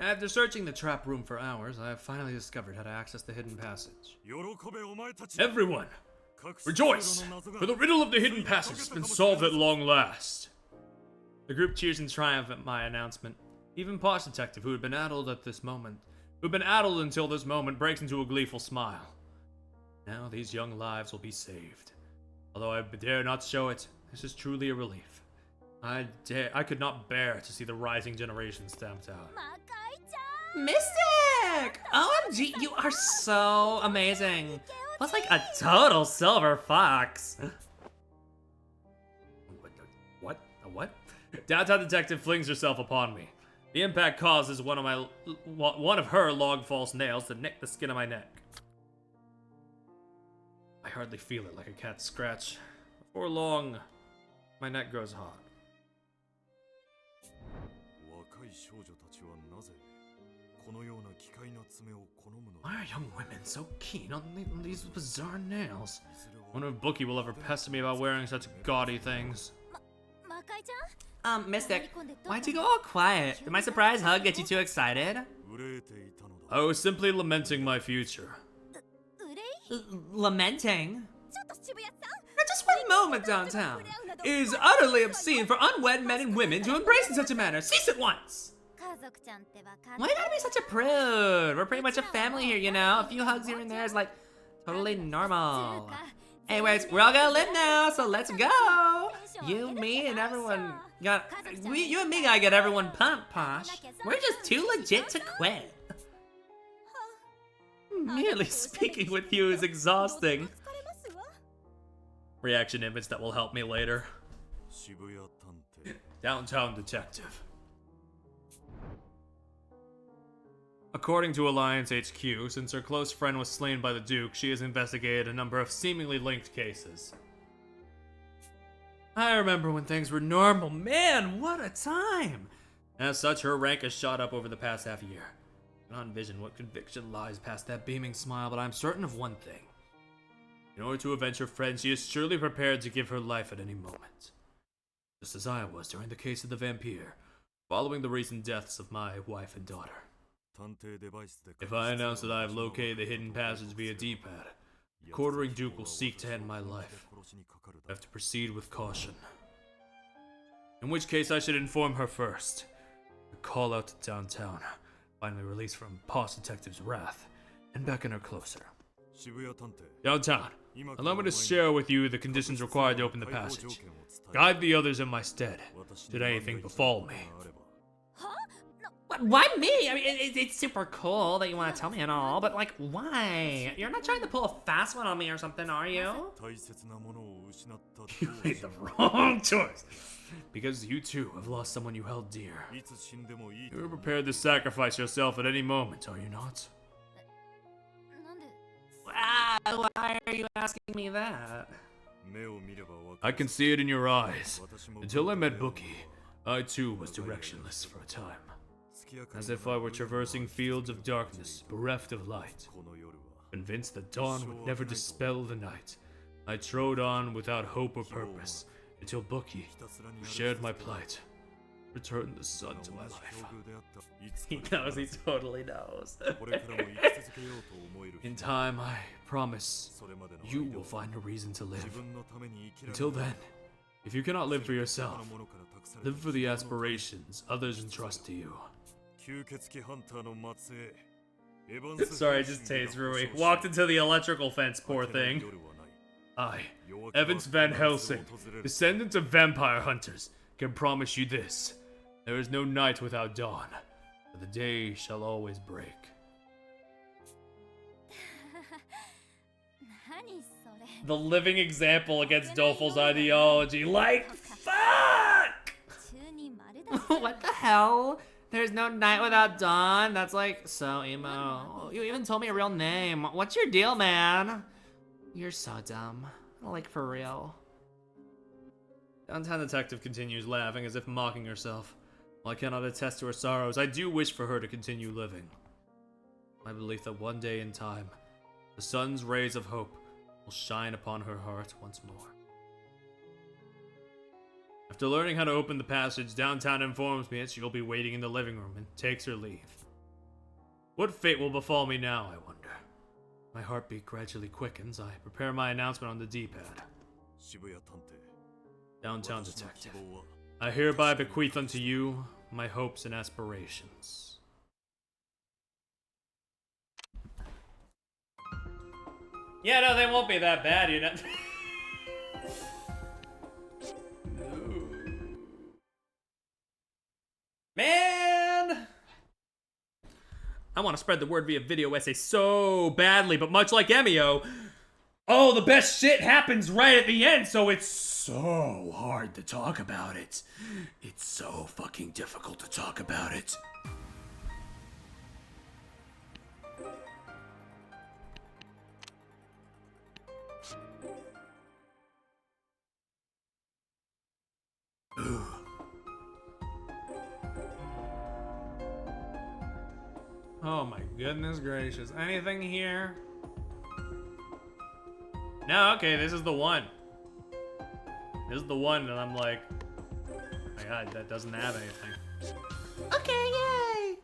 After searching the trap room for hours, I have finally discovered how to access the hidden passage. Everyone, rejoice! For the riddle of the hidden passage has been solved at long last. The group cheers in triumph at my announcement. Even Posh Detective, who had been addled until this moment, breaks into a gleeful smile. Now these young lives will be saved. Although I dare not show it, this is truly a relief. I could not bear to see the rising generation stamped out. Mystic! OMG, you are so amazing. Plus, like, a total silver fox. What? A what? Downtown Detective flings herself upon me. The impact causes one of her long false nails to nick the skin of my neck. I hardly feel it, like a cat's scratch. Before long, my neck grows hot. Why are young women so keen on these bizarre nails? I wonder if Bookie will ever pester me about wearing such gaudy things. Mystic, why'd you go all quiet? Did my surprise hug get you too excited? I was simply lamenting my future. Lamenting? Now just one moment, downtown. It is utterly obscene for unwed men and women to embrace in such a manner. Cease at once! Why you gotta be such a prude? We're pretty much a family here, you know? A few hugs here and there is like totally normal. Anyways, we're all gonna live now, so let's go! You, me, and everyone you and me gotta get everyone pumped, Posh. We're just too legit to quit. Merely speaking with you is exhausting. Reaction image that will help me later. Downtown Detective. According to Alliance HQ, since her close friend was slain by the Duke, she has investigated a number of seemingly linked cases. I remember when things were normal. Man, what a time! As such, her rank has shot up over the past half year. I cannot envision what conviction lies past that beaming smile, but I'm certain of one thing. In order to avenge her friend, she is surely prepared to give her life at any moment. Just as I was during the case of the vampire, following the recent deaths of my wife and daughter. If I announce that I have located the hidden passage via D-pad, the quartering Duke will seek to end my life. I have to proceed with caution. In which case I should inform her first. Call out to downtown, finally released from Posh Detective's wrath, and beckon her closer. Downtown, allow me to share with you the conditions required to open the passage. Guide the others in my stead, should anything befall me. Why me? I mean, it's super cool that you want to tell me and all, but like, why? You're not trying to pull a fast one on me or something, are you? You made the wrong choice. Because you too have lost someone you held dear. You are prepared to sacrifice yourself at any moment, are you not? Why are you asking me that? I can see it in your eyes. Until I met Bookie, I too was directionless for a time. As if I were traversing fields of darkness, bereft of light. Convinced that dawn would never dispel the night, I trod on without hope or purpose, until Bookie, who shared my plight, returned the sun to my life. He knows, he totally knows. In time, I promise, you will find a reason to live. Until then, If you cannot live for yourself, live for the aspirations others entrust to you. Sorry, just tastes Rui. Walked into the electrical fence, poor thing. I, Evans Van Helsing, descendant of vampire hunters, can promise you this. There is no night without dawn, but the day shall always break. The living example against Dofel's ideology. Like, fuck! What the hell? There's no night without dawn? That's like so emo. You even told me a real name. What's your deal, man? You're so dumb. Like, for real. Downtown Detective continues laughing as if mocking herself. While I cannot attest to her sorrows, I do wish for her to continue living. My belief that one day in time, the sun's rays of hope will shine upon her heart once more. After learning how to open the passage, Downtown informs me that she'll be waiting in the living room and takes her leave. What fate will befall me now, I wonder? My heartbeat gradually quickens. I prepare my announcement on the D-pad. Downtown Detective. I hereby bequeath unto you my hopes and aspirations. Yeah, no, they won't be that bad, you know. Man! I want to spread the word via video essay so badly, but much like Emio, oh, the best shit happens right at the end, so it's so hard to talk about it. It's so fucking difficult to talk about it. Ooh. Oh my goodness gracious. Anything here? No, okay, this is the one. This is the one, and I'm like, oh my god, that doesn't have anything. Okay, yay!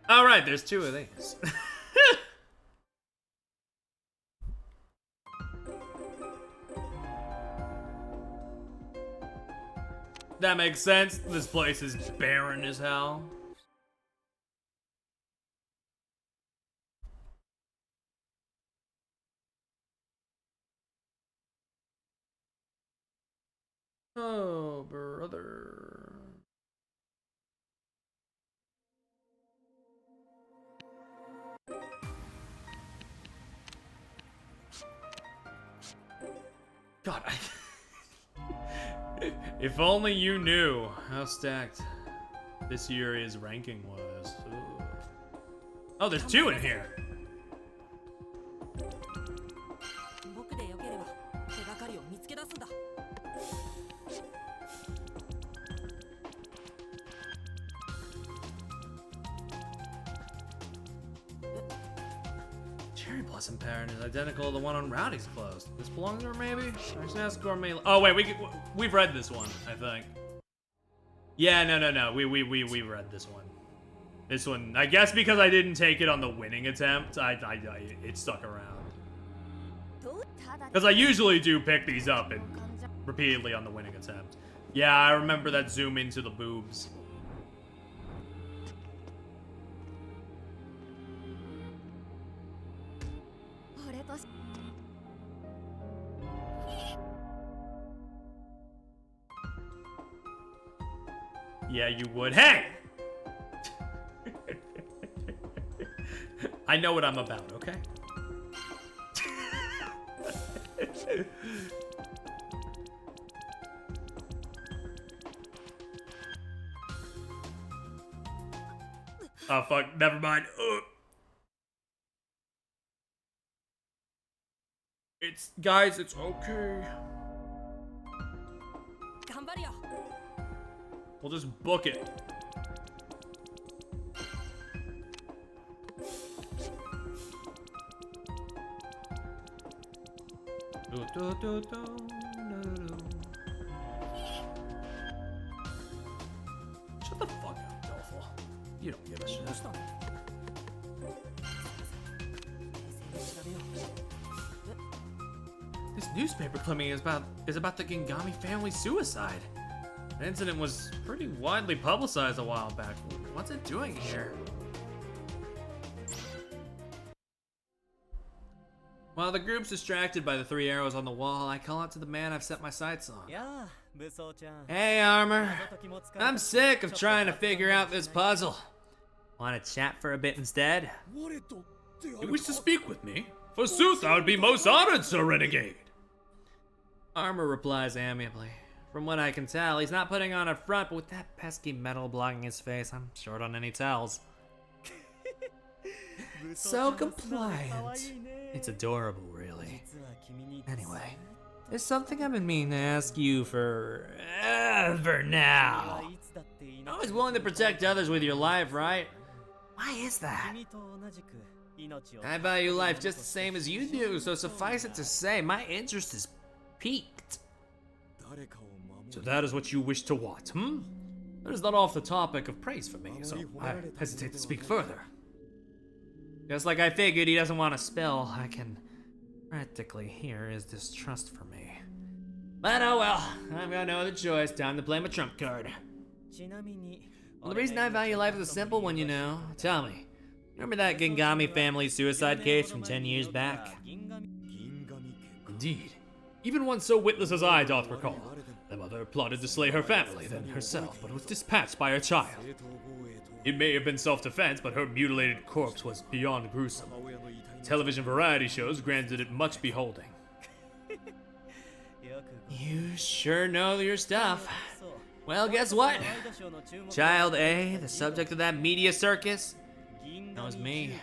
Alright, there's two of these. That makes sense. This place is barren as hell. Oh, brother. God, if only you knew how stacked this year's ranking was. Ooh. Oh, there's two in here. Cherry Blossom Parent is identical to the one on Rowdy's clothes. This belongs to her, maybe? Gourmet. Oh wait, we've read this one, I think. Yeah, no. We read this one. This one, I guess because I didn't take it on the winning attempt, it stuck around. Because I usually do pick these up and repeatedly on the winning attempt. Yeah, I remember that zoom into the boobs. Yeah, you would. Hey! I know what I'm about, okay? Oh, fuck. Never mind. Ugh. Guys, it's okay. We'll just book it. Shut the fuck up, Dolphin. You don't give a shit. This newspaper clipping is about the Gingami family suicide. The incident was pretty widely publicized a while back. What's it doing here? While the group's distracted by the 3 arrows on the wall, I call out to the man I've set my sights on. Hey, Armor. I'm sick of trying to figure out this puzzle. Want to chat for a bit instead? You wish to speak with me? Forsooth, I would be most honored, Sir Renegade. Armor replies amiably. From what I can tell, he's not putting on a front, but with that pesky metal blocking his face, I'm short on any tells. So compliant. It's adorable, really. Anyway, there's something I've been meaning to ask you forever now. You're always willing to protect others with your life, right? Why is that? I value life just the same as you do, so suffice it to say, my interest is piqued. So that is what you wish to what, That is not off the topic of praise for me, so I hesitate to speak further. Just like I figured, he doesn't want to spill. I can practically hear his distrust for me. But oh well, I've got no other choice. Time to play my trump card. Well, the reason I value life is a simple one, you know. Tell me, remember that Gingami family suicide case from 10 years back? Indeed. Even one so witless as I doth recall. The mother plotted to slay her family, then herself, but was dispatched by her child. It may have been self-defense, but her mutilated corpse was beyond gruesome. Television variety shows granted it much beholding. You sure know your stuff. Well, guess what? Child A, the subject of that media circus, that was me,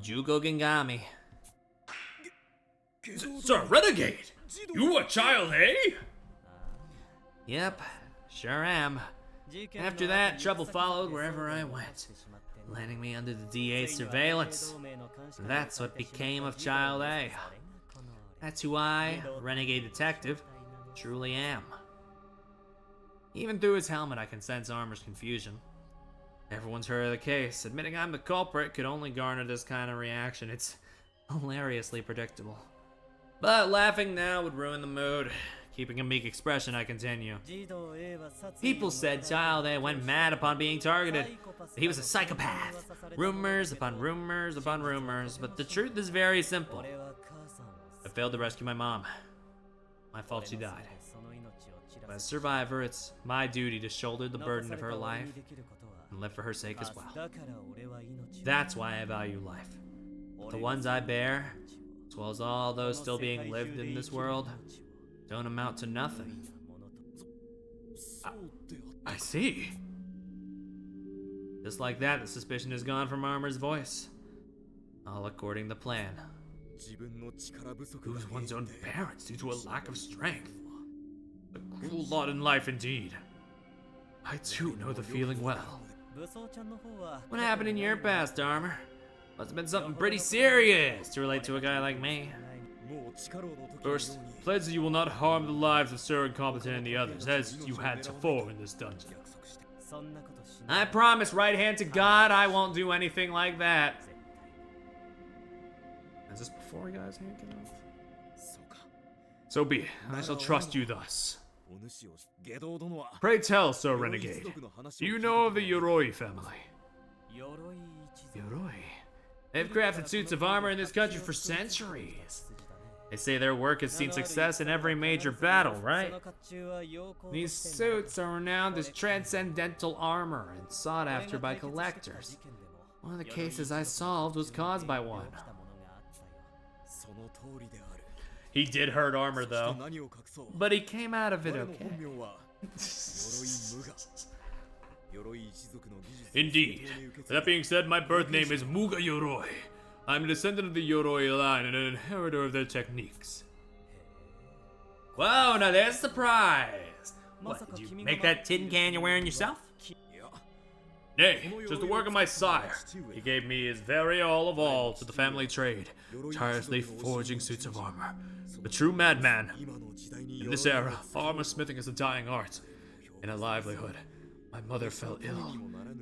Jugo Gingami. Sir Renegade! You a child, eh? Yep, sure am. After that, trouble followed wherever I went, landing me under the DA's surveillance. That's what became of Child A. That's who I, renegade detective, truly am. Even through his helmet, I can sense Armor's confusion. Everyone's heard of the case. Admitting I'm the culprit could only garner this kind of reaction. It's hilariously predictable. But laughing now would ruin the mood. Keeping a meek expression, I continue. People said Child A went mad upon being targeted. He was a psychopath. Rumors upon rumors upon rumors, but the truth is very simple. I failed to rescue my mom. My fault she died. But as survivor, it's my duty to shoulder the burden of her life and live for her sake as well. That's why I value life. The ones I bear, as well as all those still being lived in this world, don't amount to nothing. I see. Just like that, the suspicion is gone from Armor's voice. All according to plan. Lose one's own parents due to a lack of strength. A cruel lot in life indeed. I too know the feeling well. What happened in your past, Armor? Must have been something pretty serious to relate to a guy like me. First, pledge that you will not harm the lives of Sir Incompetent and the others, as you had before in this dungeon. I promise, right hand to God, I won't do anything like that. Is this before he got his hand cut off? So be it. I shall trust you thus. Pray tell, Sir Renegade, do you know of the Yoroi family? Yoroi. They've crafted suits of armor in this country for centuries. They say their work has seen success in every major battle, right? These suits are renowned as transcendental armor and sought after by collectors. One of the cases I solved was caused by one. He did hurt Armor, though. But he came out of it okay. Indeed. That being said, my birth name is Muga Yoroi. I'm a descendant of the Yoroi line and an inheritor of their techniques. Whoa, now there's a surprise! What, did you make that tin can you're wearing yourself? Nay, 'twas the work of my sire. He gave me his very all to the family trade, tirelessly forging suits of armor. The true madman. In this era, armor smithing is a dying art. In a livelihood, my mother fell ill.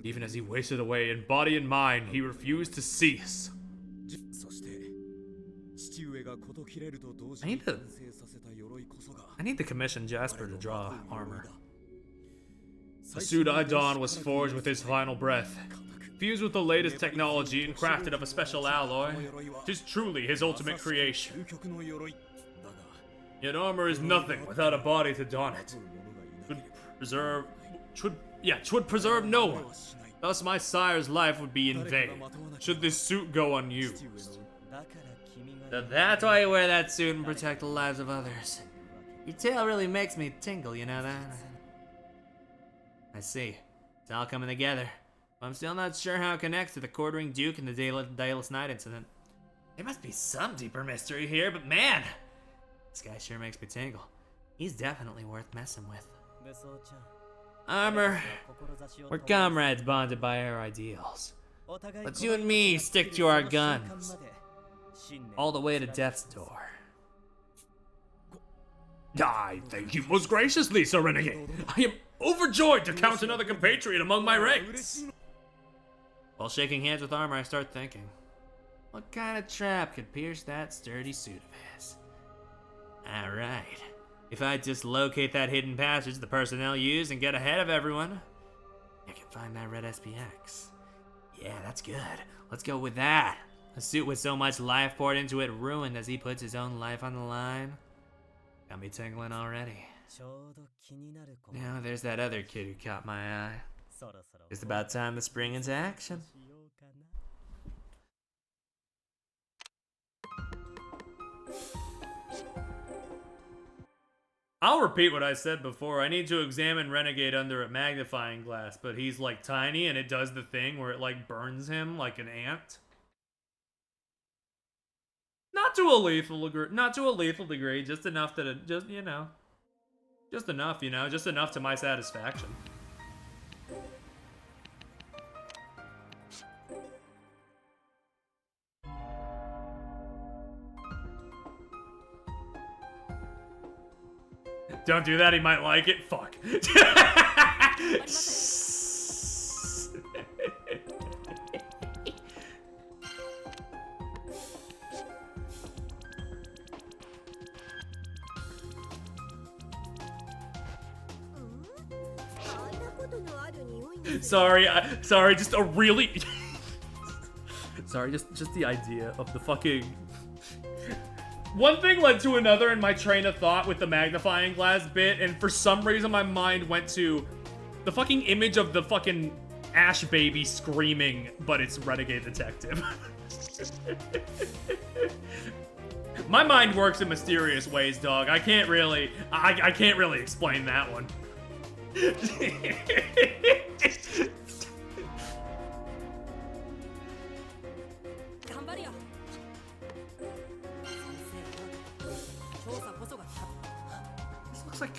Even as he wasted away in body and mind, he refused to cease. I need to commission Jasper to draw armor. The suit I don was forged with his final breath. Fused with the latest technology and crafted of a special alloy, 'tis truly his ultimate creation. Yet armor is nothing without a body to don it. Twould preserve no one. Thus my sire's life would be in vain, should this suit go unused. So that's why you wear that suit and protect the lives of others. Your tale really makes me tingle, you know that? I see. It's all coming together. I'm still not sure how it connects to the quartering Duke and the Dayless Night incident. There must be some deeper mystery here, but man! This guy sure makes me tingle. He's definitely worth messing with. Armor, we're comrades bonded by our ideals. Let's you and me stick to our guns. All the way to death's door. I thank you most graciously, Sir Renegade. I am overjoyed to count another compatriot among my ranks. While shaking hands with Armor, I start thinking, what kind of trap could pierce that sturdy suit of his? Alright, if I just locate that hidden passage the personnel use and get ahead of everyone, I can find that red SPX. Yeah, that's good. Let's go with that. A suit with so much life poured into it ruined as he puts his own life on the line. Got me tingling already. Now there's that other kid who caught my eye. It's about time to spring into action. I'll repeat what I said before. I need to examine Renegade under a magnifying glass, but he's like tiny and it does the thing where it like burns him like an ant. Not to a lethal degree, just enough that it just enough, just enough to my satisfaction. Don't do that, he might like it. Fuck. Sorry, just a really... Sorry, just the idea of the fucking... One thing led to another in my train of thought with the magnifying glass bit, and for some reason my mind went to the fucking image of the fucking Ash baby screaming, but it's Renegade Detective. My mind works in mysterious ways, dog. I can't really explain that one. This looks like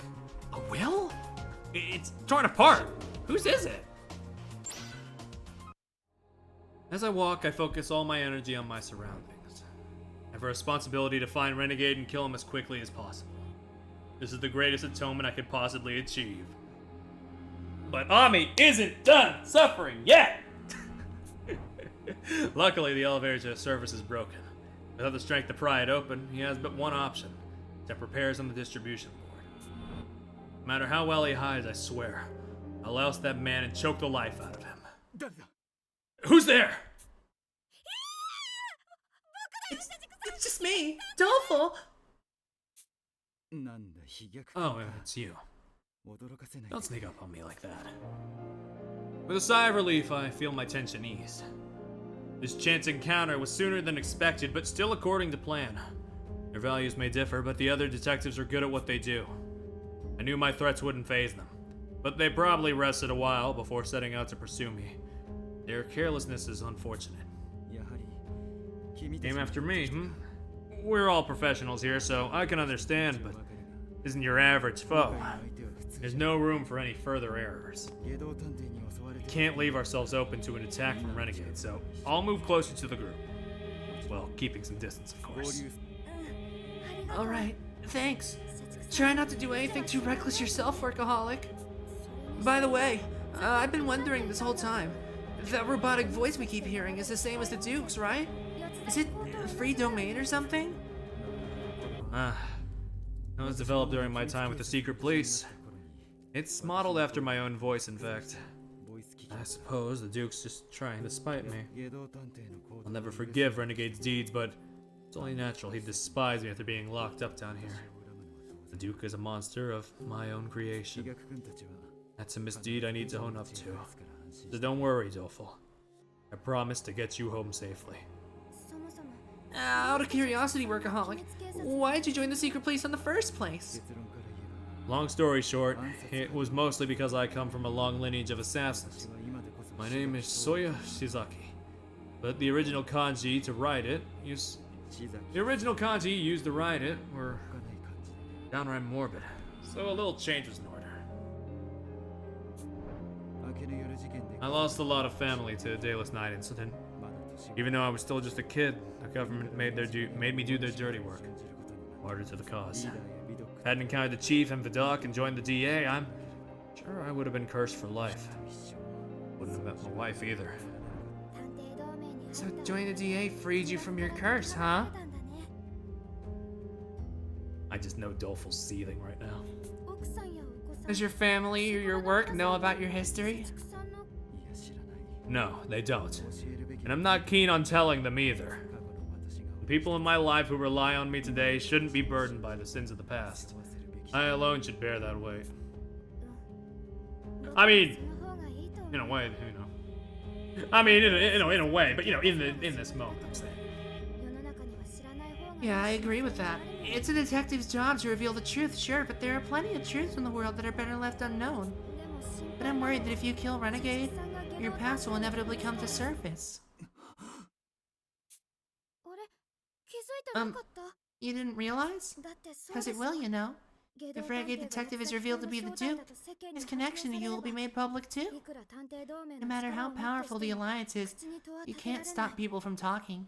a will? It's torn apart. Whose is it? As I walk, I focus all my energy on my surroundings. I have a responsibility to find Renegade and kill him as quickly as possible. This is the greatest atonement I could possibly achieve. But Ami isn't done suffering yet! Luckily, the elevator service is broken. Without the strength to pry it open, he has but one option: to repairs on the distribution board. No matter how well he hides, I swear, I'll oust that man and choke the life out of him. Who's there? It's just me, Dolphin. Oh, it's you. Don't sneak up on me like that. With a sigh of relief, I feel my tension eased. This chance encounter was sooner than expected, but still according to plan. Their values may differ, but the other detectives are good at what they do. I knew my threats wouldn't faze them, but they probably rested a while before setting out to pursue me. Their carelessness is unfortunate. Came after me, We're all professionals here, so I can understand, but isn't your average foe. There's no room for any further errors. We can't leave ourselves open to an attack from renegades, so I'll move closer to the group. Well, keeping some distance, of course. Alright, thanks. Try not to do anything too reckless yourself, workaholic. By the way, I've been wondering this whole time. That robotic voice we keep hearing is the same as the Duke's, right? Is it a free domain or something? It was developed during my time with the secret police. It's modeled after my own voice, in fact. I suppose the Duke's just trying to spite me. I'll never forgive Renegade's deeds, but it's only natural he'd despise me after being locked up down here. The Duke is a monster of my own creation. That's a misdeed I need to own up to. So don't worry, Dofel. I promise to get you home safely. Out of curiosity, workaholic, why'd you join the secret police in the first place? Long story short, it was mostly because I come from a long lineage of assassins. My name is Soya Shizaki, but the original kanji to write it used to write it were downright morbid. So a little change was in order. I lost a lot of family to the Dayless Night incident. Even though I was still just a kid, the government made me do their dirty work. Martyr to the cause. If I hadn't encountered the chief and Vidocq and joined the DA, I'm sure I would have been cursed for life. Wouldn't have met my wife either. So joining the DA freed you from your curse, huh? I just know Dofel's seething right now. Does your family or your work know about your history? No, they don't. And I'm not keen on telling them either. The people in my life who rely on me today shouldn't be burdened by the sins of the past. I alone should bear that weight. I mean, in a way, you know. I mean, in a way, but you know, in this moment, I'm saying. Yeah, I agree with that. It's a detective's job to reveal the truth, sure, but there are plenty of truths in the world that are better left unknown. But I'm worried that if you kill Renegade, your past will inevitably come to surface. You didn't realize? Because it will, you know. If Renegade Detective is revealed to be the Duke, his connection to you will be made public too. No matter how powerful the Alliance is, you can't stop people from talking.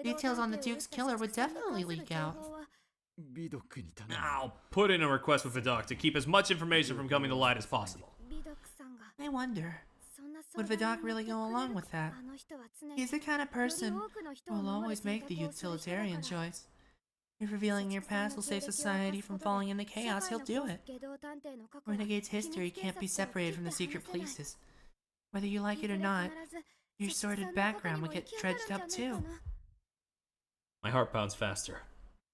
Details on the Duke's killer would definitely leak out. I'll put in a request with Vidocq to keep as much information from coming to light as possible. I wonder, would Vidocq really go along with that? He's the kind of person who will always make the utilitarian choice. If revealing your past will save society from falling into chaos, he'll do it. Renegade's history can't be separated from the secret police's. Whether you like it or not, your sordid background will get dredged up too. My heart pounds faster.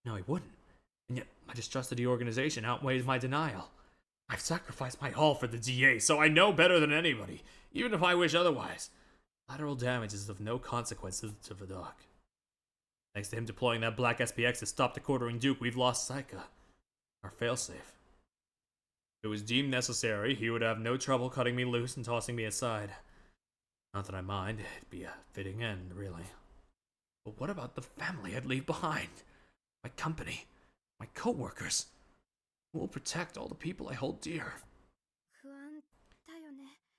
No, he wouldn't. And yet, my distrust of the organization outweighs my denial. I've sacrificed my all for the DA, so I know better than anybody, even if I wish otherwise. Lateral damage is of no consequence to Vidocq. Thanks to him deploying that black SPX to stop the quartering Duke, we've lost Saika, our failsafe. If it was deemed necessary, he would have no trouble cutting me loose and tossing me aside. Not that I mind, it'd be a fitting end, really. But what about the family I'd leave behind? My company, my co-workers? Who will protect all the people I hold dear?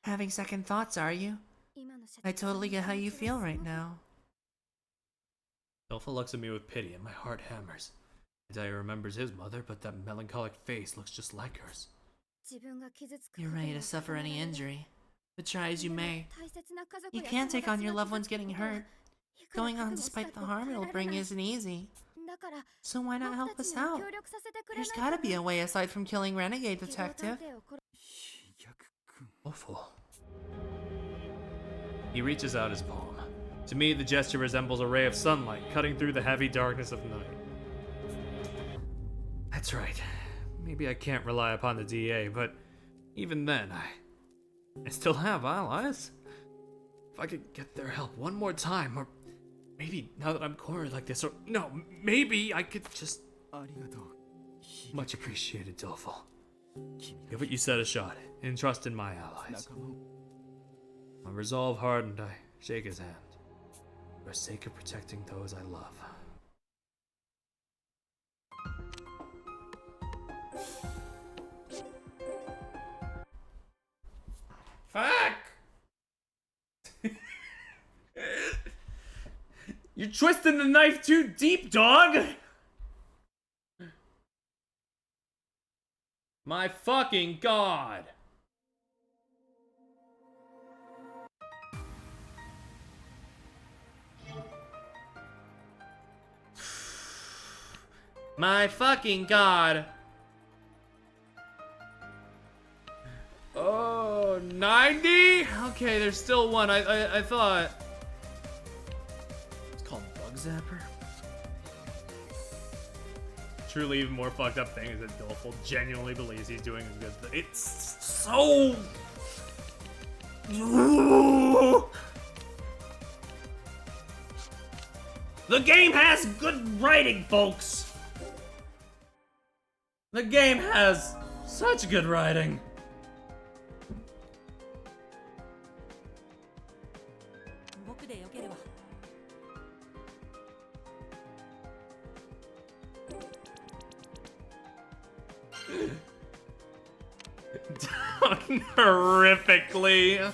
Having second thoughts, are you? I totally get how you feel right now. Dofel looks at me with pity and my heart hammers. Hideo remembers his mother, but that melancholic face looks just like hers. You're ready to suffer any injury, but try as you may. You can't take on your loved ones getting hurt. Going on despite the harm it'll bring isn't easy. So why not help us out? There's gotta be a way aside from killing Renegade Detective. Awful. He reaches out his palm. To me, the gesture resembles a ray of sunlight cutting through the heavy darkness of night. That's right. Maybe I can't rely upon the DA, but even then, I still have allies. If I could get their help one more time, or maybe now that I'm cornered like this, or no, maybe I could just... Much appreciated, Dofel. Give what you said a shot, and trust in my allies. My resolve hardened, I shake his hand. For the sake of protecting those I love. Fuck! You're twisting the knife too deep, dog! My fucking god! My fucking god! Oh, 90? Okay, there's still one. I thought... It's called Bug Zapper? Truly, even more fucked up thing is that Doleful genuinely believes he's doing a good thing. It's so... The game has good writing, folks! The game has such good writing. Done horrifically.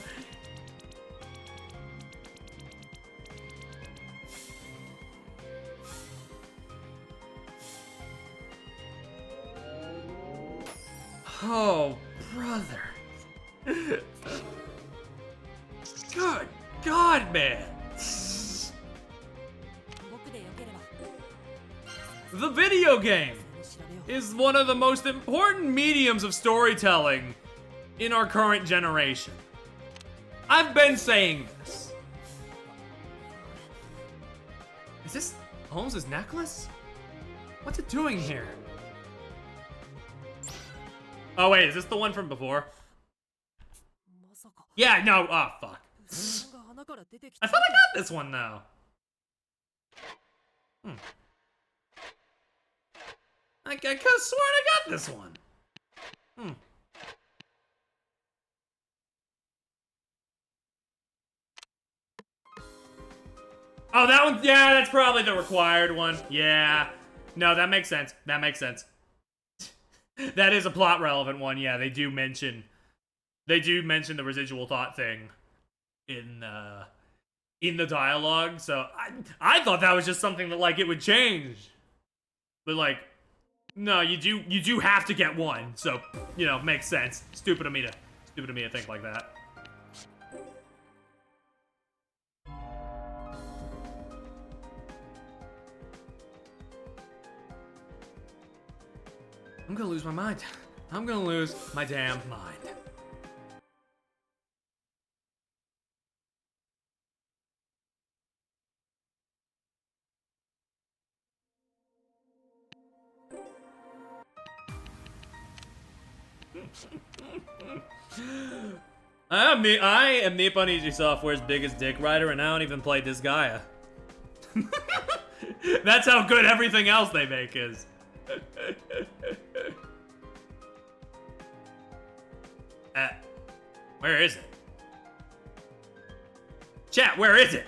Oh, brother. Good God, man. The video game is one of the most important mediums of storytelling in our current generation. I've been saying this. Is this Holmes's necklace? What's it doing here? Oh wait, is this the one from before? Yeah, no, oh fuck. I thought I got this one now. I could have sworn I got this one. Oh, that one, yeah, that's probably the required one. Yeah. No, that makes sense. That makes sense. That is a plot relevant one. Yeah, they do mention the residual thought thing in the dialogue. So I thought that was just something that like it would change. But like no, you do have to get one. So, you know, makes sense. Stupid of me to think like that. I'm gonna lose my mind. I'm gonna lose my damn mind. I am Nippon Easy Software's biggest dick rider, and I don't even play Disgaea. That's how good everything else they make is. Where is it? Chat, where is it?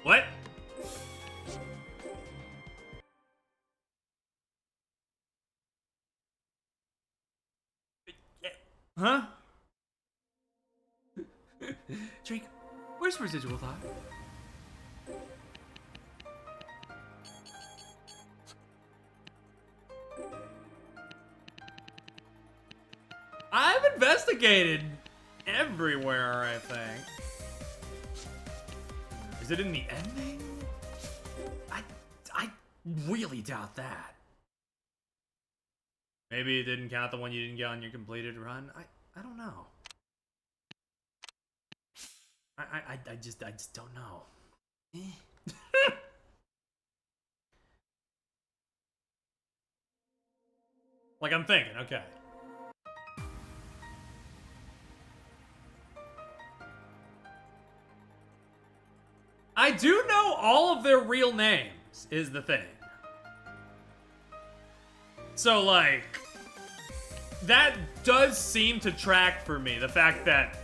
What? Huh? Drake, where's residual thought? I've investigated everywhere, I think. Is it in the ending? I really doubt that. Maybe it didn't count the one you didn't get on your completed run. I don't know. I just don't know. Like I'm thinking, okay. I do know all of their real names, is the thing. So, like, that does seem to track for me. The fact that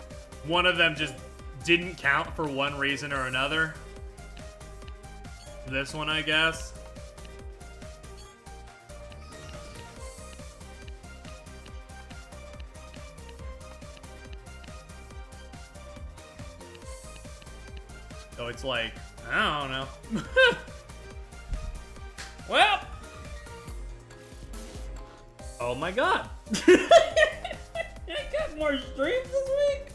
one of them just didn't count for one reason or another. This one, I guess. So it's like, I don't know. Well. Oh my god. I got more streams this week.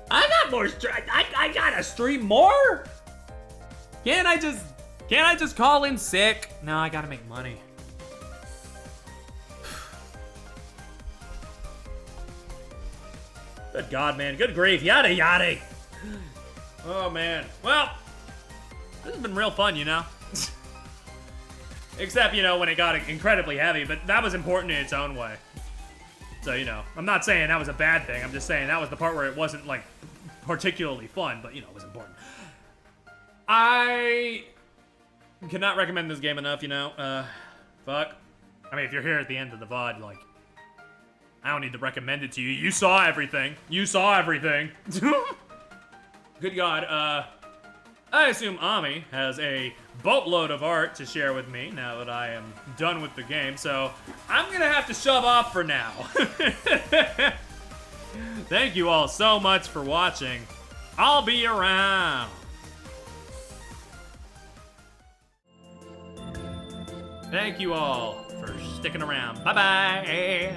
I got more I gotta stream more. Can't I just call in sick? No, I gotta make money. Good God, man. Good grief. Yada yada. Oh man. Well, this has been real fun, you know. Except, you know, when it got incredibly heavy, but that was important in its own way. So, you know, I'm not saying that was a bad thing. I'm just saying that was the part where it wasn't, like, particularly fun, but, you know, it was important. I cannot recommend this game enough, you know. Fuck. I mean, if you're here at the end of the VOD, like, I don't need to recommend it to you. You saw everything. You saw everything. Good God, I assume Ami has a boatload of art to share with me now that I am done with the game, so I'm gonna have to shove off for now. Thank you all so much for watching. I'll be around. Thank you all for sticking around. Bye-bye.